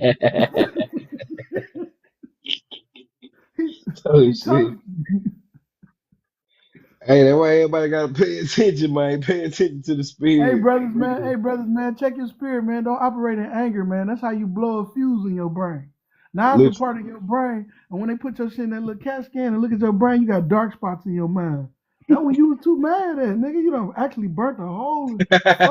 he, Oh he shit. told Hey, that's why everybody gotta pay attention, man. Pay attention to the spirit. Hey brothers, man, check your spirit, man. Don't operate in anger, man. That's how you blow a fuse in your brain. Now it's a Literally. part of your brain, and when they put your shit in that little CAT scan and look at your brain, you got dark spots in your mind. That when you was too mad at, nigga, you don't actually burnt a hole,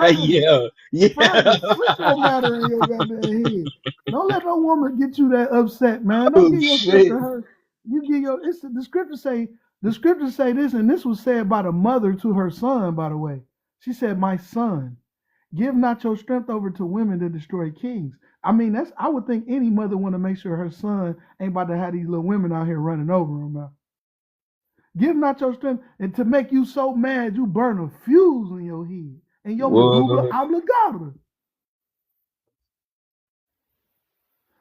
Yeah. fried the Yeah. frico matter in your goddamn head. Don't let no woman get you that upset, man. Don't Oh give yourself to shit. her. You give your it's the scriptures say this, and this was said by the mother to her son, by the way. She said, my son, give not your strength over to women to destroy kings. I mean, I would think any mother want to make sure her son ain't about to have these little women out here running over him now. Give not your strength, and to make you so mad you burn a fuse in your head and your medulla What? oblongata.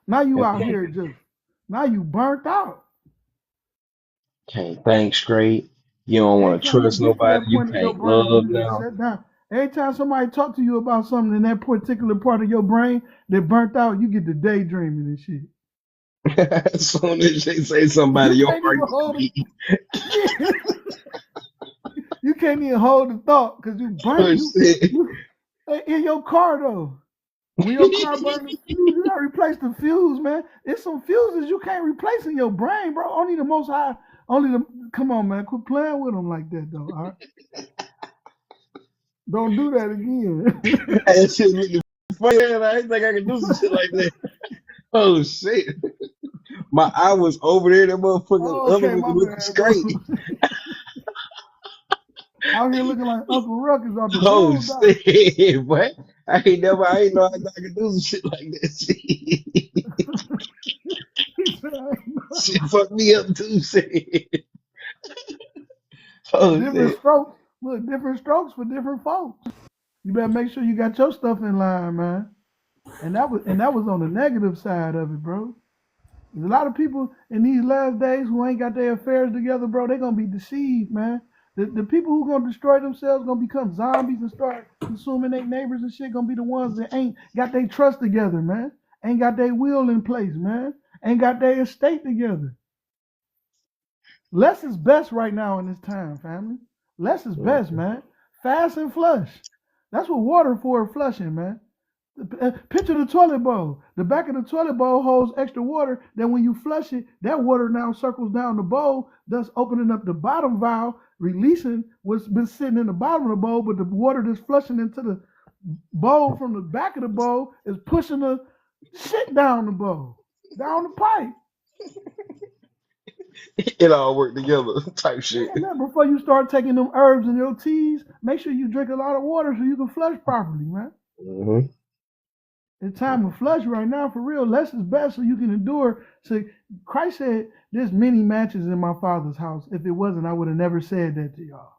Now you And out here now you burnt out. can't think straight. You don't Every want to time you trust get to nobody. that You point in your can't brain, love you just now. shut down. Every time somebody talk to you about something in that particular part of your brain that burnt out, you get to daydreaming and shit. As soon as they say somebody, You your can't even heart gonna hold it. beat. Yeah. You can't even hold the thought because you burnt Oh shit. you in your car though. When your car burns the fuse, you gotta replace the fuse, man. It's some fuses you can't replace in your brain, bro. Only the most high, only the come on, man. Quit playing with them like that though. All right. Don't do that again. That shit really funny. Man. I didn't think I could do some shit like that. Oh shit. My eye was over there. That motherfucker Oh, other okay, was my looking bad, bro. straight. Out here looking like Uncle Ruckus off the Oh Boondocks. shit, boy. I ain't know I could do some shit like that. He said, I ain't Shit know. fucked me up too, shit. Oh Different shit. strokes. Look, different strokes for different folks. You better make sure you got your stuff in line, man. And that was on the negative side of it, bro. There's a lot of people in these last days who ain't got their affairs together, bro. They're gonna be deceived, man. The people who gonna destroy themselves, gonna become zombies and start consuming their neighbors and shit, gonna be the ones that ain't got their trust together, man. Ain't got their will in place, man. Ain't got their estate together. Less is best right now in this time, family. Less is best, man. Fast and flush. That's what water for, flushing, man. Picture the toilet bowl. The back of the toilet bowl holds extra water. Then when you flush it, that water now circles down the bowl, thus opening up the bottom valve, releasing what's been sitting in the bottom of the bowl. But the water that's flushing into the bowl from the back of the bowl is pushing the shit down the bowl, down the pipe. It all worked together type shit. Yeah, man. Before you start taking them herbs and your teas, make sure you drink a lot of water so you can flush properly, man. Hmm. It's time to flush right now, for real. Less is best so you can endure. So Christ said, there's many mansions in my Father's house. If it wasn't, I would have never said that to y'all.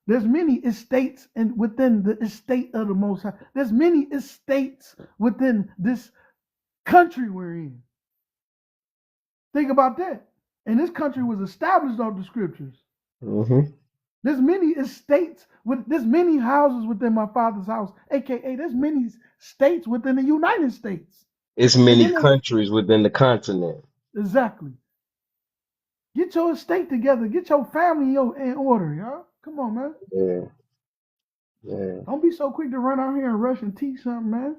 There's many estates and within the estate of the Most High. There's many estates within this country we're in. Think about that. And this country was established off the scriptures. Hmm. There's many estates there's many houses within my Father's house, aka there's many states within the United States. It's And many then countries within the continent. exactly. Get your estate together. Get your family in order, y'all. Come on, man. Yeah, yeah, Don't be so quick to run out here and rush and teach something, man.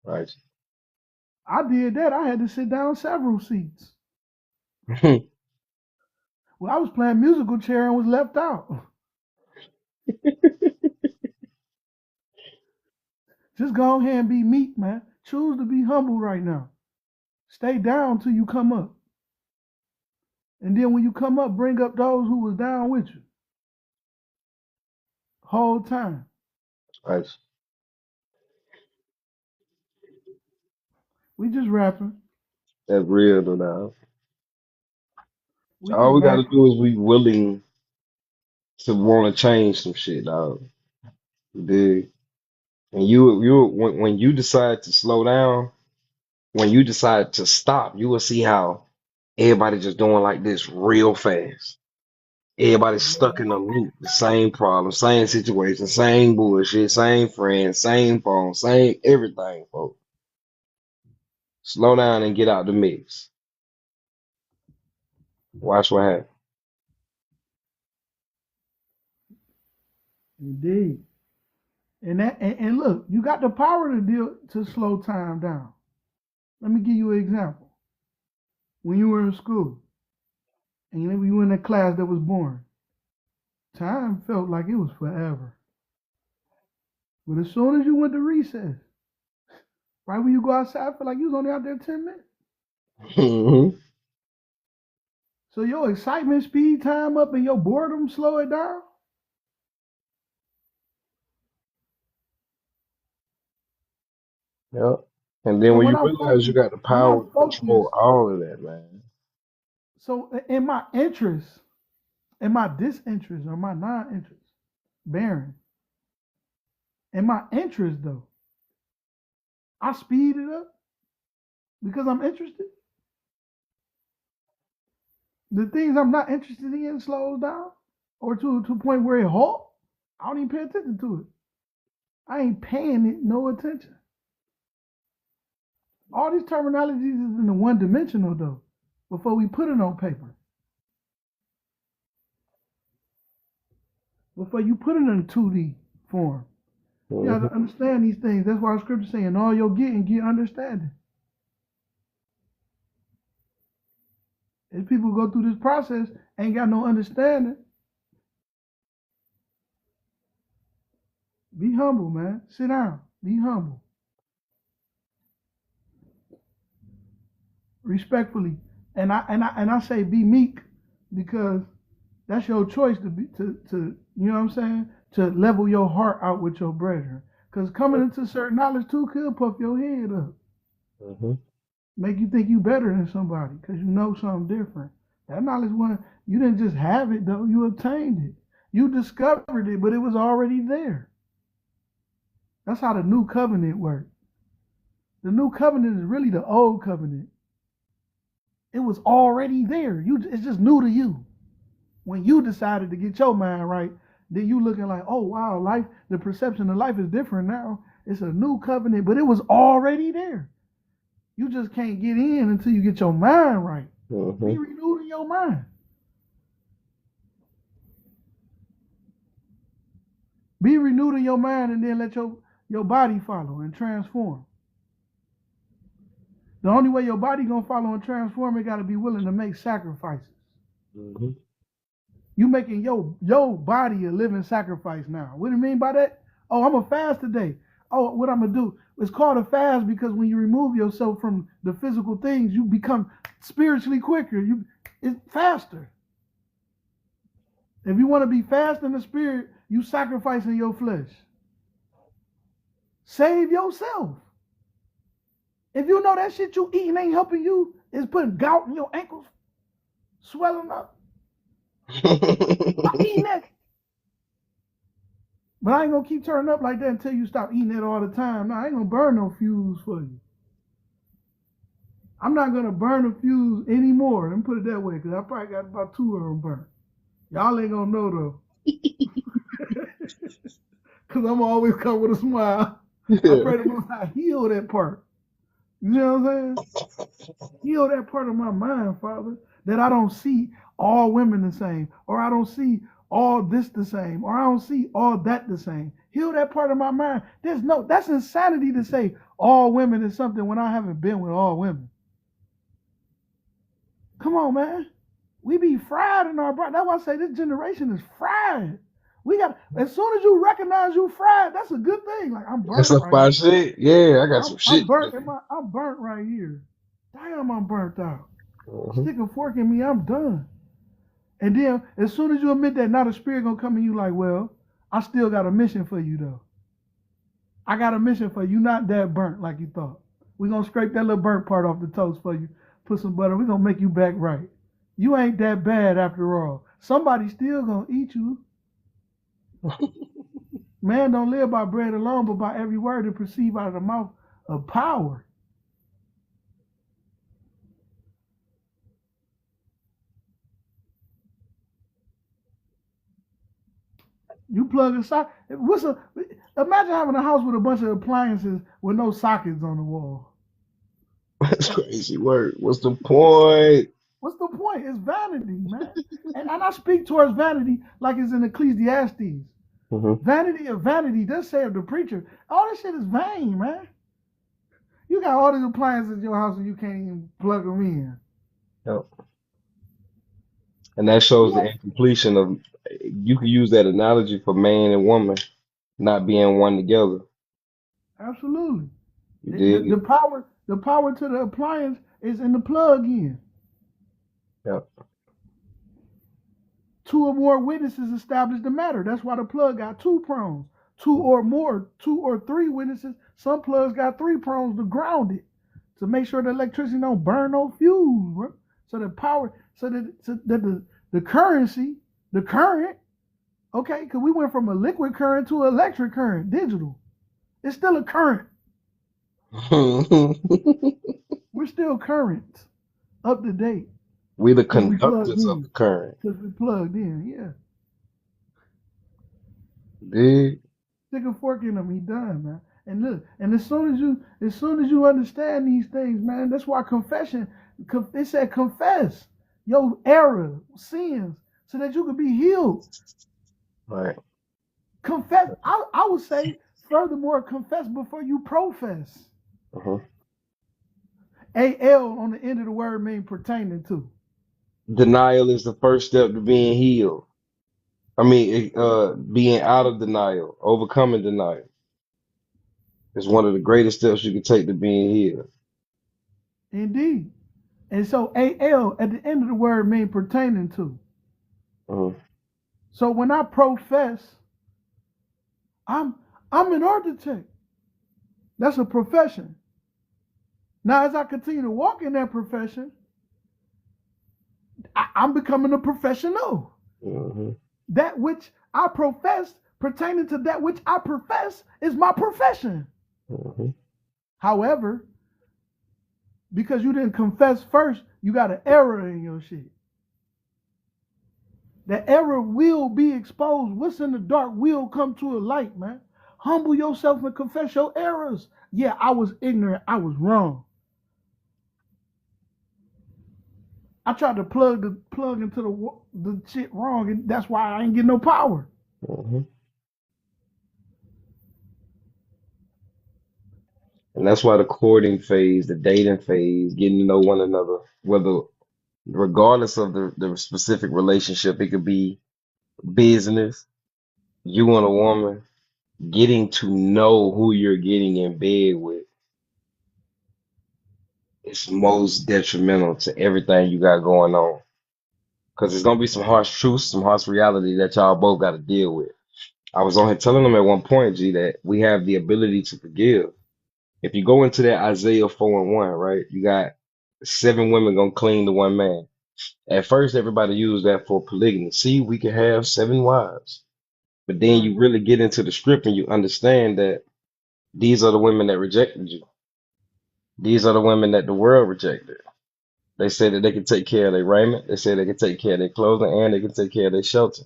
right. I did that. I had to sit down several seats. Well, I was playing musical chair and was left out. Just go ahead and be meek, man. Choose to be humble right now. Stay down till you come up. And then when you come up, bring up those who was down with you. Whole time. Right. We just rapping. That's real though now. We All just we gotta back. do is be willing to want to change some shit, dog. You dig? And when you decide to slow down, when you decide to stop, you will see how everybody just doing like this real fast. Everybody's stuck in a loop, the same problem, same situation, same bullshit, same friends, same phone, same everything, folks. Slow down and get out the mix. Watch what happens. Indeed. And look, you got the power to slow time down. Let me give you an example. When you were in school and you were in a class that was boring, time felt like it was forever. But as soon as you went to recess, right when you go outside, I feel like you was only out there 10 minutes. Hmm. So your excitement speed time up and your boredom slow it down. Yep. And then So when when you I realize you focus, got the when I power to focus, control all of that, man. so in my interest, in my disinterest or my non-interest, bearing, in my interest though, I speed it up because I'm interested. The things I'm not interested in slows down, or to a point where it halt. I don't even pay attention to it. I ain't paying it no attention. All these terminologies is in the one dimensional though. Before we put it on paper, before you put it in a 2D form, you have Hmm. to understand these things. That's why the scripture saying all you're getting, get understanding. If people go through this process, ain't got no understanding. humble, man. Sit down. Be humble. Respectfully. And I say be meek because that's your choice to be to you know what I'm saying? To level your heart out with your brethren. Because coming into certain knowledge too could puff your head up. Mm-hmm. Make you think you better than somebody because you know something different. That knowledge one, you didn't just have it though, you obtained it. You discovered it, but it was already there. That's how the new covenant works. The new covenant is really the old covenant. It was already there. It's just new to you. When you decided to get your mind right, then you looking like, oh wow, life, the perception of life is different now. It's a new covenant, but it was already there. You just can't get in until you get your mind right. Mm-hmm. Be renewed in your mind. Be renewed in your mind and then let your body follow and transform. The only way your body gonna follow and transform, it gotta be willing to make sacrifices. Mm-hmm. You making your body a living sacrifice now. What do you mean by that? Oh, I'm gonna fast today. Oh, what I'm gonna do? It's called a fast because when you remove yourself from the physical things, you become spiritually quicker. It's faster. If you want to be fast in the spirit, you sacrificing your flesh. Save yourself. If you know that shit you eating ain't helping you, it's putting gout in your ankles, swelling up. Stop eating that. But I ain't gonna keep turning up like that until you stop eating it all the time. No, I ain't gonna burn no fuse for you. I'm not gonna burn a fuse anymore. Let me put it that way, because I probably got about 2 of them burnt. Y'all ain't gonna know though. Cause I'm always come with a smile. I Yeah. pray to God heal that part. You know what I'm saying? Heal that part of my mind, Father, that I don't see all women the same, or I don't see all this the same, or I don't see all that the same. Heal that part of my mind. That's insanity to say all women is something when I haven't been with all women. Come on, man. We be fried in our brain. That's why I say this generation is fried. We got as soon as you recognize you fried, that's a good thing. Like I'm That's burnt some right fire here. shit. Yeah, I got some I'm shit. burnt I'm burnt right here. Damn, I'm burnt out. Mm-hmm. Stick a fork in me, I'm done. And then as soon as you admit that, now the spirit gonna come in you like, well, I still got a mission for you though. I got a mission for you, not that burnt like you thought. We're gonna scrape that little burnt part off the toast for you, put some butter, we're gonna make you back right. You ain't that bad after all. Somebody still gonna eat you. Man don't live by bread alone, but by every word that proceeds out of the mouth of power. You plug a socket. Imagine having a house with a bunch of appliances with no sockets on the wall. That's crazy work. What's the point? What's the point? It's vanity, man. And I speak towards vanity like it's in Ecclesiastes. Mm-hmm. Vanity of vanity, does say of the preacher. All this shit is vain, man. You got all these appliances in your house and you can't even plug them in. Yep. And that shows the Yeah, incompletion of. You can use that analogy for man and woman not being one together. absolutely. You The dig? power to the appliance is in the plug in. Yep. 2 or more witnesses establish the matter. That's why the plug got 2 prongs. 2 or more, 2 or 3 witnesses. Some plugs got 3 prongs to ground it to make sure the electricity don't burn no fuse, bro. So the power, so that the currency, the current, okay, because we went from a liquid current to electric current, digital. It's still a current. We're still current, up to date, We the because we plugged conductors of in. the current. Because we plugged in, yeah. Dig? Stick a fork in him, he done, man. And look, and as soon as you understand these things, man, that's why confession, it said confess your error, sins, so that you could be healed. Right. Confess, I would say, furthermore, confess before you profess. Uh-huh. AL on the end of the word mean pertaining to. Denial is the first step to being healed. Being out of denial, overcoming denial is one of the greatest steps you can take to being healed. Indeed. And so AL at the end of the word mean pertaining to. Uh, So when I profess, I'm I'm an architect. That's a profession. Now, as I continue to walk in that profession, I'm becoming a professional. uh-huh, That which I profess, pertaining to that which I profess, is my profession. uh-huh, However, because you didn't confess first, you got an error in your shit. That error will be exposed. What's in the dark will come to a light, man. Humble yourself and confess your errors. Yeah, I was ignorant. I was wrong. I tried to plug into the shit wrong, and that's why I ain't get no power. uh-huh. And that's why the courting phase, the dating phase, getting to know one another, whether regardless of the specific relationship, it could be business, you and a woman, getting to know who you're getting in bed with is most detrimental to everything you got going on. Because there's gonna be some harsh truths, some harsh reality that y'all both got to deal with. I was on here telling them at one point, G, that we have the ability to forgive. If you go into that Isaiah 4:1, right, you got 7 women gonna cling to one man. At first, everybody used that for polygamy. See, we can have 7 wives. But then Right. you really get into the script and you understand that these are the women that rejected you. These are the women that the world rejected. They said that they can take care of their raiment. They said they can take care of their clothing and they can take care of their shelter.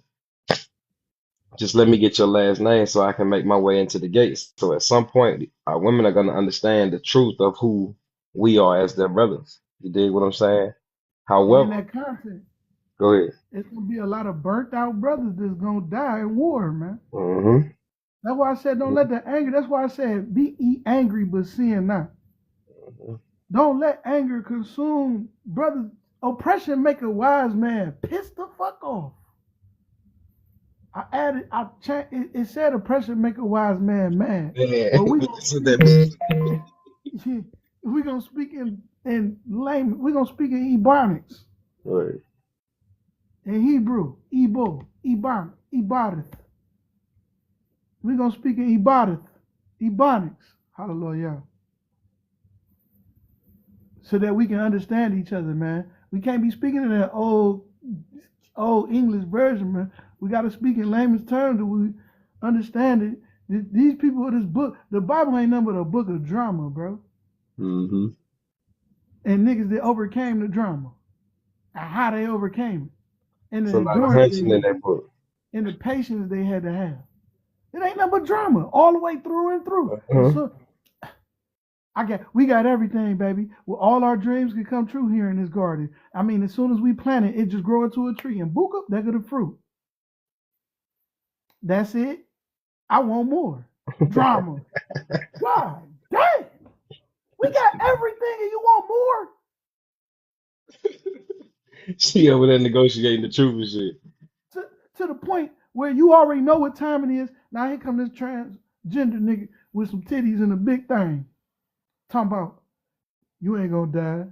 Just let me get your last name so I can make my way into the gates. So at some point, our women are going to understand the truth of who we are as their brothers. You dig what I'm saying? And in However, that context, go ahead. it's gonna be a lot of burnt out brothers that's gonna die in war, man. Hmm. That's why I said don't let the anger. That's why I said be ye angry but sin not. Don't let anger consume brothers. Oppression make a wise man piss the fuck off. I added. It said oppression make a wise man mad. Man, But we what gonna you said that speak. mean? We gonna speak in lame. We gonna speak in Ebonics, Right. in Hebrew, Ebo, Ebonic, Ebodith. We gonna speak in Ebodith, Ebonics. Hallelujah. So that we can understand each other, man. We can't be speaking in that old English version, man. We got to speak in layman's terms that we understand it. These people of this book, the Bible ain't nothing but a book of drama, bro. Hmm. And niggas that overcame the drama and how they overcame it, and the It's a lot of endurance they hunching in had, that book. and the patience they had to have. It ain't nothing but drama all the way through and through. And Uh-huh. so we got everything, baby. Well, all our dreams can come true here in this garden. I mean, as soon as we plant it, it just grow into a tree and book up, there go the fruit. That's it. I want more drama. God damn, we got everything, and you want more? She over there negotiating the truth and shit. To, to the point where you already know what time it is. Now here come this transgender nigga with some titties and a big thing, talking about you ain't gonna die.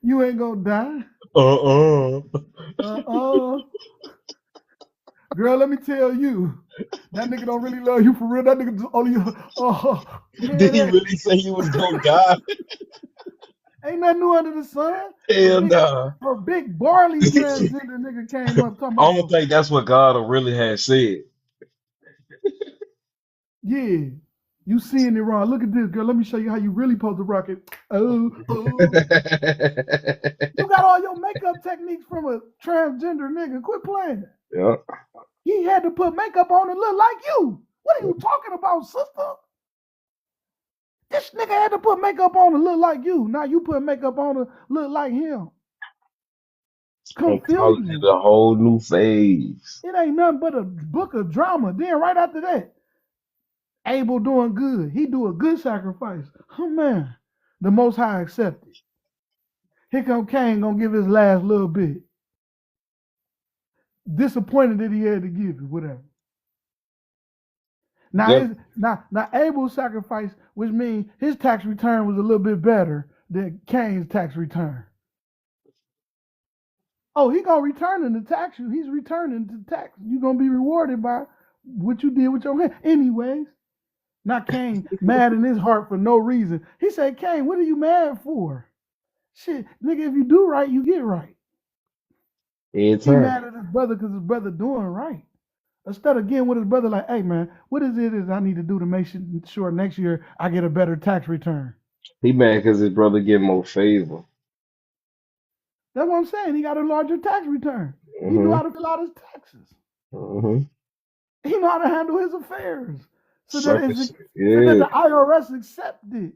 You ain't gonna die. Uh-uh. Uh-uh. Girl, let me tell you, that nigga don't really love you for real. That nigga just only, Did man, he really say he was gonna die? ain't nothing new under the sun. Hell nah. A big barley transgender nigga came up talking I about don't some, think that's what God really has said. yeah, you seeing it wrong. Look at this, girl. Let me show you how you really supposed to rock it. Oh. You got all your makeup techniques from a transgender nigga. Quit playing. Yeah. He had to put makeup on and look like you. What are you talking about, sister? This nigga had to put makeup on and look like you. Now you put makeup on and look like him. I'm calling it Confusion. a whole new phase. It ain't nothing but a book of drama. Then right after that, Abel doing good. He do a good sacrifice. Oh man, the Most High accepted. Here come Cain gonna give his last little bit. Disappointed that he had to give it, whatever. Now Yep. his now Abel's sacrifice, which means his tax return was a little bit better than Cain's tax return. Oh, he gonna return in the tax you. He's returning to tax. You're gonna be rewarded by what you did with your hand. Anyways, not Cain mad in his heart for no reason. He said, Cain, what are you mad for? Shit, nigga, if you do right, you get right. He Anytime. mad at his brother because his brother doing right. Instead of getting with his brother, like, hey man, what is it is I need to do to make sure next year I get a better tax return? He mad because his brother get more favor. That's what I'm saying. He got a larger tax return. He knew Mm-hmm. how to fill out his taxes. Mm-hmm. He know how to handle his affairs. So that Sucker it's, shit. so that Yeah. the IRS accepted.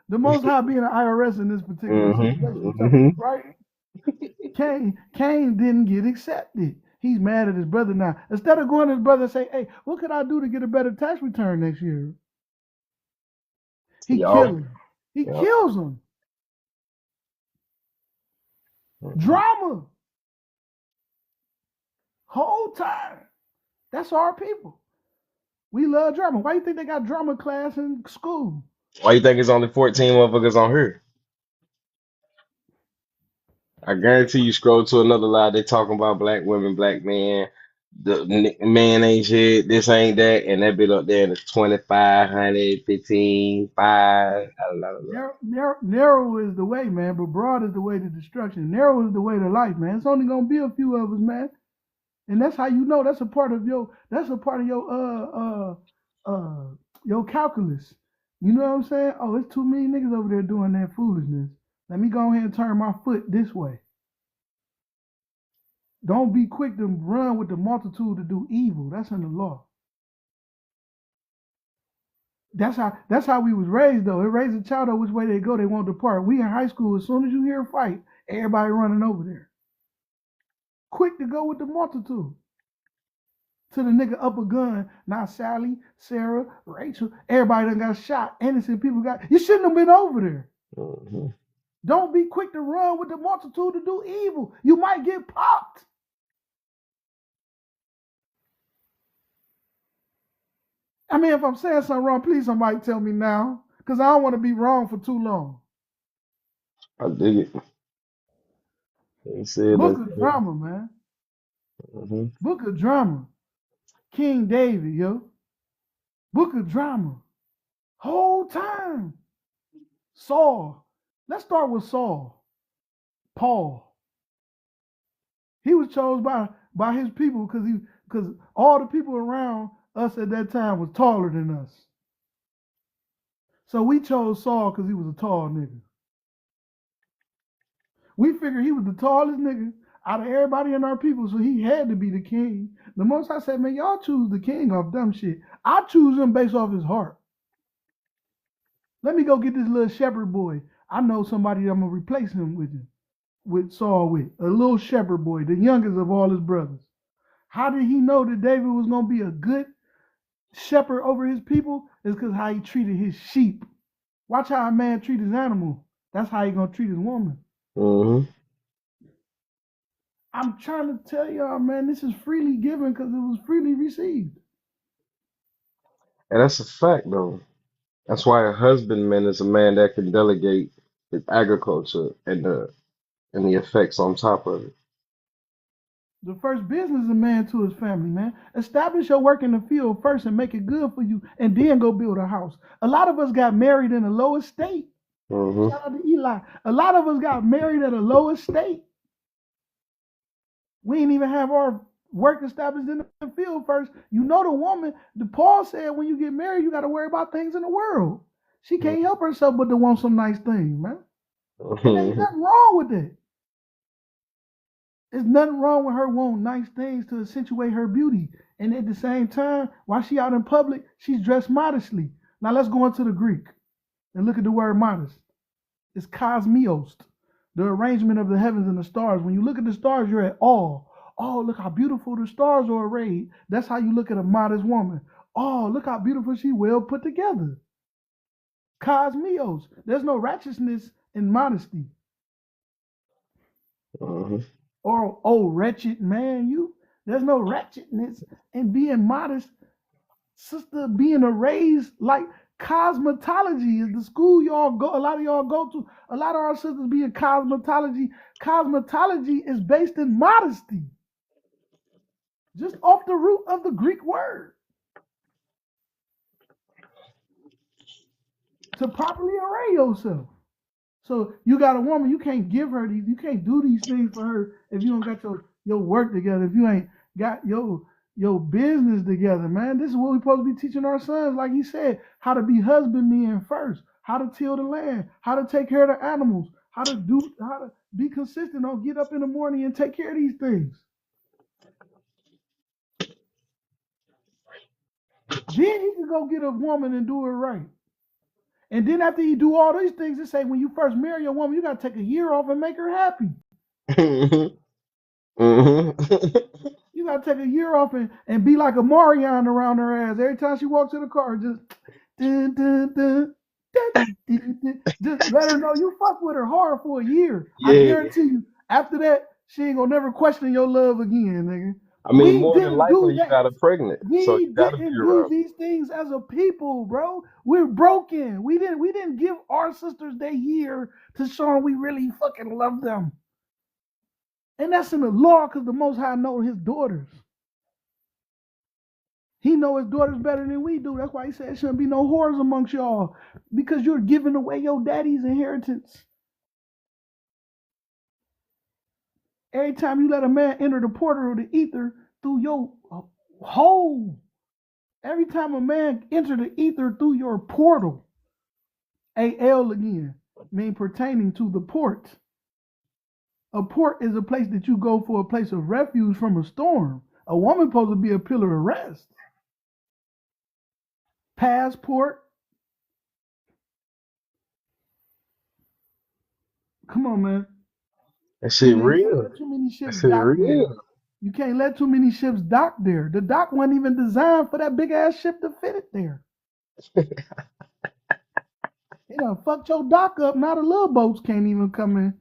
The Most High being an IRS in this particular Mm-hmm. situation, Mm-hmm. right? Cain didn't get accepted. He's mad at his brother now. Instead of going to his brother and say, hey, what could I do to get a better tax return next year? He kills Y'all. him. He Yep. kills him. Mm-hmm. Drama. Whole time. That's our people. We love drama. Why do you think they got drama class in school? Why you think it's only 14 motherfuckers on here? I guarantee you scroll to another live, they talking about black women, black men, man ain't shit, this ain't that, and that bit up there and it's 2500, 15, 5, la, la, la. Narrow is the way, man, but broad is the way to destruction. Narrow is the way to life, man. It's only gonna be a few of us, man. And that's how you know that's a part of your calculus. You know what I'm saying? Oh, it's too many niggas over there doing that foolishness. Let me go ahead and turn my foot this way. Don't be quick to run with the multitude to do evil. That's in the law. That's how we was raised though. It raised a child though which way they go, they won't depart. We in high school, as soon as you hear a fight, everybody running over there. Quick to go with the multitude. To the nigga up a gun, not Sally, Sarah, Rachel, everybody done got shot. Innocent people got. You shouldn't have been over there. Mm-hmm. Don't be quick to run with the multitude to do evil. You might get popped. I mean, if I'm saying something wrong, please somebody tell me now. Because I don't want to be wrong for too long. I dig it. He said Book like of that. drama, man. Mm-hmm. Book of drama. King David, yo. Book of drama. Whole time. Saul. Let's start with Saul. Paul. He was chosen by his people because all the people around us at that time was taller than us. So we chose Saul because he was a tall nigga. We figured he was the tallest nigga out of everybody in our people, so he had to be the king. The most I said, man, y'all choose the king off dumb shit. I choose him based off his heart. Let me go get this little shepherd boy. I know somebody I'm gonna replace him with Saul with. A little shepherd boy, the youngest of all his brothers. How did he know that David was gonna be a good shepherd over his people? Is because how he treated his sheep. Watch how a man treat his animal. That's how he gonna treat his woman. Mm-hmm. I'm trying to tell y'all, man, this is freely given because it was freely received. And that's a fact though. That's why a husbandman is a man that can delegate his agriculture and the effects on top of it. The first business is a man to his family, man. Establish your work in the field first and make it good for you, and then go build a house. A lot of us got married in a low estate. Mm-hmm. Shout out to Eli. A lot of us got married at a low estate. We ain't even have our work established in the field first. You know the woman, the Paul said when you get married, you got to worry about things in the world. She can't help herself but to want some nice things, man. And ain't Mm-hmm. nothing wrong with it. There's nothing wrong with her wanting nice things to accentuate her beauty. And at the same time, while she out in public, she's dressed modestly. Now let's go into the Greek and look at the word modest. It's cosmos, the arrangement of the heavens and the stars. When you look at the stars, you're at awe. Oh, look how beautiful the stars are arrayed. That's how you look at a modest woman. Oh, look how beautiful she well put together. Cosmos. There's no righteousness in modesty. Mm-hmm. Or oh wretched man, you there's no wretchedness in being modest, sister. Being raised like cosmetology is the school y'all go. A lot of y'all go to. A lot of our sisters be in cosmetology. Cosmetology is based in modesty, just off the root of the Greek word to properly array yourself. So you got a woman, you can't give her these, you can't do these things for her if you don't got your work together, if you ain't got your business together, man. This is what we're supposed to be teaching our sons, like he said, how to be husbandmen first, how to till the land, how to take care of the animals, how to be consistent on get up in the morning and take care of these things. Then he can go get a woman and do it right. And then after you do all these things, they say when you first marry a woman, you got to take a year off and make her happy. Mm-hmm. You got to take a year off and be like a Marion around her ass. Every time she walks in the car, just dun, dun, dun, dun, dun, dun. Just let her know you fuck with her hard for a year. I Yeah. guarantee you, after that, she ain't gonna never question your love again, nigga. I mean, We more than didn't do likely, you that. got her pregnant, so you We got to be didn't do around. these things as a people, bro. We're broken. We didn't give our sisters their year to show them we really fucking love them. And that's in the law because the Most High know his daughters. He know his daughters better than we do. That's why he said there shouldn't be no whores amongst y'all because you're giving away your daddy's inheritance. Every time you let a man enter the portal of the ether through your hole, every time a man enter the ether through your portal, AL again, mean pertaining to the port. A port is a place that you go for a place of refuge from a storm. A woman supposed to be a pillar of rest. Passport. Come on, man. That shit You can't real. let too many That ships shit dock there. real. You can't let too many ships dock there. The dock wasn't even designed for that big ass ship to fit it there. It done fucked your dock up. Now the little boats can't even come in.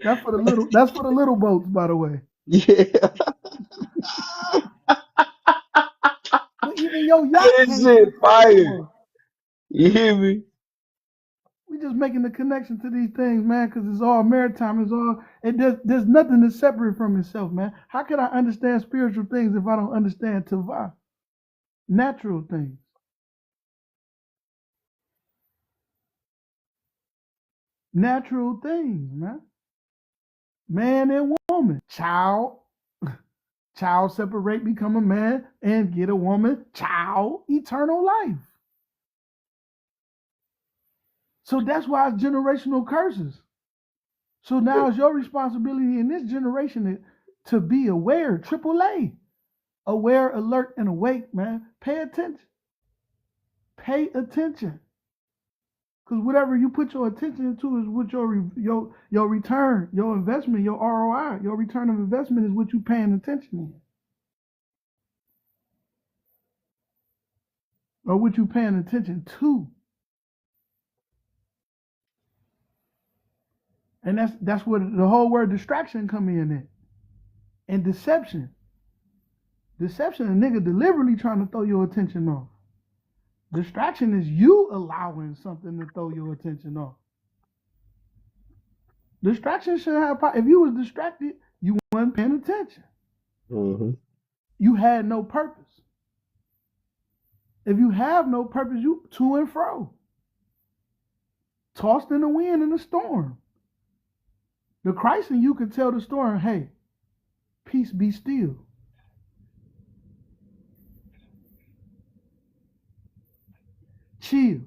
That's for the little. That's for the little boats, by the way. Yeah. But even your yacht That can't shit fit there no fire. more. You hear me? We just making the connection to these things, man, because it's all maritime. It's all. There's nothing that's separate from itself, man. How can I understand spiritual things if I don't understand tava, natural things? Natural things, man. Man and woman. Child separate, become a man, and get a woman. Child, eternal life. So that's why it's generational curses. So now it's your responsibility in this generation to be aware, triple A. Aware, alert, and awake, man. Pay attention. Pay attention. Because whatever you put your attention into is what your return, your investment, your ROI, your return of investment is what you paying attention in. Or what you paying attention to. And that's where the whole word distraction come in at. And deception. Deception, a nigga deliberately trying to throw your attention off. Distraction is you allowing something to throw your attention off. Distraction should have if you was distracted, you weren't paying attention. Mm-hmm. You had no purpose. If you have no purpose, you to and fro. Tossed in the wind in the storm. The Christ in you could tell the storm, hey, peace be still. Chill.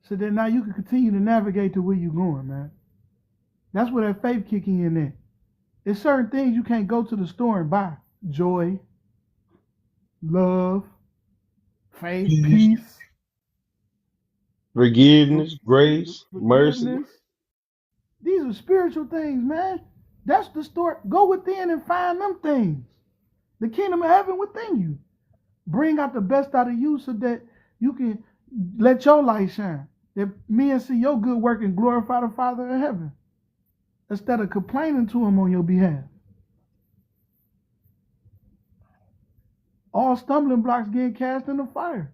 So that now you can continue to navigate to where you're going, man. That's where that faith kicking in at. There's certain things you can't go to the store and buy. Joy, love, faith, Peace, peace, forgiveness, grace, mercy. forgiveness. These are spiritual things, man. That's the store. Go within and find them things. The kingdom of heaven within you. Bring out the best out of you so that you can let your light shine. That men see your good work and glorify the Father in heaven. instead of complaining to him on your behalf. All stumbling blocks getting cast in the fire.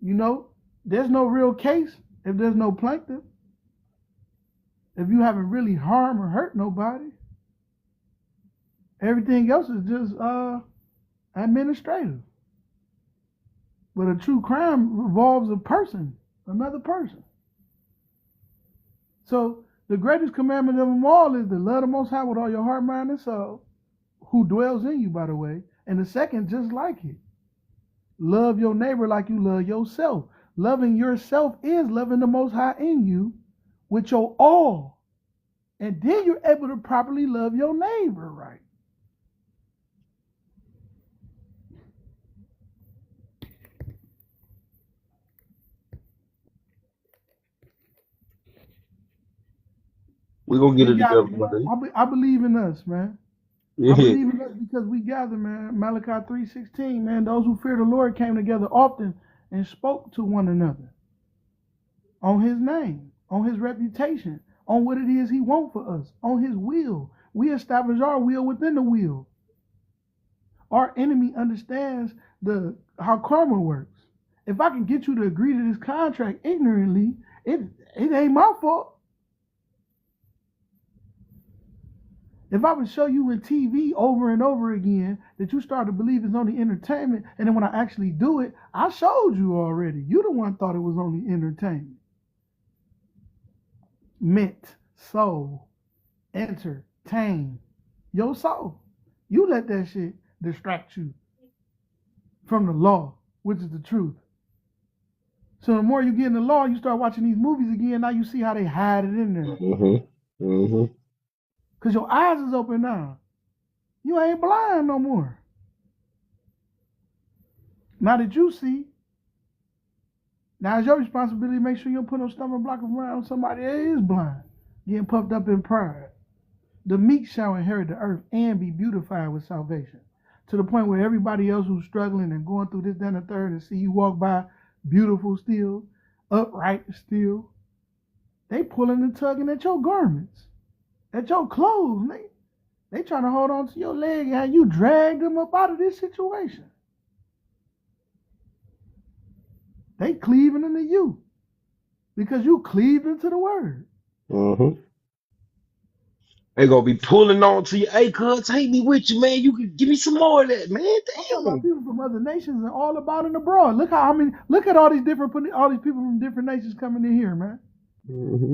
You know, there's no real case if there's no plaintiff. If you haven't really harmed or hurt nobody, everything else is just administrative. But a true crime involves a person, another person. So the greatest commandment of them all is to love the Most High with all your heart, mind, and soul, who dwells in you, by the way. And the second, just like it, love your neighbor like you love yourself. Loving yourself is loving the Most High in you with your all. And then you're able to properly love your neighbor, right? We gonna get We it together gather, one day. I believe in us, man. I Yeah. believe in us because we gather, man. Malachi 3:16, man. Those who fear the Lord came together often and spoke to one another on his name, on his reputation, on what it is he wants for us, on his will. We establish our will within the will. Our enemy understands how karma works. If I can get you to agree to this contract ignorantly, it ain't my fault. If I would show you in TV over and over again that you start to believe it's only entertainment, and then when I actually do it, I showed you already. You the one thought it was only entertainment. Mint, soul, entertain your soul. You let that shit distract you from the law, which is the truth. So the more you get in the law, you start watching these movies again. Now you see how they hide it in there. Because your eyes is open now. You ain't blind no more. Now that you see, now it's your responsibility to make sure you don't put no stumbling block around somebody that is blind, getting puffed up in pride. The meek shall inherit the earth and be beautified with salvation. To the point where everybody else who's struggling and going through this, that, and the third, and see you walk by beautiful still, upright still, they pulling and tugging at your garments, at your clothes. They trying to hold on to your leg and how you drag them up out of this situation. They cleaving into you because you cleaved into the word. They gonna be pulling on to you. Hey, cuz, take me with you, man. You can give me some more of that, man. I'm talking about Damn. people from other nations and all about and abroad. Look at all these people from different nations coming in here, man.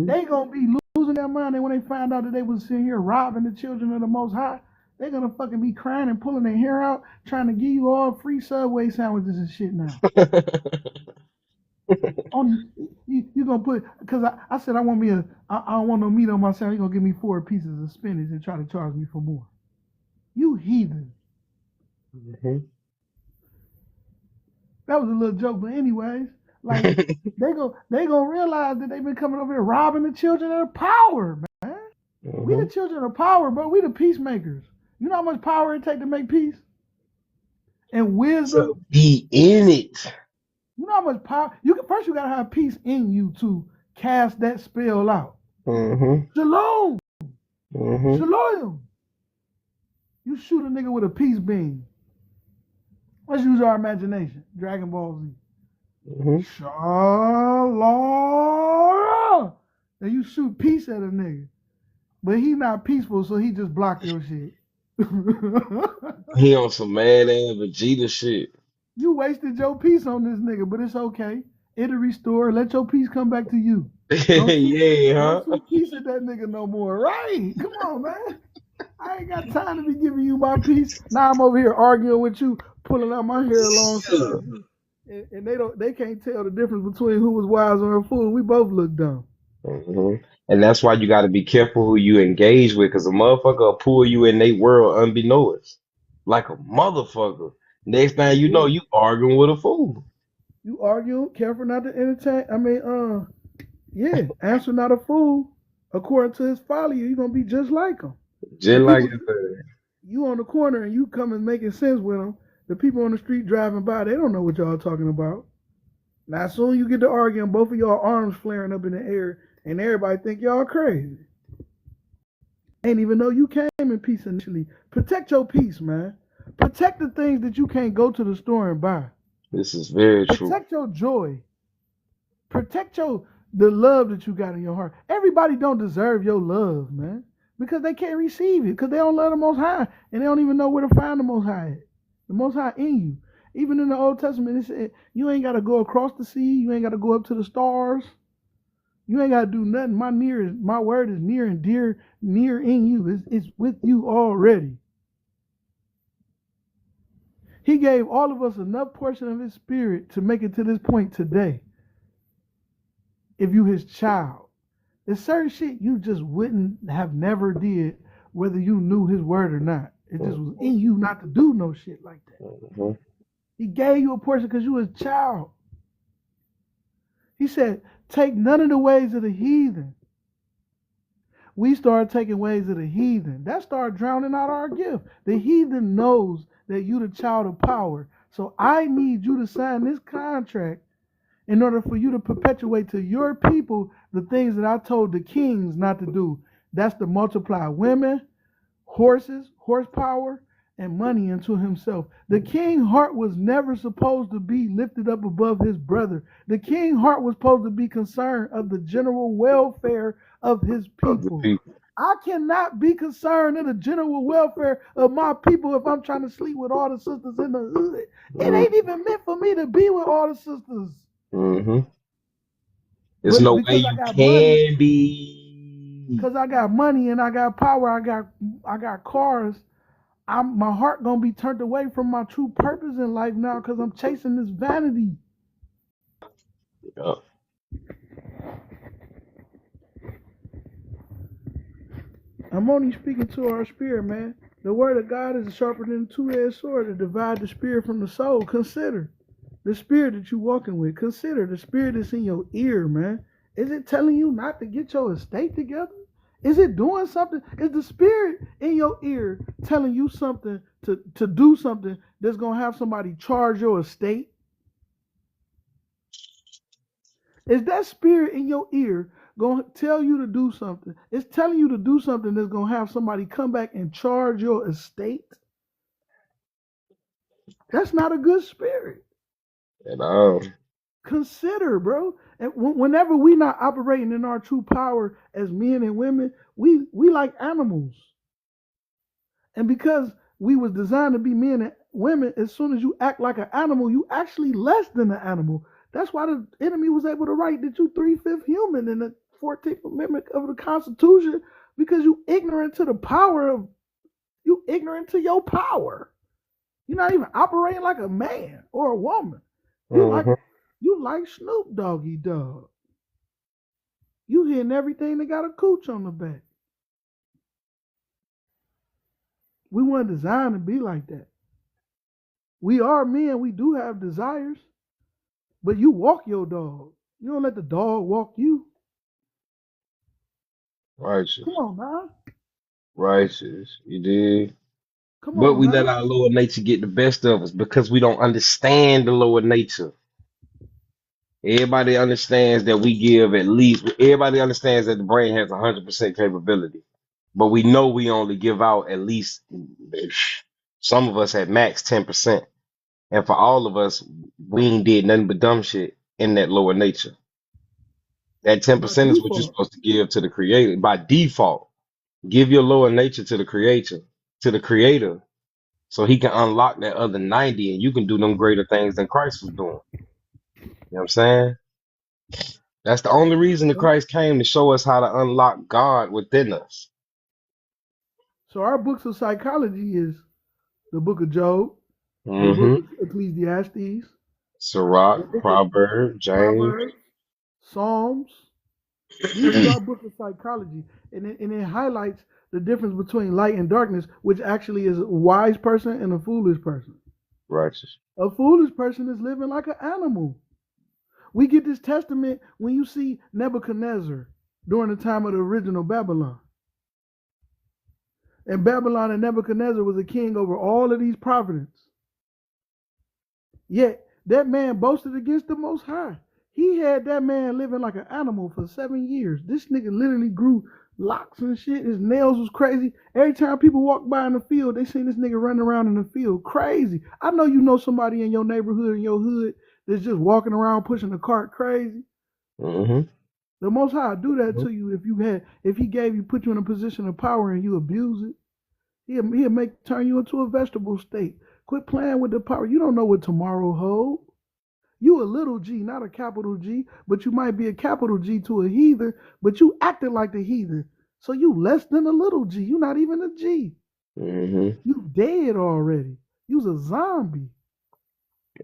They gonna be losing their mind, and when they find out that they was sitting here robbing the children of the Most High, they're gonna fucking be crying and pulling their hair out, trying to give you all free Subway sandwiches and shit now. Only you gonna put, because I said I don't want no meat on my sandwich. You gonna give me 4 pieces of spinach and try to charge me for more. You heathen. That was a little joke, but anyways, like they gonna realize that they've been coming over here robbing the children of power, man. We the children of power, bro. We the peacemakers. You know how much power it takes to make peace and wisdom. So be in it. You know how much power you gotta have peace in you to cast that spell out. Shalom, shalom. You shoot a nigga with a peace beam. Let's use our imagination. Dragon Ball Z. Shalom. And you shoot peace at a nigga. But he not peaceful, so he just blocked your shit. He on some mad ass Vegeta shit. You wasted your peace on this nigga, but it's okay. It'll restore. Let your peace come back to you. Yeah, Don't huh? shoot peace at that nigga no more. Right. Come on, man. I ain't got time to be giving you my peace. Now I'm over here arguing with you, pulling out my hair alongside you. And they can't tell the difference between who was wise or a fool. We both look dumb. And that's why you got to be careful who you engage with, because a motherfucker will pull you in their world unbeknownst, like a motherfucker. Next thing you know, you arguing with a fool. You argue, careful not to entertain. Answer not a fool. According to his folly, you're gonna be just like him. Just And like people, you on the corner and you come and making sense with them. The people on the street driving by, they don't know what y'all talking about. Now, soon you get to arguing, both of y'all arms flaring up in the air, and everybody think y'all crazy. Ain't even know you came in peace initially. Protect your peace, man. Protect the things that you can't go to the store and buy. This is very true. Protect your joy. Protect the love that you got in your heart. Everybody don't deserve your love, man, because they can't receive it, because they don't love the Most High, and they don't even know where to find the Most High at. The Most High in you. Even in the Old Testament, it said you ain't got to go across the sea. You ain't got to go up to the stars. You ain't got to do nothing. My word is near and dear, near in you. It's with you already. He gave all of us enough portion of his spirit to make it to this point today. If you his child, there's certain shit you just wouldn't have never did, whether you knew his word or not. It just was in you not to do no shit like that. Mm-hmm. He gave you a portion because you was a child. He said, take none of the ways of the heathen. We started taking ways of the heathen. That started drowning out our gift. The heathen knows that you the child of power. So I need you to sign this contract in order for you to perpetuate to your people the things that I told the kings not to do. That's to multiply women, horses, horsepower, and money into himself. The king's heart was never supposed to be lifted up above his brother. The king's heart was supposed to be concerned of the general welfare of his Of the people. people. I cannot be concerned of the general welfare of my people if I'm trying to sleep with all the sisters in the hood. It ain't even meant for me to be with all the sisters. Mm-hmm. There's But no way because I you got money, can be. because I got money and I got power, I got cars, my heart gonna be turned away from my true purpose in life now because I'm chasing this vanity. Yeah. I'm only speaking to our spirit, man. The word of God is sharper than a two-edged sword to divide the spirit from the soul. Consider the spirit that you're walking with. Consider the spirit that's in your ear, man. Is it telling you not to get your estate together? Is it doing something? Is the spirit in your ear telling you something to do something that's going to have somebody charge your estate? Is that spirit in your ear going to tell you to do something? It's telling you to do something that's going to have somebody come back and charge your estate? That's not a good spirit. At all. Consider, bro. And whenever we not operating in our true power as men and women, we like animals. And because we was designed to be men and women, as soon as you act like an animal, you actually less than an animal. That's why the enemy was able to write that you 3/5 human in the 14th Amendment of the Constitution, because you ignorant to the power of, you ignorant to your power. You're not even operating like a man or a woman. You like Mm-hmm. you like Snoop Doggy Dog. You hitting everything that got a cooch on the back. We weren't designed to be like that. We are men. We do have desires, but you walk your dog. You don't let the dog walk you. Righteous. Come on, man. Righteous. You did. Come But on, we let man. our lower nature get the best of us because we don't understand the lower nature. Everybody understands that we give at least, everybody understands that the brain has 100% capability. But we know we only give out at least, some of us at max 10%. And for all of us, we ain't did nothing but dumb shit in that lower nature. That By 10% is what you're default. supposed to give to the creator. By default, give your lower nature to the creator, so he can unlock that other 90 and you can do them greater things than Christ was doing. You know what I'm saying? That's the only reason that Christ came, to show us how to unlock God within us. So our books of psychology is the book of Job, the book Mm-hmm. of Ecclesiastes, the Sirach, book of Proverb, James. Proverbs, Psalms. These is our book of psychology, and it highlights the difference between light and darkness, which actually is a wise person and a foolish person. Righteous. A foolish person is living like an animal. We get this testament when you see Nebuchadnezzar during the time of the original Babylon. And Babylon and Nebuchadnezzar was a king over all of these provinces. Yet that man boasted against the Most High. He had that man living like an animal for 7 years. This nigga literally grew locks and shit. His nails was crazy. Every time people walk by in the field, they seen this nigga running around in the field. Crazy. I know you know somebody in your neighborhood, in your hood, that's just walking around pushing a cart crazy. Mm-hmm. The Most High do that to you if he gave you, put you in a position of power and you abuse it. He'll turn you into a vegetable state. Quit playing with the power. You don't know what tomorrow holds. You a little G, not a capital G, but you might be a capital G to a heathen, but you acting like the heathen. So you less than a little G. You not even a G. Mm-hmm. You dead already. You's a zombie.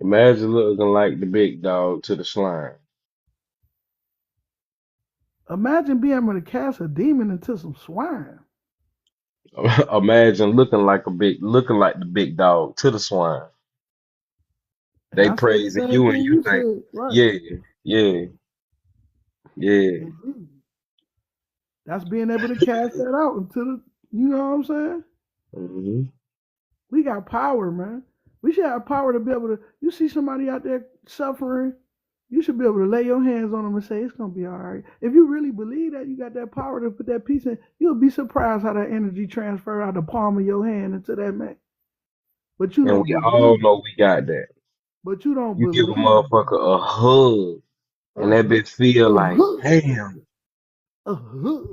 Imagine looking like the big dog to the slime. Imagine being able to cast a demon into some swine. Imagine looking like the big dog to the swine. And They I said the praising same you and thing you you think, said, right. yeah, yeah, yeah. Indeed. That's being able to cast that out into the, you know what I'm saying? Mm-hmm. We got power, man. We should have power to be able to, you see somebody out there suffering, you should be able to lay your hands on them and say, it's going to be all right. If you really believe that you got that power to put that peace in, you'll be surprised how that energy transfer out the palm of your hand into that man. But you And don't we all believe. know we got that. But you don't You give a believe. motherfucker a hug, and that bitch feel like, Uh-huh. damn, Uh-huh. hell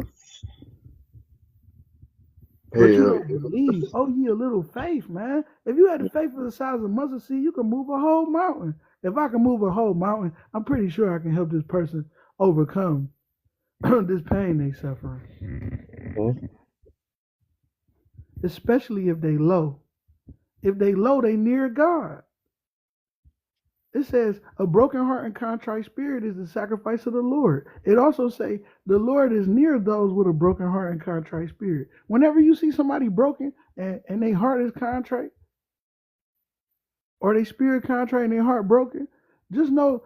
But you yeah. don't believe. Oh, ye a little faith, man. If you had the faith of the size of mustard seed, you can move a whole mountain. If I can move a whole mountain, I'm pretty sure I can help this person overcome this pain they suffering. Mhm. Especially if they low. If they low, they near God. It says a broken heart and contrite spirit is the sacrifice of the Lord. It also say the Lord is near those with a broken heart and contrite spirit. Whenever you see somebody broken and their heart is contrite, or they spirit contrite and their heart broken, just know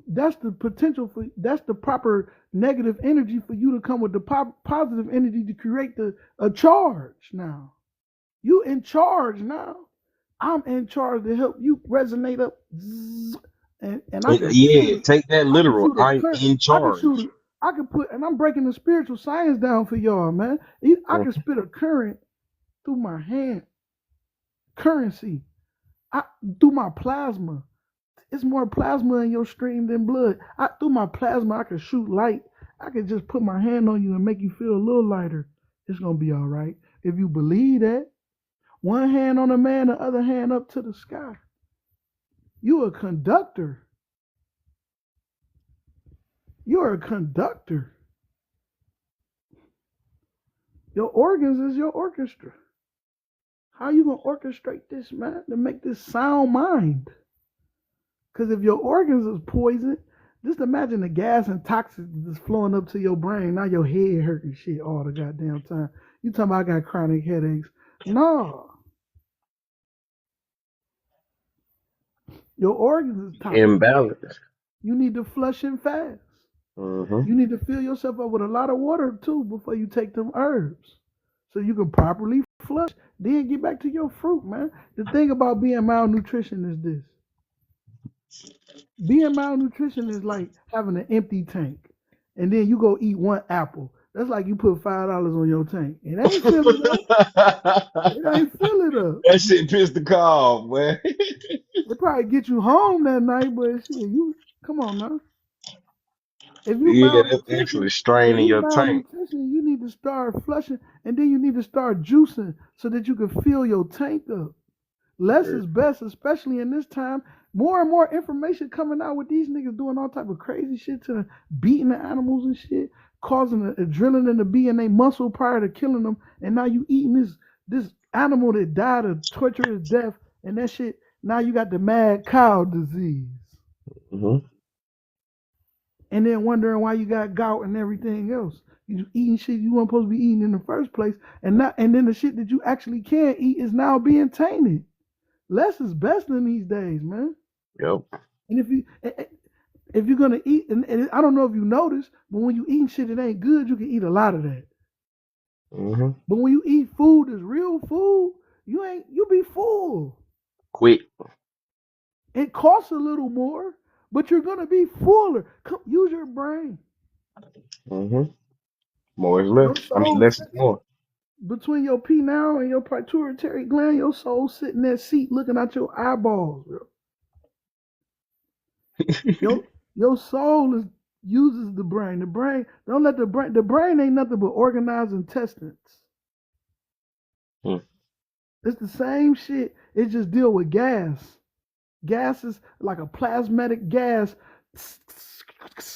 that's the potential for, that's the proper negative energy for you to come with the positive energy to create a charge now. You in charge now. I'm in charge to help you resonate up, and I can Yeah, shoot. take that I can literal. shoot a I'm current. in I can shoot. charge. I can put, and I'm breaking the spiritual science down for y'all, man. I can spit a current through my hand, currency, I, through my plasma. It's more plasma in your stream than blood. Through my plasma, I can shoot light. I can just put my hand on you and make you feel a little lighter. It's gonna be all right if you believe that. One hand on a man, the other hand up to the sky. You a conductor. You're a conductor. Your organs is your orchestra. How you gonna orchestrate this, man, to make this sound mind? Because if your organs is poisoned, just imagine the gas and toxins that's flowing up to your brain. Now your head hurting shit all the goddamn time. You talking about I got chronic headaches? No, your organs is toxic. Imbalance. You need to flush and fast. Mm-hmm. You need to fill yourself up with a lot of water too before you take them herbs, so you can properly flush. Then get back to your fruit, man. The thing about being malnutrition is this: being malnutrition is like having an empty tank, and then you go eat one apple. That's like you put $5 on your tank. It ain't fill it up. It ain't fill it up. That shit pissed the car off, man. It probably get you home that night, but shit, you come on now. If you Yeah, that's malnutrition, actually straining your tank. you need to start flushing, and then you need to start juicing so that you can fill your tank up. Less is best, especially in this time. More and more information coming out with these niggas doing all type of crazy shit to beating the animals and shit, causing the adrenaline to be in their muscle prior to killing them, and now you eating this animal that died a torturous death, and that shit. Now you got the mad cow disease. Mm-hmm. And then wondering why you got gout and everything else. You eating shit you weren't supposed to be eating in the first place, and then the shit that you actually can eat is now being tainted. Less is best in these days, man. Yep. And if you're gonna eat, and I don't know if you noticed, but when you eat shit that ain't good, you can eat a lot of that. Mm-hmm. But when you eat food that's real food, you be full. Quick. It costs a little more, but you're gonna be fuller. Come, use your brain. Mm-hmm. More is Your less. I mean, soul less is sits more. between your pineal and your pituitary gland. Your soul sitting in that seat looking at your eyeballs, bro. Your your soul is uses the brain. The brain don't let the brain ain't nothing but organized intestines. Mm, It's the same shit. It just deal with gas. Gas is like a plasmatic gas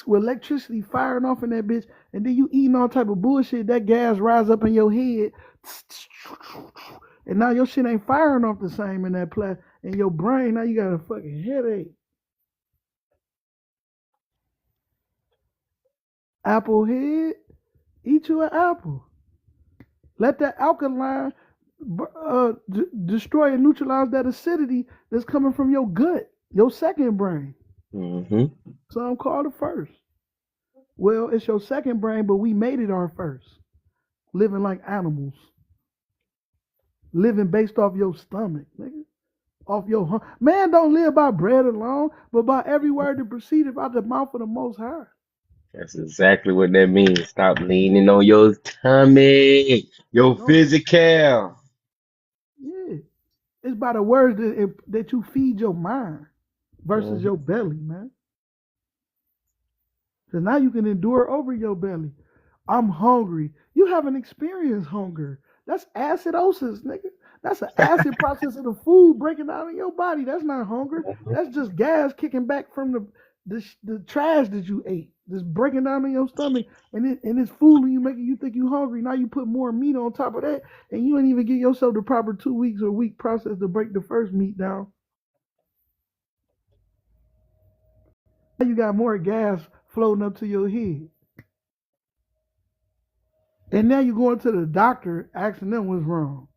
with electricity firing off in that bitch, and then you eating all type of bullshit. That gas rise up in your head, and now your shit ain't firing off the same in that in your brain. Now you got a fucking headache. Apple head, eat you an apple. Let that alkaline destroy and neutralize that acidity that's coming from your gut, your second brain. mm-hmm. Some call it first. Well, it's your second brain, but we made it our first. Living like animals. Living based off your stomach, nigga. Off your man don't live by bread alone, but by every word that proceedeth out the mouth of the Most High. That's exactly what that means. Stop leaning on your tummy, your Don't, physical. yeah. It's by the words that you feed your mind versus Mm-hmm. your belly, man. Because now you can endure over your belly. I'm hungry. You haven't experienced hunger. That's acidosis, nigga. That's an acid process of the food breaking down in your body. That's not hunger. That's just gas kicking back from the trash that you ate. Just breaking down in your stomach. And it's food and you making you think you hungry. Now you put more meat on top of that. And you ain't even give yourself the proper 2 weeks or week process to break the first meat down. Now you got more gas floating up to your head. And now you're going to the doctor asking them what's wrong.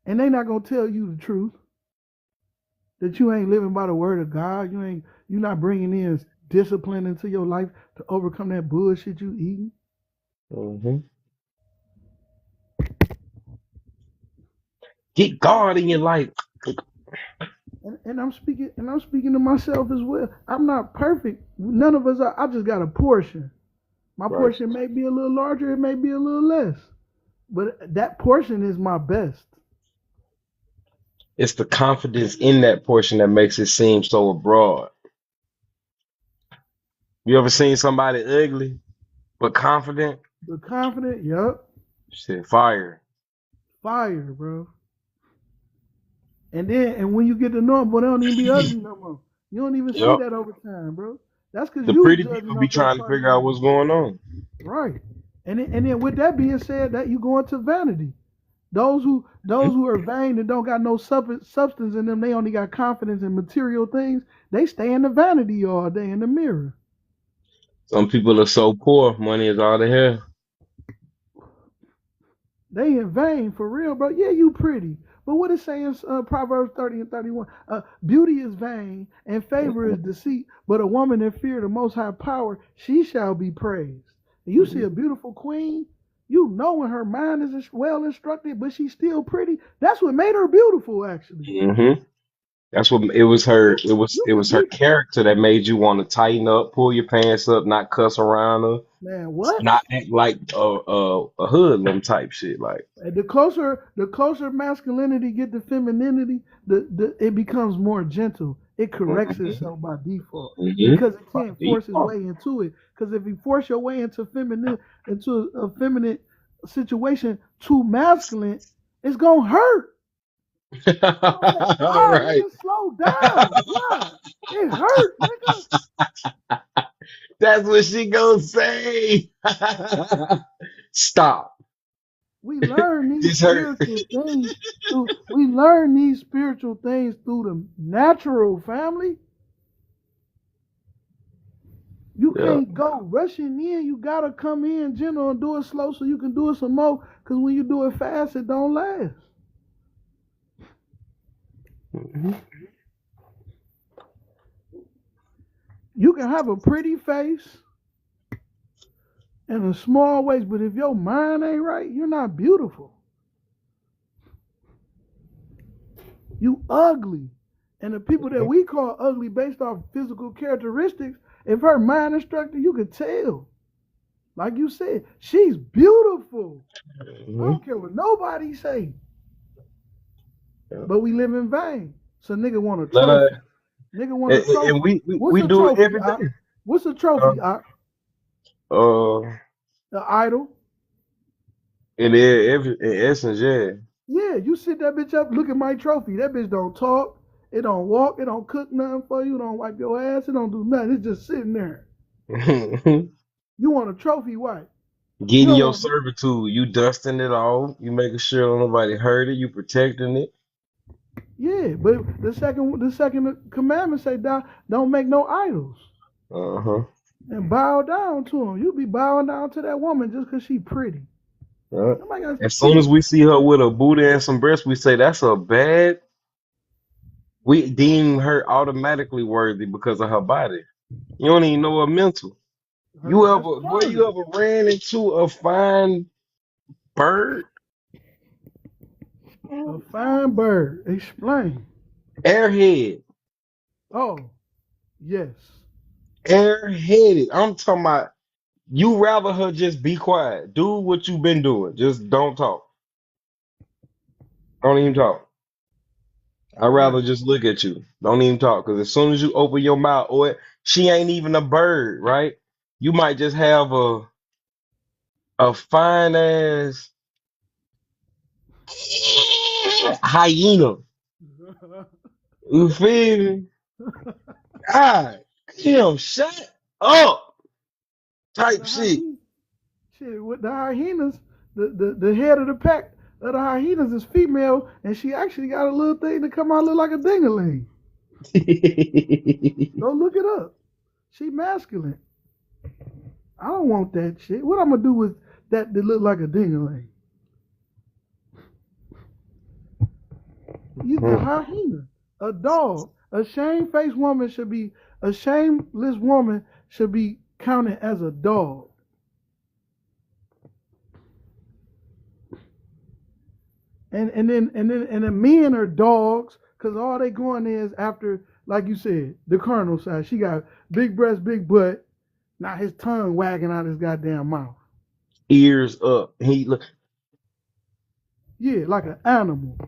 And they not gonna tell you the truth. That you ain't living by the word of God. You're not bringing in discipline into your life to overcome that bullshit you eating. Mm-hmm. Get God in your life. And I'm speaking to myself as well. I'm not perfect. None of us are. I just got a portion. My Right. portion may be a little larger, it may be a little less. But that portion is my best. It's the confidence in that portion that makes it seem so broad. You ever seen somebody ugly but confident? The confident, yup, Shit, fire. fire, bro. And when you get to know them, boy, they don't even be ugly no more. You don't even see Yep. that over time, bro. That's because The you pretty judging people be off that trying to figure out carnality. what's going on. Right. And then with that being said, that you go into vanity. Those who are vain and don't got no substance in them, they only got confidence in material things. They stay in the vanity all day in the mirror. Some people are so poor, money is all they have. They in vain for real, bro. Yeah, you pretty. But what it says Proverbs 30 and 31? Beauty is vain and favor is deceit, but a woman that fear the most high power, she shall be praised. And you see a beautiful queen, you know when her mind is well instructed, but she's still pretty. That's what made her beautiful, actually. Mm-hmm. That's what it was her. You It can was her be, character that made you want to tighten up, pull your pants up, not cuss around her, man, what? not act like a hoodlum type shit. Like, The closer masculinity get to femininity, it becomes more gentle. It corrects mm-hmm, itself by default mm-hmm. because it By can't force its default. way into it. Because if you force your way into a feminine situation too masculine, it's gonna hurt. You're gonna say, "Ah, Right. nigga, slow down. Why? It hurt, nigga." That's what she gonna say. Stop. We learn these This hurt. spiritual things we learn these spiritual things through the natural family. You Yeah. can't go rushing in. You gotta come in gentle and do it slow so you can do it some more. Cause when you do it fast, it don't last. Mhm. You can have a pretty face and a small waist, but if your mind ain't right, you're not beautiful. You ugly. And the people that we call ugly based off physical characteristics, if her mind instructor, you could tell. Like you said, she's beautiful. I Mhm. don't care what nobody say. Yeah. But we live in vain. So nigga want a Let trophy. Nigga want a and trophy. What's we a do it trophy? every day. What's a Uh, trophy? uh, The idol. in essence, yeah. Yeah, you sit that bitch up, look at my trophy. That bitch don't talk. It don't walk. It don't cook nothing for you. It don't wipe your ass. It don't do nothing. It's just sitting there. You want a trophy wife. You Getting don't your want. servitude, you dusting it off, you making sure nobody hurt it, you protecting it. Yeah, but the second commandment say, don't make no idols Uh-huh. and bow down to them. You be bowing down to that woman just because she pretty. Right. Nobody got As soon see. as we see her with a booty and some breasts, we say that's a bad. We deem her automatically worthy because of her body. You don't even know her mental. That's You fine. ever ran into a fine bird? A fine bird. Explain. Airhead. Oh, yes. Airheaded. I'm talking about you rather her just be quiet. Do what you've been doing. Just don't talk. Don't even talk. I'd Right. rather just look at you. Don't even talk. Because as soon as you open your mouth, she ain't even a bird, right? You might just have a fine ass hyena. You feel me? God damn, shut up type The shit. hyenas. Shit, with the hyenas, the head of the pack of the hyenas is female, and she actually got a little thing to come out look like a dingaling. Go look it up. She masculine. I don't want that shit. What I'm gonna do with that look like a dingaling? You the hyena, a dog. A shameless woman should be counted as a dog. And then men are dogs because all they going is after, like you said, the carnal side. She got big breast, big butt. Now his tongue wagging out his goddamn mouth. Ears up. He look. Yeah, like an animal.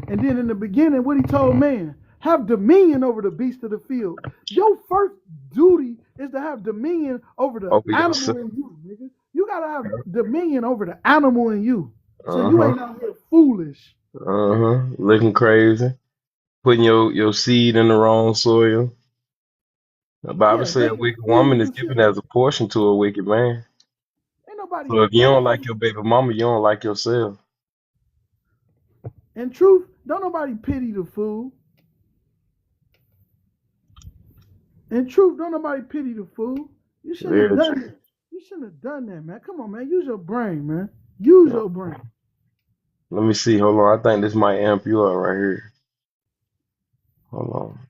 And then in the beginning, what he told man, have dominion over the beast of the field. Your first duty is to have dominion over the Over animal yourself. in you, nigga. You gotta have dominion over the animal in you. So Uh you huh. ain't out here foolish. Uh huh. Looking crazy. Putting your seed in the wrong soil. The Bible Yeah, says a taking wicked seed woman is you given shouldn't. as a portion to a wicked man. Ain't nobody, So if you don't don't nobody, like your baby mama, you don't like yourself. in truth, don't nobody pity the fool. In truth, don't nobody pity the fool. You shouldn't have Very done true. that. You shouldn't have done that, man. Come on, man. Use your brain, man. Use Yeah. your brain. Let me see. Hold on. I think this might amp you up right here. Hold on.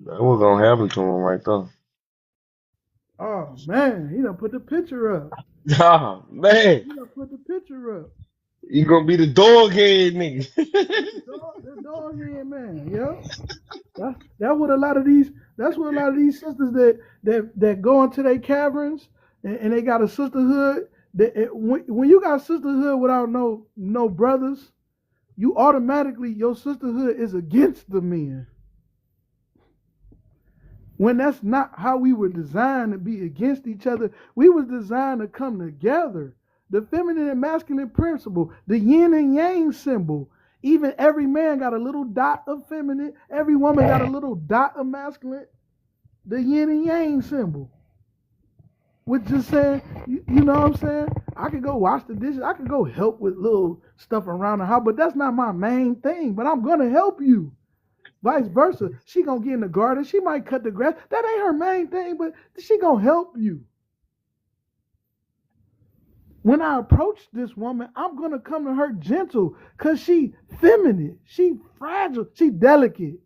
That was gonna happen to him right there. Oh man, he done put the picture up. Ah, man. He done put the picture up. You gonna be the dog head nigga. The dog head man, yo. That what a lot of these. That's what a lot of these sisters that go into their caverns and they got a sisterhood. When you got sisterhood without no brothers, you automatically your sisterhood is against the men. When that's not how we were designed to be against each other. We was designed to come together. The feminine and masculine principle, the yin and yang symbol. Even every man got a little dot of feminine, every woman got a little dot of masculine. The yin and yang symbol. Which just saying, you know what I'm saying? I could go wash the dishes. I could go help with little stuff around the house, but that's not my main thing. But I'm gonna help you. Vice versa. She gonna get in the garden. She might cut the grass. That ain't her main thing, but she gonna help you. When I approach this woman, I'm gonna come to her gentle because she feminine. She fragile. She delicate.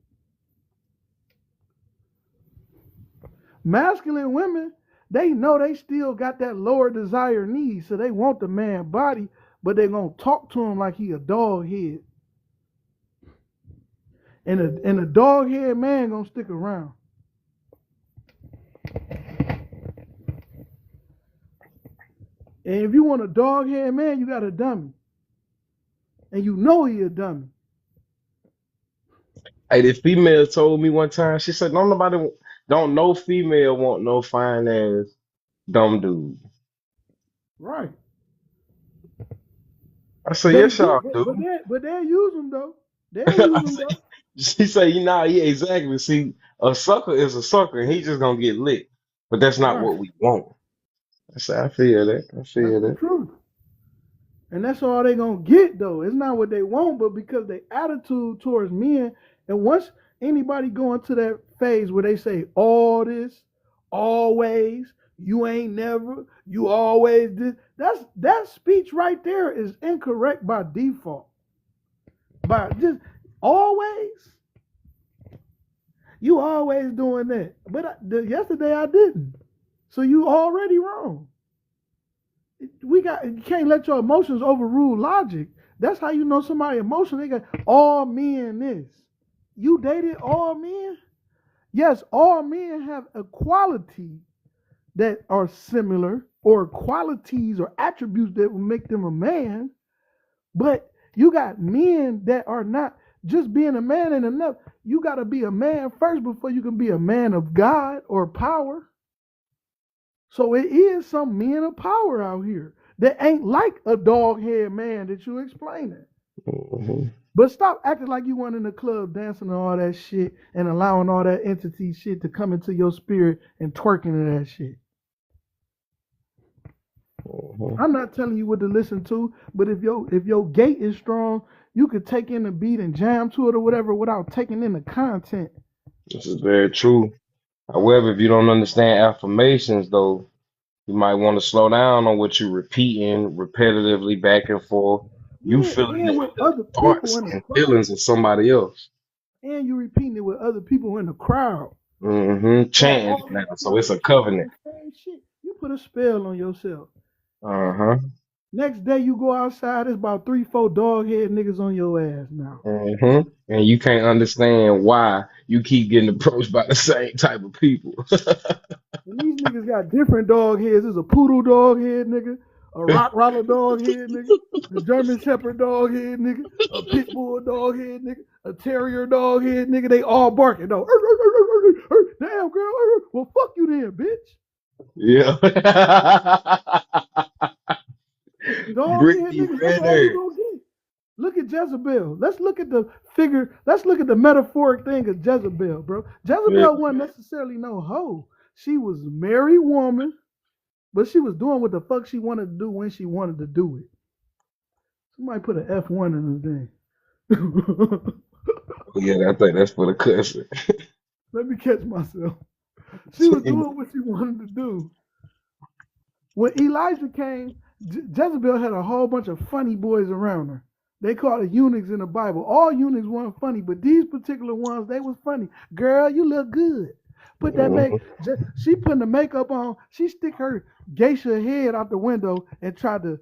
Masculine women, they know they still got that lower desire need, so they want the man body, but they're gonna talk to him like he a dog head. And a dog head man gonna stick around. And if you want a dog head man, you got a dummy. And you know he a dummy. Hey, the female told me one time, she said, don't no female want no fine ass dumb dude. Right. I said, They yes, do, y'all do. but they'll use them though. They'll use I them said, though. she said, yeah, exactly. See, a sucker is a sucker, and he just gonna get licked. But that's not Right. what we want. I said, I feel that. I That's feel the that. truth. And that's all they gonna get though. It's not what they want, but because their attitude towards men, and once anybody go into that phase where they say all this, always, you ain't never, you always this, that speech right there is incorrect by default. By just always, you always doing that. But yesterday I didn't. So you already wrong. You can't let your emotions overrule logic. That's how you know somebody emotional. They got all men this. You dated all men? Yes, all men have a quality that are similar or qualities or attributes that will make them a man. But you got men that are not just being a man ain't enough. You got to be a man first before you can be a man of God or power. So it is some men of power out here that ain't like a dog head man that you explaining. Mhm. But stop acting like you weren't in the club dancing and all that shit and allowing all that entity shit to come into your spirit and twerking to that shit. Mhm. I'm not telling you what to listen to, but if your gate is strong, you could take in the beat and jam to it or whatever without taking in the content. This is very true. However, if you don't understand affirmations, though, you might want to slow down on what you're repeating repetitively back and forth. You Yeah, filling and it with with the other people thoughts in the and crowd. feelings of somebody else. And you repeating it with other people in the crowd. Chanting All now. these So it's a motherfuckers saying covenant. the same shit. You put a spell on yourself. Uh-huh. Next day you go outside, there's about 3, 4 dog head niggas on your ass now. And you can't understand why you keep getting approached by the same type of people. And these niggas got different dog heads. There's a poodle dog head nigga, a Rottweiler dog head nigga, a German Shepherd dog head nigga, a Pit Bull dog head nigga, a Terrier dog head nigga. They all barking though. Damn girl, well fuck you then, bitch. Yeah. Dog head Brittany niggas. That's all you Renner. gonna get. Look at Jezebel. Let's look at the figure. Let's look at the metaphoric thing of Jezebel, bro. Yeah. Jezebel wasn't necessarily no hoe. She was a married woman, but she was doing what the fuck she wanted to do when she wanted to do it. Somebody put an F1 in the thing. Yeah, I think that's for the cussing. Let me catch myself. She was doing what she wanted to do. When Elijah came, Jezebel had a whole bunch of funny boys around her. They called it eunuchs in the Bible. All eunuchs weren't funny, but these particular ones, they was funny. Girl, you look good. Put that make. Mhm. She putting the makeup on. She stick her geisha head out the window and tried to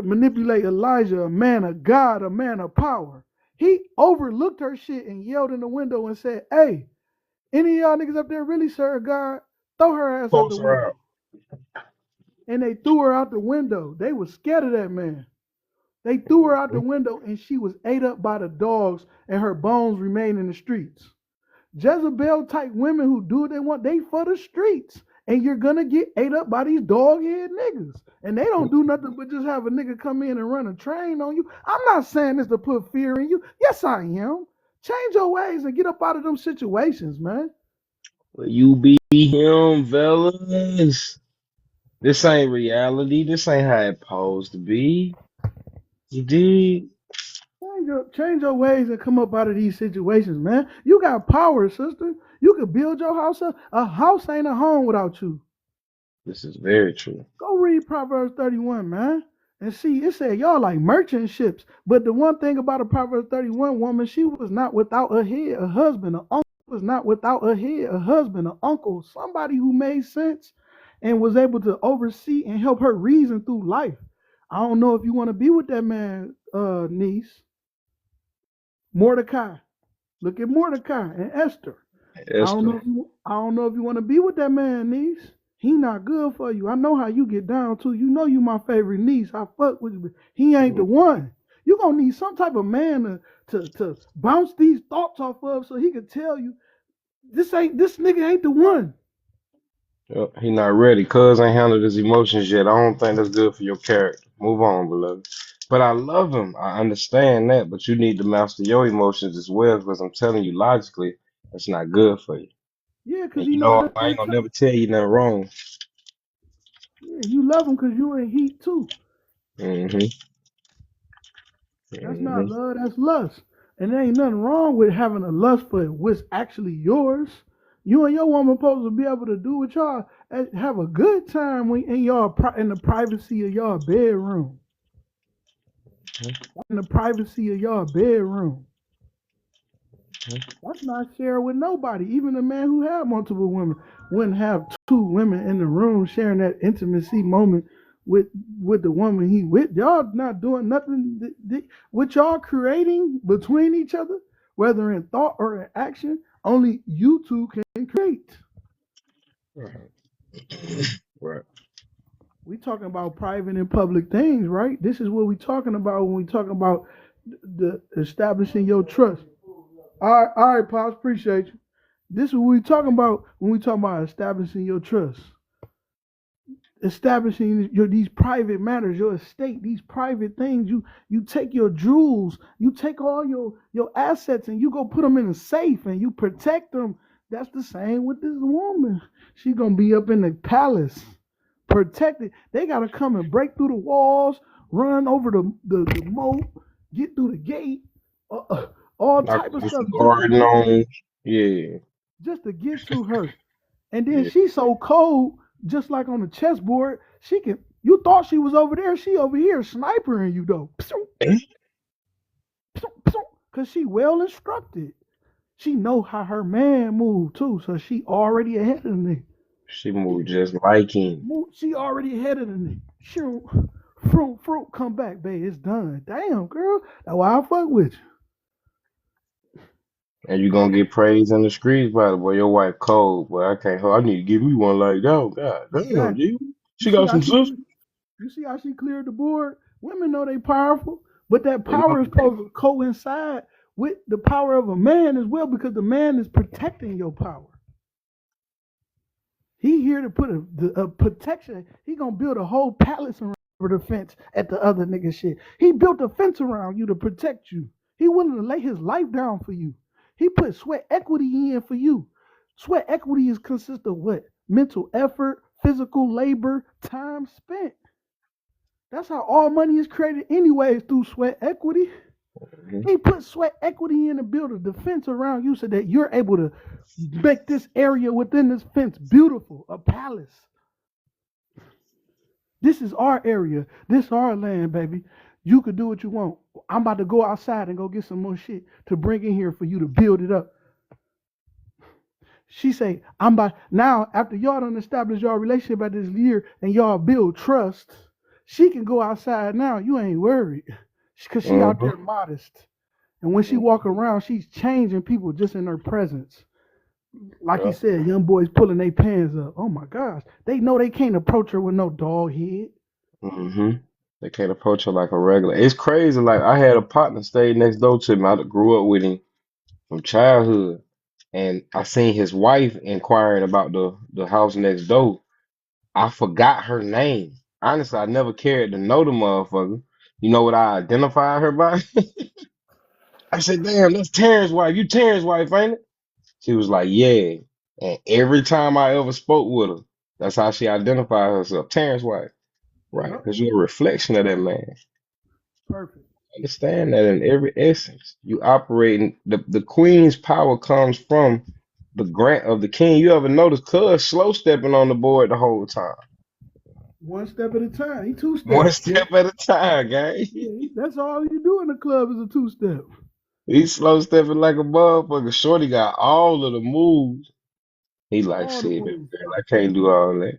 manipulate Elijah, a man of God, a man of power. He overlooked her shit and yelled in the window and said, "Hey, any of y'all niggas up there really serve God? Throw her ass out the Close her window." out. And they threw her out the window. They was scared of that man. They threw her out the window and she was ate up by the dogs and her bones remain in the streets. Jezebel type women who do what they want, they for the streets. And you're gonna get ate up by these dog head niggas. And they don't do nothing but just have a nigga come in and run a train on you. I'm not saying this to put fear in you. Yes, I am. Change your ways and get up out of them situations, man. You be him, fellas. This ain't reality. This ain't how it supposed to be. You dig? Change your ways and come up out of these situations, man. You got power, sister. You can build your house up. A house ain't a home without you. This is very true. Go read Proverbs 31, man. And see, it said y'all like merchant ships. But the one thing about a Proverbs 31 woman, she was not without a head, a husband, an uncle was not without a head, a husband, an uncle, somebody who made sense and was able to oversee and help her reason through life. I don't know if you want to be with that man, niece. Mordecai. Look at Mordecai and Esther. Esther. I don't know if you want to be with that man, niece. He not good for you. I know how you get down too. You know you my favorite niece. I fuck with you, but he ain't the one. You gonna need some type of man to bounce these thoughts off of so he can tell you this nigga ain't the one. Yep, he not ready. Cuz ain't handled his emotions yet. I don't think that's good for your character. Move on, beloved. But I love him. I understand that. But you need to master your emotions as well, because I'm telling you, logically, that's not good for you. Yeah, cause And he you know know, that I ain't they gonna never tell you nothing wrong. yeah, you love him cause you in heat too. Hmm. That's Hmm. not love, that's lust. And there ain't nothing wrong with having a lust for what's actually yours. You and your woman supposed to be able to do what y'all have a good time when in in the privacy of y'all bedroom. In the privacy of y'all bedroom. That's not shared with nobody. Even a man who had multiple women wouldn't have two women in the room sharing that intimacy moment with with the woman he with. Y'all not doing nothing. What y'all creating between each other, whether in thought or in action, only you two can create. Right. Right. We talking about private and public things, right? This is what we talking about when we talking about the establishing your trust. All right, Pops, appreciate you. This is what we talking about when we talking about establishing your trust, establishing these private matters, your estate, these private things. You take your jewels, you take all your assets, and you go put them in a safe and you protect them. That's the same with this woman. She's gonna be up in the palace, protected. They gotta come and break through the walls, run over the moat, get through the gate, all Like type of with stuff some just to garden get to on. Yeah. her. And then Yeah. she's so cold, just like on the chessboard, she can. You thought she was over there, she over here snipering you though, Eh? cause she well instructed. She know how her man move too, so she already ahead of the nigga. She moved just like him. She already ahead of the nigga. Shoot, fruit, come back, babe. It's done. Damn, girl, that's why I fuck with And you gonna get praise in the streets by the way your wife cold, but I can't I need to give me one like that. Oh, God you. damn, Exactly. G. You She see got how some she sisters. You see how she cleared the board? Women know they powerful, but that They know. power is supposed to coincide with the power of a man as well, because the man is protecting your power. He here to put a protection. He gonna build a whole palace around the fence at the other nigga shit. He built a fence around you to protect you. He willing to lay his life down for you. He put sweat equity in for you. Sweat equity is consist of what? Mental effort, physical labor, time spent. That's how all money is created anyways, through sweat equity. Mhm. He put sweat equity in to build a defense around you so that you're able to make this area within this fence beautiful, a palace. This is our area. This is our land, baby. You could do what you want. I'm about to go outside and go get some more shit to bring in here for you to build it up. She say, I'm about now, after y'all done establish y'all relationship at this year and y'all build trust, she can go outside now. You ain't worried. Cause she out Mhm. there modest. And when she walk around, she's changing people just in her presence. Like you Yeah. said, young boys pulling their pants up. Oh my gosh. They know they can't approach her with no dog head. Hmm. They can't approach her like a regular. It's crazy. Like I had a partner stay next door to me. I grew up with him from childhood, and I seen his wife inquiring about the house next door. I forgot her name. Honestly, I never cared to know the motherfucker. You know what I identified her by? I said, "Damn, that's Terrence's wife. You Terrence's wife, ain't it?" She was like, "Yeah." And every time I ever spoke with her, that's how she identified herself, Terrence's wife. Right? Yup. Because you're a reflection of that man. Perfect. Understand that in every essence, you operate in the queen's power comes from the grant of the king. You ever notice Cuz slow stepping on the board the whole time? One step at a time. He two One step. Yeah. step at a time, gang. Yeah. That's all you do in the club is a two step. He's slow stepping like a motherfucker. Shorty got all of the moves. He like, All the shit, baby moves. girl, I can't do all that.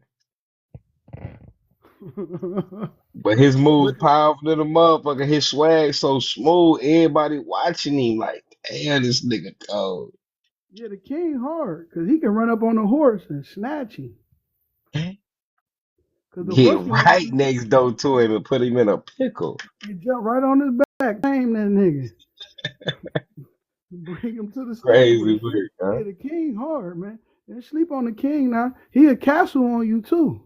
But his But moves powerful than a motherfucker. His swag so smooth. Everybody watching him like, damn, this nigga cold. yeah, the king hard because he can run up on a horse and snatch him. Because the Get worst thing about right this, next door to him and put him in a pickle. he jump right on his back, tame that nigga, bring him to the stable. Crazy And shit. work, huh? Yeah, the king hard, man. And sleep on the king now. He a castle on you too.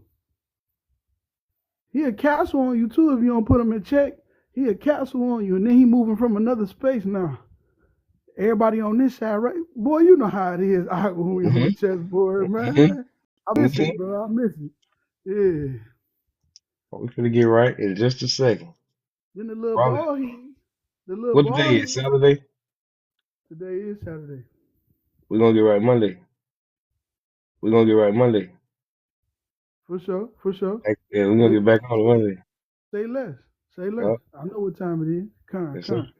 He a castle on you too if you don't put him in check. He a castle on you, and then he moving from another space now. Everybody on this side, right? Boy, you know how it is out when we on the Mm-hmm. chessboard, Mm-hmm. man. I miss Mm-hmm. it, bro. I miss it. Yeah. We finna get right in just a second. Then the little Probably. ball head, the little What ball today is? head. Saturday? Today is Saturday. We're gonna get right Monday. We're gonna get right Monday. For sure, for sure. Yeah, we're gonna Say, get back on Monday. say less. Say less. Yep. I know what time it is. Con, Yes, sir. con.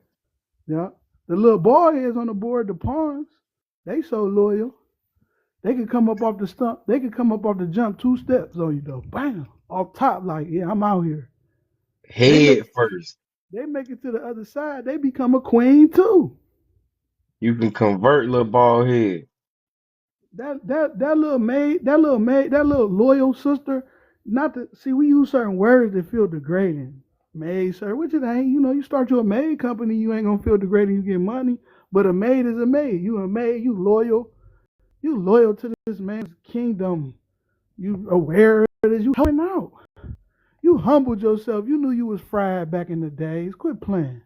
Yeah. The little ball heads on the board, the pawns, they so loyal. They could come up off the stump. They could come up off the jump 2 steps on you though. Bam. Off top, like, yeah, I'm out here. They make Head it to first. they make it to the other side. They become a queen too. You can convert little bald head. That that little loyal sister. Not to see, we use certain words that feel degrading. Maid, sir, which it ain't. You know, you start your maid company, you ain't gonna feel degrading. You get money, but a maid is a maid. You a maid. You loyal. You loyal to this man's kingdom. You aware of this. You helping out. You humbled yourself. You knew you was fried back in the days. Quit playing.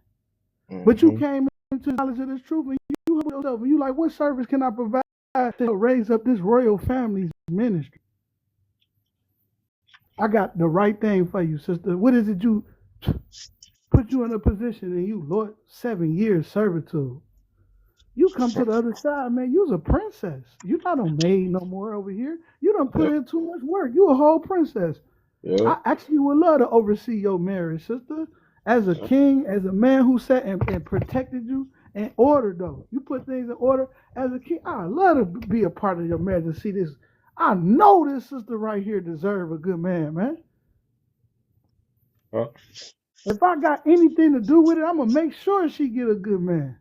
But you Mm-hmm. came into the knowledge of this truth, and you humbled yourself. And you like, what service can I provide to raise up this royal family's ministry? I got the right thing for you, sister. What is it you put you in a position and you, Lord, 7 years servitude? You come to the other side, man. You's a princess. You not a maid no more over here. You done put Yep. in too much work. You a whole princess. Yep. I actually would love to oversee your marriage, sister. As a king, as a man who sat and protected you in order, though. You put things in order as a king. I love to be a part of your marriage and see this. I know this sister right here deserve a good man, man. Yep. If I got anything to do with it, I'm gonna make sure she get a good man.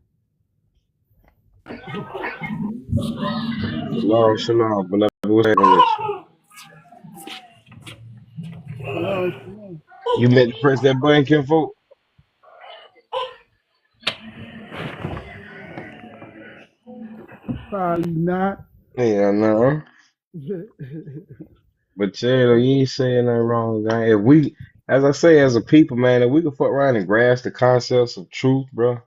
Shalom, shalom. Beloved, what's happening with Shalom, shalom. you? You meant to press that button, Kinfolk? Probably not. Yeah, no. But yeah, though, you ain't saying nothing wrong, guy. If we, as I say, as a people, man, if we could fuck around and grasp the concepts of truth, bro,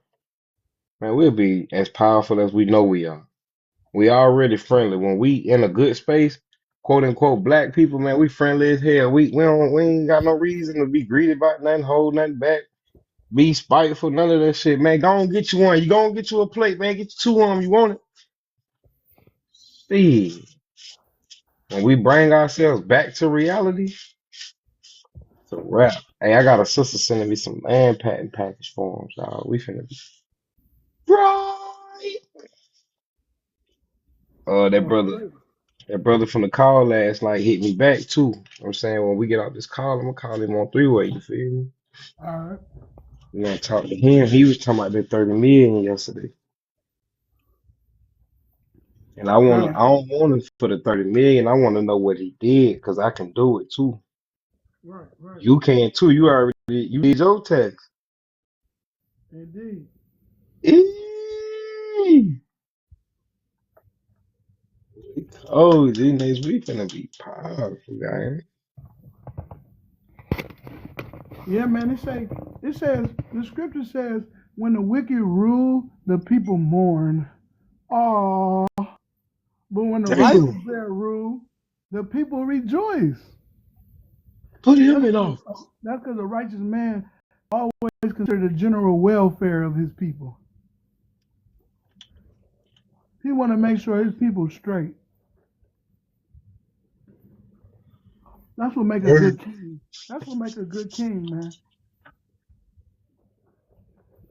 man, we'll be as powerful as we know we are. We already friendly. When we in a good space, quote unquote, black people, man, we friendly as hell. We ain't got no reason to be greedy about nothing, hold nothing back, be spiteful, none of that shit, man. Go on get you one. You go on get you a plate, man. Get you two of them. You want it? See, when we bring ourselves back to reality, it's a wrap. Hey, I got a sister sending me some land patent package forms, dog. We finna be right. That Oh, brother. great. That brother from the call last night hit me back too. You know what I'm saying, when we get off this call, I'm gonna call him on three-way, you feel me? All right. We're gonna talk to him. He was talking about that 30 million yesterday. And God. I don't want him for the 30 million. I want to know what he did because I can do it too. Right, right. You can too. You did your tax. Indeed. Eee. Oh, these next week gonna be powerful, guys. Yeah, man. It says the scripture says when the wicked rule, the people mourn. Oh, but when the righteous Damn, bear rule, the people rejoice. put him That's in because office. a righteous man always considered the general welfare of his people. He want to make sure his people straight. That's what make a good king. That's what make a good king, man.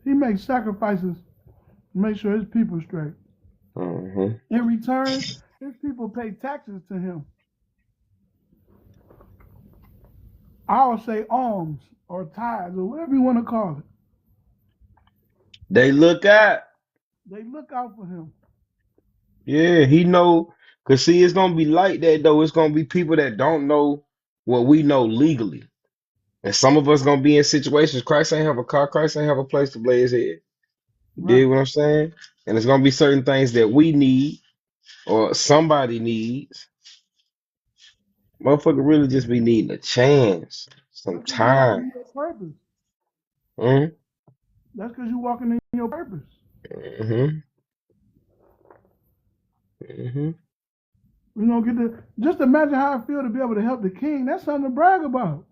He makes sacrifices to make sure his people straight. Mm-hmm. In return, his people pay taxes to him. I'll say alms or tithes or whatever you want to call it. They look out. They look out for him. Yeah, he know. Cause see, it's gonna be like that though. It's gonna be people that don't know what we know legally, and some of us gonna be in situations. Christ ain't have a car. Christ ain't have a place to lay his head. You Right. dig what I'm saying? And it's gonna be certain things that we need or somebody needs. Motherfucker really just be needing a chance, some That's because you're walking time. in your purpose. Mm-hmm. That's because you're walking in your purpose. Mm-hmm. Mm-hmm. You know, just imagine how I feel to be able to help the king. That's something to brag about.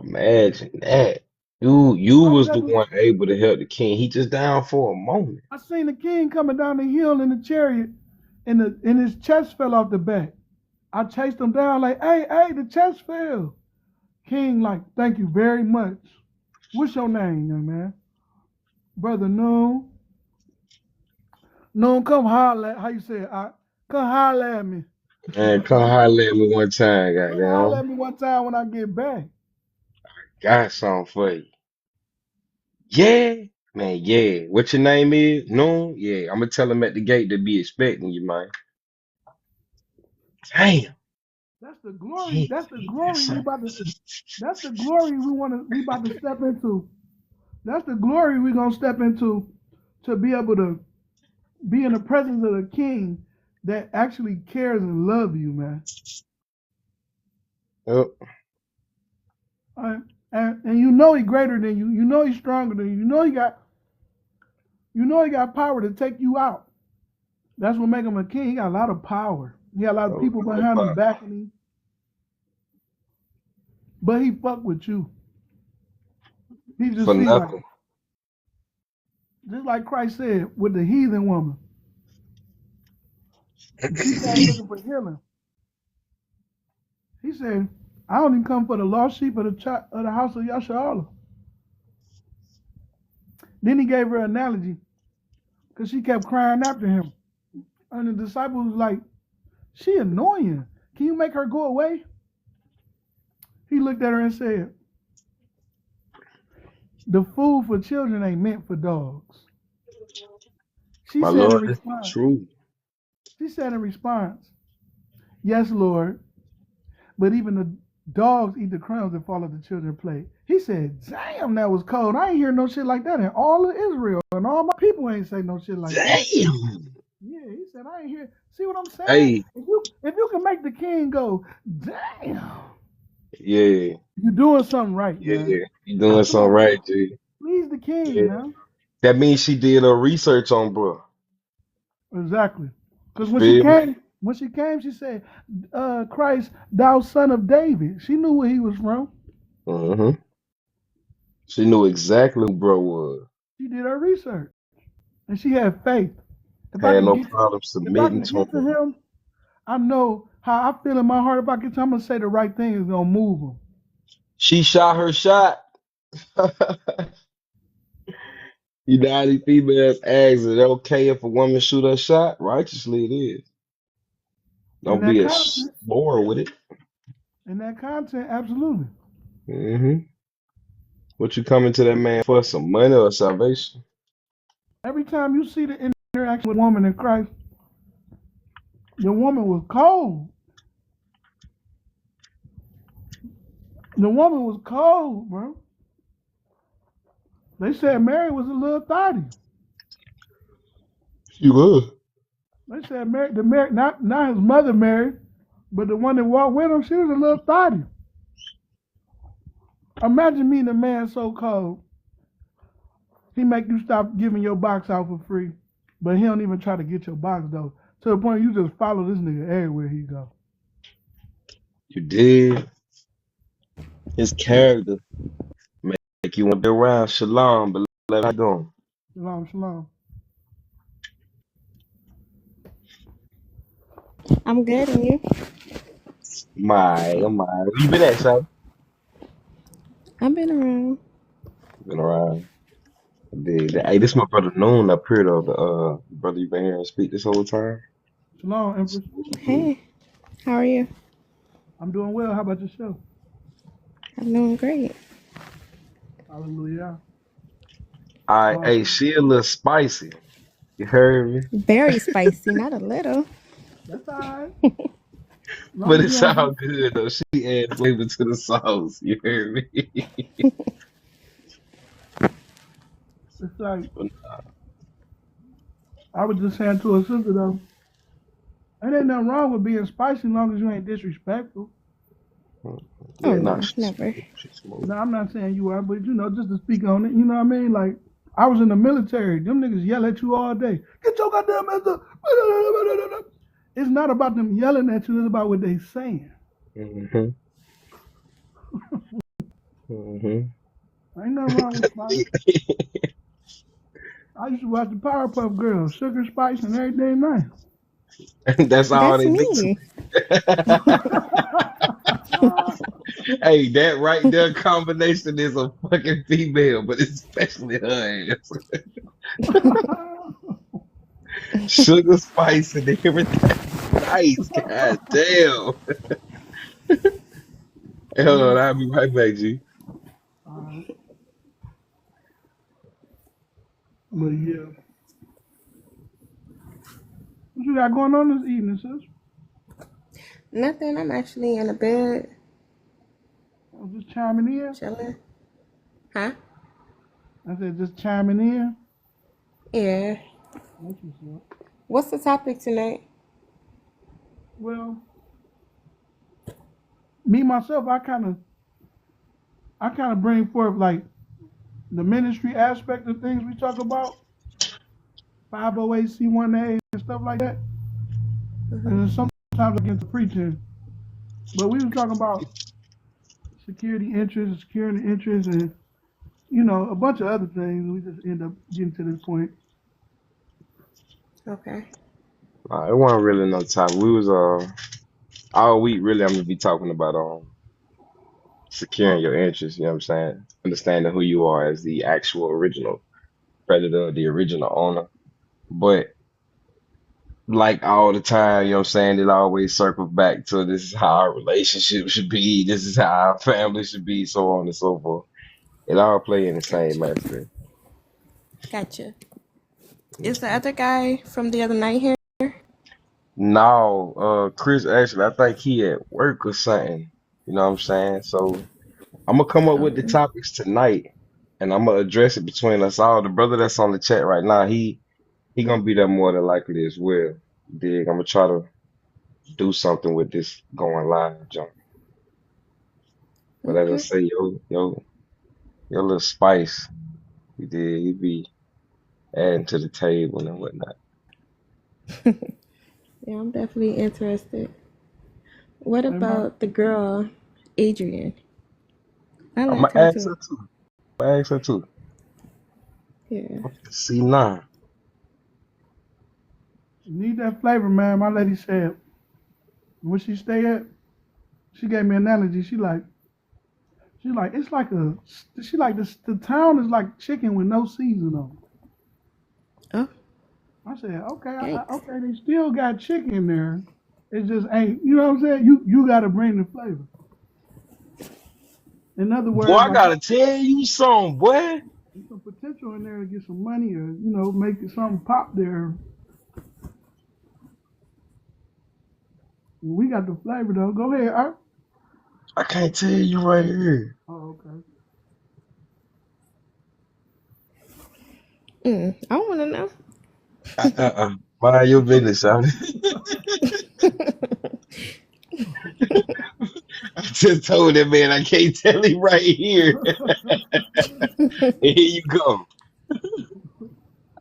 Imagine that. You I was was the able to, one able to help the king. He just down for a moment. I seen the king coming down the hill in the chariot, and his chest fell off the back. I chased him down like, hey, the chest fell. King, like, thank you very much. What's your name, young man? Brother Noon. Noon, come holler. How you say it? Come holler at me. And come holler at me one time, Come holler goddamn. at me one time when I get back. Got something for you. Yeah, man, yeah. What your name is? No, yeah. I'm gonna tell him at the gate to be expecting you, man. Damn. That's the glory. Yeah, That's the ain't that glory we something? about to. That's the glory we about to step into. That's the glory we're gonna step into to be able to be in the presence of the King that actually cares and loves you, man. Yep. Right? And you know he's greater than you. You know he's stronger than you. You know he got power to take you out. That's what make him a king. He got a lot of power. He got a lot of Oh, people no behind him problem. backing him. But he fuck with you. He For just see like nothing. just like Christ said with the heathen woman. She came looking for healing. He said, I only come for the lost sheep of the house of Yasharallah. Then he gave her an analogy because she kept crying after him. And the disciples was like, she annoying. Can you make her go away? He looked at her and said, the food for children ain't meant for dogs. She My said in Lord, that's the response, truth. she said in response, yes, Lord, but even the dogs eat the crumbs that fall at the children's plate. He said, damn, that was cold. I ain't hear no shit like that in all of Israel. And all my people ain't say no shit like that. Damn. Yeah, he said, I ain't hear. See what I'm saying? Hey, If you can make the king go, damn, yeah, you're doing something right, man. yeah. You doing something Please, right, G. please the king, Yeah. man. That means she did her research on bro. Exactly. You Because feel me? when she came, she said, Christ, thou son of David. She knew where he was from. Mm-hmm. She knew exactly who bro was. She did her research. And she had faith. If I Had can no get to problem if I submitting can to get to him. him, I know how I feel in my heart. If I get to him, I'm gonna say the right thing is gonna move him. She shot her shot. You know how these females ask, is it okay if a woman shoot her shot? Righteously it is. In Don't that be a content, bore with it. absolutely. Hmm. What you coming to that man for? Some money or salvation? Every time you see the interaction with a woman in Christ, the woman was cold. The woman was cold, bro. They said Mary was a little thotty. You would. They said Mary, not his mother Mary, but the one that walked with him, she was a little thotty. Imagine meeting a man so cold, he make you stop giving your box out for free, but he don't even try to get your box though. To the point you just follow this nigga everywhere he go. You did. His character make you want to be around. Shalom, but let it go. Shalom, shalom. I'm good, and you? My. Where you been at, Sally? I've been around. Been around. I did. Hey, this my brother Noon up here though. The brother you been hearing speak this whole time. Shalom, Empress. Hey, how are you? I'm doing well. How about yourself? I'm doing great. Hallelujah. All right, hey, Um, she a little spicy. You heard me? Very spicy, not a little. that's all right. As long But as it you don't get, sound good though. She add flavor to the sauce. You heard me? it's like I was just saying to a sister though, there ain't nothing wrong with being spicy as long as you ain't disrespectful. Oh Yeah, nah, no, she's never. smooth. She's smooth. No, I'm not saying you are, but just to speak on it, you know what I mean? Like, I was in the military. Them niggas yell at you all day. Get your goddamn ass up. It's not about them yelling at you, it's about what they saying. Mm-hmm. Mm-hmm. Ain't nothing wrong with spice. I used to watch the Powerpuff Girls, Sugar Spice, and everything nice. That's all That's they do to me. me. Hey, that right there combination is a fucking female, but especially her ass. Sugar, spice, and everything. Nice. God damn. Hold yeah. on, I'll be right back, G. Uh, but yeah. What you got going on this evening, sis? Nothing. I'm actually in a bed, I was just chiming in. chilling. Huh? I said just chiming in. Yeah. That's what's up. What's the topic tonight? Well, me myself, I kind of bring forth like the ministry aspect of things we talk about, 508c1a and stuff like that. Hmm. And then sometimes I get into preaching, but we were talking about security interests, security interests, and a bunch of other things. We just end up getting to this point. Okay. Nah, it wasn't really no time. We was all week really I'm gonna be talking about securing your interests, you know what I'm saying? Understanding who you are as the actual original predator, the original owner. But like all the time, you know what I'm saying, it always circles back to this is how our relationship should be, this is how our family should be, so on and so forth. It all play in the same Gotcha. aspect. Gotcha. Is the other guy from the other night here? Now, Chris actually I think he at work or something. You know what I'm saying? So I'm gonna come up with the Okay. topics tonight and I'm gonna address it between us all. The brother that's on the chat right now, he gonna be there more than likely as well. Dig. I'm gonna try to do something with this going live, John. But as I Okay. say, your little spice, you did, you be adding to the table and whatnot. Yeah, I'm definitely interested. What Hey, my, about the girl, Adrian? I I'm like gonna her ask too. her too. I'm gonna ask her too. Yeah. See now. you need that flavor, man. My lady said where she stay at. She gave me an analogy. She like it's like a she like this the town is like chicken with no season on it. Oh, I said, okay, yikes. okay, they still got chicken there. It just ain't, you know what I'm saying? You got to bring the flavor. In other Boy, words, I like gotta tell you something, boy. there's some potential in there to get some money or make something pop there. We got the flavor though. Go ahead, Art. I can't tell you right here. Oh, okay. I want to know. Mind your business, son. I just told that man I can't tell him right here. And here you go.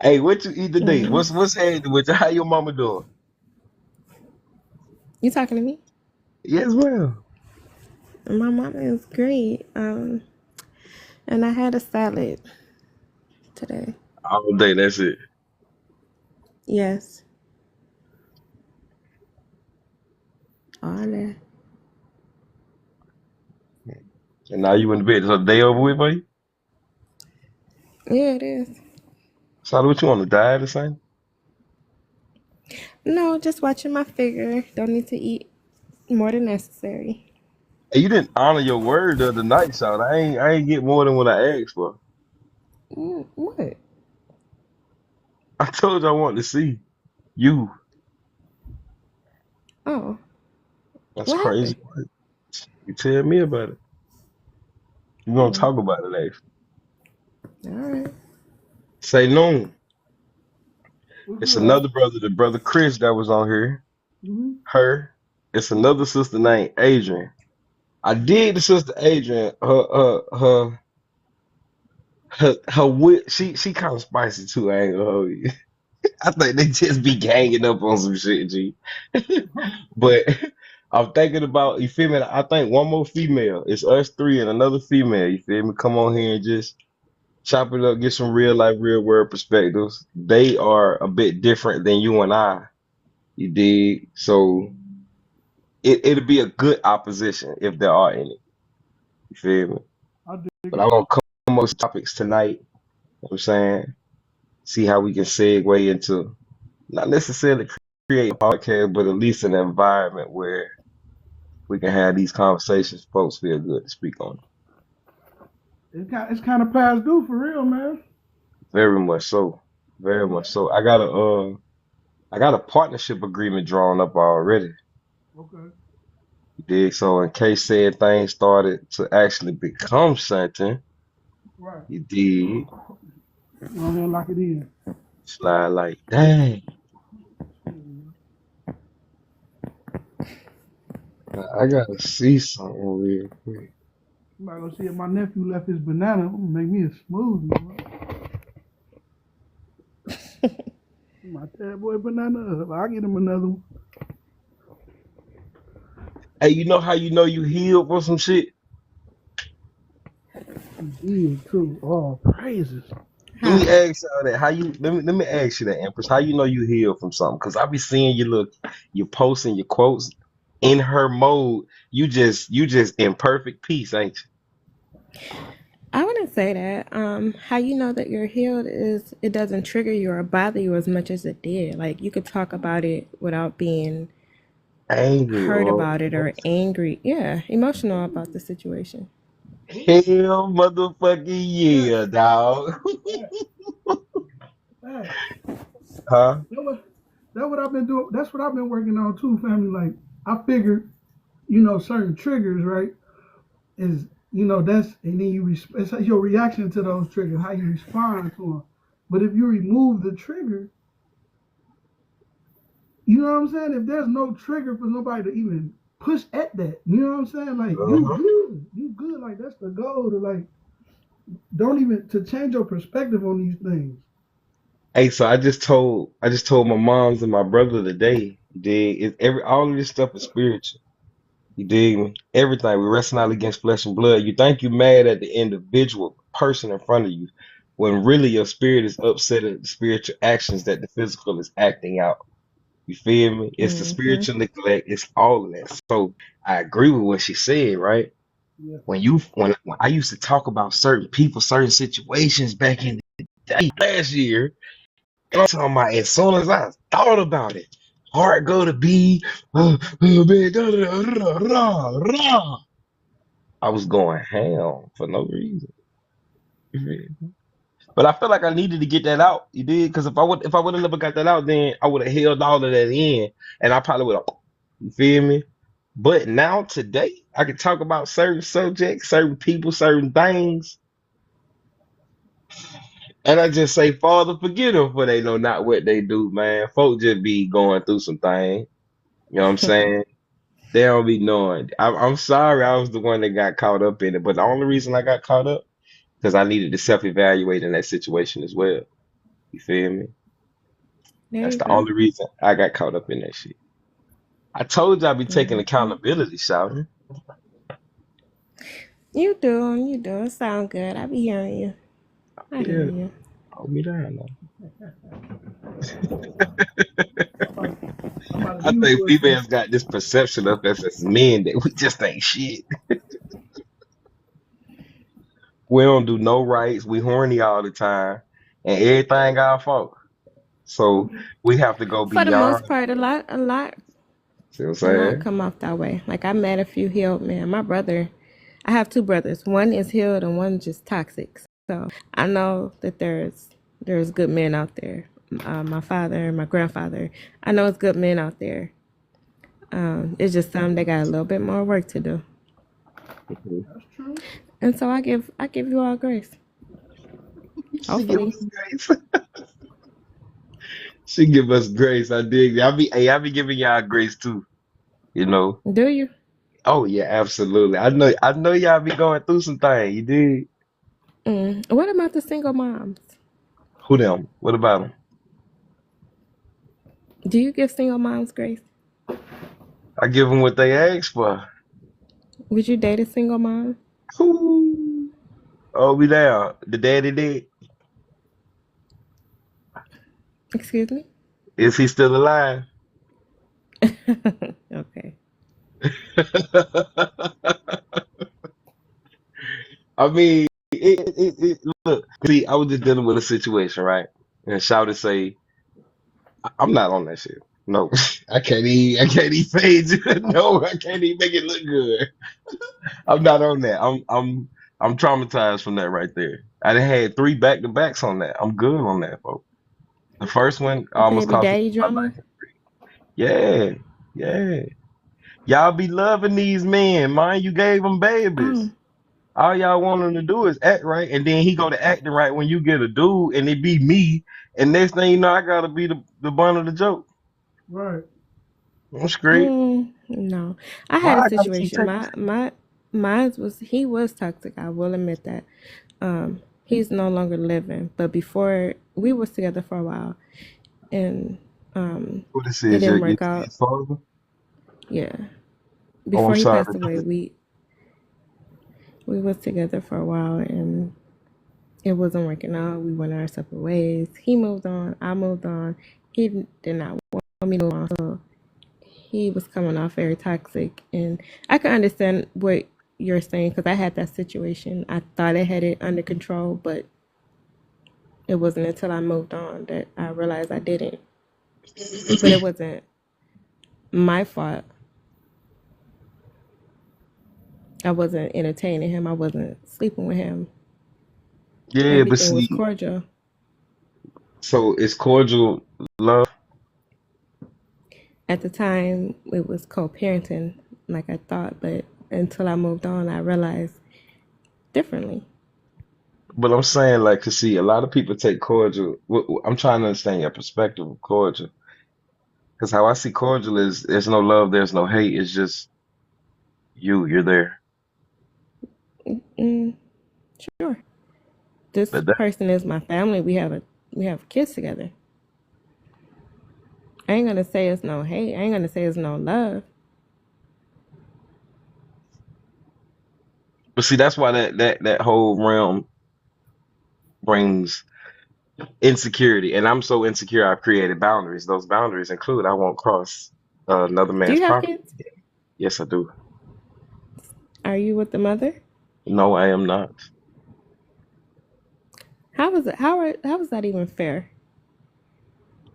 Hey, what you eat today? Mm. What's happening with you? How your mama doing? You talking to me? Yes, well. My mom is great. And I had a salad today. All day, that's it. Yes. All that. And now you in the bed. So the day over with for you? Yeah, it is. So what you on the diet or something? No, just watching my figure. Don't need to eat more than necessary. Hey, you didn't honor your word the other night, Sean. I ain't get more than what I asked for. What? I told you I wanted to see you. Oh, That's what crazy. happened? You tell me about it. You gonna Hmm. talk about it next. All right. Say no. What's It's good, Al? another brother, the brother Chris that was on here. Mm-hmm. Her. It's another sister named Adrian. I did the sister Adrian. Her wit. She kind of spicy too. I ain't gonna hold you. I think they just be ganging up on some shit, G. But I'm thinking about, you feel me? I think one more female. It's us three and another female. You feel me? Come on here and just chop it up, get some real life, real world perspectives. They are a bit different than you and I. You dig? So it'll be a good opposition if there are any. You feel me? I dig But it. I'm gonna come most topics tonight. You know what I'm saying? See how we can segue into not necessarily create a podcast, but at least an environment where we can have these conversations. Folks feel good to speak on. It's kind of past due for real, man. Very much so. Very Yeah. much so. I got a partnership agreement drawn up already. Okay. You dig? So in case said things started to actually become something, Right. you dig? Go ahead and lock it in. Slide like, dang, I'm I gotta see something real quick. about to go see if my nephew left his banana. I'm gonna make me a smoothie, bro. My tad boy banana. I'll get him another one. Hey, you know you healed for some shit? He did too. Oh, praises. Let me How? ask y'all that. How you let me ask you that, Empress. How you know you healed from something? Cause I be seeing you look, you posting your quotes in her mode. You just in perfect peace, ain't I wouldn't say that. How you know that you're healed is it doesn't trigger you or bother you as much as it did. Like you could talk about it without being you? Angry hurt or about it or angry. Yeah, emotional about the situation. hell motherfucking Facts. yeah, dog. Facts. Facts. Huh? That what that what I've been doing. That's what I've been working on too, family. Like I figured, certain triggers, right? Is that's and then it's your reaction to those triggers, how you respond to them. But if you remove the trigger, you know what I'm saying? If there's no trigger for nobody to even push at that, you know what I'm saying? Like Uh-huh. you good. Like that's the goal to like don't even to change your perspective on these things. Hey, so I just told my moms and my brother today, you dig? All of this stuff is spiritual. You dig me? Everything. We wrestle not against flesh and blood. You think you mad at the individual person in front of you, when really your spirit is upset at the spiritual actions that the physical is acting out. You feel me? It's the Hmm. spiritual neglect. It's all of that. So I agree with what she said, right? Yeah. When I used to talk about certain people, certain situations back in the day last year, and I'm talking about as soon as I thought about it, heart go to be, man, I was going ham for no reason. You feel me? But I feel like I needed to get that out. You did? Because if I would have never got that out, then I would have held all of that in, and I probably would have. You feel me? But now today, I can talk about certain subjects, certain people, certain things, and I just say, Father, forgive them for they know not what they do, man. Folk just be going through some things. You know what I'm saying? They don't be knowing. I'm sorry, I was the one that got caught up in it, but the only reason I got caught up because I needed to self-evaluate in that situation as well. You feel me? There That's you the go. only reason I got caught up in that shit. I told you I'd be taking Hmm. accountability, shouting. You do, you do. It sound good. I be hearing you. I hear Yeah, you. hold me down now. I'm about, I'm about to I do think you a females got this perception of us as men that we just ain't shit. We don't do no rights. We horny all the time, and everything our fault. So we have to go For the most beyond. part, a lot See what I'm And I don't saying? come off that way. Like I met a few healed men. My brother, I have two brothers. One is healed and one just toxic. So I know that there's good men out there. My father, my grandfather. I know it's good men out there. It's just some they got a little bit more work to do. Mhm. That's true. And so I give you all grace. She give Hopefully. us grace. She give us grace. I dig. I be giving y'all grace too. You know. Do you? Oh yeah, absolutely. I know y'all be going through some things. You dig? What about the single moms? Who them? What about them? Do you give single moms grace? I give them what they ask for. Would you date a single mom? Ooh. Oh, we down. The daddy did. Excuse me? Is he still alive? Okay. I mean, look. See, I was just dealing with a situation, right? And shout to say, I'm not on that shit. No, I can't even say it. No, I can't even make it look good. I'm not on that. I'm traumatized from that right there. I done had three back to backs on that. I'm good on that, folks. The first one almost Baby cost me daddy my drama? life. Yeah, yeah. Y'all be loving these men, man. You gave them babies. Oh. All y'all want him to do is act right, and then he go to acting right when you get a dude, and it be me, and next thing you know, I gotta be the butt of the joke. Right. I'm screwed. No. I Why had a I gotta keep situation. taking Mine was he was toxic. I will admit that. He's no longer living, but before we was together for a while, and who this it is? didn't Your work out. father? Yeah, Oh, I'm before he sorry. passed away, we was together for a while, and it wasn't working out. We went our separate ways. He moved on. I moved on. He did not want me to move on, so he was coming off very toxic, and I can understand what you're saying because I had that situation. I thought I had it under control, but it wasn't until I moved on that I realized I didn't. But it wasn't my fault. I wasn't entertaining him. I wasn't sleeping with him. Yeah, but Everything was see, cordial. so it's cordial love, At the time, it was co-parenting, like I thought, but until I moved on, I realized differently. but I'm saying like, 'cause see, a lot of people take cordial. I'm trying to understand your perspective of cordial, because how I see cordial is there's no love, there's no hate. It's just you're there. Mm, sure. This But that, person is my family. We have kids together. I ain't gonna say it's no hate. I ain't gonna say it's no love. but see, that's why that whole realm brings insecurity, and I'm so insecure. I've created boundaries. Those boundaries include I won't cross another Do man's you have property. kids? Yes, I do. Are you with the mother? No, I am not. How is it? How is that even fair?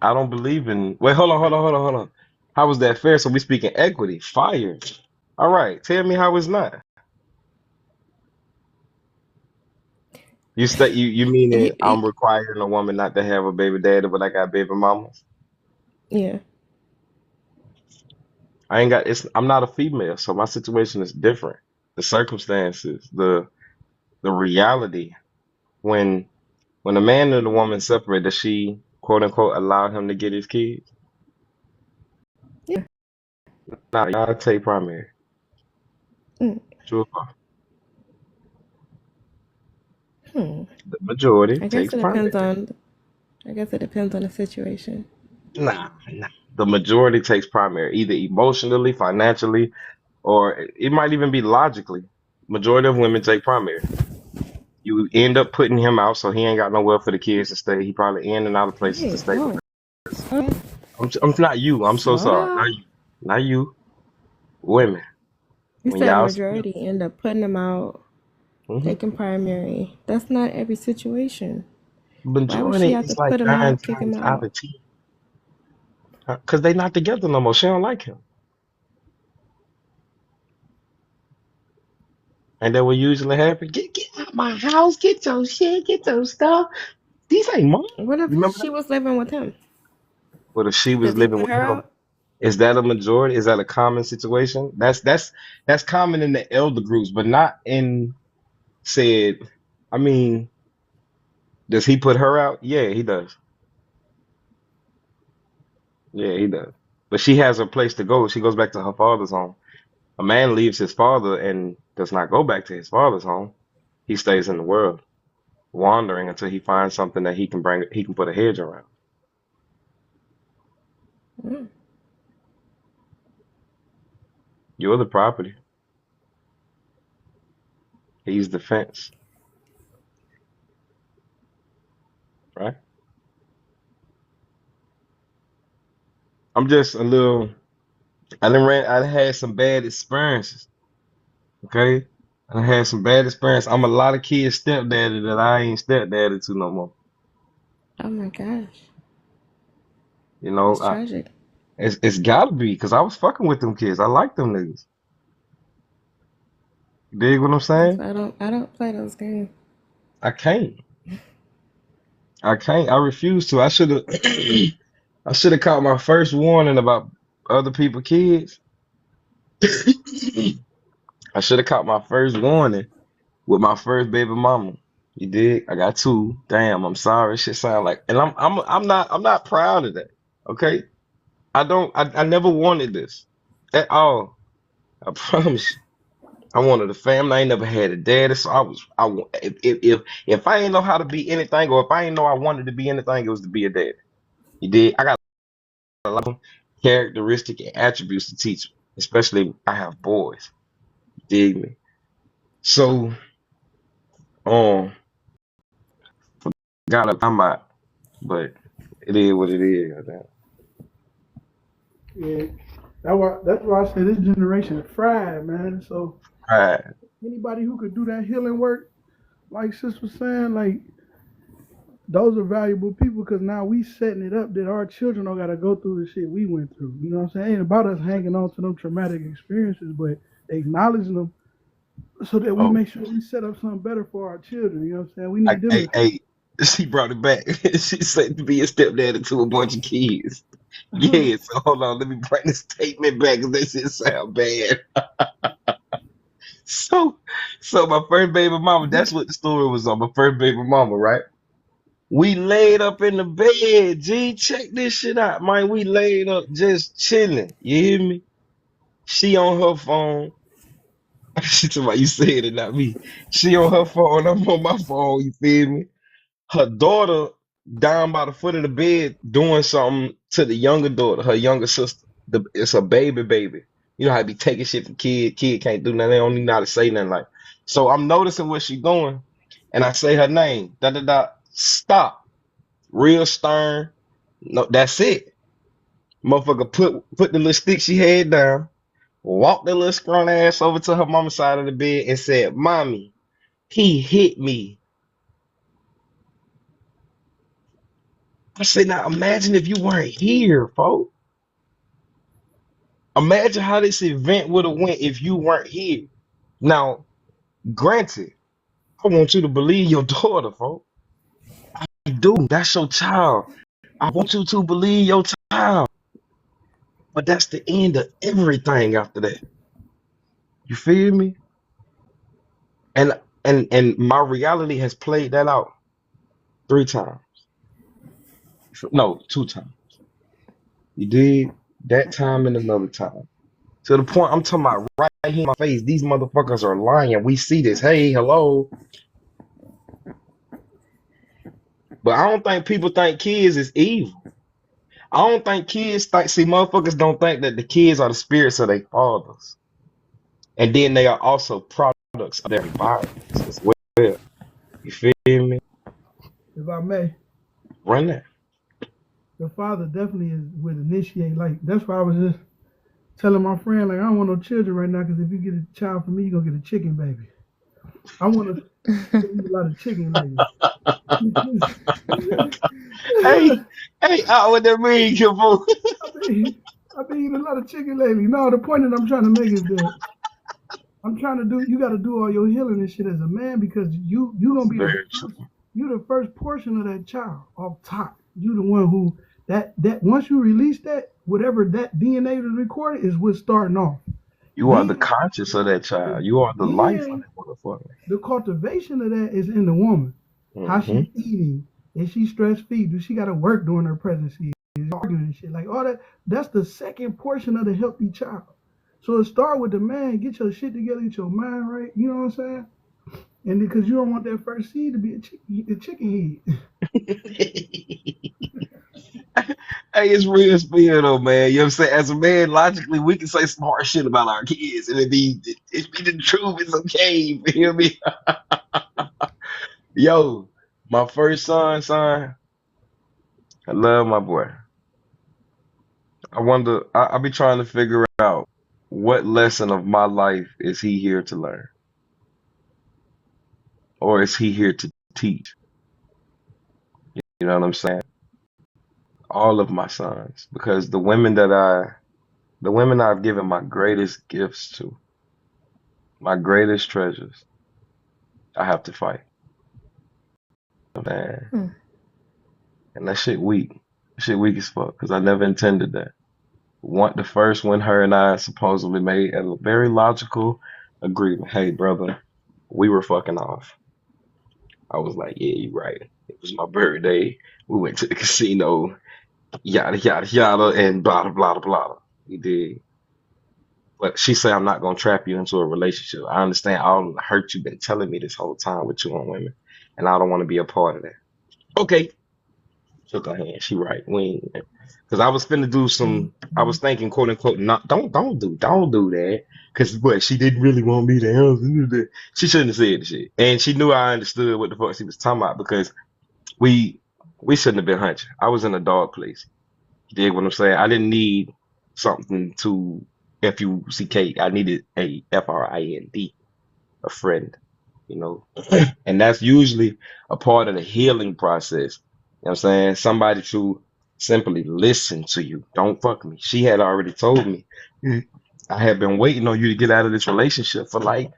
I don't believe in. Wait, hold on. How was that fair? So we speaking equity, fire. All right, tell me how it's not. You mean You, that you, I'm requiring a woman not to have a baby daddy, but I got baby mamas? yeah. I ain't got. I'm not a female, so my situation is different. The circumstances, the reality. When when a man and a woman separate, does she quote unquote allow him to get his kids? Yeah. Nah, y'all take primary. Mm. True. Hmm. The majority I guess takes it depends primary. on. I guess it depends on the situation. Nah. The majority takes primary, either emotionally, financially, or it might even be logically. Majority of women take primary. You end up putting him out, so he ain't got nowhere for the kids to stay. He probably in and out of places to Wait. stay Whoa. because Slow, I'm not you. I'm so slow sorry. down. Not you. Women. You When said y'all split, majority end up putting them out, hmm taking primary. That's not every situation. Why would she majority have to is like put him nine out, kick him times out out? of 10. Because they not together no more. She don't like him. And that what usually happen. Get out my house. Get your shit. Get your stuff. These ain't mine. What if You remember she that? was living with him? What if she was Does he living put with her him? out? Is that a majority? Is that a common situation? That's common in the elder groups, but not in said. I mean, does he put her out? Yeah, he does. Yeah, he does. But she has a place to go. She goes back to her father's home. A man leaves his father and does not go back to his father's home. He stays in the world, wandering until he finds something that he can put a hedge around. Mm. You're the property. He's the fence, right? I'm just a little. I had some bad experiences. Okay, I had some bad experience. I'm a lot of kids stepdaddy that I ain't stepdaddy to no more. Oh my gosh, You know, that's tragic. it's gotta be because I was fucking with them kids. I like them niggas. You dig what I'm That's saying? why I don't play those games. I can't. I can't. I refuse to. I should have. I should have caught my first warning about other people kids. I should have caught my first warning with my first baby mama. You dig? I got two. Damn, I'm sorry. Shit sound like, and I'm not proud of that. Okay, I never wanted this at all. I promise you. I wanted a family. I ain't never had a daddy, so if I ain't know how to be anything, or if I ain't know I wanted to be anything, it was to be a dad. You did. I got a lot of characteristic and attributes to teach, especially I have boys. You dig me? So, um, got up. I'm out, but it is what it is. Goddamn. Yeah, that's why I say this generation is fried, man. So Right. anybody who could do that healing work, like sis was saying, like those are valuable people because now we setting it up that our children don't got to go through the shit we went through. You know what I'm saying? It ain't about us hanging on to them traumatic experiences, but acknowledging them so that we Oh, make sure we set up something better for our children. You know what I'm saying? We need them to. hey, she brought it back. She said to be a stepdaddy to a bunch of kids. Yeah, so hold on, let me bring the statement back because that shit sound bad. So, so my first baby mama, that's what the story was on. My first baby mama, right? We laid up in the bed. G, check this shit out, man. We laid up just chilling. You hear me? She on her phone. She talking about you said it, not me. She on her phone. I'm on my phone. You feel me? Her daughter down by the foot of the bed doing something to the younger daughter, her younger sister. It's a baby. You know how to be taking shit from kid. Kid can't do nothing. They don't even know how to say nothing like. So I'm noticing what she doing, and I say her name. Da da da. Stop. Real stern. No, that's it. Motherfucker put the little stick she had down, walked the little scrawny ass over to her mama's side of the bed and said, "Mommy, he hit me." I said, "Now imagine if you weren't here, folks. Imagine how this event would have went if you weren't here." Now, granted, I want you to believe your daughter, folks. I do. That's your child. I want you to believe your child. But that's the end of everything after that. You feel me? And my reality has played that out 3 times. No, 2 times. You did that time and another time. To the point I'm talking about right here in my face. These motherfuckers are lying. We see this. Hey, hello. But I don't think people think kids is evil. I don't think kids think, see, motherfuckers don't think that the kids are the spirits of their fathers. And then they are also products of their environments as well. You feel me? If I may, Run that. the father definitely would initiate. Like that's why I was just telling my friend, like I don't want no children right now because if you get a child from me, you are gonna get a chicken baby. I want to eat a lot of chicken lately. Hey, hey, what that mean, Kimbo? I've been eating a lot of chicken lately. No, the point that I'm trying to make is that I'm trying to do. You got to do all your healing and shit as a man because you gonna It's be the very true. first. You the first portion of that child off top. You the one who that once you release that whatever that DNA is recorded is what's starting off. You are the Then conscious of that child. You are the life of then that motherfucker. the cultivation of that is in the woman. How Mm-hmm. she eating? Is she stress free? Do she got to work during her pregnancy? Is she arguing and shit like all that? That's the second portion of the healthy child. So it start with the man. Get your shit together. Get your mind right. You know what I'm saying? And because you don't want that first seed to be a chicken head. Hey, it's real spill though, man. You know what I'm saying? As a man, logically, we can say some hard shit about our kids, and it be the truth. It's okay. You feel me? Yo, my first son, I love my boy. I wonder, I be trying to figure out what lesson of my life is he here to learn, or is he here to teach? You know what I'm saying? All of my sons, because the women I've given my greatest gifts to, my greatest treasures, I have to fight, man. Hmm. And that shit weak. That shit weak as fuck, because I never intended that. The first when her and I supposedly made a very logical agreement. Hey, brother, we were fucking off. I was like, yeah, you're right. It was my birthday. We went to the casino, yada, yada, yada, and blah, blah, blah, blah. We did. But she said, I'm not going to trap you into a relationship. I understand all the hurt you've been telling me this whole time with you on women, and I don't want to be a part of that. Okay. Shook her hand. She right. We ain't, because I was finna do some. I was thinking, quote unquote, not don't do that. Because what she didn't really want me to answer. She shouldn't have said the shit, and she knew I understood what the fuck she was talking about because we we shouldn't have been hunching. I was in a dog place. You dig what I'm saying? I didn't need something to fuck. I needed a friend, a friend. You know, and that's usually a part of the healing process. You know what I'm saying? Somebody to simply listen to you. Don't fuck me. She had already told me, I had been waiting on you to get out of this relationship for like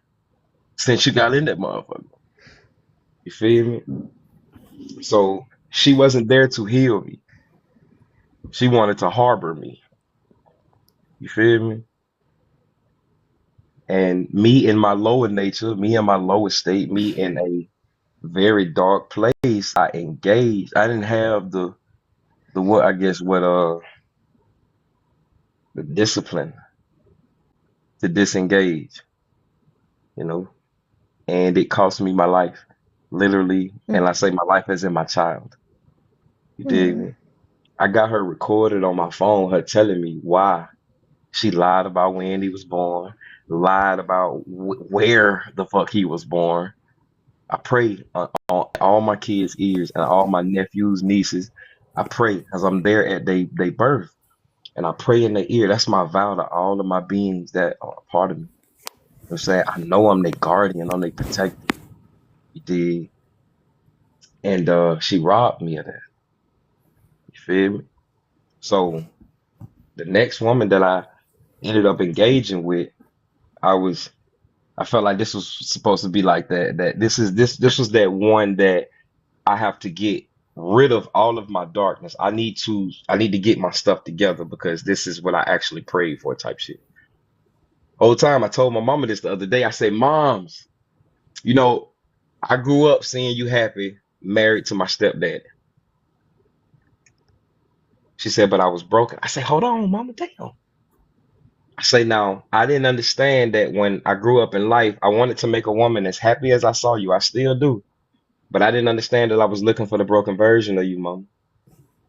since you got in that motherfucker. You feel me? So she wasn't there to heal me. She wanted to harbor me. You feel me? And me in my lower nature, me in my lower state, me in a very dark place, I engaged. I didn't have the what I guess what the discipline to disengage, you know, and it cost me my life, literally, and I say my life as in my child. You dig Hmm. me? I got her recorded on my phone, her telling me why she lied about when he was born, lied about where the fuck he was born. I pray on all my kids' ears and all my nephews, nieces. I pray because I'm there at they birth. And I pray in their ear. That's my vow to all of my beings that are a part of me. You know what I'm saying? I know I'm their guardian, I'm their protector. You dig? And she robbed me of that. You feel me? So the next woman that I ended up engaging with, I was I felt like this was supposed to be like that this was that one that I have to get rid of all of my darkness. I need to get my stuff together because this is what I actually prayed for type shit. Whole time I told my mama this the other day. I said, Moms, you know, I grew up seeing you happy, married to my stepdad. She said, but I was broken. I say, hold on, mama, damn. I say, now, I didn't understand that when I grew up in life, I wanted to make a woman as happy as I saw you. I still do. But I didn't understand that I was looking for the broken version of you, mama.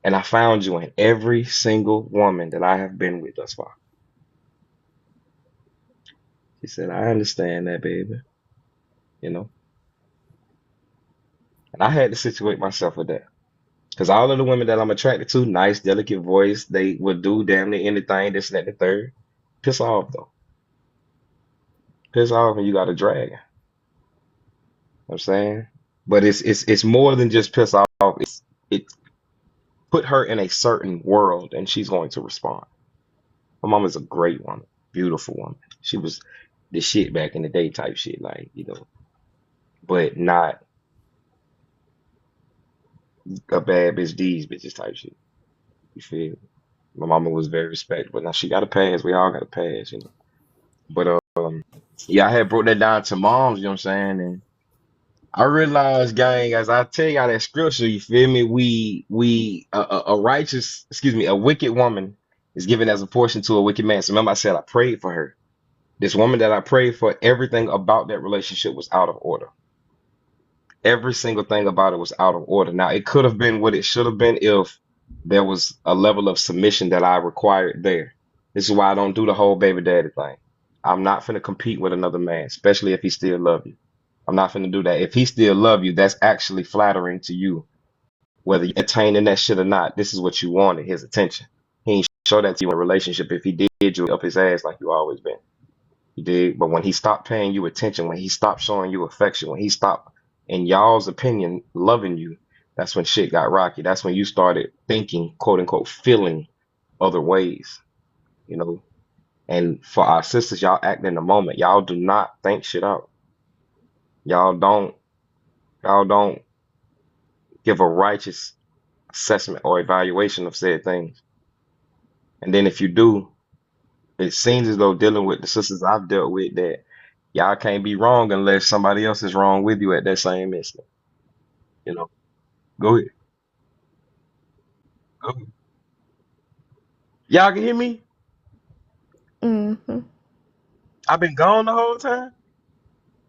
And I found you in every single woman that I have been with thus far. She said, I understand that, baby. You know, and I had to situate myself with that. Because all of the women that I'm attracted to, nice, delicate voice, they would do damn near anything, this, and that, the third. Piss off, though. Piss off and you got a dragon. You know what I'm saying? But it's more than just piss off. It put her in a certain world and she's going to respond. My mom is a great woman, beautiful woman. She was the shit back in the day type shit, like, but not a bad bitch, these bitches type shit. You feel me? My mama was very respectable. Now she got a pass. We all got a pass. But yeah, I had broke that down to moms, you know what I'm saying? And I realized, gang, as I tell y'all that scripture, you feel me? A righteous, excuse me, a wicked woman is given as a portion to a wicked man. So remember I said I prayed for her. This woman that I prayed for, everything about that relationship was out of order. Every single thing about it was out of order. Now, it could have been what it should have been if there was a level of submission that I required there. This is why I don't do the whole baby daddy thing. I'm not finna compete with another man, especially if he still love you. I'm not finna do that. If he still love you, that's actually flattering to you. Whether you're attaining that shit or not, this is what you wanted, his attention. He ain't show that to you in a relationship if he did you up his ass like you always been. You dig? But when he stopped paying you attention, when he stopped showing you affection, when he stopped, in y'all's opinion, loving you, that's when shit got rocky. That's when you started thinking, quote unquote, feeling other ways, you know? And for our sisters, y'all act in the moment. Y'all do not think shit out. Y'all don't, y'all don't give a righteous assessment or evaluation of said things. And then if you do, it seems as though dealing with the sisters I've dealt with that y'all can't be wrong unless somebody else is wrong with you at that same instant. You know, go ahead. Go ahead. Y'all can hear me? Mm-hmm. I've been gone the whole time.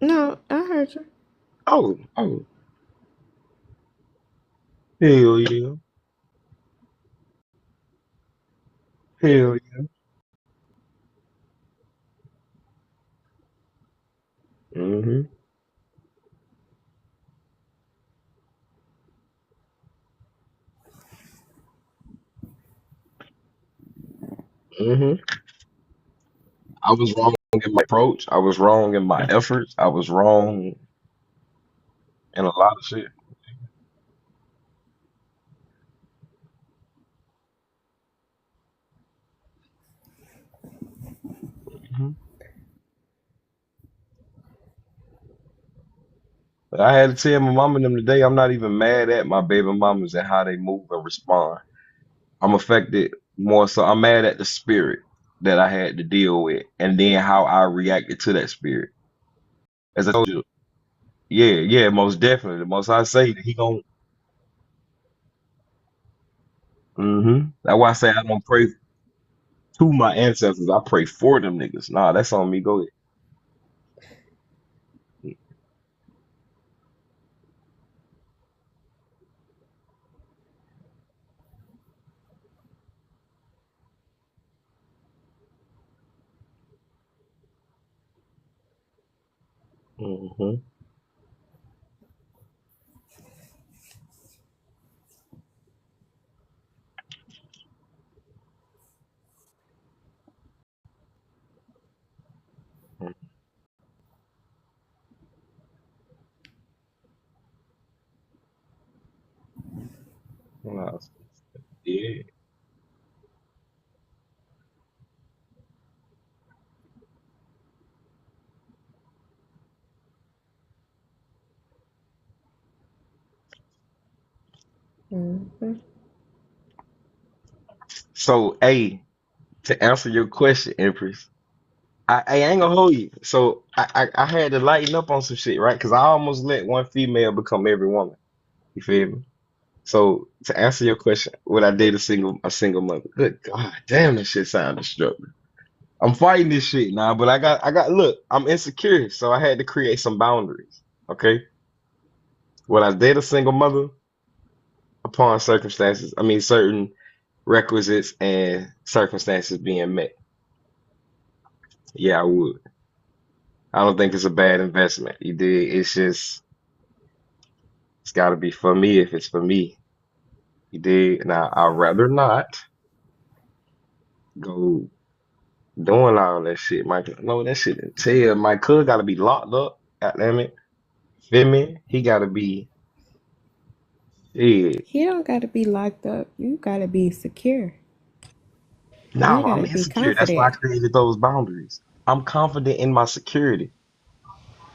No, I heard you. Oh, hell yeah, hell yeah. Mm-hmm. Mm-hmm. I was wrong in my approach. I was wrong in my efforts. I was wrong in a lot of shit. Hmm. But I had to tell my mom and them today, I'm not even mad at my baby mamas and how they move and respond. I'm affected more so. I'm mad at the spirit that I had to deal with, and then how I reacted to that spirit. As I told you, yeah, yeah, most definitely. The most I say, he gon' That's why I say I don't pray to my ancestors. I pray for them niggas. Nah, that's on me. Go ahead. Mm-hmm. Nah, yeah. Mm-hmm. So, A, to answer your question, Empress, I ain't gonna hold you. So I had to lighten up on some shit, right? Because I almost let one female become every woman. You feel me? So to answer your question, would I date a single mother? Good God, damn, that shit sound destructive. I'm fighting this shit now, but I got look, I'm insecure, so I had to create some boundaries. Okay. Would I date a single mother upon circumstances? I mean certain requisites and circumstances being met. Yeah, I would. I don't think it's a bad investment. You did. It's gotta be for me if it's for me. You did. Now I'd rather not go doing all that shit, Michael. No, that shit entail. My cuz gotta be locked up. God damn it. Feel me? He gotta be shit. He don't gotta be locked up. You gotta be secure. No, You I'm gotta be insecure. That's why I confident. created those boundaries. I'm confident in my security.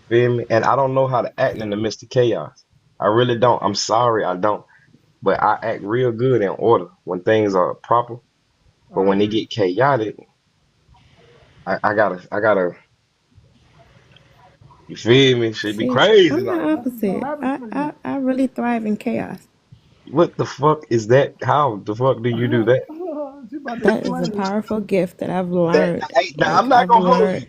Feel me? And I don't know how to act in the midst of chaos. I really don't. I'm sorry, I don't. But I act real good in order when things are proper. But I when they agree. get chaotic, I gotta, you feel me? Should be See, crazy I'm the like, That's what's gonna opposite. happen to you. I really thrive in chaos. what the fuck is that? How the fuck do you do that? She about to That is a explain it. powerful gift that I've That learned. hey, now I'm Like not I've gonna hold learned, you.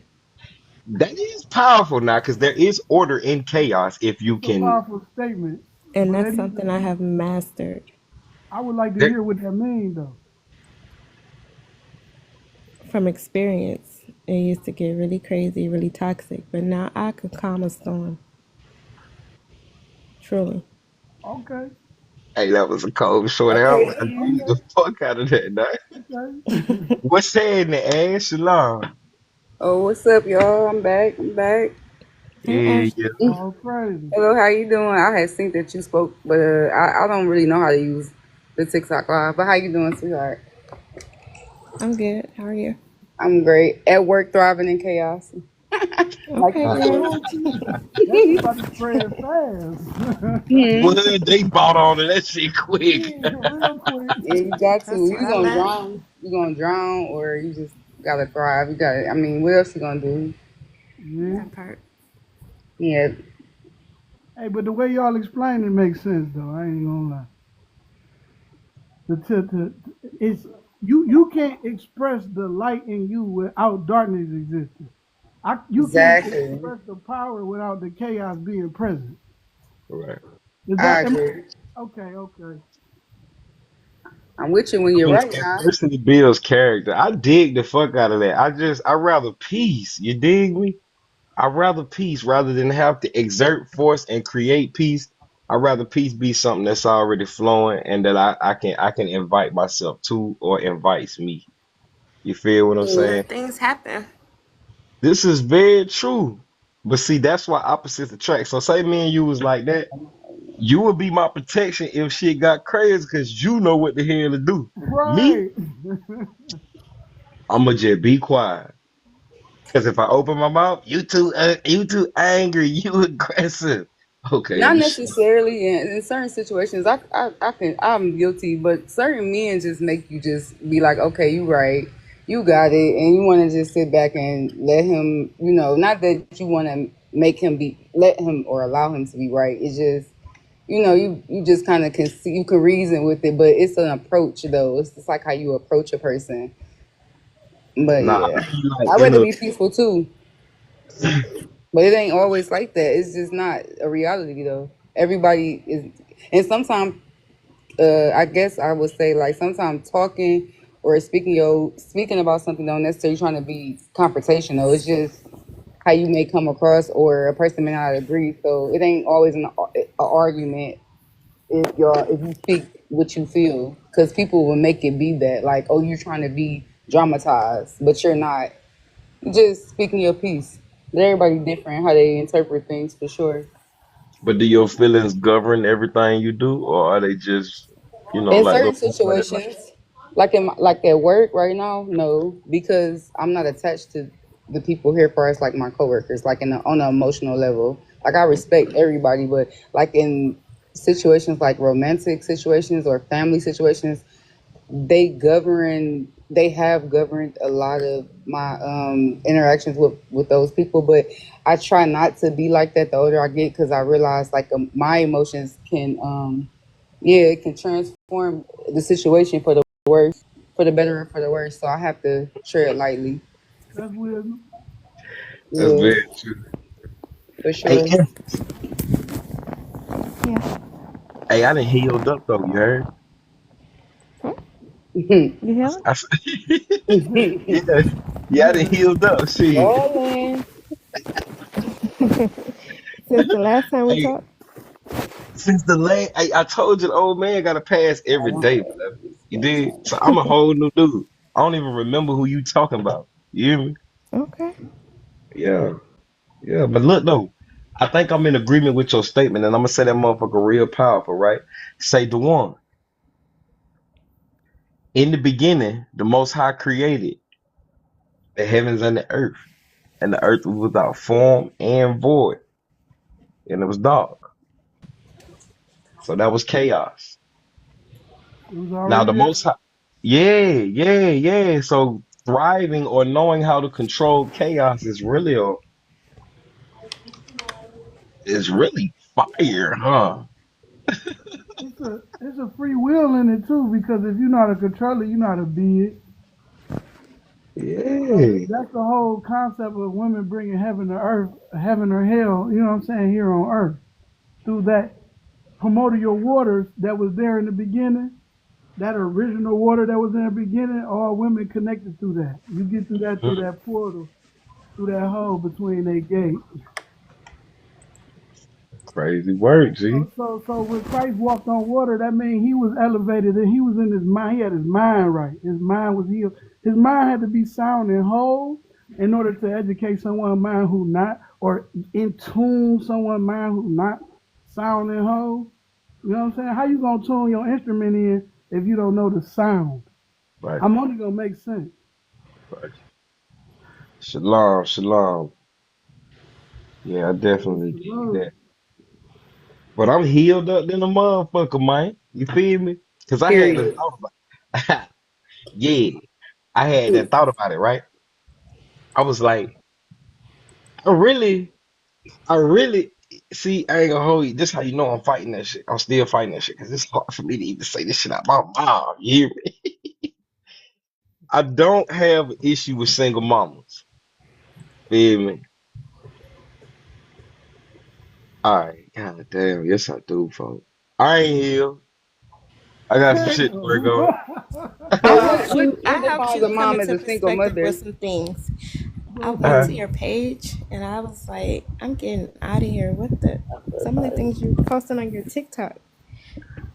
That is powerful now, because there is order in chaos if you It's a can. powerful statement, and but that's something I have mastered I would like to There, hear what that means though. from experience. It used to get really crazy, really toxic, but now I can calm a storm. Truly. Okay, hey, that was a cold short Okay. album. I need okay, the fuck out of that, now. okay. What's happening, Ash? Shalom. Oh, what's up, y'all? I'm back. I'm back. Hey, Yeah, Ash. yeah. All crazy. Hello, how you doing? I had seen that you spoke, but I don't really know how to use the TikTok live. But how you doing, sweetheart? I'm good. How are you? I'm great. At work, thriving in chaos, like Okay, girl. usual. Oh, that shit about to spread fast. Hmm. What they bought on to that shit quick. Yeah, real quick. Yeah, you got to. That's You why I gonna left. drown. You gonna drown, or you just gotta thrive. You gotta. I mean, what else you gonna do? Yeah. That part. Yeah, Hey, but the way y'all explain it makes sense though. I ain't gonna lie. It's you can't express the light in you without darkness existing. You can't exactly. express the power without the chaos being present. Right. Is I that agree. okay? Okay. I'm with you when I you're mean, right now. adversity builds character. I dig the fuck out of that. I rather peace. You dig me? I rather peace rather than have to exert force and create peace. I rather peace be something that's already flowing and that I can invite myself to or invites me. You feel what I'm saying? Let things happen. This is very true. But see, that's why opposites attract. So say me and you was like that, you would be my protection if shit got crazy because you know what the hell to do. Me, Right. I'ma just be quiet. Cause if I open my mouth, you too angry, you aggressive. Okay, Not shit. necessarily in certain situations. I'm guilty, but certain men just make you just be like, okay, you right, you got it, and you want to just sit back and let him. Not that you want to make him let him or allow him to be right. It's just you just kind of can see, you can reason with it, but it's an approach though. It's just like how you approach a person. But Nah, yeah, I mean like I'd in rather a be peaceful too. But it ain't always like that. It's just not a reality though. Everybody is, and sometimes I guess I would say like sometimes talking or speaking about something don't necessarily trying to be confrontational. It's just how you may come across, or a person may not agree. So it ain't always a argument if you speak what you feel, because people will make it be that like, oh, you're trying to be dramatized, but you're not. You're just speaking your piece. But everybody different how they interpret things for sure. but do your feelings govern everything you do, or are they just, In like certain little component like situations, like at work right now, no, because I'm not attached to the people here for us like my coworkers, like on an emotional level. Like I respect everybody, but like in situations like romantic situations or family situations, they have governed a lot of my interactions with those people, but I try not to be like that the older I get, because I realize like my emotions can yeah, it can transform the situation for the worse, for the better or for the worse. So I have to tread lightly. That's wisdom. that's Yeah, very true. for Hey, sure. Yeah. hey, I done healed up though, you heard? You hear I, yeah, yeah, I done healed up. Shit. Rolling. it? Since the last time we Hey, talked? since the last, I told you the old man got to pass every day, man. You did? So I'm a whole new dude. I don't even remember who you talking about. You hear me? Okay. Yeah, yeah. But look though, I think I'm in agreement with your statement, and I'm gonna say that motherfucker real powerful, right? Say the one. In the beginning, the Most High created the heavens and the earth. and the earth was without form and void, and it was dark. So that was chaos. It was Now already the there. Most High, yeah. So thriving or knowing how to control chaos is really fire, huh? It's a free will in it too, because if you're not a controller, you're not a being. So Yeah, that's the whole concept of women bringing heaven to earth, heaven or hell. You know what I'm saying? Here on earth, through that primordial waters that was there in the beginning, that original water that was in the beginning. All women connected through that. You get through that portal, through that hole between their gate. crazy work, G. So when Christ walked on water, that means he was elevated and he was in his mind. He had his mind right. His mind was healed. His mind had to be sound and whole in order to educate someone's mind who not, or in tune someone's mind who not sound and whole. You know what I'm saying? How you gonna tune your instrument in if you don't know the sound? Right, I'm only gonna make sense. right. Shalom, shalom. Yeah, I definitely get Shalom. that. But I'm healed up than a motherfucker, man. You feel me? Cause I had the Period. thought about yeah. I had that thought about it, right? I was like, I really, I really see, I ain't gonna hold you. This how you know I'm fighting that shit. I'm still fighting that shit because it's hard for me to even say this shit out my mouth. You hear me? I don't have an issue with single mamas. Feel me? All right, god damn, yes I do, folks. I ain't healed. I got some shit to work on. So what what I what helped defines you a come mom as into a single perspective with mother? some things. I went Uh, to your page and I was like, I'm getting out of here. What the? Some of the things you posting on your TikTok.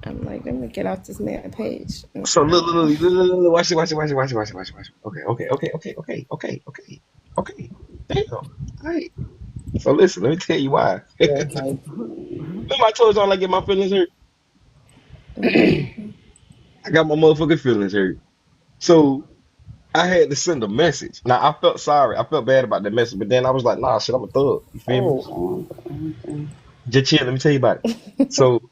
I'm like, let me get off this man page. so look, watch it. Okay. Damn. All right. So listen, let me tell you why. Remember I told y'all I get my feelings hurt. I got my motherfucking feelings hurt. So I had to send a message. Now I felt sorry. I felt bad about that message, but then I was like, nah, shit, I'm a thug. You feel me? Oh, Just chill. Let me tell you about it. So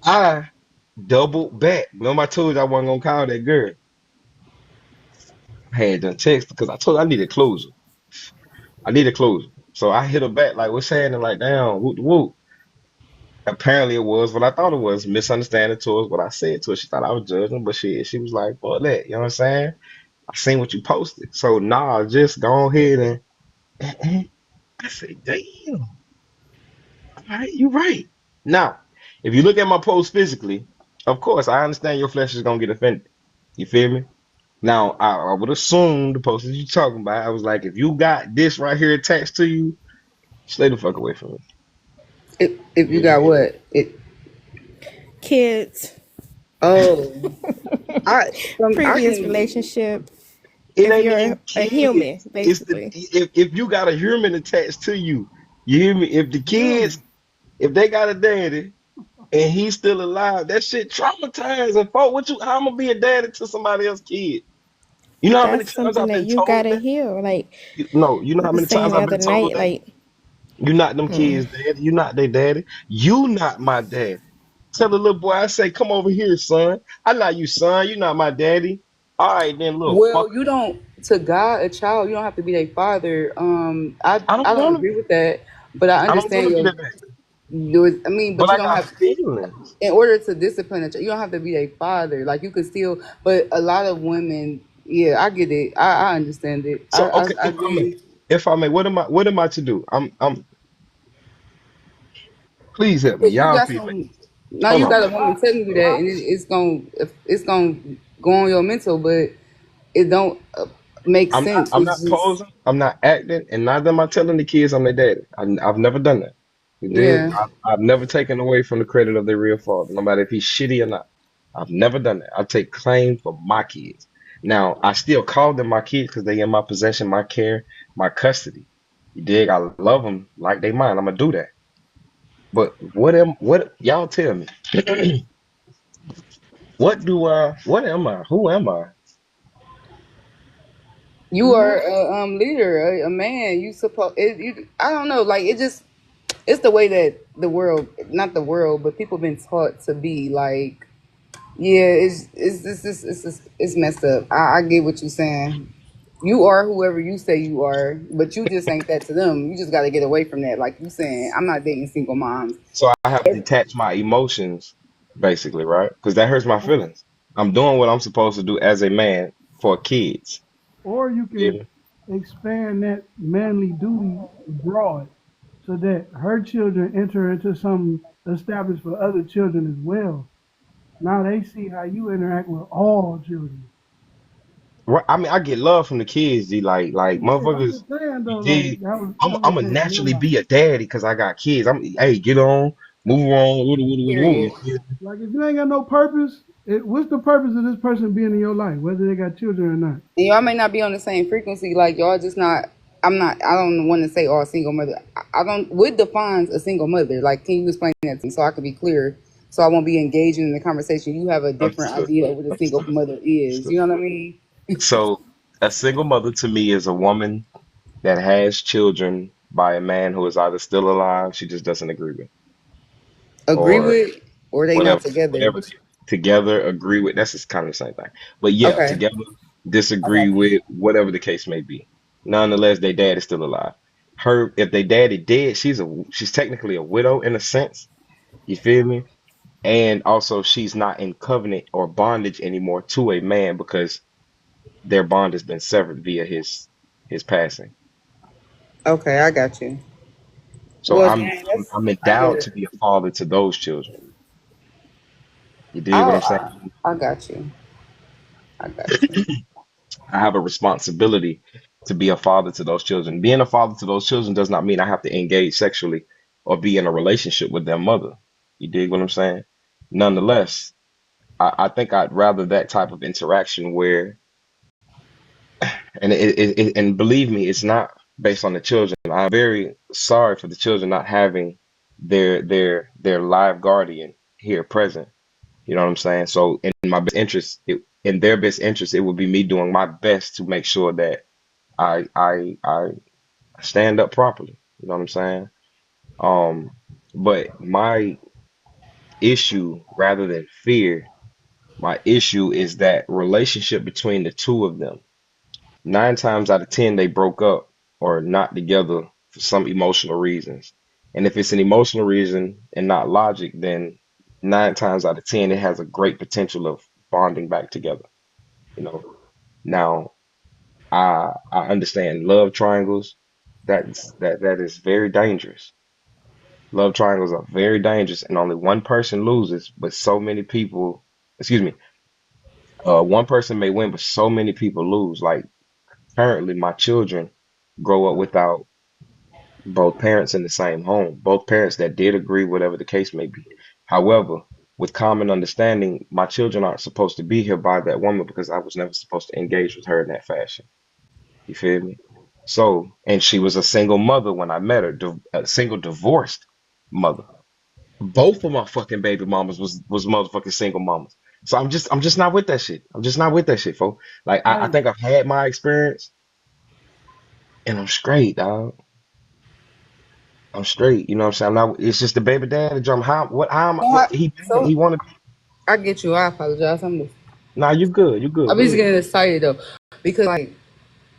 I doubled back. Remember I told you I wasn't gonna call that girl. I had done text because I told her I needed closure. I needed closure. So I hit her back like, what's happening? Like, damn, whoop de whoop. Apparently it was what I thought it was, misunderstanding towards what I said to her. She thought I was judging, but she was like, "Boy, that, you know what I'm saying? I seen what you posted. So nah, just go ahead and I said, damn, all right, you right. Now, if you look at my post physically, of course I understand your flesh is gonna get offended. You feel me? Now I would assume the post that you talking about, I was like, if you got this right here attached to you, stay the fuck away from me. if you You feel got me? what it Kids, oh I previous can relationship. It If ain't you're even a human, kids. It's the basically, if you got a human attached to you, you hear me? If the kids, Human. if they got a daddy and he's still alive, that shit traumatized. And fuck, what you? How I'm gonna be a daddy to somebody else's kid? You know how many that's times something I've that been you told gotta that? heal. Like No, you know we how were many saying times the I've other been told night, that? like, You not them kids' daddy. You not their daddy. You not my daddy. Tell the little boy, I say, come over here, son. I not you, son. You not my daddy. All right, then, little fucker. well you don't to God a child you don't have to be their father. I I don't don't want to agree be. with that, but I I don't want understand to be your that daddy. I mean, but But you I don't got have feelings. in order to discipline a child, you don't have to be a father. Like you could still, but a lot of women, yeah, I get it. I understand it. So okay, I agree. if I may, what am I to do? I'm please help me, If you y'all got people. some, now Hold you on. got a woman telling you that, and it's gonna go on your mental, but it don't make sense. I'm not It's just posing, I'm not acting, and neither am I telling the kids I'm their daddy. I've never done that. You dig? yeah. I've never taken away from the credit of their real father, no matter if he's shitty or not. I've never done that. I take claim for my kids. Now, I still call them my kids because they in my possession, my care, my custody. You dig? I love them like they mine. I'm gonna do that. But what y'all tell me? What am I? Who am I? You And are that, a leader, a man. You suppose I don't know, like it just it's the way that the world, not the world, but people been taught to be. Like, yeah, it's messed up. I get what you're saying. You are whoever you say you are, but you just ain't that to them. You just got to get away from that. Like you saying, I'm not dating single moms. So I have to detach my emotions, basically, right? Because that hurts my feelings. I'm doing what I'm supposed to do as a man for kids. or you You feel can me? expand that manly duty abroad so that her children enter into something established for other children as well. Now they see how you interact with all children. Right. I mean, I get love from the kids. Like Yeah, I'm motherfuckers. just saying You though, like dig? I'm that was I'm a their real naturally life. be a daddy because I got kids. Hey, get on, move on, woo. You Period. feel me? Like if you ain't got no purpose, what's the purpose of this person being in your life, whether they got children or not? And y'all may not be on the same frequency. Like y'all just not. I'm not. I don't want to say all single mother. I don't. What defines a single mother? Like, can you explain that to me so I can be clear? So I won't be engaging in the conversation. You have a different Understood. idea of what a single Understood. mother is. Understood. You know what I mean? So a single mother to me is a woman that has children by a man who is either still alive, she just doesn't agree with, Agree or with, or they not whatever, together. whatever together agree with. That's just kind of the same thing. But yeah, Okay. together I disagree got you. with whatever the case may be. Nonetheless, their dad is still alive. Her, if their daddy dead, she's technically a widow in a sense. You feel me? And also, she's not in covenant or bondage anymore to a man because their bond has been severed via his passing. Okay, I got you. So Well, I'm dang, I'm, that's I'm I get endowed it. to be a father to those children. You dig what I'm saying? I got you. I got you. I have a responsibility to be a father to those children. Being a father to those children does not mean I have to engage sexually or be in a relationship with their mother. You dig what I'm saying? Nonetheless, I think I'd rather that type of interaction where, and believe me, it's not based on the children. I'm very sorry for the children not having their live guardian here present. You know what I'm saying? So in my best interest, in their best interest, it would be me doing my best to make sure that I stand up properly. You know what I'm saying? Um, but my issue, rather than fear, my issue is that relationship between the two of them. 9 times out of 10, they broke up or not together for some emotional reasons. And if it's an emotional reason and not logic, then 9 times out of 10, it has a great potential of bonding back together. You know, now I understand love triangles. That is very dangerous. Love triangles are very dangerous, and only one person loses, but so many people, excuse me, one person may win, but so many people lose. Like currently, my children grow up without both parents in the same home, both parents that did agree, whatever the case may be. However, with common understanding, my children aren't supposed to be here by that woman because I was never supposed to engage with her in that fashion. You feel me? So, and she was a single mother when I met her, a single divorced mother. Both of my fucking baby mamas was motherfucking single mamas. So I'm just not with that shit. I'm just not with that shit, folks. Like I Hey, think I've had my experience and I'm straight, dog. I'm straight. You know what I'm saying? I'm not, it's just the baby daddy drum. How am I, No, what he mad, so he wanna be. I get you. I apologize. Nah, you good, you good. I'm Go just ahead. getting excited though because like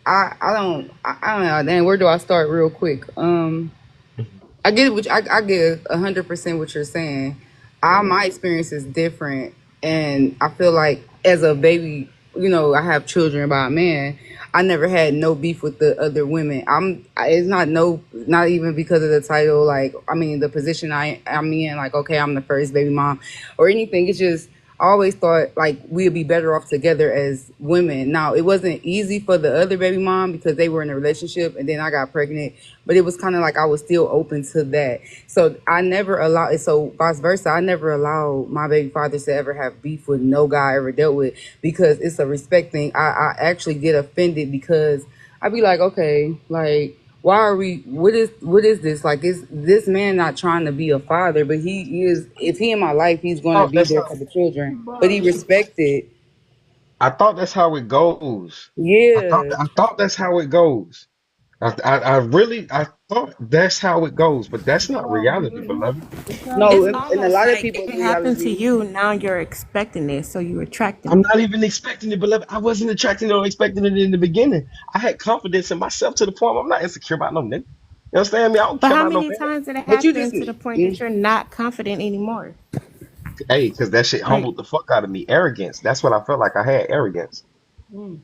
I don't know. Then where do I start real quick? I get I get 100% what you're saying. Hmm. My experience is different, and I feel like as a baby, I have children by a man. I never had no beef with the other women. It's not not even because of the title. Like, I mean, the position I'm in. Like, okay, I'm the first baby mom, or anything. It's just I always thought like we'd be better off together as women. Now, it wasn't easy for the other baby mom because they were in a relationship, and then I got pregnant, but it was kind of like I was still open to that. So I never allowed, so vice versa, I never allowed my baby fathers to ever have beef with no guy I ever dealt with because it's a respect thing. I actually get offended because I'd be like, okay, like, why are we, what is this? Like, is this man not trying to be a father, but he is, if he in my life, he's going to Oh, be that's there not. for the children, but but he respected. I thought that's how it goes. Yeah. I thought that's how it goes. I really I thought that's how it goes, but that's not No, reality, but beloved. it's kind No, of It's in a almost lot of like people's it happened to reality, you. Now you're expecting it, so you're attracting I'm it. not even expecting it, beloved. I wasn't attracting it or expecting it in the beginning. I had confidence in myself to the point where I'm not insecure about no nigga. You understand me? I don't But care how about no many man. times did it but you just happen to the point that you're not confident anymore? Hey, because that shit Like, humbled the fuck out of me. Arrogance. That's what I felt like I had arrogance. mm,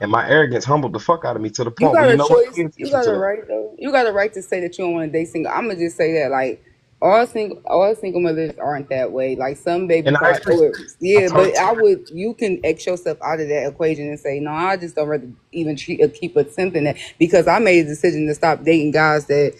And my arrogance humbled the fuck out of me to the you point where got you a know what? choice. Pay You attention got to a that. right though. You got a right to say that you don't want to date single. I'm gonna just say that like all single mothers aren't that way. Like some baby And I father, agree. I yeah. But totally I agree. would you can X yourself out of that equation and say no. I just don't rather even treat or keep attempting that because I made a decision to stop dating guys that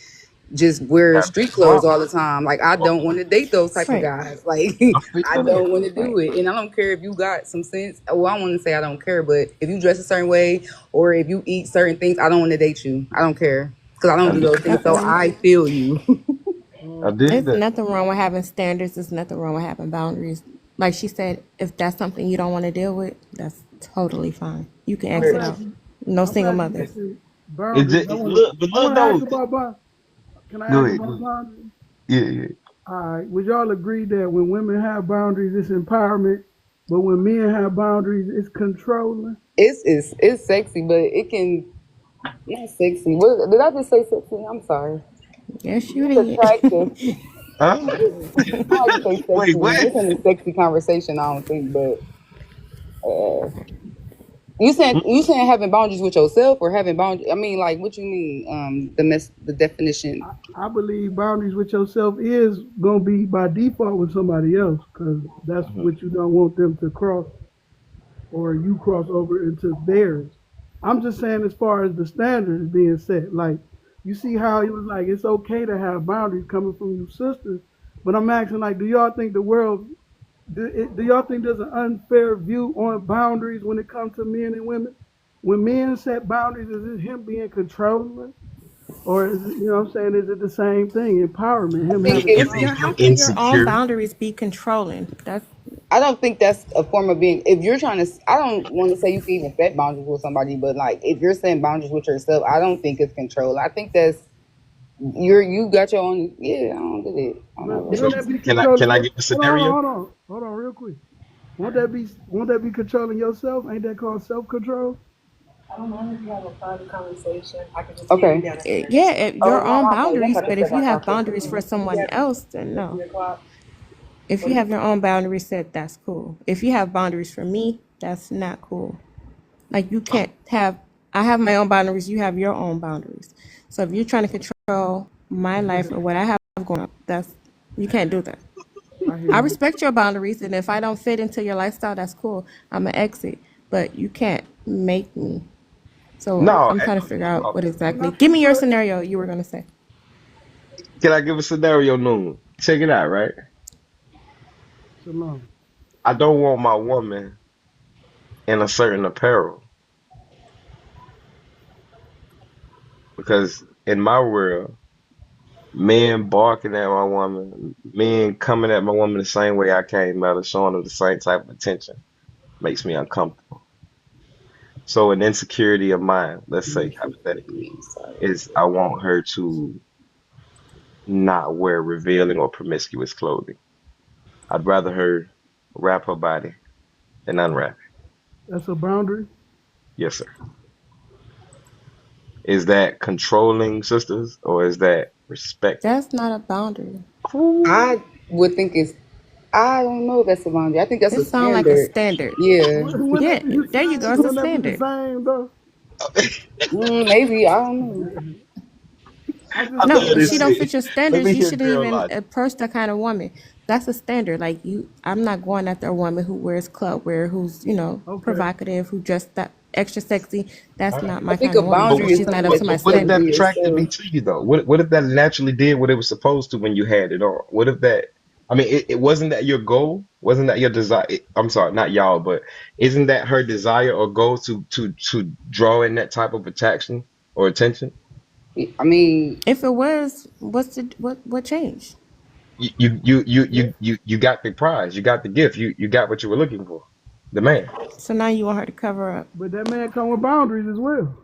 just wear Have street clothes problems. all the time. Like I don't want to date those type of right, guys. Like I I feel that. don't want to right. do it, and I don't care if you got some sense. Well, I want to say I don't care, but if you dress a certain way or if you eat certain things, I don't want to date you. I don't care because I don't I do dig those that. things. So I feel you. I okay. dig There's that. nothing wrong with having standards. There's nothing wrong with having boundaries. Like she said, if that's something you don't want to deal with, that's totally fine. You can I'm exit Word. out. passing. No I'm single passing mothers. this to It boundaries. just it, look, but I look want to ask though. about. Can I Go ask ahead, go about ahead. boundaries? Yeah, yeah. All right. Would y'all agree that when women have boundaries, it's empowerment, but when men have boundaries, it's controlling? It's sexy, but it can not sexy. What did I just say? Sexy? I'm sorry. Yes, you It's did. attractive. Huh? I like to say Wait, sexy. what? This ain't a sexy conversation. I don't think, but. You saying having boundaries with yourself or having boundaries? I mean, like, what you mean? The definition. I believe boundaries with yourself is gonna be by default with somebody else, because that's Mhm. what you don't want them to cross, or you cross over into theirs. I'm just saying, as far as the standards being set, like you see how he was like, it's okay to have boundaries coming from you sisters, but I'm asking, like, do y'all think the world, do y'all think there's an unfair view on boundaries when it comes to men and women? When men set boundaries, is it him being controlling? Or is it, you know what I'm saying, is it the same thing? Empowerment, I him think having Is it's. power. it How him can your own insecure? boundaries be controlling? That's I don't think that's a form of being. If you're trying to, I don't want to say you can even set boundaries with somebody, but like if you're setting boundaries with yourself, I don't think it's control. I think that's you got your own. Yeah, I don't get it. I don't But know. So wouldn't that be can controlling I your give a hold on, hold on, scenario? hold on, real quick. Won't that be controlling yourself? Ain't that called self control? I don't mind if you have a private conversation. I can just hear you Okay. yeah, downstairs. Oh your no, own my apologies. boundaries. I just But said if my you have conference. boundaries for someone Yeah, else, then at no. 3 o'clock. If you have your own boundaries set, that's cool. If you have boundaries for me, that's not cool. Like you can't have. I have my own boundaries. You have your own boundaries. So if you're trying to control my life or what I have going on, that's you can't do that. I hear I you. respect your boundaries, and if I don't fit into your lifestyle, that's cool. I'm an exit, but you can't make me. So No, I'm trying to figure out no. what Can I exactly. Give speak me to your it? scenario. You were gonna say. Can I give a scenario, Noon? Check it out, right? Shalom. I don't want my woman in a certain apparel because in my world, men barking at my woman, men coming at my woman the same way I came at her, showing her the same type of attention makes me uncomfortable. So an insecurity of mine, let's say hypothetically, is I want her to not wear revealing or promiscuous clothing. I'd rather her wrap her body than unwrap it. That's a boundary. Yes, sir. Is that controlling, sisters, or is that respecting? That's not a boundary. Ooh. I would think it's. I don't know if that's a boundary. I think that's It a sounds like a standard. standard. Yeah. Wouldn't that Yeah, be the there you go. same? It's a Wouldn't that be the standard. same though? Maybe I don't know. I I just No, love saying, if she this like, don't shit. fit your Let standards, me you hear shouldn't girl even logic. approach that kind of woman. That's a standard. Like you, I'm not going after a woman who wears club wear, who's okay, provocative, who dressed that extra sexy. That's All right. not I my think kind a of woman But because boundary what, is she's not something up but, to that my you but what if set that for standards. attracted me yourself. to you though? What if that naturally did what it was supposed to when you had it on? What if that? I mean, it wasn't that your goal? Wasn't that your desire? I'm sorry, not y'all, but isn't that her desire or goal to draw in that type of attraction or attention? I mean, If it was, what changed? You got the prize. You got the gift. You got what you were looking for. The man. So now you want her to cover up. But that man come with boundaries as well.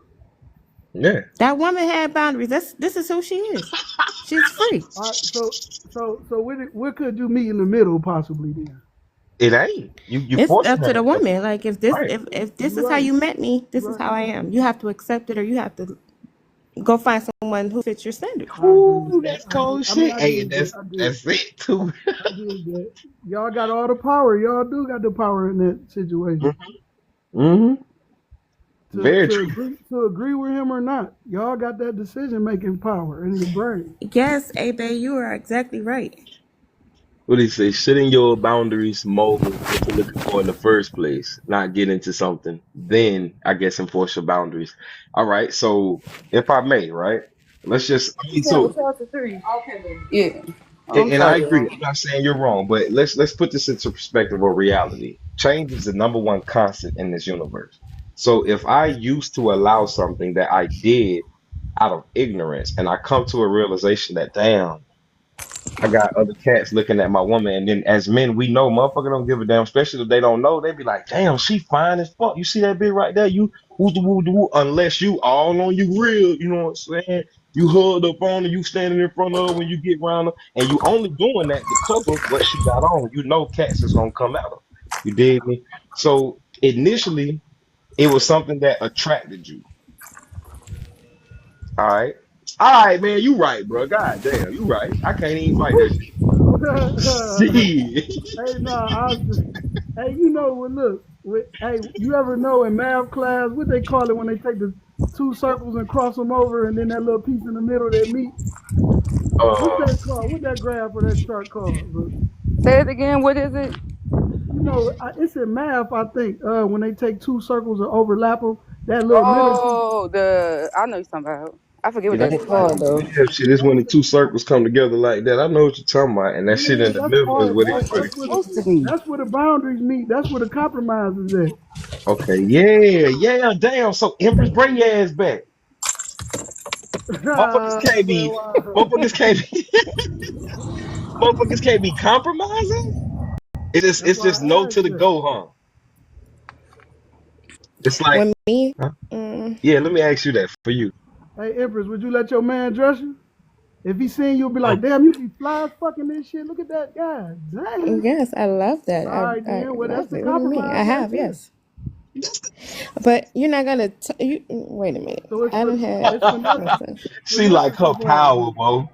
Yeah. That woman had boundaries. This is who she is. She's free. All right, so where could you meet in the middle possibly then? It ain't. You It's forcing up her to the to answer. woman. Like Right. if this You're is how right. you met me, this You're is right. how I am. You have to accept it, or you have to go find someone who fits your standards. I agree with Ooh, that. that's cold I mean, shit. I Hey, dig and that. that's that's it too. I dig that. Y'all got all the power. Y'all do got the power in that situation. Mm-hmm. To Very to true. agree to agree with him or not, y'all got that decision making power in your brain. Yes, Abe, you are exactly right. What do you say? Setting your boundaries mold what you're looking for in the first place, not get into something. Then I guess enforce your boundaries. All right. So if I may, right? Let's just I mean, so Yeah. Oh, I'm and I sorry, agree. y'all. I'm not saying you're wrong, but let's put this into perspective of reality. Change is the number one constant in this universe. So if I used to allow something that I did out of ignorance and I come to a realization that damn, I got other cats looking at my woman, and then as men, we know motherfucker don't give a damn, especially if they don't know. They be like, "Damn, she fine as fuck. You see that bitch right there? You woo woo woo." Unless you all on you real, you know what I'm saying? You hugged up on her, you standing in front of her when you get around her, and you only doing that to cover what she got on. You know, cats is gonna come at her. You dig me? So initially, it was something that attracted you. All right, man. You right, bro. God damn, you right. I can't even fight that shit. Shit. Hey, nah, hey, you know what? Look, hey, you ever know in math class what they call it when they take the two circles and cross them over, and then that little piece in the middle that meet? What's Uh, that called? What that graph or that chart called? Bro? Say it again. What is it? You know, it's in math, I think. When they take two circles and overlap them, that little middle piece. Oh, I know you're talking about. I forget what yeah, that's That's like, called though. yeah, shit. It's when the two circles come together like that. I know what you're talking about, and that shit yeah, in the that's middle is part. what What what is it supposed to be? That's where the boundaries meet. That's where the compromise is at. okay, yeah, yeah, damn. So Empress, bring your ass back. Motherfuckers can't Man, be, wow. motherfuckers can't be, motherfuckers can't be compromising. That's It's why just no I to asked the that. go, huh? It's like, When me, huh? mm, Yeah. Let me ask you that for you. Hey, Empress, would you let your man dress you? If he seen you, be Mm. like, damn, you be fly as fucking this shit. Look at that guy. Damn. yes, I love that. All right, I then. Well, that's love the it. What do you mean? compromise I right have, there. yes. But you're not gonna. Wait a minute. So I don't have. it's finesse, Listen, She like finesse her involved power, then. bro.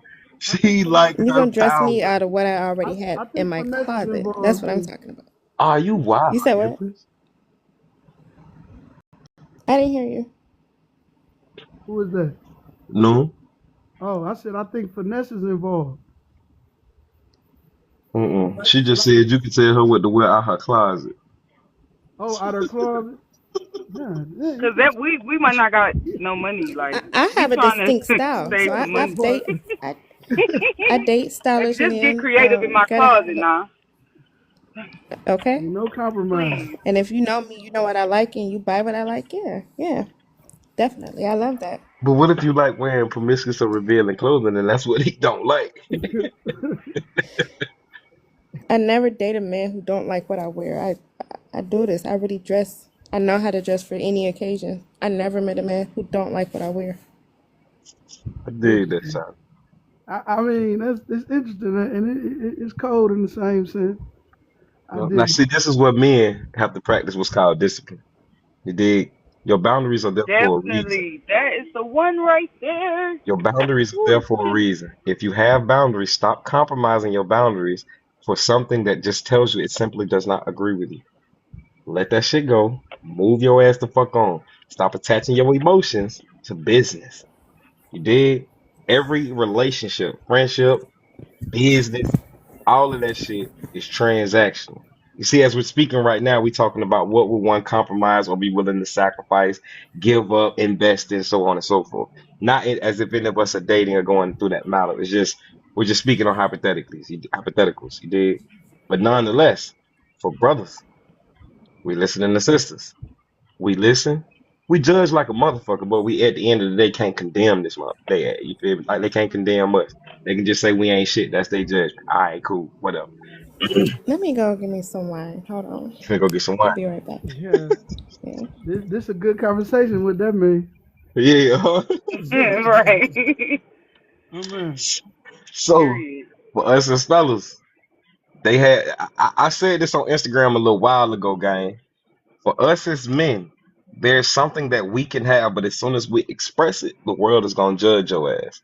I think She finesse. like you're her gonna dress power. me out of what I I, already had I in think my finesse is closet. That's involved what I'm then. talking about. Are you wild, You said what? Empress? I didn't hear you. Who is that? No. Oh, I said I think finesse is involved. Mm-mm. Like, She just like, said you could tell her what to wear out her closet. oh, out her closet. Yeah, yeah, you Cause can. that we might not got no money. Like I we have a trying distinct to style, so save some That money. part. I I date Like stylish just get men. creative in my Gotta closet have now, okay. Ain't no compromise. please. And if you know me, you know what I like, and you buy what I like. Yeah, yeah, definitely. I love that. But what if you like wearing promiscuous or revealing clothing and that's what he don't like? I never date a man who don't like what I wear. I do this. I really dress. I know how to dress for any occasion. I never met a man who don't like what I wear. I dig that Interesting. sound. I mean, that's it's interesting, and it's cold in the same sense. I Now, dig. see, this is what men have to practice what's called discipline. You dig? Your boundaries are there for a reason. Definitely, that is the one right there. Your boundaries are there Woo. for a reason. If you have boundaries, stop compromising your boundaries for something that just tells you it simply does not agree with you. Let that shit go. Move your ass the fuck on. Stop attaching your emotions to business. You dig? Every relationship, friendship, business, all of that shit is transactional. You see, as we're speaking right now, we're talking about what would one compromise or be willing to sacrifice, give up, invest in, so on and so forth. Not as if any of us are dating or going through that matter. It's just we're just speaking on hypotheticals. You did, but nonetheless, for brothers, we listening to sisters. We listen. We judge like a motherfucker, but we at the end of the day can't condemn this mother. You feel me? Like they can't condemn us. They can just say we ain't shit. That's their judgment. All right, cool, whatever. Let me go give me some wine. Hold on. Finna go get some I'll wine. be right back. Yeah, Yeah. this a good conversation with that man. Yeah. Right. Oh man. So Period. for us as fellas, they had I said this on Instagram a little while ago, gang. For us as men, there's something that we can have, but as soon as we express it, the world is gonna judge your ass.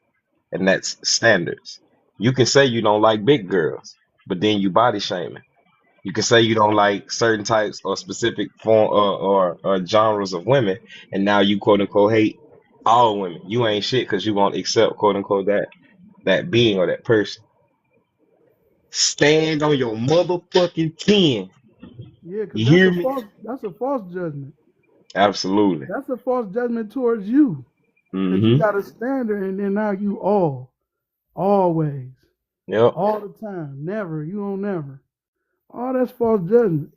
And that's standards. You can say you don't like big girls, but then you body shaming. You can say you don't like certain types or specific form or genres of women, and now you quote unquote hate all women. You ain't shit because you won't accept quote unquote that being or that person. Stand on your motherfucking 10. Yeah, because You hear me? that's a false judgment. Absolutely. That's a false judgment towards you. Because you Mm-hmm. got a standard and then now you always, Yep. all the time, never, you don't never. All that's false judgment.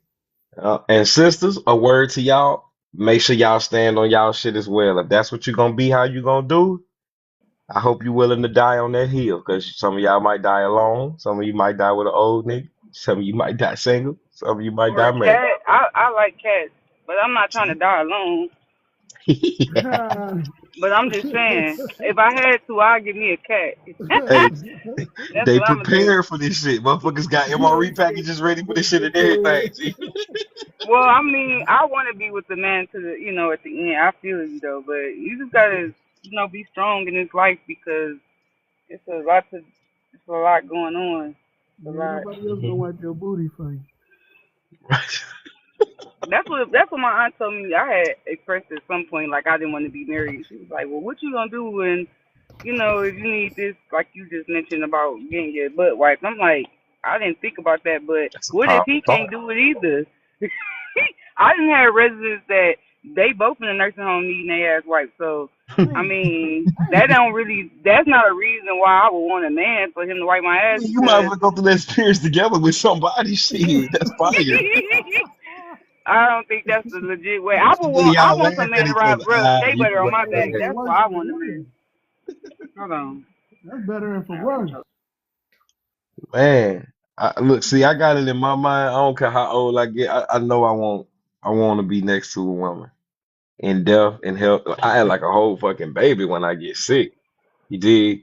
And sisters, a word to y'all. Make sure y'all stand on y'all shit as well. If that's what you gonna be, how you gonna do, I hope you're willing to die on that hill, because some of y'all might die alone. Some of you might die with an old nigga. Some of you might die single. Some of you might Or a die married. cat. I like cats, but I'm not trying to die alone. But I'm just saying, if I had to, I'd give me a cat. Hey, That's they what I'm gonna do. prepared for this shit. Motherfuckers got Yeah, MRE packages ready for this shit they and everything. prepared. G. Well, I mean, I want to be with the man to the, at the end. I feel you though, but you just gotta, be strong in this life because it's a lot to, it's a lot going on. It's a Yeah, lot. nobody else gonna wipe your booty for you. Right. That's what my aunt told me. I had expressed at some point like I didn't want to be married. She was like, "Well, what you gonna do when if you need this, like you just mentioned about getting your butt wiped?" I'm like, I didn't think about that, but That's a what if powerful he can't thought. do it either? I didn't have residents that they both in the nursing home needing their ass wiped. So, I Dang, mean, dang. that's not a reason why I would want a man for him to wipe my ass You might as because well go through that experience together with somebody. Shit, that's fire. I don't think that's the legit way. Then I y'all want laugh some at man to each ride other. real Ah, shea you butter can on wipe my that back. Yeah, ass. That's worse, why I want a yeah. man. Hold on. That's better and for worse. Man, look, see, I got it in my mind. I don't care how old I get. I know I want to be next to a woman in death and health. I act like a whole fucking baby when I get sick. You dig?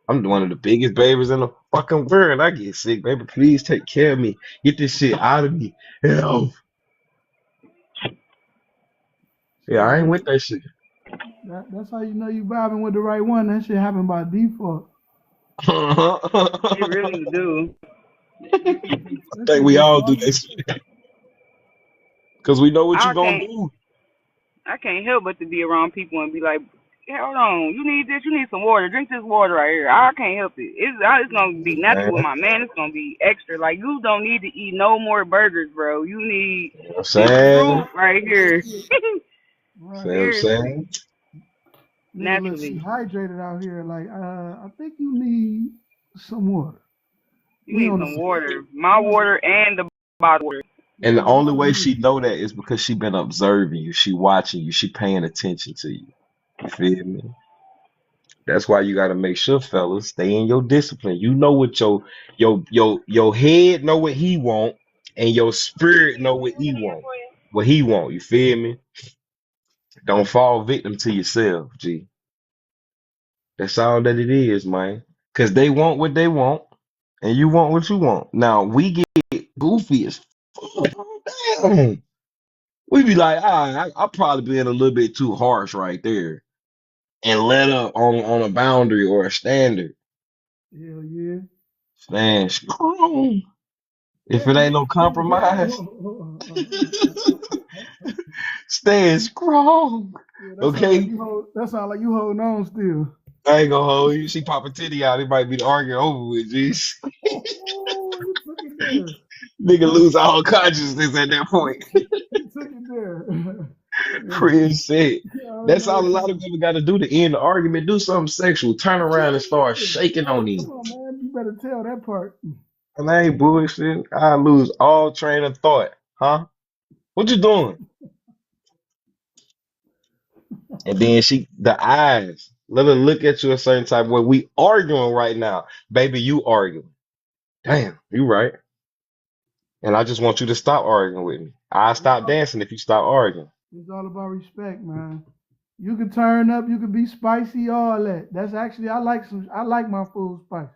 I'm one of the biggest babies in the fucking world. I get sick, baby. Please take care of me. Get this shit out of me. Hell, See, yeah, I ain't with that shit. that's how you know you vibing with the right one. That shit happen by default. You really do. That Think shit we just all do that auto. shit because we know what you I gonna can't. do. I can't help but to be around people and be like, hey, hold on, you need this, you need some water. Drink this water right here. I can't help it. It's gonna be natural with Man, my man. It's gonna be extra. Like you don't need to eat no more burgers, bro. You need you know what I'm this saying? fruit right here. See Right. what I'm Seriously, saying? Nigga look naturally, dehydrated out here. Like, I think you need some water. you We need on some the water. My we on the water and the bottled water. And the yeah, only water way here. she know that is because she been observing you, she watching you, she paying attention to you. You feel me? That's why you gotta make sure, fellas, stay in your discipline. You know what your head know what he want, and your spirit know what he want. What he want. You feel me? Don't fall victim to yourself, G. That's all that it is, man. Cause they want what they want, and you want what you want. Now we get goofy as fuck. Damn. We be like, I probably been a little bit too harsh right there, and let up on a boundary or a standard. Hell yeah. Man, strong. If it ain't no compromise, stand strong. Yeah, Okay? that sound like you holding on still. I ain't gonna hold you. She pop a titty out, it might be the argument over with, jeez. Oh, you took it there. Nigga lose all consciousness at that point. You took it there. Real shit. I already That's know all a what lot of you. people gotta do to end the argument. Do something sexual. Turn around and start Yeah. shaking on Come him. on, man. You better tell that part. And I ain't bullshit. I lose all train of thought. Huh? What you doing? And then the eyes, let her look at you a certain type of way. We arguing right now. Baby, you arguing. Damn, you right. and I just want you to stop arguing with me. I It's stop all, dancing if you stop arguing. it's all about respect, man. You can turn up, you can be spicy, all that. That's actually I like my food spicy.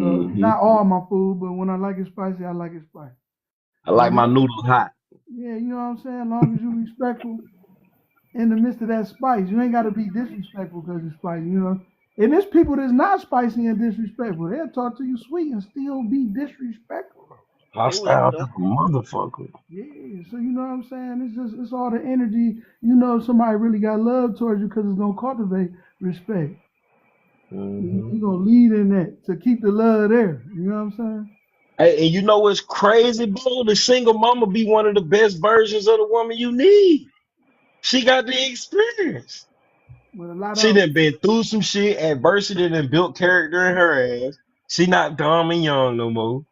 So Hmm. not all my food, but when I like it spicy, I like it spicy. I But like my noodles hot. yeah, you know what I'm saying? As long as you respectful in the midst of that spice, you ain't gotta be disrespectful because it's spicy, you know. And there's people that's not spicy and disrespectful. They'll talk to you sweet and still be disrespectful. Hostile as a motherfucker. Yeah, so you know what I'm saying? It's all the energy. You know somebody really got love towards you because it's gonna cultivate respect. Hmm. You gonna lead in that to keep the love there. You know what I'm saying? Hey, and you know what's crazy, bro? The single mama be one of the best versions of the woman you need. She got the experience. But a lot She of done been through some shit, adversity done built character in her ass. She not dumb and young no more.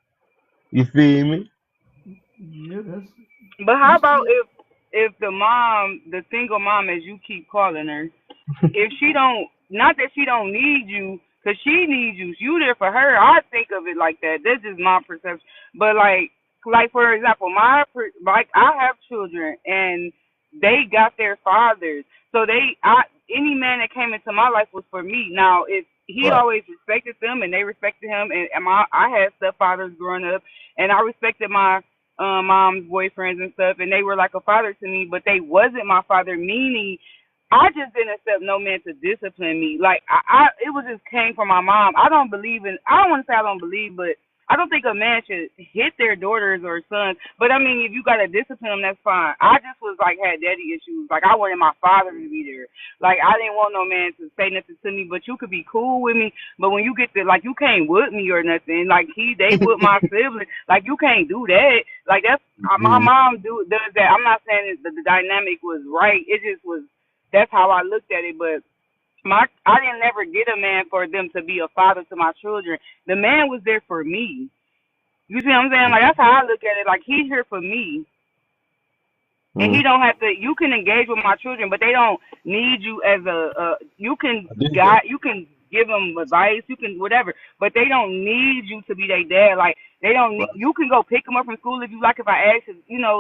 You feel me? yeah, that's But how you about see, if the mom, the single mom, as you keep calling her, if she don't, not that she don't need you, cause she needs you. You there for her. I think of it like that. That's just my perception. But like for example, like I have children and they got their fathers. So any man that came into my life was for me. Now, if he Right. always respected them and they respected him, I had stepfathers growing up, and I respected my mom's boyfriends and stuff, and they were like a father to me, but they wasn't my father. Meaning I just didn't accept no man to discipline me. Like it was just came from my mom. I don't believe in. I don't want to say I don't believe, but I don't think a man should hit their daughters or sons. But I mean, if you gotta discipline them, that's fine. I just was like had daddy issues. Like I wanted my father to be there. Like I didn't want no man to say nothing to me. But you could be cool with me. But when you get to like you can't whip me or nothing. Like they whip my sibling. Like you can't do that. Like that's my Mhm. mom does that. I'm not saying that the dynamic was right. It just was that's how I looked at it. But I didn't never get a man for them to be a father to my children. The man was there for me. You see what I'm saying? Like that's how I look at it. Like he's here for me, and he Mhm. don't have to. You can engage with my children, but they don't need you as you can I did that. guide, you can give them advice, you can whatever, but they don't need you to be their dad. Like they don't. Right. You can go pick them up from school if you like. If I ask,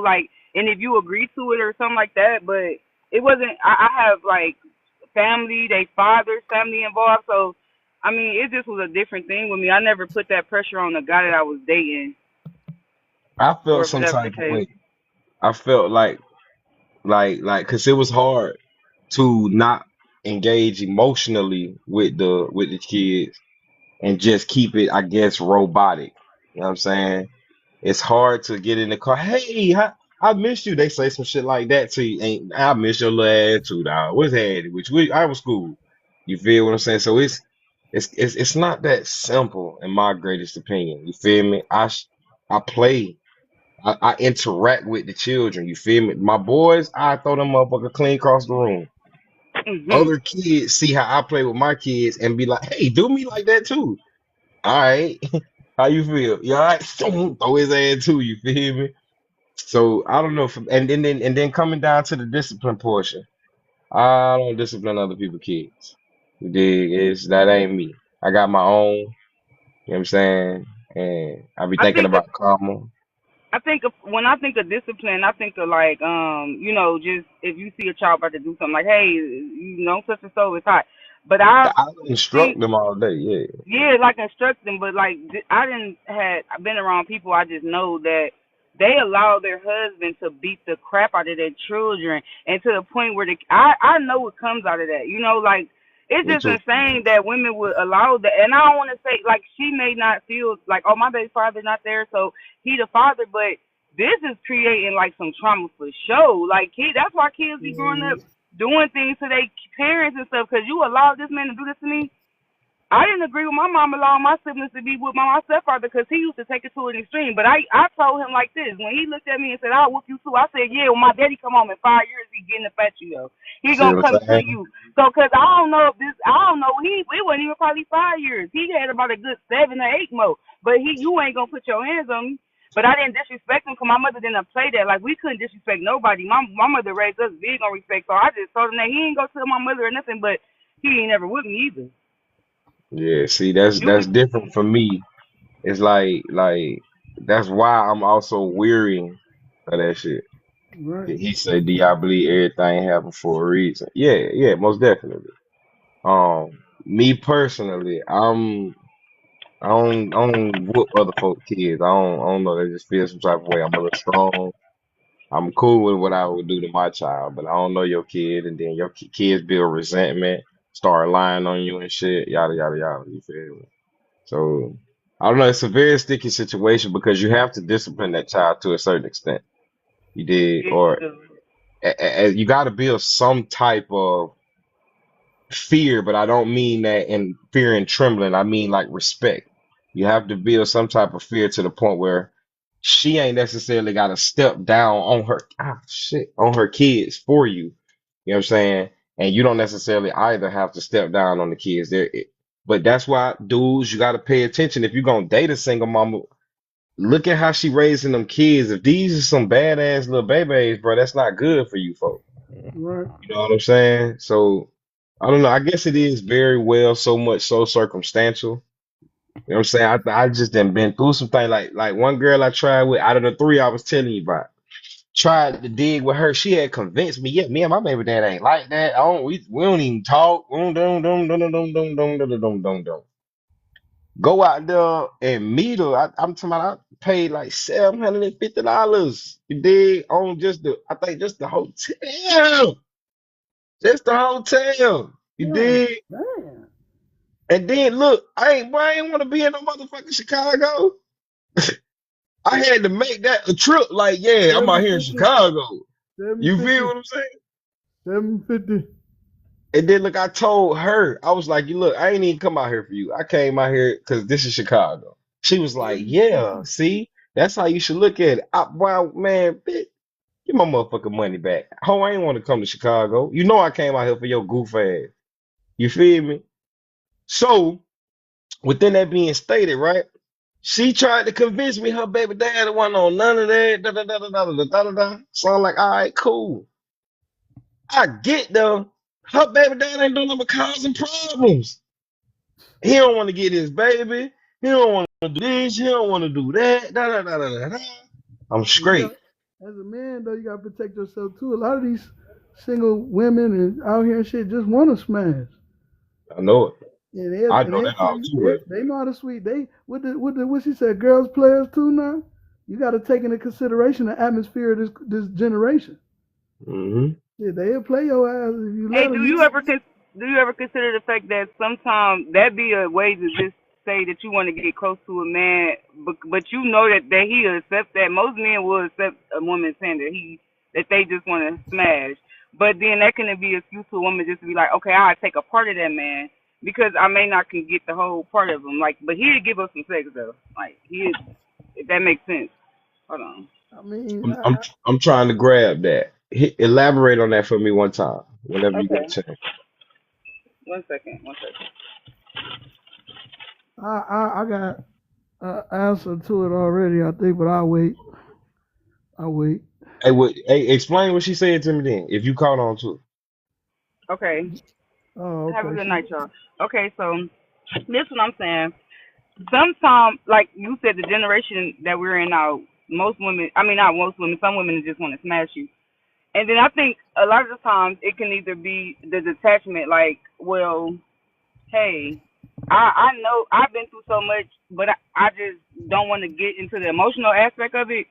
like, and if you agree to it or something like that. But it wasn't. I have like family, they father's family involved, so. I mean, it just was a different thing with me. I never put that pressure on the guy that I was dating, I or felt if some whatever the type of case. way. I felt cause it was hard to not engage emotionally with the kids and just keep it, I guess, robotic. You know what I'm saying? It's hard to get in the car. Hey, I miss you. They say some shit like that to you. Ain't I miss your little ass too, dog. What's happening? I was cool. You feel what I'm saying? So it's not that simple in my greatest opinion. You feel me? I play. I interact with the children. You feel me? My boys, I throw them motherfucker clean across the room. Mhm. Other kids see how I play with my kids and be like, "Hey, do me like that too." All right, how you feel? You all right? Throw his ass too. You feel me? So I don't know. And then coming down to the discipline portion, I don't discipline other people's kids. You dig? That ain't me. I got my own. You know what I'm saying? And I be I thinking think about karma. when I think of discipline, I think of like just if you see a child about to do something like, hey, such and so is hot. But I I instruct think them all day. Yeah. yeah, like instruct them, but like I didn't had I've been around people I just know that they allow their husband to beat the crap out of their children, and to the point where I know what comes out of that. Like it's Me just too. insane that women would allow that. And I don't want to say like she may not feel like oh my baby father's not there, so he the father, but this is creating like some trauma for sure. Like that's why kids be growing up yeah, doing things to their parents and stuff because you allowed this man to do this to me. I didn't agree with my mom allowing my siblings to be with my stepfather because he used to take it to an extreme. But I told him like this when he looked at me and said, "I'll whoop you too." I said, "Yeah, when my daddy come home in 5 years, he getting up at you though. He See gonna what come I'm to saying? you." So, cause I don't know if this, I don't know. It wasn't even probably 5 years. He had about a good 7 or 8 more. But you ain't gonna put your hands on me. But I didn't disrespect him because my mother didn't play that. Like we couldn't disrespect nobody. My mother raised us big on respect. So I just told him that he ain't go tell my mother or nothing. But he ain't never with me either. Yeah, see, that's You different for me. It's like That's why I'm also weary of that shit. Right. He said, "Do y'all believe everything happened for a reason?" Yeah, yeah, most definitely. Me personally, I don't whoop other folk kids. I don't know. They just feel some type of way. I'm a little strong. I'm cool with what I would do to my child, but I don't know your kid, and then your kids build resentment, start lying on you and shit, yada yada yada. You feel me? So I don't know. It's a very sticky situation because you have to discipline that child to a certain extent. You did, Yeah, you or do. you got to build some type of fear, but I don't mean that in fear and trembling. I mean like respect. You have to build some type of fear to the point where she ain't necessarily got to step down on her on her kids for you. You know what I'm saying? And you don't necessarily either have to step down on the kids. But that's why, dudes, you got to pay attention. If you're gonna date a single mama, look at how she raising them kids. If these are some badass little babies, bro, that's not good for you folks. Right. You know what I'm saying? So I don't know. I guess it is very well so much so circumstantial. You know what I'm saying? I just done been through some things like one girl I tried with out of the three I was telling you about. Tried to dig with her. She had convinced me, yeah, me and my baby dad ain't like that. We don't even talk. Go out there and meet her. I'm talking about I paid like $750. You dig on just the I think just the hotel. Just the hotel. You God dig? damn. And then look, I ain't want to be in no motherfucking Chicago. I had to make that a trip. Like, yeah, I'm out here in 750. Chicago. You feel 750. what I'm saying? 750. And then look, I told her, I was like, you look, I ain't even come out here for you. I came out here because this is Chicago. She was like, yeah, 750. see, that's how you should look at it. Wow, man, bitch, give my motherfucking money back. Ho, I ain't want to come to Chicago. You know I came out here for your goof ass. You feel me? So, within that being stated, right? She tried to convince me her baby daddy wasn't on none of that. Da, da, da, da, da, da, da, da, da. So I'm like, all right, cool. I get though. Her baby dad ain't doing nothing but causing problems. He don't want to get his baby. He don't want to do this. He don't want to do that. Da, da, da, da, da, da. I'm And you got, straight. as a man though, you gotta protect yourself too. A lot of these single women and out here and shit just want to smash. I know it. And I they know they'll that all tell you too well. they know how to sweet. They with the what she said, girls players too now. You got to take into consideration the atmosphere of this generation. Hmm. Yeah, they'll play your ass if you Hey, let them. You do you ever consider the fact that sometimes that be a way to just say that you want to get close to a man, but you know that he'll accept that. Most men will accept a woman saying that they just want to smash, but then that can be an excuse to a woman just to be like, okay, I'll take a part of that man because I may not can get the whole part of him, like, but he'll give us some sex though, like he, if that makes sense. Hold on. I mean, I'm trying to grab that. Elaborate on that for me one time, whenever you get a Okay, chance. one second, one second. I got an answer to it already. I think, but I'll wait. I'll wait. Hey, explain what she said to me then, if you caught on to Okay, Oh, have a okay. good night, y'all. Okay, so this is what I'm saying. Sometimes, like you said, the generation that we're in now, most women, I mean, not most women, some women just want to smash you. And then I think a lot of the times it can either be the detachment, like, well, hey, I know I've been through so much, but I just don't want to get into the emotional aspect of it.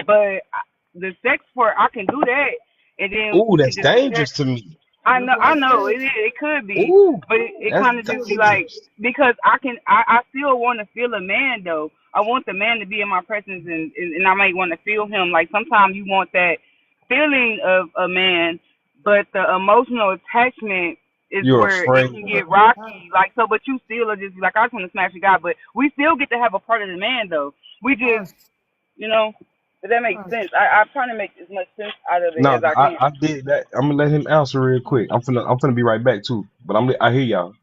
But the sex part, I can do that, and her. then Ooh, we can that's just leave that. dangerous to me. That's what I I know said. it could be, Ooh, but it that's kind of just be like dangerous. because I still want to feel a man though. I want the man to be in my presence and I might want to feel him. Like sometimes you want that feeling of a man, but the emotional attachment is You're where it afraid can of. get rocky. Like so, but you still are just like I just want to smash a guy, but we still get to have a part of the man though. We I, just you know. If that makes I, sense, I'm trying to make as much sense out of it No, as I can. I did that. I'm gonna let him answer real quick. I'm finna be right back too. But I hear y'all.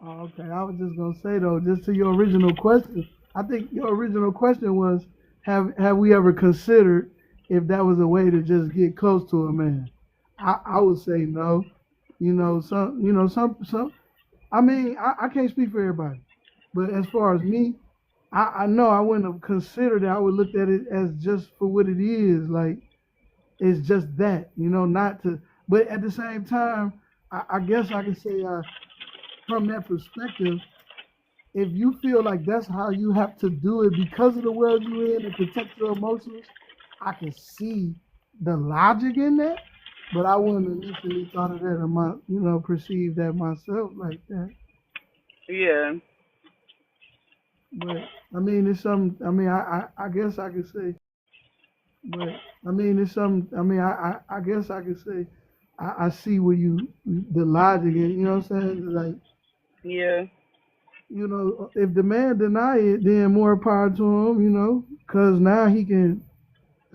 okay, I was just gonna say though, just to your original question. I think your original question was, have we ever considered if that was a way to just get close to a man? I would say no. Some. I mean, I can't speak for everybody, but as far as me, I know I wouldn't have considered it. I would look at it as just for what it is. Like it's just that, not to. But at the same time, I guess I can say from that perspective, if you feel like that's how you have to do it because of the world you're in and protect your emotions, I can see the logic in that. But I wouldn't initially thought of that or perceived that myself like that. Yeah. But I mean, it's some. I mean, I guess I could say. But I mean, it's some. I mean, I guess I could say. I see where the logic is. You know what I'm saying? Like, Yeah. if the man deny it, then more power to him. Because now he can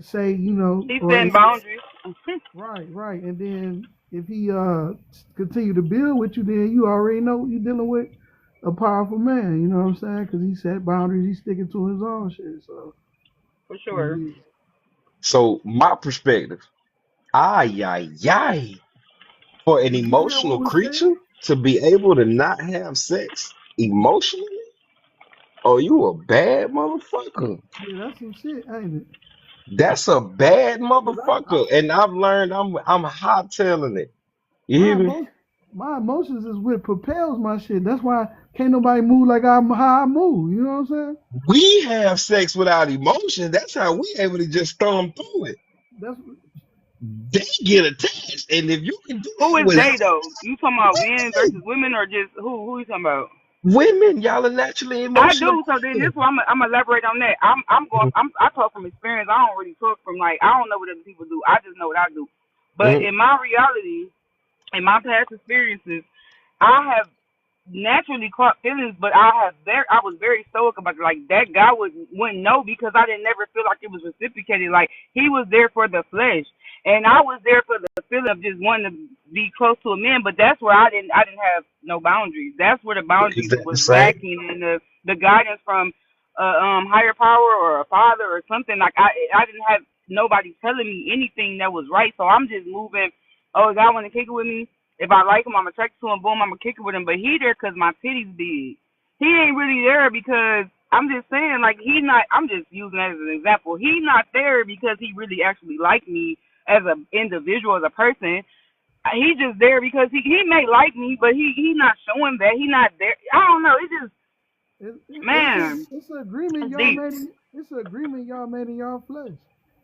say, He's or setting if, boundaries. right, and then if he continue to build with you, then you already know you're dealing with a powerful man. You know what I'm saying? Because he set boundaries, he's sticking to his own shit. So For yeah, sure. So my perspective, ay, ay, ay, for an did you hear what emotional was said? creature to be able to not have sex emotionally, oh, you a bad motherfucker. Yeah, that's some shit, ain't it? That's a bad Cause I motherfucker. And I've learned I'm hot-tailing it. You my hear me? emotions, my emotions is what propels my shit. That's why can't nobody move like how I move. You know what I'm saying? We have sex without emotion. That's how we able to just thumb through it. That's They get attached. And if you can do Who that is without they though? You talking about men versus women, women or just who you talking about? women, y'all are naturally I emotional do. So then this beings. one I'm elaborate on that. I'm going. I talk from experience. I don't really talk from like I don't know what other people do. I just know what I do. But Mhm. in my reality, in my past experiences, I have naturally caught feelings, but I was very stoic about it. Like that guy wouldn't know because I didn't never feel like it was reciprocated. Like he was there for the flesh, and I was there for the feeling of just wanting to be close to a man. But that's where I didn't have no boundaries. That's where the Is boundaries that the was same? lacking, and the guidance from higher power or a father or something. Like I didn't have nobody telling me anything that was right. So I'm just moving. Oh, God want to kick it with me? If I like him, I'm attracted to him. Boom, I'm gonna kick it with him. But he there because my titties big. He ain't really there because I'm just saying, like he not. I'm just using that as an example. He not there because he really actually like me as an individual, as a person. He just there because he may like me, but he not showing that. He not there. I don't know. It's just man, it's an agreement it's y'all deep. made. It's an agreement y'all made in y'all flesh.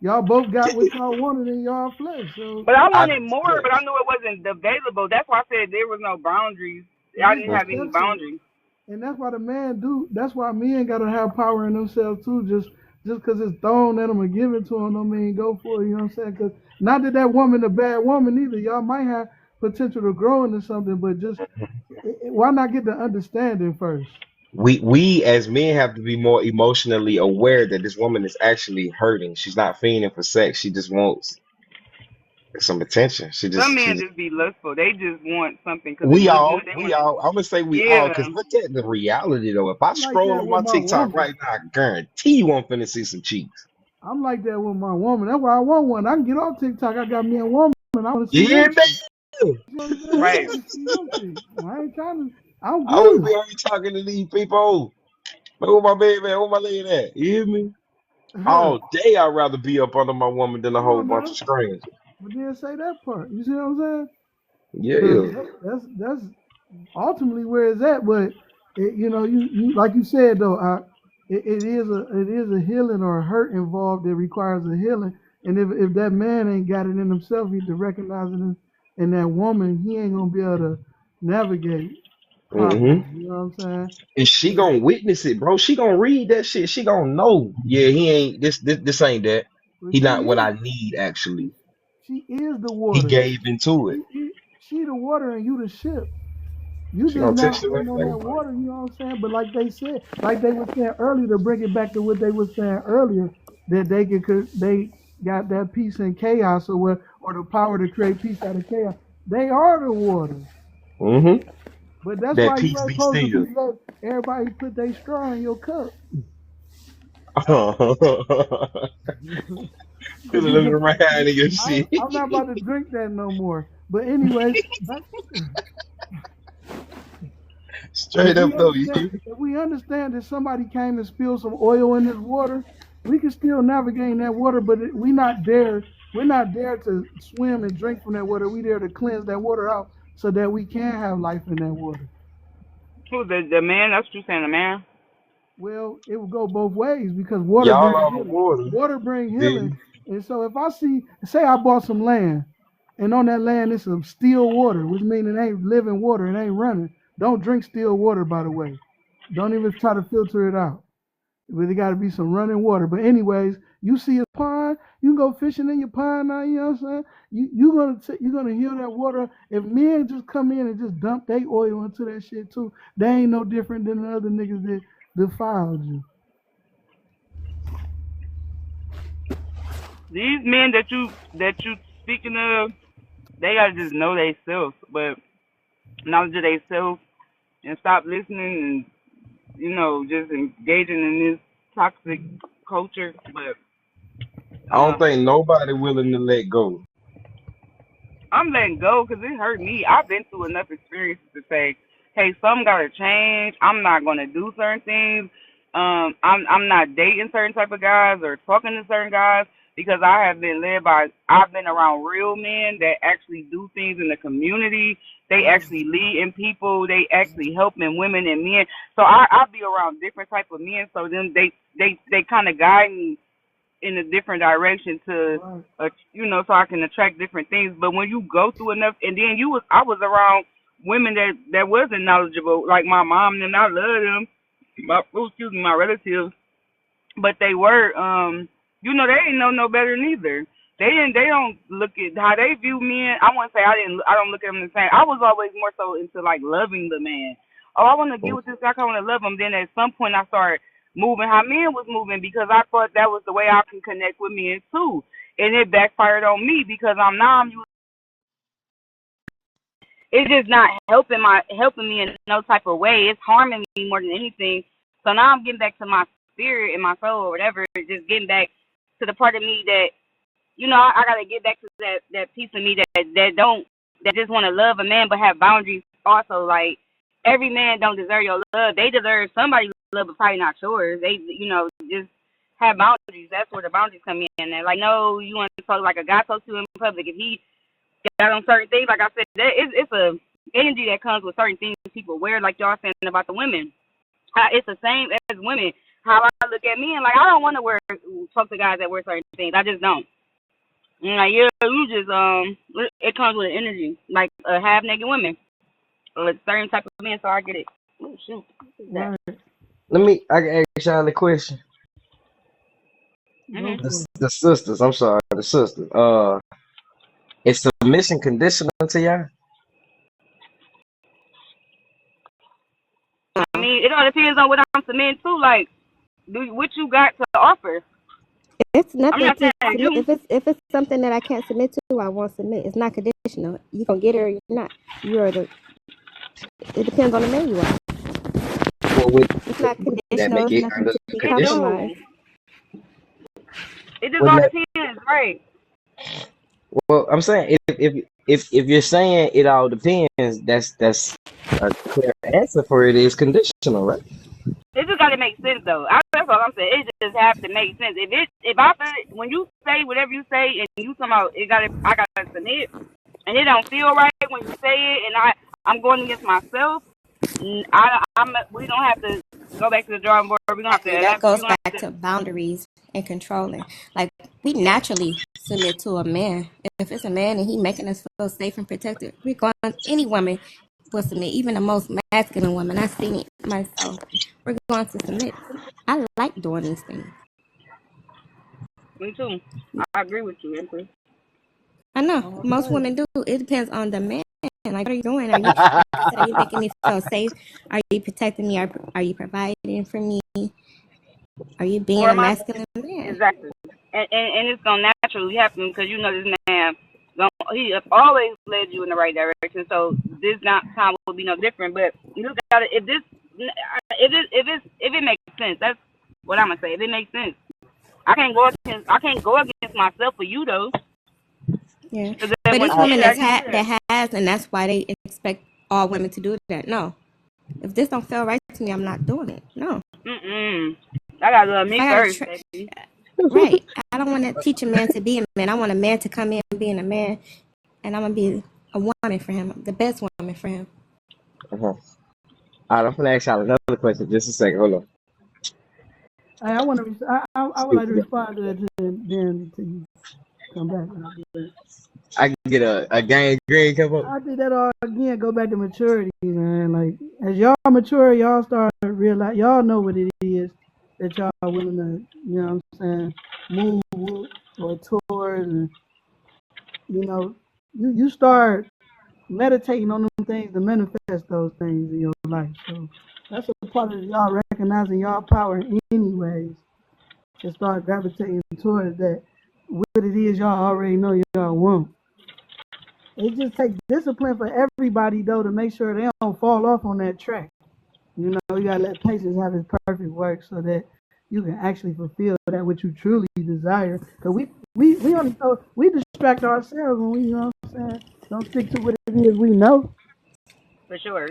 Y'all both got what y'all wanted in y'all flesh. So But I I wanted more, but I yes. knew it wasn't available. That's why I said there was no boundaries. and I it's didn't vice have Mhm. any versa. boundaries. And that's why the man do. That's why men gotta have power in themselves too. Just because it's thrown at them and given to them, don't mean go for it. You know what I'm saying? Because not that that woman a bad woman either. Y'all might have potential to grow into something, but just why not get the understanding first? We as men have to be more emotionally aware that this woman is actually hurting. She's not fiending for sex. She just wants some attention. She Some just she men just just be lustful. They just want something because it we look good. all They we want to. all I'm gonna say we all Yeah. because look at the reality though. If I I'm like scroll that on with my my TikTok woman. right now, I guarantee you I'm finna see some cheeks. I'm like that with my woman. That's why I want one. I can get off TikTok. I got me a woman. I want to see You your hear shit. me? You know what I'm saying? I Right. want to see your shit. I ain't trying to. I'm I would good. be already talking to these people. Where my baby at? Where my lady at? You hear me? All day I'd rather be up under my woman than a Come whole on bunch now. of strangers. But then say that part. You see what I'm saying? Because Yeah. that's ultimately where it's at. But you like you said though, it is a healing or a hurt involved that requires a healing. And if that man ain't got it in himself, he to recognize it in that woman, he ain't gonna be able to navigate properly. Hmm. You know what I'm And she saying? gonna witness it, bro. She gonna read that shit. She gonna know. Yeah, he ain't this ain't that. But He not what I need actually. she is the He water. gave into it. She the water and you the ship. You She just gonna not text you sitting on everything. that water, you know what I'm saying? But like they said, like they were saying earlier, to bring it back to what they were saying earlier, that they got that peace in chaos or the power to create peace out of chaos. They are the water. Hmm. But that's That why you peace ain't be supposed to still. be let everybody put their straw in your cup. Cause Put a little right hand in your I, shit. I'm not about to drink that no more. But anyways, back Straight up though, you hear me? If we understand that somebody came and spilled some oil in this water, we can still navigate in that water. But we not there. We're not there to swim and drink from that water. We there to cleanse that water out so that we can have life in that water. Who the man? That's what you saying, the man. Well, it will go both ways because water Y'all brings on the healing. water. Water brings healing. Then And so if I see, say I bought some land, and on that land it's some still water, which means it ain't living water, it ain't running. Don't drink still water, by the way. Don't even try to filter it out. But there got to be some running water. But anyways, you see a pond, you can go fishing in your pond now. You know what I'm saying? You're gonna heal that water. If men just come in and just dump their oil into that shit too, they ain't no different than the other niggas that defiled you. These men that you speaking of, they gotta just know they self, but knowledge of they self and stop listening and just engaging in this toxic culture. But I don't think nobody willing to let go. I'm letting go because it hurt me. I've been through enough experiences to say, hey, something gotta change. I'm not gonna do certain things. I'm not dating certain type of guys or talking to certain guys because I have been led by. I've been around real men that actually do things in the community. They actually lead in people. They actually helping women and men. So I be around different type of men. So then they kind of guide me in a different direction to Right. so I can attract different things. But when you go through enough, and then I was around women that wasn't knowledgeable, like my mom, and I love them, my relatives, but they were they didn't know no better neither. They don't look at how they view men. I wouldn't say I don't look at them the same. I was always more so into like loving the man. Oh, I want to get with this guy, I want to love him. Then at some point I started moving how men was moving because I thought that was the way I can connect with men too. And it backfired on me because I'm it's just not helping me in no type of way. It's harming me more than anything. So now I'm getting back to my spirit and my soul or whatever, just getting back to the part of me that I gotta get back to that piece of me that just want to love a man but have boundaries also. Like every man don't deserve your love. They deserve somebody's love, but probably not yours. They just have boundaries. That's where the boundaries come in. And like no, you want to talk like a guy talks to you in public. If he got on certain things, like I said, it's a energy that comes with certain things people wear. Like y'all saying about the women, it's the same as women. How I look at men, like I don't want to talk to guys that wear certain things. I just don't. Like yeah, you just it comes with energy, like half naked women or a certain type of men. So I get it. Oh shoot, what is that? Right. I can ask y'all a question. Go Mhm. for it. The sisters, I'm sorry, the sisters. Is submission conditional to y'all? I mean, it all depends on what I'm submitting to. Like, what you got to offer. It's I'm nothing not to saying submit. you. If it's something that I can't submit to, I won't submit. It's not conditional. You gonna get it or you're not. You're the. It depends on the man you are. What would It's not that conditional. make It's it nothing under to be It condition? do. compromised. It just all Wouldn't that? depends, right? Well, I'm saying if you're saying it all depends, that's a clear answer for it is conditional, right? It just got to make sense, though. That's all I'm saying. It just have to make sense. If I feel it, when you say whatever you say, and you come out, I gotta submit, and it don't feel right when you say it, and I'm going against myself. We don't have to go back to the drawing board. We don't have to. Exactly. That We goes don't back have to. to boundaries and controlling. Like we naturally submit to a man. If it's a man and he making us feel safe and protected, we're going. Any woman will submit, even the most masculine woman. I've seen it myself. We're going to submit. I like doing these things. Me too. I agree with you, Empress. I know All most right. women do. It depends on the man. Like, what are you doing? Are you, like you said, are you making me feel safe? Are you protecting me? Are you providing for me? Are you being Or a am I masculine man? exactly? And it's gonna naturally happen because this man, he have always led you in the right direction. So this not time will be no different. But you just gotta if it makes sense. That's what I'm gonna say. If it makes sense, I can't go against myself for you though. Yeah, Because then but when it's she women said, that has, and that's why they expect all women to do that. No, If this don't feel right to me, I'm not doing it. No. I gotta love If me I gotta first, try, baby. right. I don't want to teach a man to be a man. I want a man to come in being a man, and I'm gonna be a woman for him, the best woman for him. Uh-huh. All right, I'm gonna ask y'all another question. Just a second. Hold on. Hey, I want to. I would See like to if respond to that then till you come back. And I'll do that. I can get a gang green come up. I think that all again go back to maturity, man. Like as y'all mature, y'all start to realize y'all know what it is that y'all willing to, you know what I'm saying, move with or towards, and you start meditating on them things to manifest those things in your life. So that's a part of y'all recognizing y'all power anyways, to start gravitating towards that what it is y'all already know y'all want. It just takes discipline for everybody though to make sure they don't fall off on that track. You gotta let patience have its perfect work so that you can actually fulfill that which you truly desire. Cause we only we distract ourselves when we, you know what I'm saying, don't stick to what it is we know. For sure.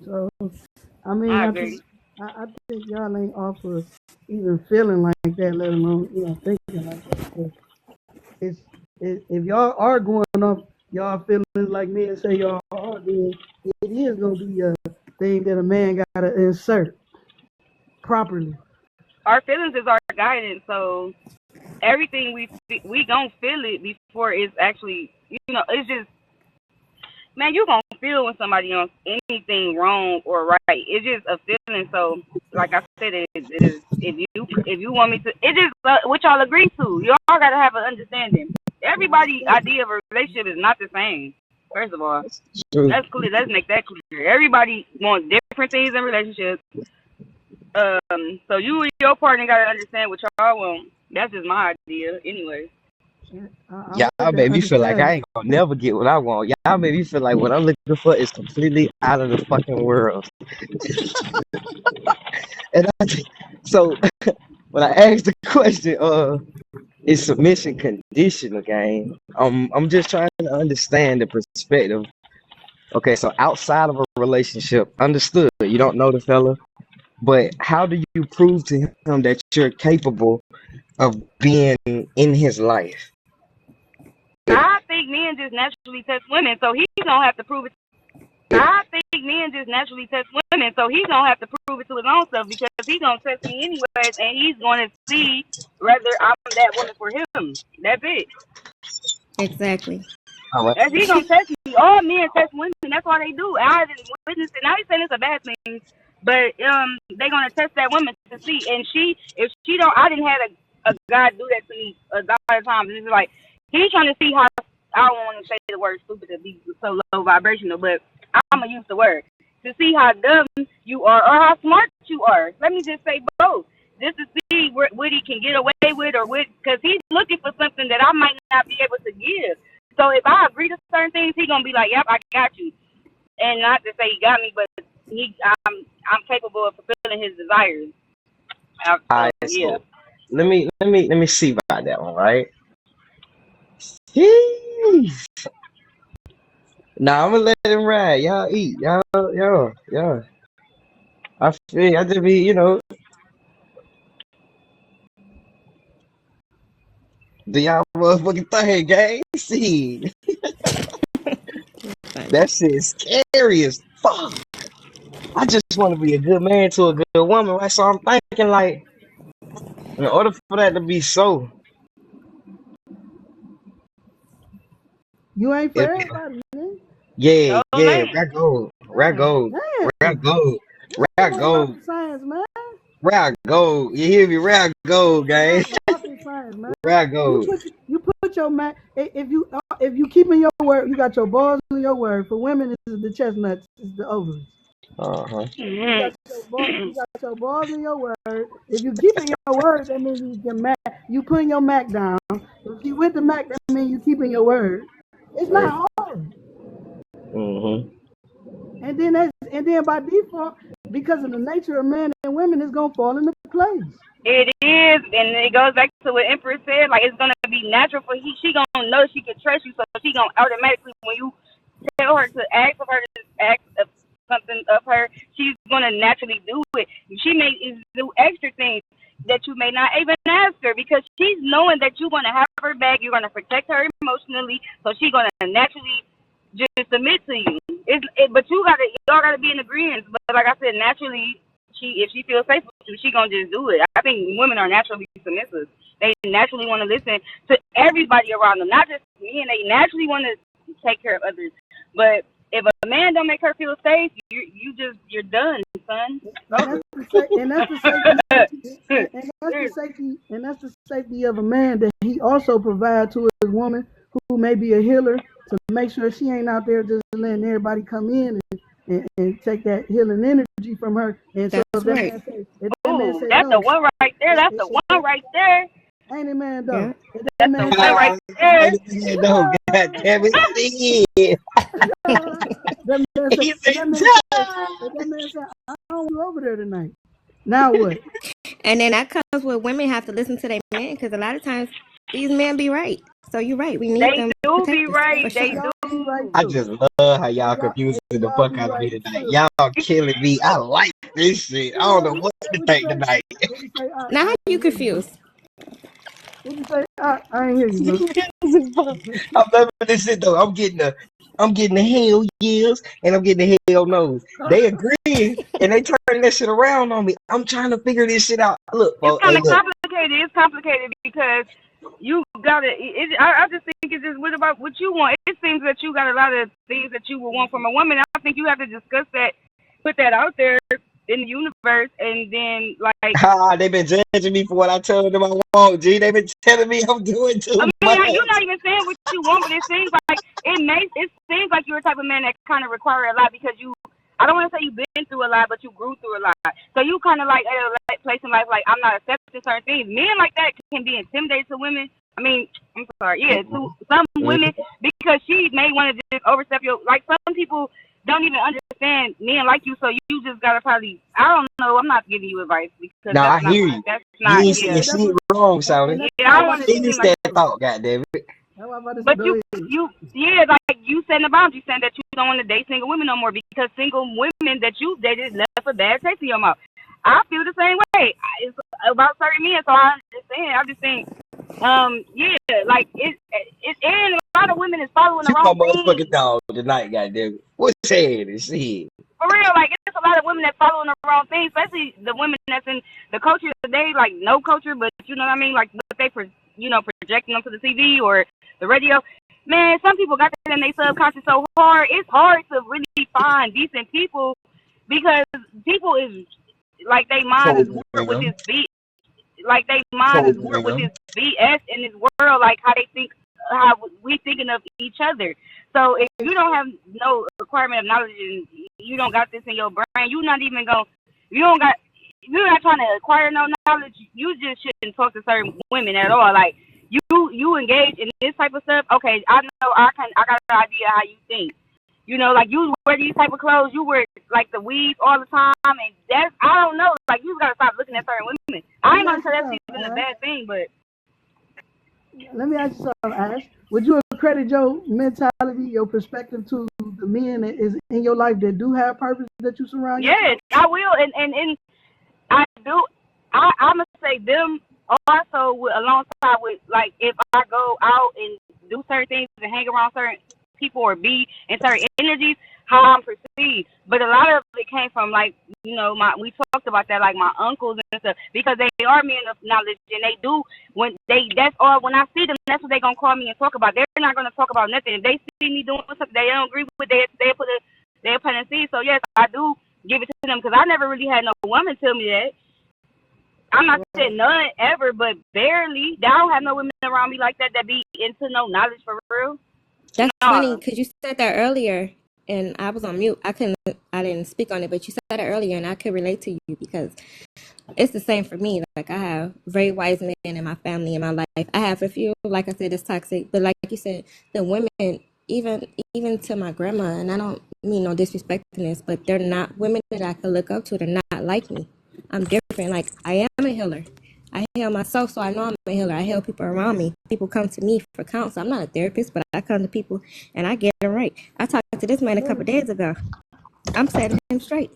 So I mean, I I think agree. I think y'all ain't off for even feeling like that, let alone thinking like that. 'Cause if y'all are going off y'all feelings like me and say y'all are, then it is gonna be a thing that a man gotta insert properly. Our feelings is our guidance, so everything we gonna feel it before it's actually, it's just, man, you gonna feel when somebody on anything wrong or right. It's just a feeling. So, like I said, it is if you want me to, it is what y'all agree to. Y'all gotta have an understanding. Yeah, I Everybody think idea of a relationship is not the same. First of all, True. that's clear. Let's make that clear. Everybody wants different things in relationships. So you and your partner gotta understand what y'all want. That's just my idea, anyway. I'm Y'all with that made me feel like I understanding. ain't gonna never get what I want. Y'all made me feel like what I'm looking for is completely out of the fucking world. And so when I asked the question, is submission conditional, gang? I'm just trying to understand the perspective. Okay, so outside of a relationship, understood. You don't know the fella, but how do you prove to him that you're capable of being in his life? If I think men just naturally test women, so he's gonna have to prove it. if I think men just naturally test women, so he's gonna have to prove it to his own self because he's gonna test me anyways, and he's gonna see whether I'm that woman for him. That's it. Exactly. all right, That's he gonna test me. All men test women. That's why they do. I didn't witness it. Now he's saying it's a bad thing, but they're gonna test that woman to see. And if she don't, I didn't have a guy do that to me a lot of times. It's like he's trying to see how. I don't want to say the word stupid to be so low vibrational, but I'm gonna use the word to see how dumb you are or how smart you are. Let me just say both, just to see what he can get away with or with, because he's looking for something that I might not be able to give. So if I agree to certain things, he's gonna be like, "Yep, I got you," and not to say he got me, but I'm capable of fulfilling his desires. all So right. yeah. So let me see about that one, right? Jeez. Nah, I'm gonna let him ride. Y'all eat. Y'all. I feel I just be, do y'all motherfucking thing, gang. See, Funny. that shit is scary as fuck. I just want to be a good man to a good woman, right? So I'm thinking, like, in order for that to be so, You ain't for it, everybody, man. yeah, So yeah, late. rap gold, rap God gold, rap damn. gold, Ain't rap no gold, rocket science, man. rap gold. You hear me? Rap gold, Ain't gang. no rocket science, man. Rap You gold. put you put your man. If you keeping your word, you got your balls in your word. For women, it's the chestnuts, it's the ovaries. Uh-huh. You got you got your balls in your word. If you keeping your word, that means you putting your Mac down. If you with the Mac, that means you keeping your word. It's Right. not hard. Mm-hmm. And then by default, because of the nature of men and women, it's gonna fall into place. It is, and it goes back to what Empress said. Like it's gonna be natural for she gonna know she can trust you, so she gonna automatically when you tell her to ask of her something of her, she's gonna naturally do it. She may do extra things that you may not even ask her because she's knowing that you're gonna have her back, you're gonna protect her emotionally, so she's gonna naturally just submit to you. But y'all gotta be in agreement. But like I said, naturally, if she feels safe with you, she gonna just do it. I think women are naturally submissive. They naturally want to listen to everybody around them, not just me, and they naturally want to take care of others. But if a man don't make her feel safe, you're done, son. And Over. that's the safety, and that's the safety of a man that he also provides to his woman who may be a healer to make sure she ain't out there just letting everybody come in and take that healing energy from her. And so That's right. if that man Ooh, say that's the no, one right there. That's the one right there. ain't it, man, Yeah. though? If that That's the man say, one right there. No, God damn it, see. that man say, He if said, that man say, if that man say, I don't want you over there tonight. Now what? And then that comes with women have to listen to their men because a lot of times these men be right. So you're right. We need They them to do protect be us for right. And They sure. y'all be right I do. too. just love how And y'all confusing the y'all fuck be out of me right tonight. too. Y'all killing me. I like this shit. I don't know what to What you think say? tonight. What you say? Now how I you ain't hear you, bro. confused? What you say? I ain't hear you, bro. I'm loving this shit though. I'm getting the hell yes and I'm getting the hell no's. They agreeing and they turning that shit around on me. I'm trying to figure this shit out. Look, It's folks. kind Hey, of look. complicated. It's complicated because you got to. I just think it's just what about what you want. It seems that you got a lot of things that you would want from a woman. I think you have to discuss that, put that out there in the universe, and then like. They been judging me for what I told them I want. G, they been telling me I'm doing I too mean, much. you're not even saying what you want, but it seems like it seems like you're the type of man that kind of require a lot because you. I don't want to say you've been through a lot, but you grew through a lot. So you kind of like at a place in life like I'm not accepting certain things. Men like that can be intimidated to women. I mean, I'm sorry, yeah, to some women because she may want to just overstep your. Like some people don't even understand men like you, so you just gotta probably. I don't know. I'm not giving you advice because Now I that's not. hear you. That's You not. ain't Yeah, you And that's see it what, wrong, and Shawty. that's yeah. what I I'm don't about want to it to say. Finish seem like. that thought, goddamn it. That's what I'm about to say. But Go ahead. yeah, like you setting a boundary, saying that you don't want to date single women no more because single women that you dated left a bad taste in your mouth. I feel the same way. It's about certain men, so I understand. I just think, yeah, like and a lot of women is following the Shoot my wrong things. motherfucking dog tonight, goddamn it. What's saying and shit? For real, like it's a lot of women that following the wrong things, especially the women that's in the culture today, like no culture, but you know what I mean, like what they projecting onto the TV or the radio. Man, some people got that in their subconscious so hard. It's hard to really find decent people because people is like they mind is warped with Program. this like they mind is warped with Program. this BS in this world, like how they think, how we thinking of each other. So if you don't have no requirement of knowledge and you don't got this in your brain, you not even going. You don't got. You're not trying to acquire no knowledge. You just shouldn't talk to certain women at all. Like you engage in this type of stuff. Okay, I know I got an idea how you think. Like you wear these type of clothes, you wear like the weave all the time, and that's I don't know. Like you gotta stop looking at certain women. I Let ain't me gonna ask say you that's even a something, Ash. bad thing, but Let me ask you something, Ash. Would you accredit your mentality, your perspective to the men that is in your life that do have purpose that you surround yes, yourself? I will, and I do. I'm gonna say them also alongside with like if I go out and do certain things and hang around certain people or be in certain energies, how I'm perceived. But a lot of it came from like my we talked about that like my uncles and stuff because they are men of knowledge and they do when they that's all when I see them that's what they gonna call me and talk about. They're not gonna talk about nothing. If they see me doing something they don't agree with, they put a seed. So yes, I do give it to them because I never really had no woman tell me that. I'm not saying none ever, but barely. I don't have no women around me like that be into no knowledge for real. That's funny No. because you said that earlier and I was on mute. I didn't speak on it, but you said it earlier and I could relate to you because it's the same for me. Like I have very wise men in my family, in my life. I have a few, like I said, it's toxic. But like you said, the women, even to my grandma, and I don't mean no disrespect in this, but they're not women that I could look up to. They're not like me. I'm different. Like I am a healer. I heal myself, so I know I'm a healer. I heal people around me. People come to me for counsel. I'm not a therapist, but I come to people and I get them right. I talked to this man a couple days ago. I'm setting him straight.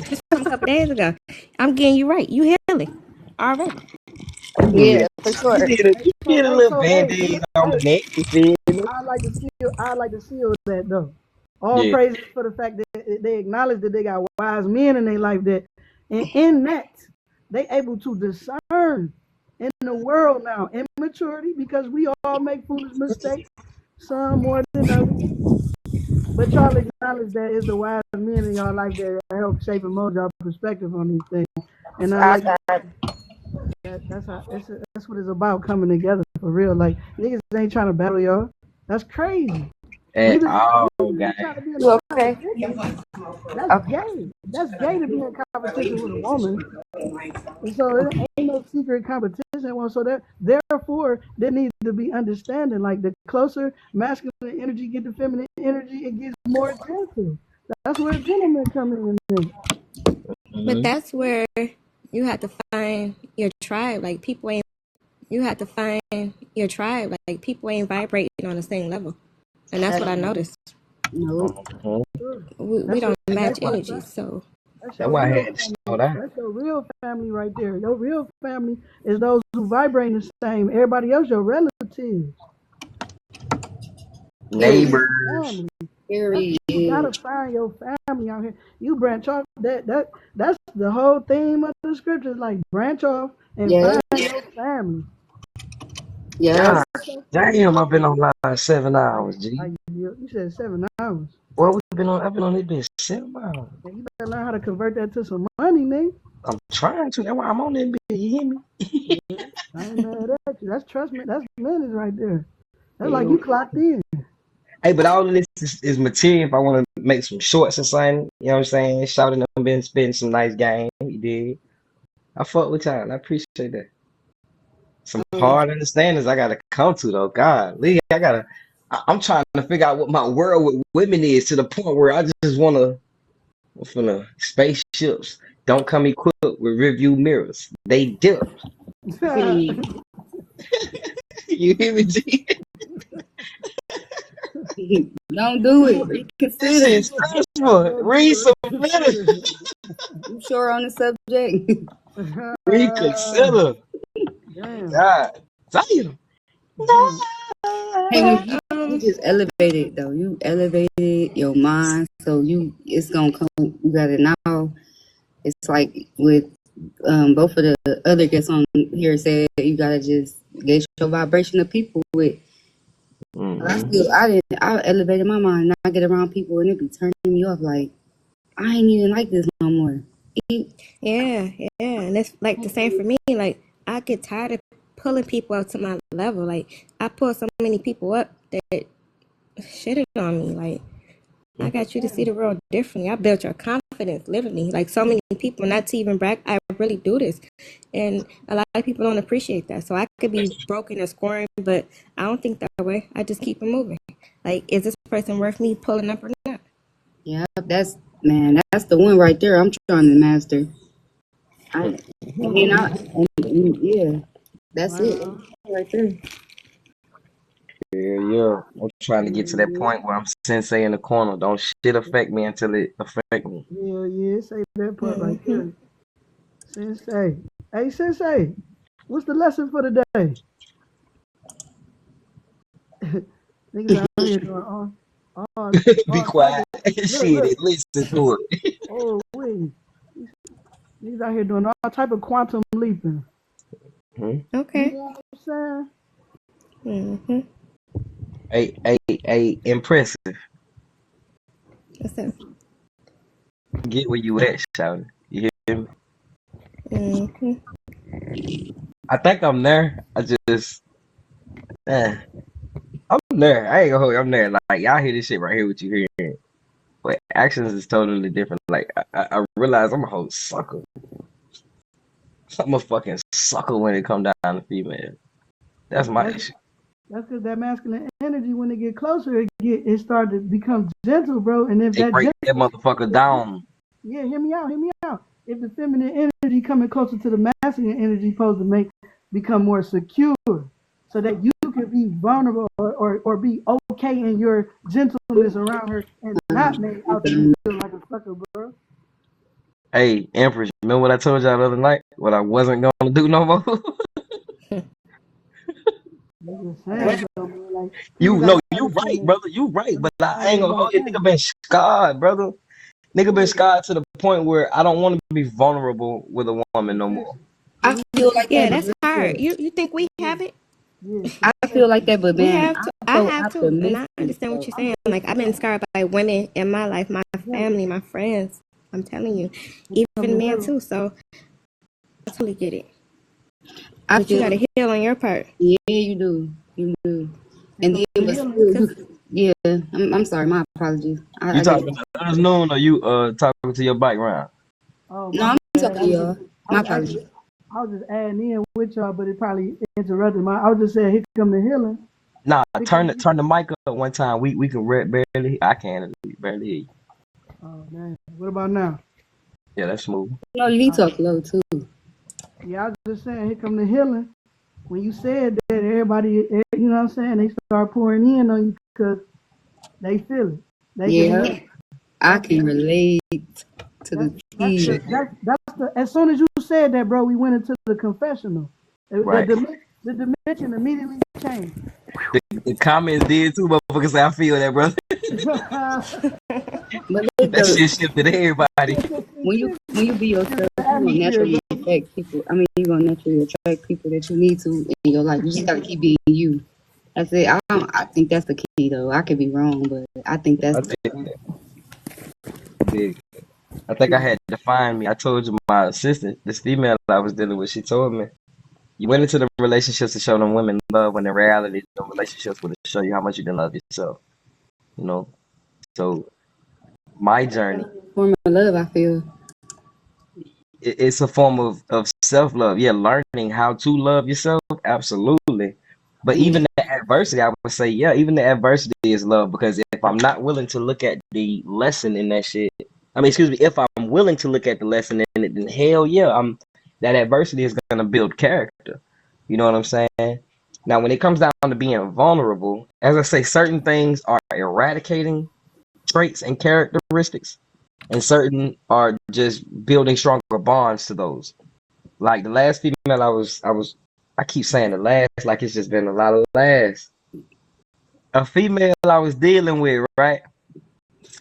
Just from a couple days ago. I'm getting you right. You healing already. You did Yeah, for you sure. did a you So did a hey, little so hey, band-aid on my neck, you feel me? I like to seal that though. All Yeah. praises for the fact that they acknowledge that they got wise men in their life that, and in that they able to discern in the world now immaturity because we all make foolish mistakes, some more than others. But y'all acknowledge that it's the wise men in y'all life that help shape and mold y'all perspective on these things. And I like I that's how that's what it's about coming together for real. Like niggas ain't trying to battle y'all. That's crazy. At Neither all, neither guy. we trying to be in you a okay? competition. That's Okay. gay. That's gay to be in competition with a woman. And so it ain't no secret competition. Well, so that therefore there needs to be understanding. Like the closer masculine energy get to feminine energy, it gets more gentle. That's where gentlemen come in. But Mm-hmm. that's where you have to find your tribe. Like people ain't you have to find your tribe. Like people ain't vibrating on the same level. And that's That's what I noticed. no. We That's don't and match that's why energies. So that's That's your why I real had to slow family. down. That's your real family right there. Your real family is those who vibrate the same. Everybody else, your relatives. That ain't Period. your Neighbors. family. Period. You gotta find your family out here. You branch off. That's the whole theme of the scriptures. Like branch off and Yeah. find your family. Yes. God damn, I've been online 7 hours, I, G. you said 7 hours. Well, I've been on this bitch 7 hours. And you better learn how to convert that to some money, nigga. I'm trying to. That's why I'm on this bitch. You hear me? I ain't mad at you. That's trust me. That's minutes right there. That's like Hell you clocked in. Hey, but all of this is material if I want to make some shorts or something. You know what I'm saying? Shouting them been spitting some nice game. You did. I fuck with y'all. I appreciate that. Some hard understandings I gotta come to though. God, Lee, I'm trying to figure out what my world with women is to the point where I just wanna I'm finna spaceships don't come equipped with review mirrors. They dip. Period. You hear me, G? Don't do it. This Reconsider. is stressful. Don't do Read some it. minutes. You sure on the subject? Reconsider. Damn. God damn. Damn. Hey, but you just elevated though. You elevated your mind, so it's gonna come. You got it now. It's like with both of the other guests on here said you gotta just gauge your vibration of people with. Mm-hmm. I elevated my mind. Now I get around people and it be turning me off. Like I ain't even like this no more. yeah, and it's like the same for me. Like I get tired of pulling people up to my level. Like I pull so many people up that shitted on me. Like I got you to see the world differently. I built your confidence, literally. Like so many people, not to even brag, I really do this. And a lot of people don't appreciate that. So I could be broken or scoring, but I don't think that way. I just keep it moving. Like, is this person worth me pulling up or not? Yeah, that's man. That's the one right there. I'm trying to master. I and then yeah, that's it Wow. right there. Yeah. I'm trying to get to that Yeah, point where I'm sensei in the corner. Don't shit affect me until it affect me. yeah. Say that part right Mm-hmm. there. Sensei. Hey, Sensei. What's the lesson for the day? Niggas out here doing Be all type quiet. of Shit, look. it listen to Oh wait. Niggas out here doing all type of quantum leaping. it. You Okay. know what I'm saying? Mm-hmm. Impressive. That's it. Get where you at, shout. You hear me? Mm-hmm. I think I'm there. Eh, I'm there. I ain't gonna hold you. I'm there. Like y'all hear this shit right here, what you hearing, but actions is totally different. Like I realize I'm a whole sucker. I'm a fucking sucker when it come down to female. That's my That's issue. that's because that masculine energy, when it get closer, it start to become gentle, bro. And if They that break that gentle, motherfucker down. yeah, hear me out. If the feminine energy coming closer to the masculine energy, supposed to become more secure, so that you can be vulnerable or be inculcating your gentleness around her and not made out to be feel like a sucker, bro. Hey, Empress, remember what I told y'all the other night? What I wasn't gonna do no more? I'm just saying, though, man. Like people You gotta know, you right, understand. brother. You right, but I ain't Understand gonna about hold you. that. Nigga been scarred, brother. Nigga been Yeah, scarred to the point where I don't want to be vulnerable with a woman no more. so I we feel just like Yeah, that, that's hard. but You think we yeah, have it? yeah. So I we feel just like that, but We man, have to. I'm I so have to, and I optimistic. understand what So you're I'm saying. just Like I've been saying, scarred by women in my life, my yeah, family, my friends. I'm telling you, when it come even to men healing, too. So I totally get it, I but you feel, got to heal on your part. yeah, you do, you do. when it And come then, to but healing, still, Cause yeah, I'm sorry, my apologies. You I get talking to us noon or you talking to your bike round? oh no, my I'm bad. talking to y'all. I My was actually, apologies. I was just adding in with y'all, but it probably interrupted my. I was just saying, here come the healing. Nah, Here come the turn the mic up one time. We can barely. I can barely hear you. Oh man, what about now? Yeah, that's smooth. No, you Uh, talk low too. yeah, I was just saying, here come the healing. When you said that, everybody, you know what I'm saying, they start pouring in on you because they feel it. They can Yeah, relate. I That's can relate to that's the that's T. the that's the. As soon as you said that, bro, we went into the confessional. Right. The dimension immediately changed. The comments did too, motherfuckers say I feel that, brother. But look That though, shit shifted everybody. when you be Shift yourself, the you gonna atmosphere, naturally bro. attract people. I mean, you gonna naturally attract people that you need to in your life. You just gotta keep being you. That's it. I think that's the key though. I could be wrong, but I think that's I did. I think I had to find me. I told you my assistant, this female I was dealing with, she told me you went into the relationships to show them women love when in reality the relationships would show you how much you didn't love yourself. You know? So my journey, form of love. I feel. it's a form of self love. Yeah, learning how to love yourself, absolutely. But Yeah. even the adversity, I would say, yeah, even the adversity is love because if I'm not willing to look at the lesson in that shit, I mean, excuse me, if I'm willing to look at the lesson in it, then hell yeah, I'm that adversity is gonna build character. You know what I'm saying? Now, when it comes down to being vulnerable, as I say, certain things are eradicating traits and characteristics, and certain are just building stronger bonds to those. Like the last female I keep saying the last, like it's just been a lot of last. A female I was dealing with, right?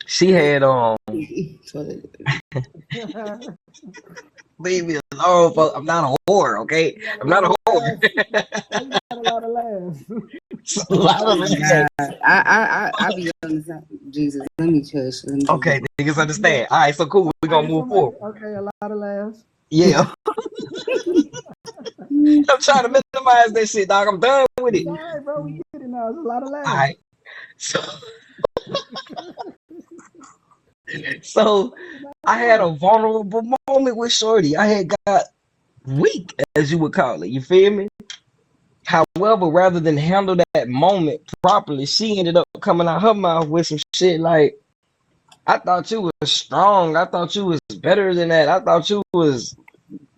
She had So, leave me alone, folks. I'm not a whore, okay? You got a I'm lot not of a whore. laughs. Why you got a lot of laughs? It's a lot oh of my last. God, I be on the side. Jesus, let me hush. Let me just. Okay, niggas understand. All right, so cool. We're gonna move Somebody, forward. okay, a lot of laughs. Yeah. I'm trying to minimize that shit, dog. I'm done with It's it. all right, bro. We get it now. It's a lot of All laughs. right. So so I had a vulnerable moment with Shorty. I had got weak, as you would call it. You feel me? However, rather than handle that moment properly, she ended up coming out her mouth with some shit like, I thought you was strong. I thought you was better than that. I thought you was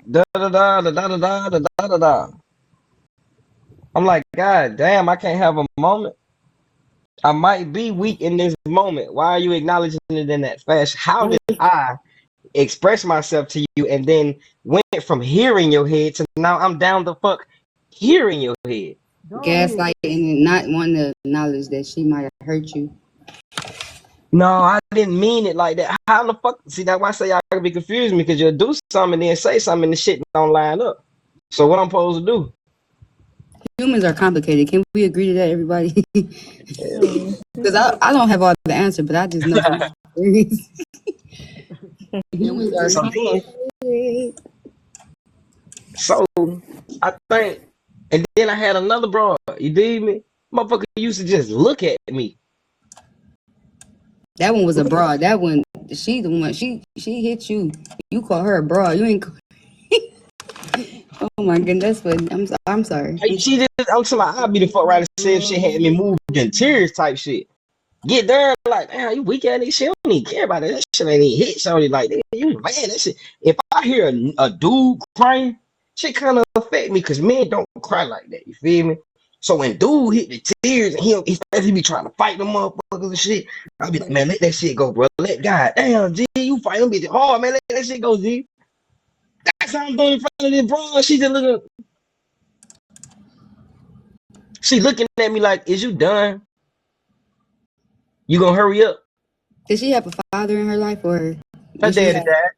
da da da da da da da da da da da. I'm like, God damn, I can't have a moment. I might be weak in this moment. Why are you acknowledging it in that fashion? How did I express myself to you and then went from hearing your head to now I'm down the fuck hearing your head? Go ahead. Gaslighting and not wanting to acknowledge that she might have hurt you. No, I didn't mean it like that. How the fuck? See, that's why I say y'all could be confused me because you'll do something and then say something and the shit don't line up. So what I'm supposed to do? Humans are complicated. Can we agree to that, everybody? Mm. Because I don't have all the answer, but I just know from my experience, Can we humans are So agree? then, complicated. so I think, and then I had another broad. You dig me? Motherfucker used to just look at me. That one was a broad. That one, she the one. She hit you. You call her a broad. You ain't. Oh my goodness, that's what I'm sorry. Like, she just, I'm talking about, I'd be the fuck right to say if she had me moved in tears type shit. Get there, like, damn, you weak ass nigga. She don't even care about it. That shit ain't even hit Shorty. Like, you man, that shit. If I hear a dude crying, shit kind of affect me because men don't cry like that. You feel me? So when dude hit the tears and he be trying to fight them motherfuckers and shit, I be like, man, let that shit go, bro. Let God damn, G, you fight them bitches hard, man. Let that shit go, G. That's how I'm doing in front of this bro. She looking at me like, is you done? You gonna hurry up? Did she have a father in her life, or Her did she daddy have? died.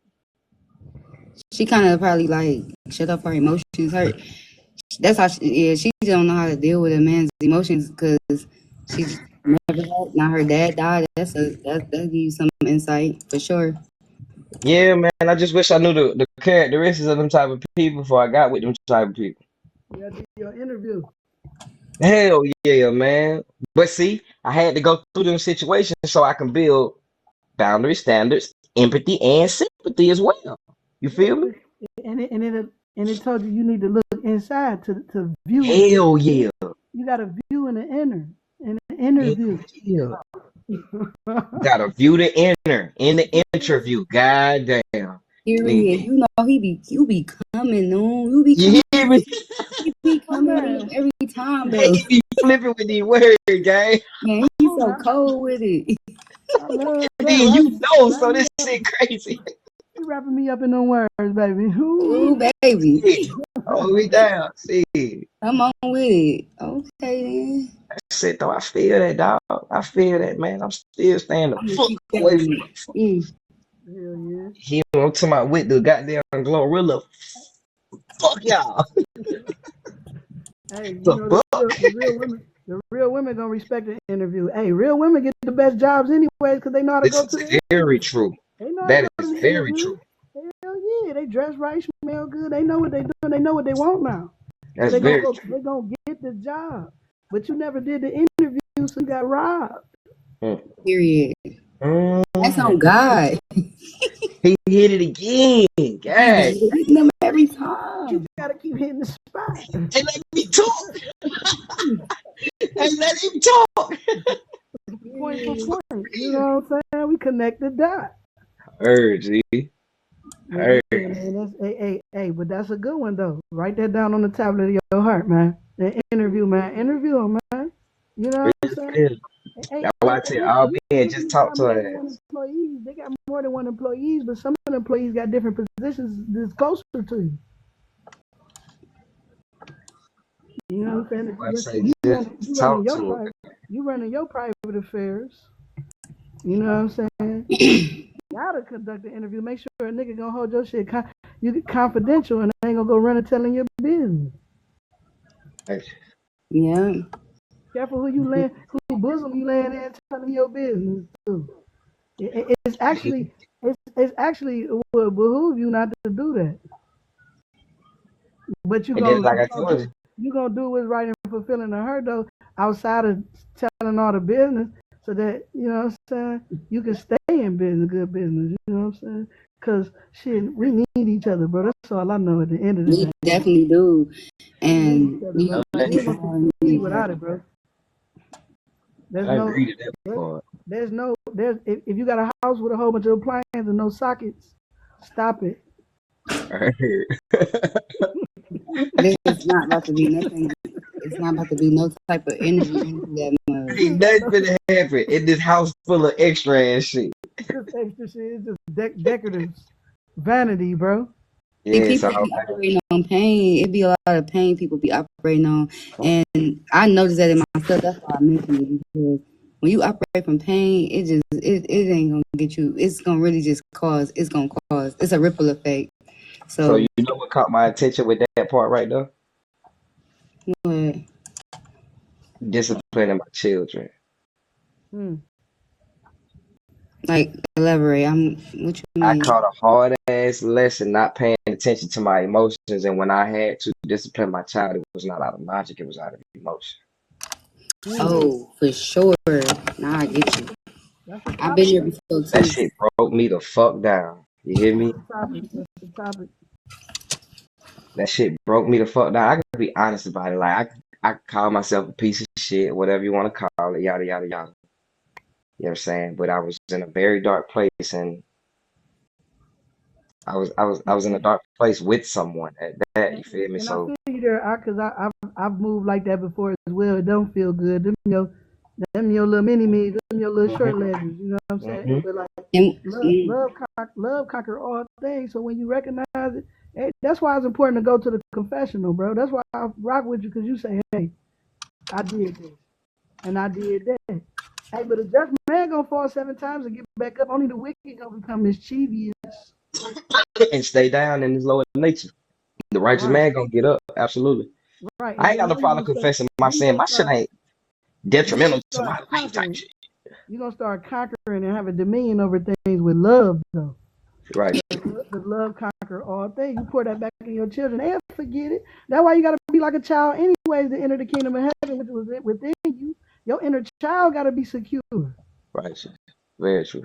She kind of probably like shut up her emotions. That's how she don't know how to deal with a man's emotions because she never had. Now her dad died. That gives you some insight for sure. Yeah, man. I just wish I knew the characteristics of them type of people before I got with them type of people. You gotta do your interview. Hell yeah, man. But see, I had to go through them situations so I can build boundary standards, empathy, and sympathy as well. You Yeah, feel me? and it told you you need to look inside to view. Hell yeah. You got a view in the Hell interview. yeah. Gotta view the inner in the interview. God damn. Period. Nigga, You be coming on. You be you coming. hear me? You be My coming man, in every time Hey, though. he be flipping with these words, gang. Man, come he's on so now. cold with it. I love And that. then you know, Wrap so me this up. shit crazy. You wrapping me up in them words, baby. Ooh, Ooh, baby. Shit. Hold me down. See. Come on with it. Okay then. Shit though, I feel that dog. I feel that, man. I'm still staying the I'm gonna fuck keep away feeling from it. Mm. hell yeah. him. I'm talking about with the goddamn Glorilla. Fuck y'all. Hey, you The know fuck? the real women gonna respect the interview. Hey, real women get the best jobs anyways because they know how to This go to is the very interview. true. They know how to That go to is the very interview. true. Hell yeah, they dress right, smell good. They know what they doing. They know what they want now. So That's very they gonna get the job. But you never did the interview, so you got robbed. true. Period. That's Mm. on God. He hit it again. He God. be hitting them every You time. gotta keep hitting the spot. And let me talk. And let him talk. Point for Period. point. You know what I'm saying? We connect the dot. Heard, G. But yeah, Heard. man, hey, but that's a good one though. Write that down on the tablet of your heart, man. The interview, man. Interview them, man. You know what I'm Real, saying? real. That's why I tell all men just Businesses talk got to more than her one ass. employee. They got more than one employees, but some of the employees got different positions that's closer to you. You know what I'm saying? I say just You running talk your to her. private, you running your private affairs. You know what I'm saying? Gotta conduct the interview. Make sure a nigga gonna hold your shit confidential and ain't gonna go run and telling your business. Hey, Yeah. Careful who bosom you laying in telling your business too. It's actually it will behoove you not to do that. But and then like I told you, you gonna do what's right and fulfilling to her though, outside of telling all the business, so that you know what I'm saying you can stay in business, good business. You know what I'm saying? Cause shit, we need each other, bro. That's all I know. At the end of the We day, definitely do. we need And each other, bro. we don't let We we ain't gonna all succeed need each without other. it, bro. There's I no agree to that there, part. there's if you got a house with a whole bunch of appliances and no sockets, stop it. I heard. This is not about to be nothing. It's not about to be no type of interview that much. Ain't nothing finna happen in this house full of extra ass shit. This extra shit is just decorative vanity, bro. See, Yeah, so people be operating on pain. It be a lot of pain people be operating on, and I noticed that in myself. That's why I mentioned it because when you operate from pain, it ain't gonna get you. It's gonna really just cause. It's gonna cause. It's a ripple effect. so So, you know what caught my attention with that part right there? what? Disciplining my children. Hmm. Like elaborate. What you I mean? caught a hard ass lesson not paying attention to my emotions, and when I had to discipline my child, it was not out of logic, it was out of emotion. Hmm. Oh, for sure. Now I get you. That's the I've been topic. here before That too. shit broke me the fuck down. You hear me? That's the topic. That shit broke me the fuck down. I can be honest about it. Like I call myself a piece of shit, whatever you want to call it, yada yada yada. You know what I'm saying? But I was in a very dark place, and I was in a dark place with someone at that. You feel me? And I So feel you there, cause I've moved like that before as well. It don't feel good. Them your little mini me, them your little short letters. You know what I'm saying? hmm But like And love conquer all things. So when you recognize it, hey, that's why it's important to go to the confessional, bro. That's why I rock with you, cause you say, hey, I did this and I did that. Hey, but a just man gonna fall 7 times and get back up. Only the wicked gonna become mischievous. and stay down in his lower nature. The righteous Right, man gonna get up. Absolutely. right. I And ain't got then no problem confessing my sin. My shit ain't you detrimental gonna to my start life type conquering. shit. You're gonna start conquering and have a dominion over things with love, though. Right, The love conquer all things. You pour that back in your children, they'll forget it. That's why you gotta be like a child, anyways, to enter the kingdom of heaven, which was within you. Your inner child gotta be secure. right. Very true.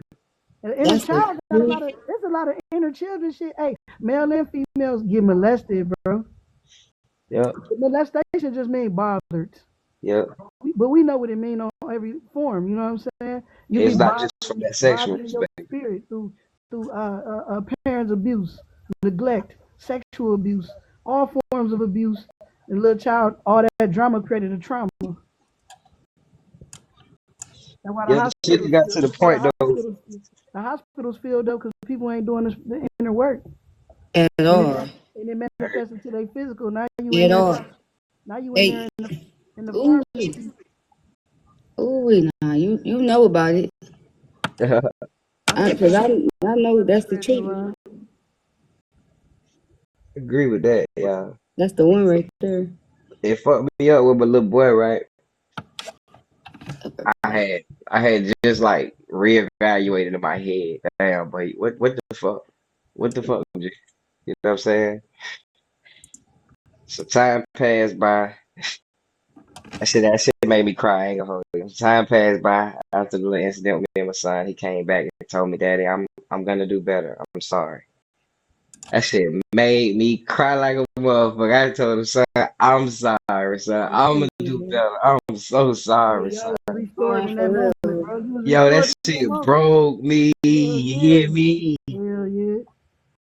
An inner that's the child got a truth. lot of. There's a lot of inner children shit. Hey, male and females get molested, bro. Yep, Molestation just means bothered. yep. But we know what it means on every form. You know what I'm saying? You be It's not just from that sexual bothered in your perspective. spirit through parents' abuse, neglect, sexual abuse, all forms of abuse. The little child, all that drama created a trauma. That's why the Yeah, the shit hospitals, got to the that's why point though. the hospitals filled up because people ain't doing the inner work, At and all. it manifests into their physical. Now you in At there, all. now you in there Hey, in the ooh, pharmacy. ooh, nah, you know about it. I'm just Cause saying, I know the that's the spiritual truth. line. Agree with that. Yeah, That's the one right there. it fucked me up with my little boy. Right, I had just like reevaluated in my head. Damn, but what the fuck? What the fuck? You know what I'm saying? So time passed by. That shit made me cry. I ain't gonna hold you. Time passed by after the little incident with me and my son. He came back and told me, "Daddy, I'm gonna do better. I'm sorry." That shit made me cry like a motherfucker. I told him, "Son, I'm sorry, son. I I'm feel gonna you, do man. better. I'm so Yeah, sorry, son." y'all was restored Nah, in for that real. moment, bro. You was Yo, restored that in that shit moment. broke me. Hell You hear yeah. me? Hell yeah.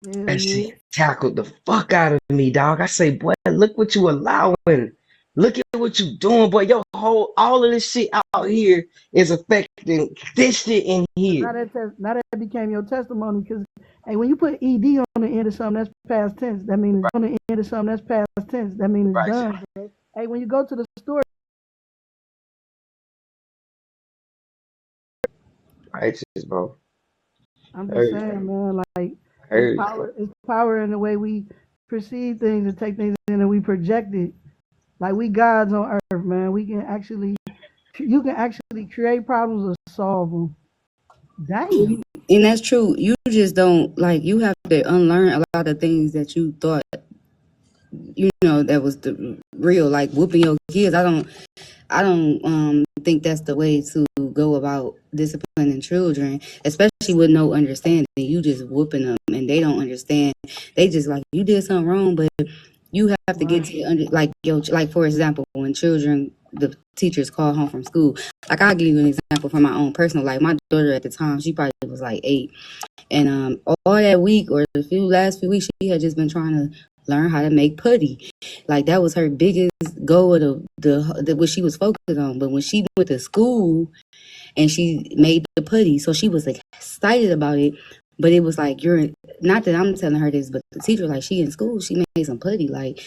Hell That yeah. shit tackled the fuck out of me, dog. I say, boy, look what you allowing. Look at what you doing, boy. All of this shit out here is affecting this shit in here. Now that became your testimony because hey, when you put ed on the end of something that's past tense, that means on the end of something that's past tense, that means it's Righteous, done. Hey, when you go to the store, righteous, bro. I'm just Heard, saying, man, like heard. it's power in the way we perceive things and take things in and we project it. Like we gods on earth, man. You can actually create problems or solve them. Damn. And that's true. You just don't like you have to unlearn a lot of things that you thought that was the real like whooping your kids. I don't think that's the way to go about disciplining children, especially with no understanding. You just whooping them and they don't understand. They just like you did something wrong, but you have to get Right. to like for example, when children the teachers call home from school. Like I'll give you an example from my own personal life. My daughter at the time, she probably was like 8. And all that week or the last few weeks, she had just been trying to learn how to make putty. Like that was her biggest goal of the what she was focused on. But when she went to school and she made the putty, so she was like excited about it. But it was like you're not that I'm telling her this, but the teacher like she in school, she made some putty, like,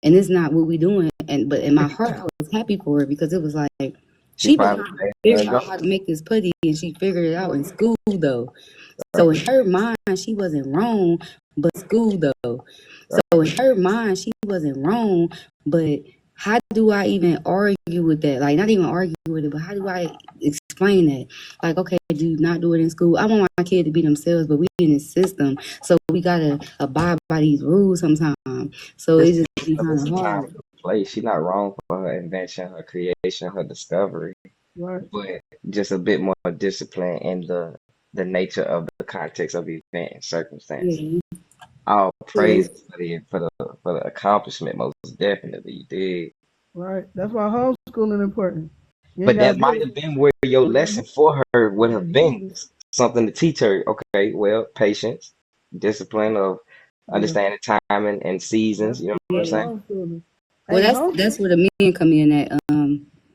and it's not what we doing. And but in my heart, I was happy for her because it was like She she been finally trying to made her figure go. out how to make this putty, and she figured it out in school though. Right, So in her mind, she wasn't wrong, but school though. right. So in her mind, she wasn't wrong, but how do I even argue with that? Like not even argue with it, but how do I explain that? Like, okay, do not do it in school. I want my kid to be themselves, but we in this system, so we gotta abide by these rules sometimes. So it It's, just be kind it's of a time hard. and a place. She's not wrong for her invention, her creation, her discovery, Right. but just a bit more discipline in the nature of the context of the event and circumstance. Yeah. All So praise for the accomplishment, most definitely you did. Right. That's why homeschooling is important. You ain't But gotta that do might it. have been where your lesson for her would You have gotta use been it. something to teach her. Okay, well, patience. discipline of Yeah, understanding time and seasons. that's You know what I'm that's Yeah. saying? homeschooling. Well, Hey, home. that's where the men come in at.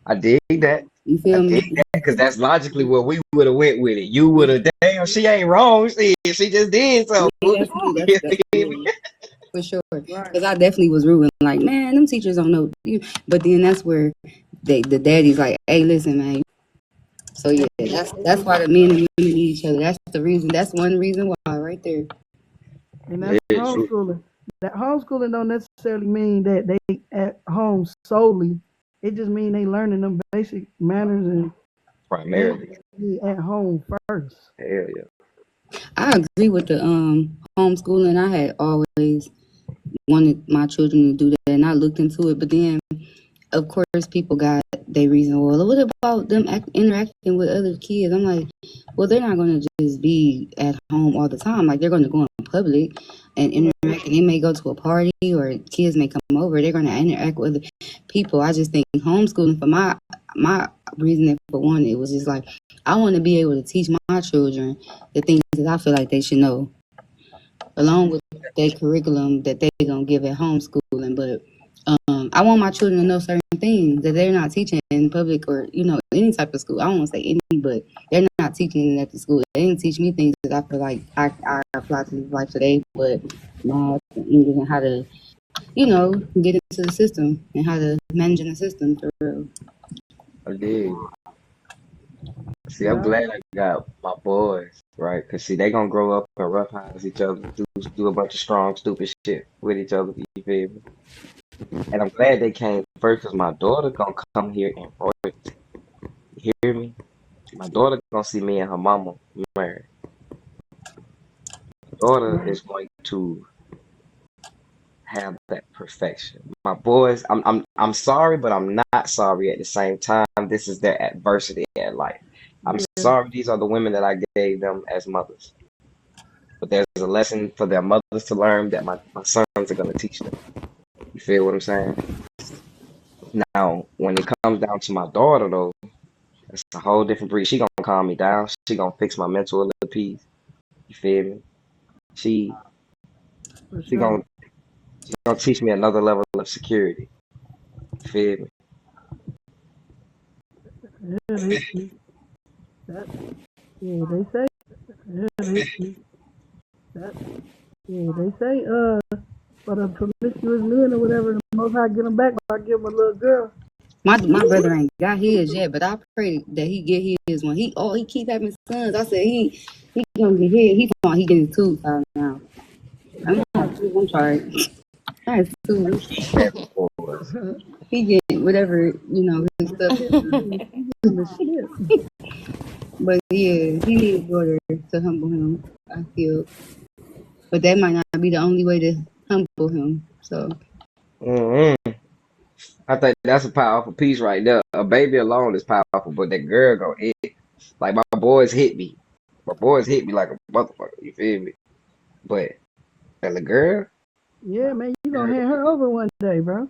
I dig that. You I feel me? dig that because that's logically where we would have went with it. You would have, damn, she ain't wrong. She just did something. Yeah, that's me. You That's feel me? yeah, for sure. Right. Because I definitely was rude and like, man, them teachers don't know. But then that's where the daddy's like, hey, listen, man. So yeah, that's why the men and women need each other. That's the reason. That's one reason why, right there. And that's Yeah, true. homeschooling. That homeschooling don't necessarily mean that they at home solely. It just means they learning them basic manners and things Primarily. that they need at home first. Hell yeah. I agree with the homeschooling. I had always wanted my children to do that, and I looked into it. But then, of course, people got their reason. Well, what about them interacting with other kids? I'm like, well, they're not going to just be at home all the time. Like they're going to go in public and Right. interact. And they may go to a party, or kids may come over. They're going to interact with other people. I just think homeschooling for my reasoning for one, it was just like I want to be able to teach my children the things that I feel like they should know, along with their curriculum that they're gonna give at homeschooling. But I want my children to know certain things that they're not teaching in public or any type of school. I don't want to say any, but they're not teaching it at the school. They didn't teach me things that I feel like I apply to life today, but math and English and how to get into the system and how to manage in the system for real. I dig. See, I'm Yeah. glad I got my boys, right? Because, see, they going to grow up and roughhouse each other, do a bunch of strong, stupid shit with each other. You feel me? And I'm glad they came first because my daughter going to come here and royalty. You hear me? My daughter going to see me and her mama married. My daughter Right. is going to have that perfection. My boys, I'm sorry, but I'm not sorry at the same time. This is their adversity in life. I'm Yeah. sorry these are the women that I gave them as mothers. But there's a lesson for their mothers to learn that my sons are gonna teach them. You feel what I'm saying? Now, when it comes down to my daughter though, it's a whole different breed. She gonna calm me down. She gonna fix my mental a little piece. You feel me? She For she sure. gonna she gonna teach me another level of security. You feel me? Yeah. That. Yeah. They say. Yeah. That. Yeah. They say. For the promiscuous men or whatever, the most high get them back. I give them a little girl. My brother ain't got his yet, but I pray that he get his when he keep having sons. I said he gonna get his. He getting two now. I'm sorry. That's two. Keep having boys. He get whatever his stuff. Shit, he getting the shit. But yeah, he needs a daughter to humble him. I feel, but that might not be the only way to humble him. So hmm I think that's a powerful piece right there. A baby alone is powerful, but that girl gonna hit. Like my boys hit me. My boys hit me like a motherfucker. You feel me? But and the girl, Yeah, man, you girl gonna hand gonna her over one day, bro.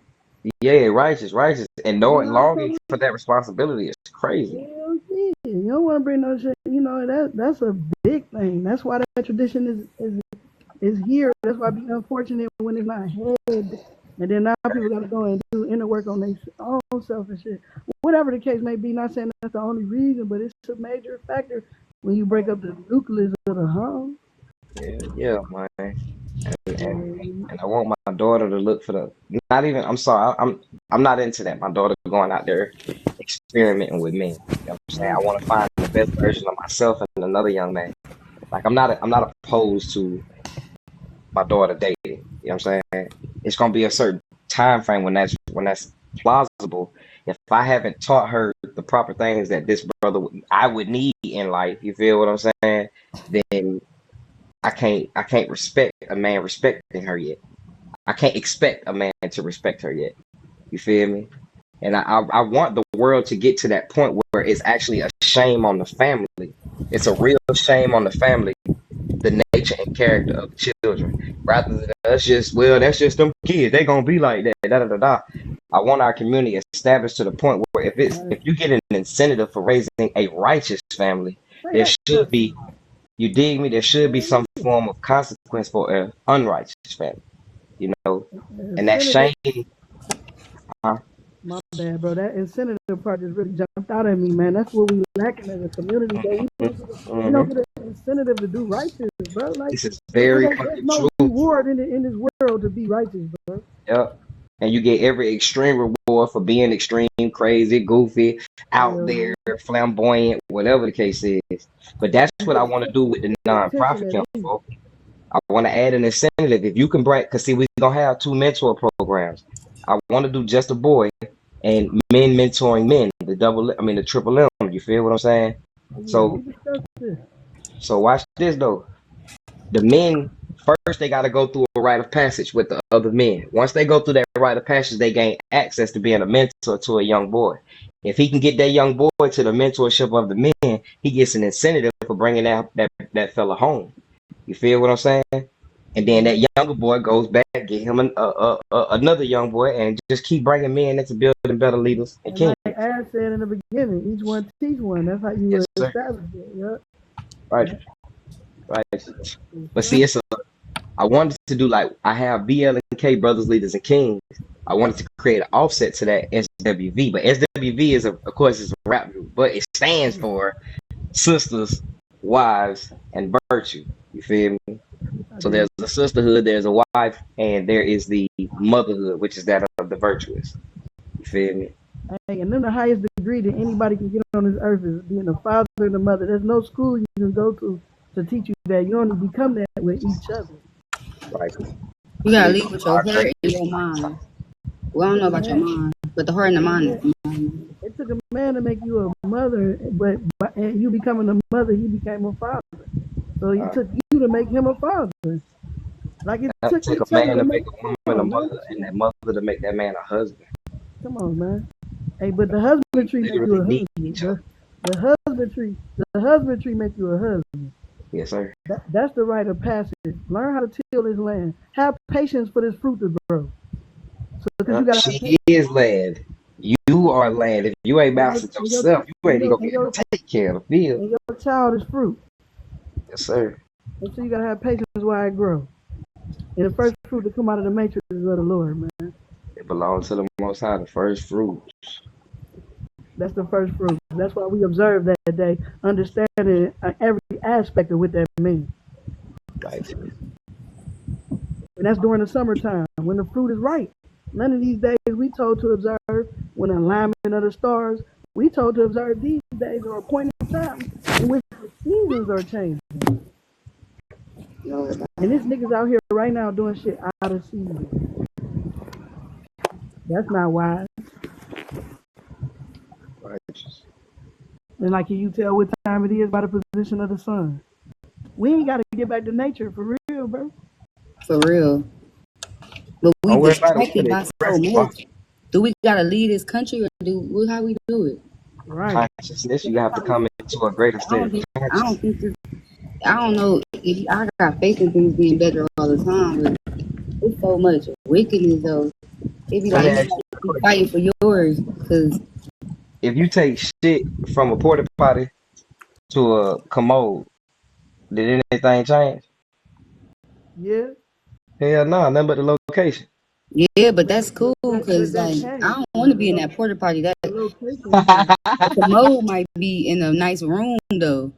yeah, righteous, righteous, and You knowing know what I'm longing talking for that responsibility is crazy. about? Hell yeah. You don't want to bring no shit. You know that's a big thing. That's why that tradition is here. That's why it's unfortunate when it's not had. And then now people got to go and do inner work on their own self and shit. Whatever the case may be, not saying that's the only reason, but it's a major factor when you break up the nucleus of the home. Yeah, yeah, man. And and, And, and I want my daughter to look for the not even. I'm sorry, I'm not into that. My daughter going out there experimenting with men. You know what I'm saying? I want to find the best version of myself and another young man. Like I'm not opposed to my daughter dating. You know what I'm saying? It's gonna be a certain time frame when that's plausible. If I haven't taught her the proper things that this brother I would need in life, you feel what I'm saying? Then I can't respect a man respecting her yet. I can't expect a man to respect her yet. You feel me? And I want the world to get to that point where it's actually a shame on the family. It's a real shame on the family, the nature and character of the children, rather than us just, well, that's just them kids. They gonna be like that. Da da da da. I want our community established to the point where if you get an incentive for raising a righteous family, say there that. should be You dig me? There should be some form of consequence for an unrighteous family, you know. And that Incentive, shame, huh? my bad, bro. That incentive part just really jumped out at me, man. That's what we lacking as a community, bro. We don't Hmm. get an incentive to do righteous, bro. Like This is it very ain't, there's fucking no true. reward in this world to be righteous, bro. Yep. And you get every extreme reward for being extreme, crazy, goofy, out Hell there, yeah. flamboyant, whatever the case is. But that's You what I get want to do with the attention nonprofit at camp, least. folks. I want to add an incentive. If you can break, because see, we're going to have two mentor programs. I want to do just a boy and men mentoring men, the triple M. You feel what I'm saying? Yeah, we So, discussed this. so watch this though. The men first they got to go through a rite of passage with the other men. Once they go through that rite of passage, they gain access to being a mentor to a young boy. If he can get that young boy to the mentorship of the men, he gets an incentive for bringing that fella home. You feel what I'm saying? And then that younger boy goes back, get him another young boy, and just keep bringing men into building better leaders and And like kings. Ash said in the beginning, each one teach one. That's how you Yes, sir. establish it. Yeah. Right, Yeah. right. But see, I wanted to do like I have BL and K Brothers, Leaders, and Kings. I wanted to create an offset to that SWV, but SWV is of course is a rap group, but it stands for Sisters, Wives, and Virtue. You feel me? I So did. there's a sisterhood, there's a wife, and there is the motherhood, which is that of the virtuous. You feel me? Hey, and then the highest degree that anybody can get on this earth is being a father and a mother. There's no school you can go to teach you that. You only become that with each other. Right. You We gotta need lead to with do your our heart great and your mind. Well, I don't know Took a about your man. mind, but the heart and the mind Man, is mine. it took a man to make you a mother, but and you becoming a mother, he became a father. So it uh, took you to make him a father. Like it took take a each other man to to make. make a woman Come a on, man. mother, and that mother to make that man a husband. Come on, man. Hey, but the We husbandry make you literally a need husband. each other. The husbandry make you a husband. Yes, sir. That's the rite of passage. Learn how to till this land. Have patience for this fruit to grow. So because you gotta have She is land. You are land. If you ain't and your mastered and your yourself, you ain't and even your gonna and be able your, to take care of the field. and your child is fruit. Yes, sir. And so you gotta have patience while it grows. And the first fruit to come out of the matrix is of the Lord, man. It belongs to the Most High, the first fruit. That's the first fruit. That's why we observe that day, understanding every aspect of what that means. Right. And that's during the summertime when the fruit is ripe. None of these days we told to observe when alignment of the stars. We told to observe these days are appointed times in which the seasons are changing. And this niggas out here right now doing shit out of season. That's not wise. Right. And like, can you tell what time it is by the position of the sun? We ain't got to get back to nature for real, bro. For real. But we Don't worry about it. We distracted finna by so express it, bro. much. Do we gotta lead this country or how we do it? Right. Consciousness. You have to come into a greater I state don't of think I don't consciousness. think this I don't know if I got faith in things being better all the time, but it's so much wickedness though. It be Let me like you ask you gotta a be question. fighting for yours because If you take shit from a porta potty to a commode, did anything change? Yeah. Hell no, nothing but the location. yeah, but But that's cool but because that like I changed don't want to though. be in that porta potty. That The location changed. the commode might be in a nice room though.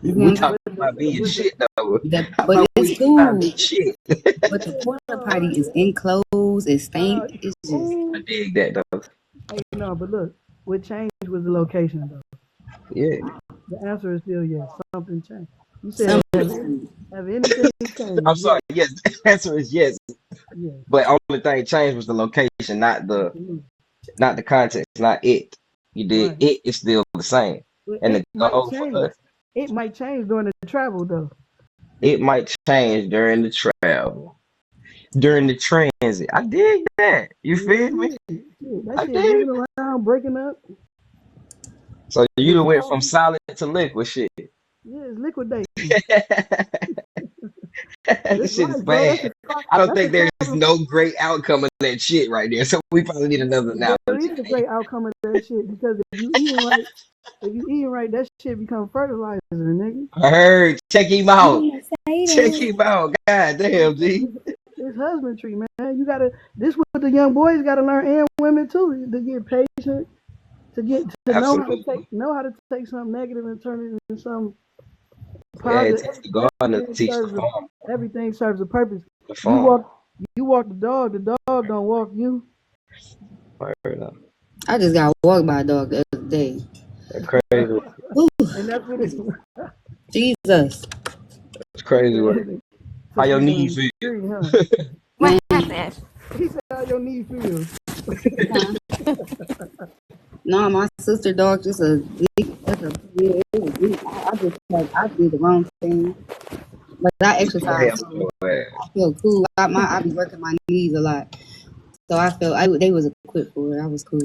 You know We what I'm talking saying? about being shit though. How But about we it's not cool. be shit? But the porta No, potty is enclosed. It no, stank. It's just cool. I dig that though. Hey, no, but look, what changed was the location though. Yeah. The answer is still yes. Something changed. You said something. have anything I'm changed? Yes, sorry. Yes, the answer is yes. yes, But only thing changed was the location, absolutely. not the context, not it. You did Right. it is still the same. But And it the might goal for change. us, It might change during the travel though. it might change during the travel, during the transit. I dig that. You Yeah, feel me? yeah. Shit, that I shit dig. moving around, breaking up. So you done went from Dissolving. solid to liquid shit. Yeah, it's liquidating. This This shit is life, bro. bad. I don't That's the think there is carbon. no great outcome of that shit right there. So we probably need another There analogy. is a great outcome of that shit because if you eating right, If you eating right, that shit become fertilizer, nigga. I heard. Check him I out. didn't say Check that. him out. God damn, G. It's husbandry, man. You gotta. This what the young boys gotta learn, and women too, to get patient, to Absolutely. know how to take something negative and turn it into something Yeah, it positive. takes the gardener to teach the farmer. Everything serves a purpose. The You farm. walk you walk the dog don't walk you. Word up. I just got walked by a dog the other day. That crazy. Whew, And that's what it Jesus, It's he crazy work. said to How your sleep on knees the feel? street, huh? What man. happened? He said how your knee feels. Huh? No, my sister dog just a big. That's a yeah. It was big. I just like I did the wrong thing, but I You still have exercise, so your ass. I feel cool. I be working my knees a lot, so I felt they was equipped for it. I was cool.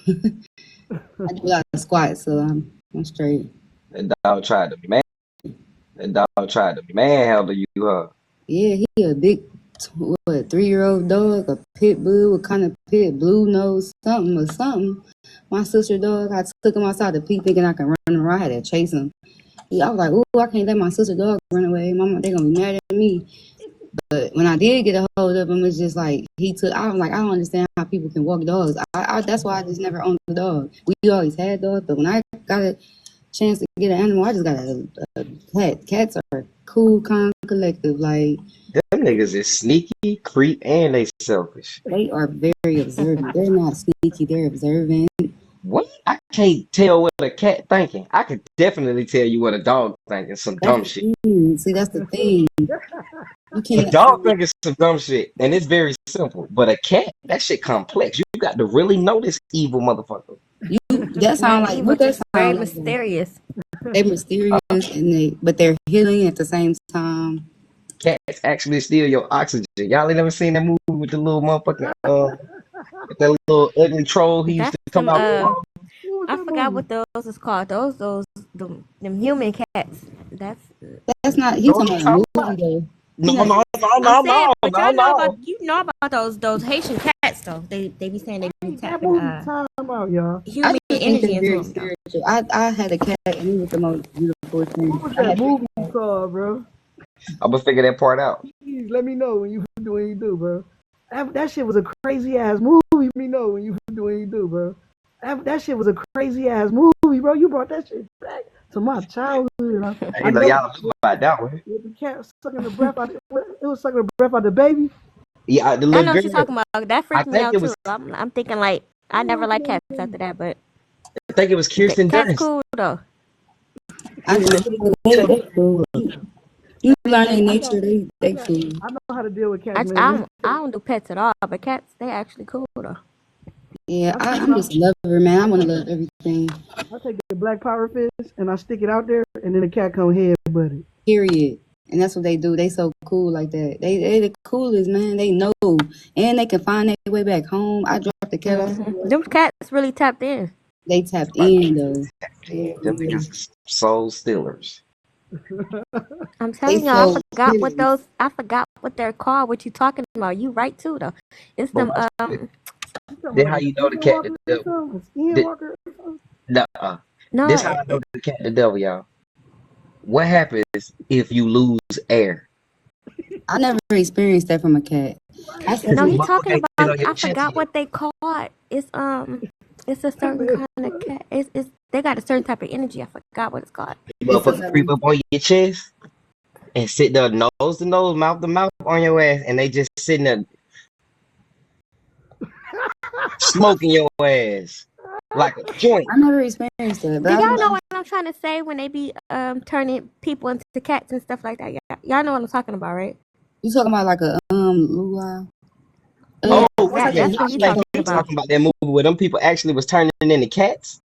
I do a lot of squats, so I'm straight. That dog tried to man. That dog tried to manhandle you, huh? Yeah, he a big, what, 3-year-old dog, a pit bull, what kind of pit, blue nose, something or something. My sister dog, I took him outside to pee thinking I can run him around. I had to chase him. I was like, ooh, I can't let my sister dog run away. Mama, they gonna be mad at me. But when I did get a hold of him, it's just like I was like, I don't understand how people can walk dogs. That's why I just never owned a dog. We always had dogs, but when I got a chance to get an animal, I just got a cat. Cats are cool, calm, collective. Like, Them niggas is sneaky, creep, and they selfish. they are very observant. They're not sneaky, they're observant. What? I can't tell what a cat thinking. I could definitely tell you what a dog thinking. Some That's dumb the shit. thing. See, that's the thing. You A cannot dog see. thinking some dumb shit, and it's very simple. But a cat, that shit complex. You got to really know this evil motherfucker. That sound Not like evil, what that just very sound like though? mysterious. They mysterious but they're healing at the same time. Cats actually steal your oxygen. Y'all ain't never seen that movie with the little motherfucking with that little ugly troll he used That's to come them. out with? What was I that forgot movie? what those is called. Them human cats. That's. That's not Know he's what talking I'm about a talking about? movie though. He No, not no, no, I'm no, saying, no, but no, no. you know about those Haitian cats though. They be saying they be Ain't that tapping movie time out, y'all? I human just think they're energy into very them though. spiritual. I had a cat and it was the most beautiful What thing. was I that had three movie called, bro? I'm gonna figure that part out. Please let me know when you do, bro. That shit was a crazy ass movie. Let me know when you do, bro. That shit was a crazy ass movie, bro. You brought that shit back to my childhood. And I I ain't know know y'all knew about that one. with the cat sucking the breath out. It was sucking the breath out the baby. Yeah, the I little know what you're girl. talking about. That I freaked me think out it too. was. I'm thinking like I never liked cats after that, but I think it was the Kirsten cat's Dunst. cool though. I In the but they cool. You learn Hey, in nature, they cool. I know how to deal with cats, I, man. I don't I don't do pets at all, but cats they actually cool though. Yeah, I stick I'm my just a lover, man. I wanna love everything. I take the black power fist and I stick it out there, and then the cat come head buddy. Period. And that's what they do. They so cool like that. They the coolest, man. They know. And they can find their way back home. I dropped the cat off somewhere. Them cats really tapped in. They tapped Somebody in though. damn, them niggas is soul stealers. I'm They telling y'all, so serious. I forgot what they're called. What you talking about? You right too though. It's But them watch this. You talking This about how like you a know the cat the skinwalker or devil. something? A This, skinwalker or something? nuh-uh. no, This how I know the cat the devil, y'all. What happens if you lose air? I never experienced that from a cat. I Right. said no, This he to talking motherfucker ain't get about. on your I chest forgot yet. what they call it. It's a certain kind of cat. It's they got a certain type of energy. I forgot what it's called. The it's motherfucker a creep up on your chest and sit there nose to nose, mouth to mouth on your ass, and they just sitting there smoking your ass like a joint. I never experienced that, but Do I y'all know know what I'm trying to say when they be turning people into cats and stuff like that? Y'all know what I'm talking about, right? you talking about like a luau. Yeah, Oh, It's wait a like a minute. that's what I he Haitian think talking you culture. about. talking about that movie where them people actually was turning into cats.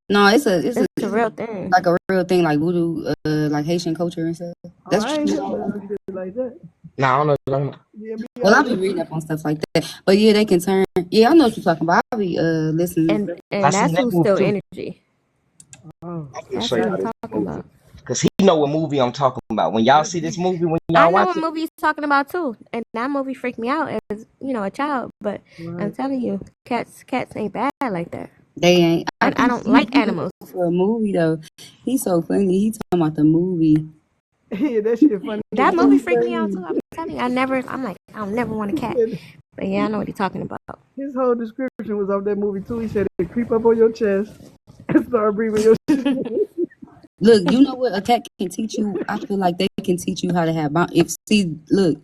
No, it's It's a real thing. like a real thing, like voodoo, like Haitian culture and stuff. Oh, That's I ain't true. never looked at it like that. Nah, I don't know. I don't know. Yeah, me Well, I'll either. be reading up on stuff like that. But yeah, they can turn. Yeah, I know what you're talking about. I'll be listening. I And seen that's that who's movie still too. energy. Oh, I'm gonna That's show what y'all I'm this talking movie. about. Cause he know what movie I'm talking about. When y'all that's see this deep. movie, when I y'all know watch what it, movie he's talking about too, and that movie freaked me out as a child. But I'm Right. telling you, cats ain't bad like that. They ain't. I I think don't he like did animals. it for a movie though. He's so funny. He talking about the movie. Yeah, that shit funny as That movie Too freaked me out funny. too. I'm telling you, I'm like, I'll never want a he cat. said But yeah, I know what he's talking about. his whole description was of that movie too. He said it creep up on your chest and start breathing your shit. Look, you know what a cat can teach you? I feel like they can teach you how to have if see look,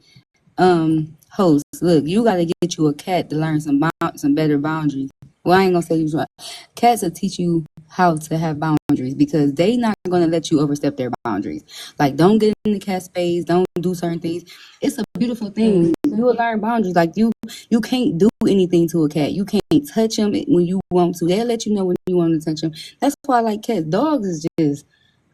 host, look, you gotta get you a cat to learn some better boundaries. Well, I ain't gonna say you right. Cats will teach you how to have boundaries because they not gonna let you overstep their boundaries. Like don't get in the cat space, don't do certain things. It's a beautiful thing. You will learn boundaries. Like you can't do anything to a cat. You can't touch them when you want to. They'll let you know when you want to touch them. That's why I like cats. Dogs is just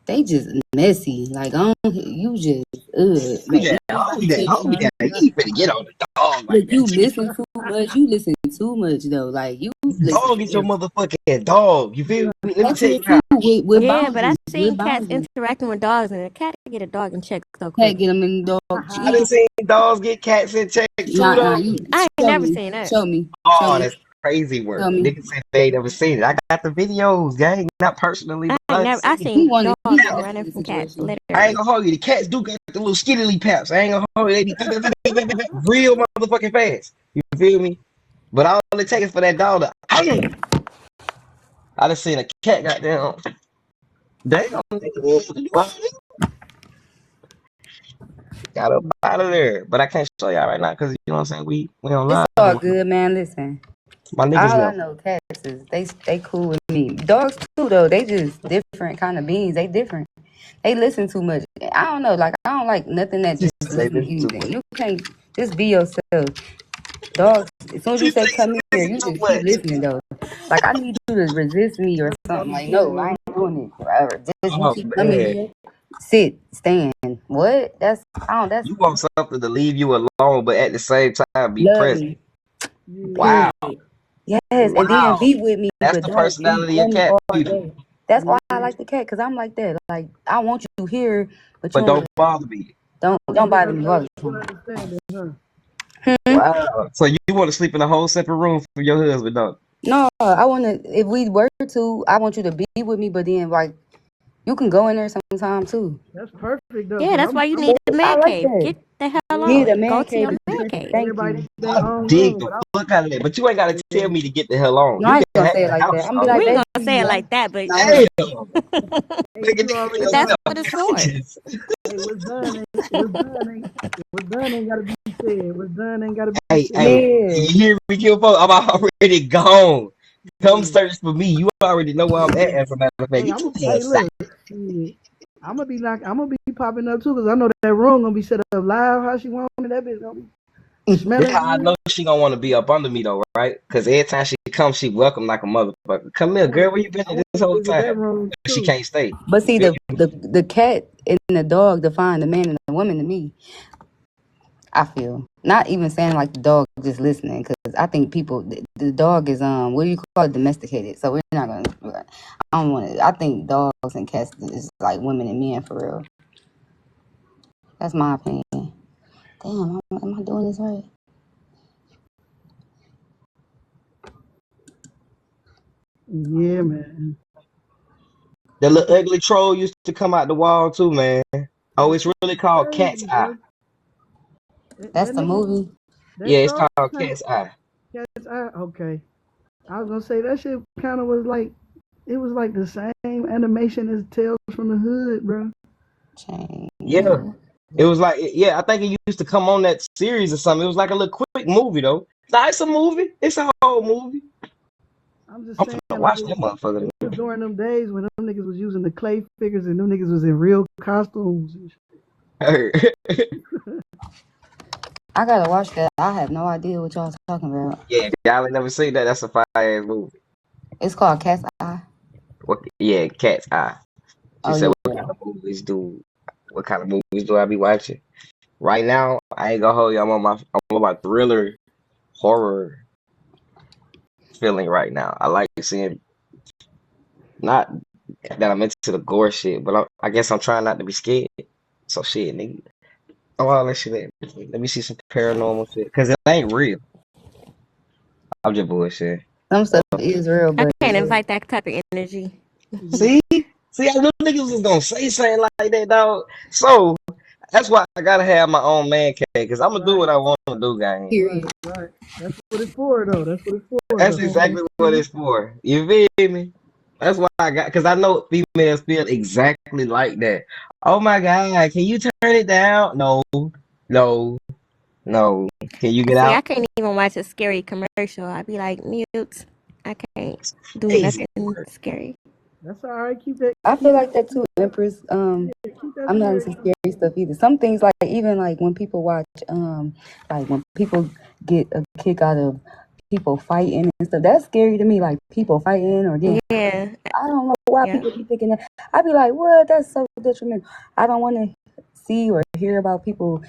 they just messy. Like I don't you just Hold man. that, Anybody hold that, touch hold you? that. You better get on the dog like Look, that. you listen too much. You listen too much though. Like you listen Dog too is your much. motherfucking dog. You feel me? Let me That's tell you it how. too with Yeah, but I boundaries. seen With cats boundaries. interacting with dogs, and a cat can get a dog in check so Can't quick. get them in the dog I done treat. seen dogs get cats in check too Nah, though. you I ain't show never me. seen that. Show me. Show Oh, me. that's crazy Show work. me. Niggas say they ain't never seen it. I got the videos, gang. Not personally, I but ain't I never. I seen it. He seen wanted he dogs Now, wanted running the from cats, situation. I ain't literally. gonna hold you. The cats do got the little skiddly paps. I ain't gonna hold you. They be real motherfucking fast. You feel me? But all it takes is for that dog to. I done seen a cat goddamn. Damn, nigga, got up out of there. But I can't show y'all right now because you know what I'm saying. We don't It's live all and good, man. Listen. my niggas All I know. know cats is they cool with me. Dogs too though. They just different kind of beings. They different. They listen too much. I don't know. Like I don't like nothing that She just say listen to this too anything. much. You can't just be yourself. Dogs. As soon as you She say say come here, listen you too just keep much. listening though. Like I need you to resist me or That's what something. I'm Like saying. no, I ain't doing it forever. Just you Oh keep coming man, here, sit, stand. What? That's I don't. That's you want something to leave you alone, but at the same time be love present. me. Yeah. Wow, Period. Yes, and then wow. be with me, That's but the don't be personality of on me cat all people. day. That's why I Yeah. like the cat, cause I'm like that. Like I want you here, but you But don't don't wanna bother me. don't bother me all That's the good time. understanding, huh? Wow. So you want to sleep in a whole separate room from your husband, don't No, I wanna if we were to, I want you to be with me, but then like you can go in there sometime too. That's perfect though, Yeah, cause that's why you I'm need the I man like cave. that. Get the hell Yeah, the on. Go man to cave your is man perfect. cave. Thank everybody you. need their I own dig room, the but I fuck out of that. But you ain't got to tell me to get the hell on. No, You I ain't can gonna have say it the like that. house I'm gonna be We like, already. ain't gonna say baby, it like that, but no, Damn. hey, Nigga, you already but nigga, that's know. what it's for. self-conscious. Hey, what's done ain't gotta be said. What's done ain't gotta be Hey, said. yeah. you hear me, Kill folks? I'm already gone. Come Yeah. search for me. You already know where I'm at, as a matter of fact. Hey, Get I'm. your Hey, ass out. look. Shit. I'm gonna be popping up too, cause I know that room gonna be set up live how she want it. That bitch gonna be This smelling how I good. know she gonna want to be up under me though, right? Because every time she comes, she welcome like a motherfucker. Come here, girl. Where you been I at want this to whole visit that time? room But she too. can't stay. But You see, feel the cat and the dog define the man and the woman to me. I feel not even saying like the dog just listening because I think people the dog is what do you call it domesticated. So we're not gonna. I don't want to. I think dogs and cats is like women and men for real. That's my opinion. Damn, am I doing this right? Yeah, man. That little ugly troll used to come out the wall too, man. Oh, Hey, it's troll really called Cat's crazy, Eye. bro. That's That the nigga, movie. that Yeah, it's troll called kind of Cat's Eye. catch eye. Okay, I was gonna say that shit kind of was like, it was like the same animation as Tales from the Hood, bro. Chain. Yeah, it was like yeah. I think it used to come on that series or something. It was like a little quick movie though. Nah, it's a movie. It's a whole movie. I'm just I'm saying, finna like, watch that motherfucker. it was during them days when them niggas was using the clay figures and them niggas was in real costumes. And I gotta watch that. I have no idea what y'all talking about. Yeah, if y'all ain't never seen that, that's a fire ass movie. It's called Cat's Eye. What? Yeah, Cat's Eye. She Oh said, yeah. "What kind of movies do? What kind of movies do I be watching?" Right now, I ain't gonna hold you. I'm on my thriller horror feeling right now. I like seeing not that I'm into the gore shit, but I guess I'm trying not to be scared. So shit, nigga. Oh, all that shit. Let me see some paranormal shit, cause it ain't real. I'm just bullshit. Some stuff is real, I but can't can't saying? invite that type of energy. Yeah, See? See, I knew niggas was gonna say something like that, dog. So that's why I gotta have my own man cave, because I'm gonna do right, what I want to do, gang. Period. right, right. That's what it's for, though. That's what it's for, That's though. Hmm. exactly what it's for. You feel me? That's why I got, because I know females feel exactly like that. Oh my God, can you turn it down? No, no, no. Can you get See, I out? can't even watch a scary commercial. I'd be like, mute. I can't It's do crazy nothing work. scary. That's all right. Keep that. I feel Keep like that too, Empress. keep that I'm not spirit into coming. scary stuff either. Some things like even like when people watch like when people get a kick out of people fighting and stuff, that's scary to me. Like people fighting or getting Yeah, I don't know why yeah. people be thinking that. I be like, what? That's so detrimental. I don't want to see or hear about people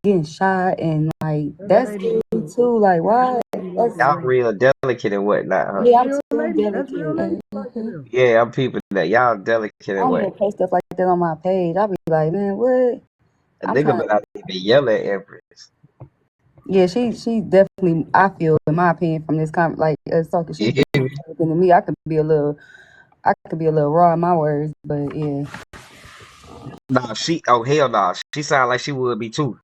getting shot and like That's that's lady scary love. too. Like That's why? lady love That's right Y'all there. real delicate and whatnot, huh? That's yeah, I'm real too lady. That's real delicate. lady like Hmm. them. Yeah, I'm people that y'all delicate I and don't what? even post stuff like that on my page. I be like, man, what? A I'm nigga trying. better not even yell at Empress. Yeah, she definitely. I feel, in my opinion, from this like talking, she You hear definitely me? looking to me. I could be a little raw in my words, but yeah. Nah, oh hell nah. She sound like she would be too.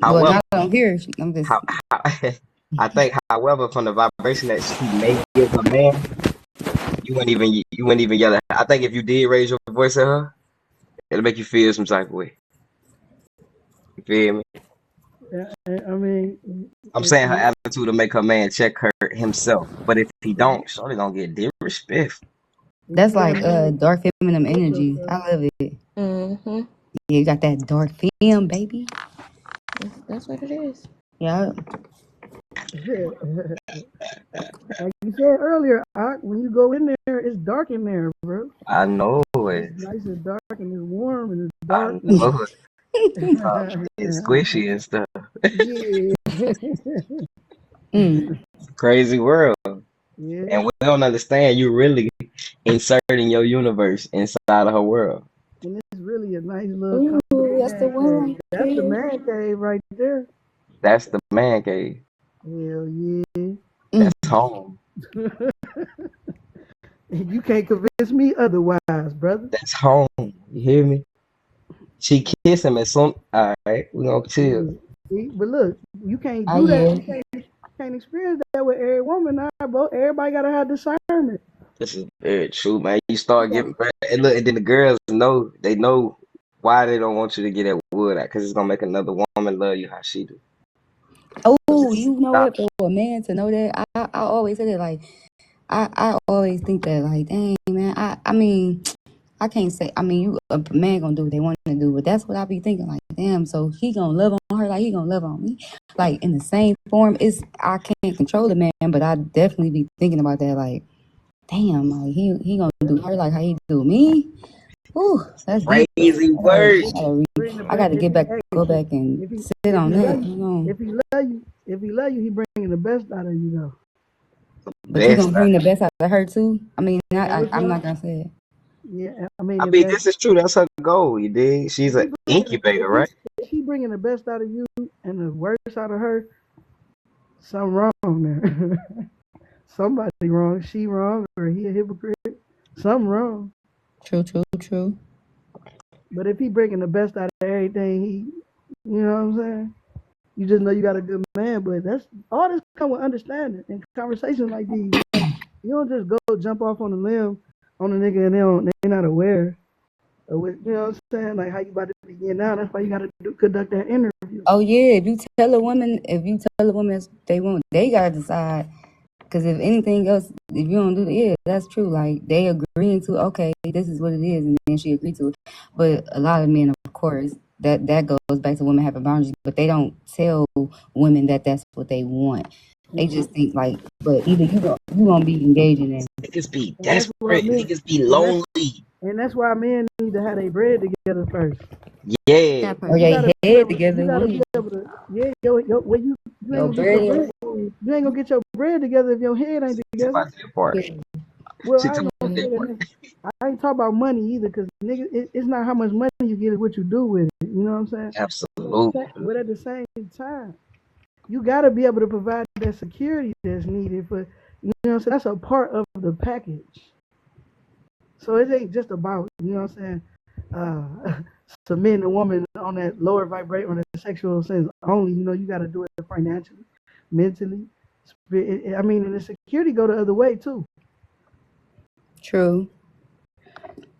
Well, However, not on here. I'm just. how, I think, however, from the vibration that she may give a man, you wouldn't even yell at her. I think if you did raise your voice at her, it'll make you feel some type of way. You feel me? Yeah, I mean, I'm if saying her you, attitude will make her man check her himself. But if he if don't, shorty gonna get disrespect. That's you got a like man, dark feminine what's up, energy. sir? I love it. Hmm. Yeah, you got that dark femme, baby. That's what it is. Yeah. Like you said earlier, when you go in there, it's dark in there, bro. I know It's it. nice and dark, and it's warm, and it's I dark, and know it. It's squishy and stuff. yeah, Mm. Crazy world. yeah. And we don't understand you really inserting your universe inside of her world. And it's really a nice little Ooh, comfy that's the man cave. one. That's the Yeah. man cave right there. That's the man cave. Hell yeah. Mm. That's home. And you can't convince me otherwise, brother. That's home. You hear me? She kiss him and some. All right, we gonna chill. Yeah. See, but look, you can't Ah, do that. yeah. You can't experience that with every woman, now, bro. Everybody gotta have discernment. This is very true, man. You You start got giving, and look, and then the girls know they know why they don't want you to get that wood out, because it's gonna make another woman love you how she do. So Oh, just you know stop. what? For a man to know that, I always say that. Like, I always think that. Like, dang, man. I mean, I can't say. I mean, you a man gonna do what they want to do, but that's what I be thinking. Like, damn. So he gonna love on her like he gonna love on me, like in the same form. It's I can't control the man, but I definitely be thinking about that. Like, damn, like he gonna do her like how he do me. Ooh, that's deep. Crazy word. bring the I best. gotta get back, Hey, go back and if he sit if on he that. love you, You know. if he love you, he bringing the best out of you though. But you Best. gonna bring the best out of her too. I mean, Yeah, which I'm one? not gonna say it. Yeah, I mean, I if mean, that this is true. That's her goal. You dig? She's if an he bringing the, incubator, right? if he bringing the best out of you and the worst out of her, something wrong there. Somebody wrong. She wrong, or he a hypocrite. Something wrong. True, true, true. But if he bringing the best out of everything, you know what I'm saying? You just know you got a good man. But that's all this come with understanding and conversations like these. You don't just go jump off on a limb on a nigga and they not aware of what, you know what I'm saying? Like how you about to begin now. That's why you got to conduct that interview. Oh yeah, if you tell a woman that's they want, they gotta decide. Because if anything else, if you don't do that, yeah, that's true. Like they agreeing to, okay, this is what it is, and then she agreed to it. But a lot of men, of course, that goes back to women having boundaries, but they don't tell women that that's what they want. They Mm-mm. just think like, but either you gonna be engaging in. Niggas be And that's why desperate. men, Niggas be and that's lonely. and that's why men need to have their bread together first. Yeah. That Or part. You they gotta be head able. You together. gotta be Ooh, able to. Yeah, yo, well, you ain't your gonna get your bread. bread. You ain't gonna get your bread together if your head ain't She talking together. about that part. Yeah. Well, She I ain't talking gonna about say that part. that. I ain't talking about money either, cause nigga, it's not how much money you get, it's what you do with it. You know what I'm saying? Absolutely. But at the same time, you gotta be able to provide that security that's needed for You know what I'm saying? That's a part of the package. So it ain't just about, you know what I'm saying, submitting a woman on that lower vibrate on the sexual sense only. You know, you got to do it financially, mentally. I mean, and the security go the other way too. True.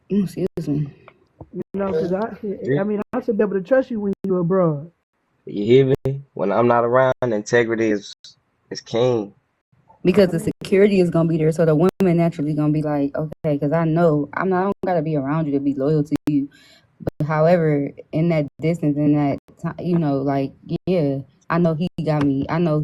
Excuse me. You know, because I You mean, I should be able to trust you when you're abroad. hear me? When I'm not around, integrity is king. Because I the mean, security is gonna be there, so the woman naturally gonna be like, okay, because I know I don't gotta be around you to be loyal to you. But however, in that distance, in that time, like yeah, I know he got me. I know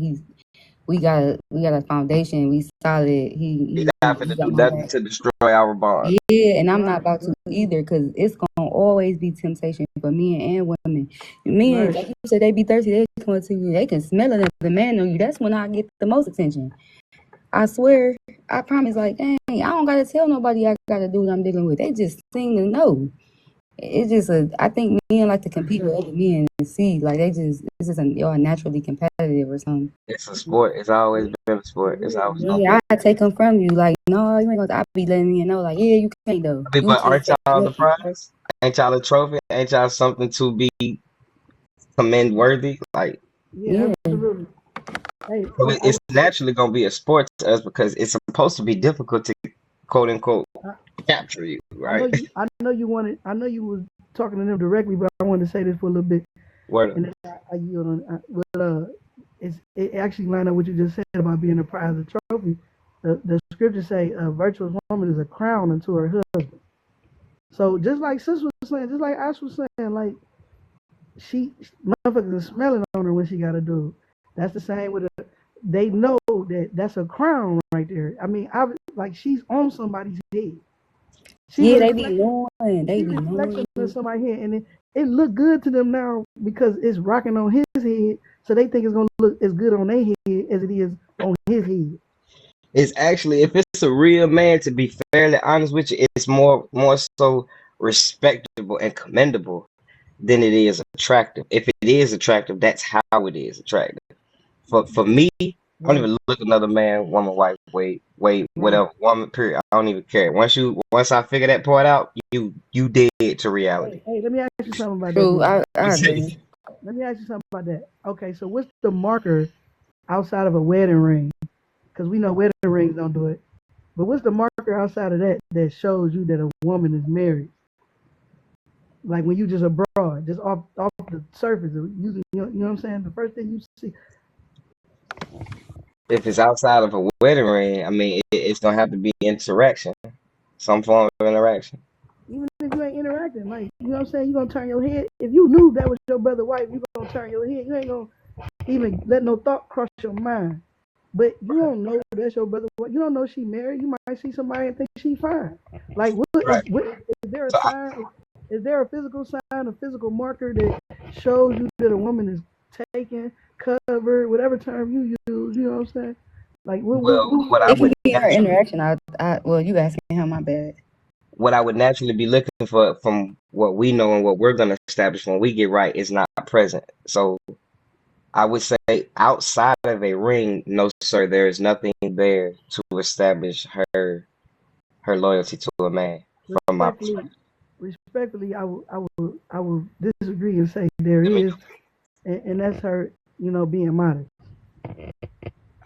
we got a foundation. We solid. He not He finna got do my nothing back. to destroy our bond. Yeah, and I'm not right, about to either, because it's gonna always be temptation for men and women. Men, right. like you said, they be thirsty. They come to you. They can smell it. If the man on you, that's when I get the most attention. I swear, I promise, like, dang, I don't gotta tell nobody I gotta do what I'm dealing with. They just seem to know. It's just I think men like to compete with other men and see, like, it's just y'all naturally competitive or something. It's a sport. It's always been a sport. It's Yeah, always gonna Yeah, be. I take them from you. Like, no, you ain't gonna, I be letting you know, like, yeah, you can't though. I mean, You but can't aren't step y'all the away. prize? Ain't y'all a trophy? Ain't y'all something to be commend worthy? Like, yeah, Yeah, absolutely. Hey, so it's naturally gonna be a sport to us because it's supposed to be difficult to quote unquote I, capture you, I know right? you. I know you wanted. I know you was talking to them directly, but I wanted to say this for a little bit, Word. and then I yield on. It actually lined up what you just said about being a prize of the trophy. The scriptures say a virtuous woman is a crown unto her husband. So just like Sis was saying, just like Ash was saying, like she motherfuckers are smelling on her when she got a dude. That's the same with a. They know that that's a crown right there. I mean, like she's on somebody's head. She's a yeah, they be reflection. knowing, they She's be a reflection knowing. of somebody's head, and it look good to them now because it's rocking on his head. So they think it's gonna look as good on their head as it is on his head. It's actually if it's a real man, to be fairly honest with you, it's more so respectable and commendable than it is attractive. If it is attractive, that's how it is attractive. For me, I don't Right, even look another man, woman, wife, wait, right. whatever, woman, period. I don't even care. Once I figure that part out, you dead to reality. Hey, let me ask you something about that True, then. I agree. Let me ask you something about that. Okay, so what's the marker outside of a wedding ring? Because we know wedding rings don't do it. But what's the marker outside of that that shows you that a woman is married? Like when you just abroad, just off the surface, using you know what I'm saying. The first thing you see, If it's outside of a wedding ring, I mean, it's gonna have to be interaction, some form of interaction. even if you ain't interacting, like you know what I'm saying, you gonna turn your head. If you knew that was your brother's wife, you gonna turn your head. You ain't gonna even let no thought cross your mind. But you don't know that's your brother. You don't know she married. You might see somebody and think she fine. Like, Right. is there a So sign? Is there a physical sign, a physical marker that shows you that a woman is taken, covered, whatever term you use? You know what I'm saying? Like, well, what I It can would be in our naturally interaction. Well, you asking him, my bad. what I would naturally be looking for from what we know and what we're gonna establish when we get right is not present. So I would say outside of a ring, no sir, there is nothing there to establish her loyalty to a man from my respectfully, perspective. respectfully, I will disagree and say there Let me is, and that's her, being modest.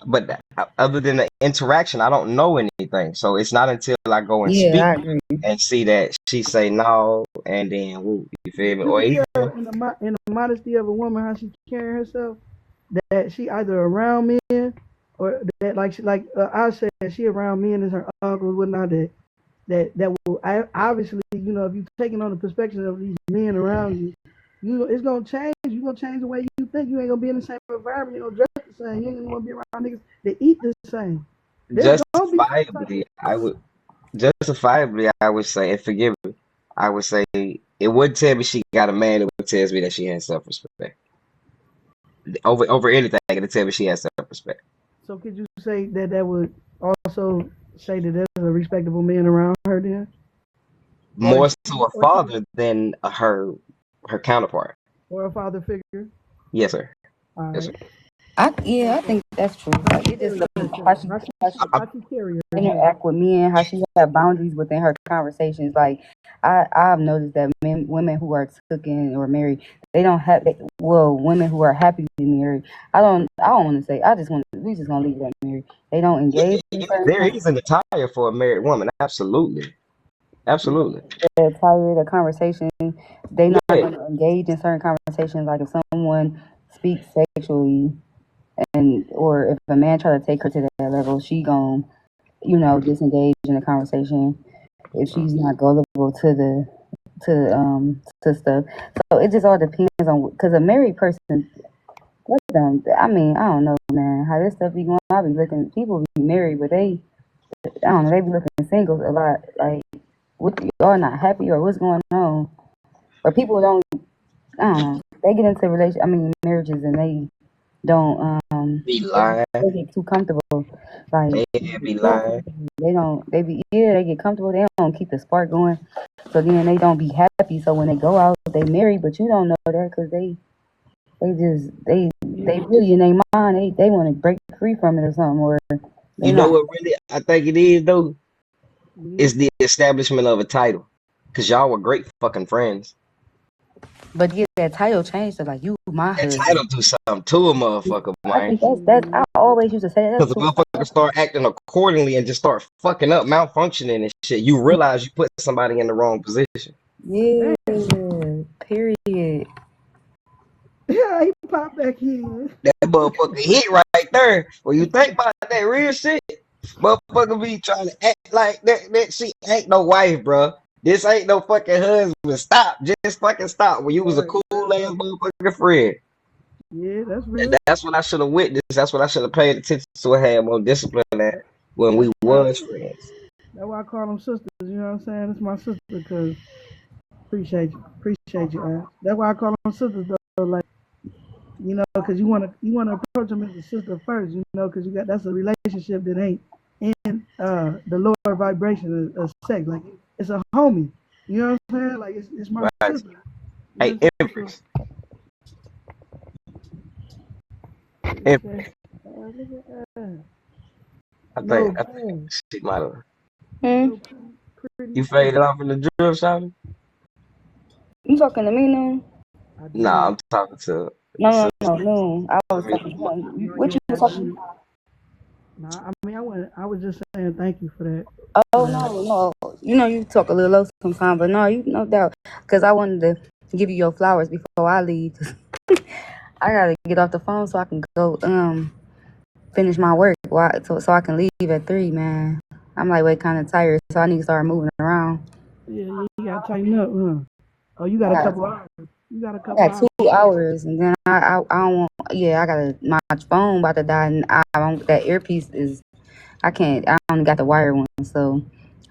But other than the interaction, I don't know anything. So it's not until I go and Yeah, speak I agree. and see that she say no, and then woo, you feel me? You Or can even tell in the modesty of a woman how she carrying herself that she either around men or that I said she around men as her uncles whatnot that will obviously if you're taking on the perspective of these men around you, it's gonna change. You're gonna change the way you think. You ain't gonna be in the same environment. You ain't gonna dress the same. You ain't gonna be around niggas that eat the same. There's gonna be some type justifiably, I would say, and forgive me, I would say it would tell me she got a man. It would tell me that she has self respect over anything. It would tell me she has self respect. so could you say that would also say that there's a respectable man around her then? Or More so a or she father than her counterpart. or a father figure. Yes, sir. All Yes, sir. right. I think that's true. How she Like it just carry how herself? she how she How she carry herself? interact with men, how she have boundaries within her conversations. Like I've noticed that women who are taken or married, they don't have well, women who are happy to be married. I don't want to say. I just want we just gonna leave it at married. They don't Yeah, engage in certain there is an attire for a married woman. Absolutely. Absolutely. they're tired of conversation. They not Yeah. gonna engage in certain conversations. Like if someone speaks sexually and or if a man try to take her to that level, she gon' disengage in the conversation if she's not gullible to the to stuff. So it just all depends on because a married person, what them? I mean, I don't know, man. How this stuff be going? I be looking. People be married, but I don't know. They be looking singles a lot. Like, what y'all not happy or what's going on? Or people don't. I don't know. They get into marriages and they don't Be lying. they get too comfortable. Like They be lying. they don't they be yeah, they get comfortable, they don't keep the spark going. So then they don't be happy. So when they go out, they marry, but you don't know that because they really in their mind they want to break free from it or something or they You know not. what really I think it is though? Yeah. Is the establishment of a title. Cause y'all were great fucking friends. But yeah, that title changed to like you my That husband. title do something to a motherfucker, I man. think that's I always used to say that's Cause the too. motherfucker start acting accordingly and just start fucking up, malfunctioning and shit. You realize you put somebody in the wrong position. Yeah, Damn. period. Yeah, he popped back in. That motherfucker hit right there. When you think about that real shit, motherfucker be trying to act like that shit ain't no wife, bro. This ain't no fucking husband. Stop. Just fucking stop. When you was a Right. cool ass motherfucking friend. Yeah, that's And real. that's what I should have witnessed. That's what I should have paid attention to and had more discipline at when That's we why. was friends. That's why I call them sisters. You know what I'm saying? It's my sister because appreciate you. That's why I call them sisters though. Like because you wanna approach them as a sister first. Because you got that's a relationship that ain't in the lower vibration of sex. Like it's a homie. You know what I'm saying? Like it's my Right. sister. You know Hey, what I'm saying? So Empress. it says, Empress. look at that. I think No I think bad. she might have. Hmm? No pretty You face. faded off in the drill shop? You talking to me now? I Nah, did. I'm talking to No, no, sister. no, no. I was Me. talking to him. No, What yeah, you was I talking? did. Nah, I was just saying thank you for that. Oh But no, no. You talk a little low sometimes, but no, you no doubt. Because I wanted to give you your flowers before I leave. 'Cause I gotta get off the phone so I can go finish my work. So I can leave at 3, man. I'm like way kind of tired, so I need to start moving around. yeah, you gotta tighten up, huh? Oh, you got I a got couple hours. You got a I couple got hours. 2 hours, and then I don't want. Yeah, I gotta my phone about to die, and I don't, that earpiece is I can't. I only got the wire one, so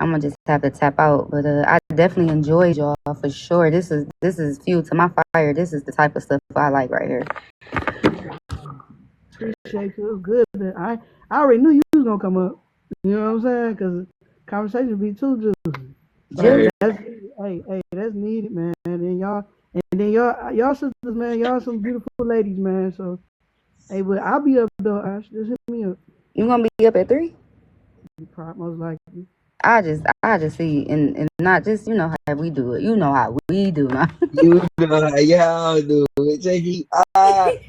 I'm gonna just have to tap out. But I definitely enjoyed y'all for sure. This is fuel to my fire. This is the type of stuff I like right here. Appreciate you. It was good. I already knew you was gonna come up. You know what I'm saying? Because conversation be too juicy. So Just Right. that's hey, that's needed, man. And then y'all sisters, man. Y'all some beautiful ladies, man. So hey, but I'll be up though. Ash. Just hit me up. you gonna be up at 3? You probably most likely. I just see and not just how we do it. You know how we do now. You know how y'all do it.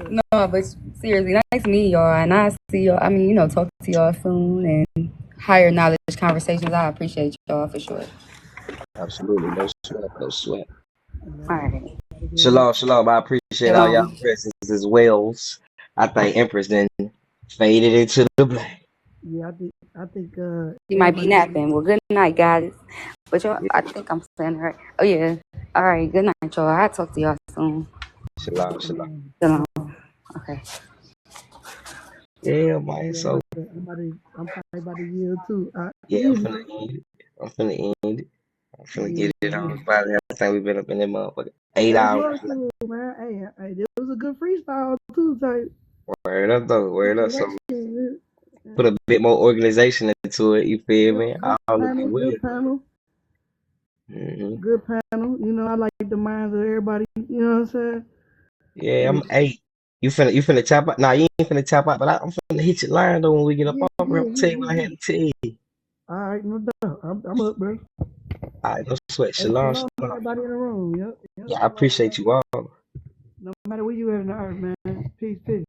No, but seriously, nice meeting y'all, and I see y'all. I mean, talk to y'all soon and higher knowledge conversations. I appreciate y'all for sure. Absolutely. No sweat. No sweat. All Yeah, right, gotta get it. Shalom, shalom. I appreciate all y'all shalom. presence as well. I think Empress then faded into the black. Yeah, I think You might be everybody. napping. Well, good night, guys. But y'all, Yeah. I think I'm saying it right. Oh yeah. All right. Good night, y'all. I'll talk to y'all soon. Shalom, shalom. Shalom. Okay. Yeah, man. Yeah, So I'm probably about to yield too. yeah, I'm finna end it. I'm finna end it. I'm finna Yeah, get it yeah. on. By the time we've been up in that motherfucker. Eight Hey, it's hours. yours too, man. Hey, it was a good freestyle too. Type Word up though. Word up. So selection. put a bit more organization into it. You feel Good, me? good All will be panel, well. good panel, Hmm. good panel. I like the minds of everybody. You know what I'm saying? Yeah, And I'm eight. You finna tap out? Nah, you ain't finna tap out, but I'm finna hit your line though when we get up Yeah, off. Bro. yeah, I'm tell you what I yeah. had to tell you. All right, no doubt. I'm up, bro. All right, no sweat. Hey, Shalom, shalom to shalom. everybody in the room. Yep, yep. Yeah, I Shalom, appreciate shalom. you all. No matter where you at in the earth, man. Peace, peace.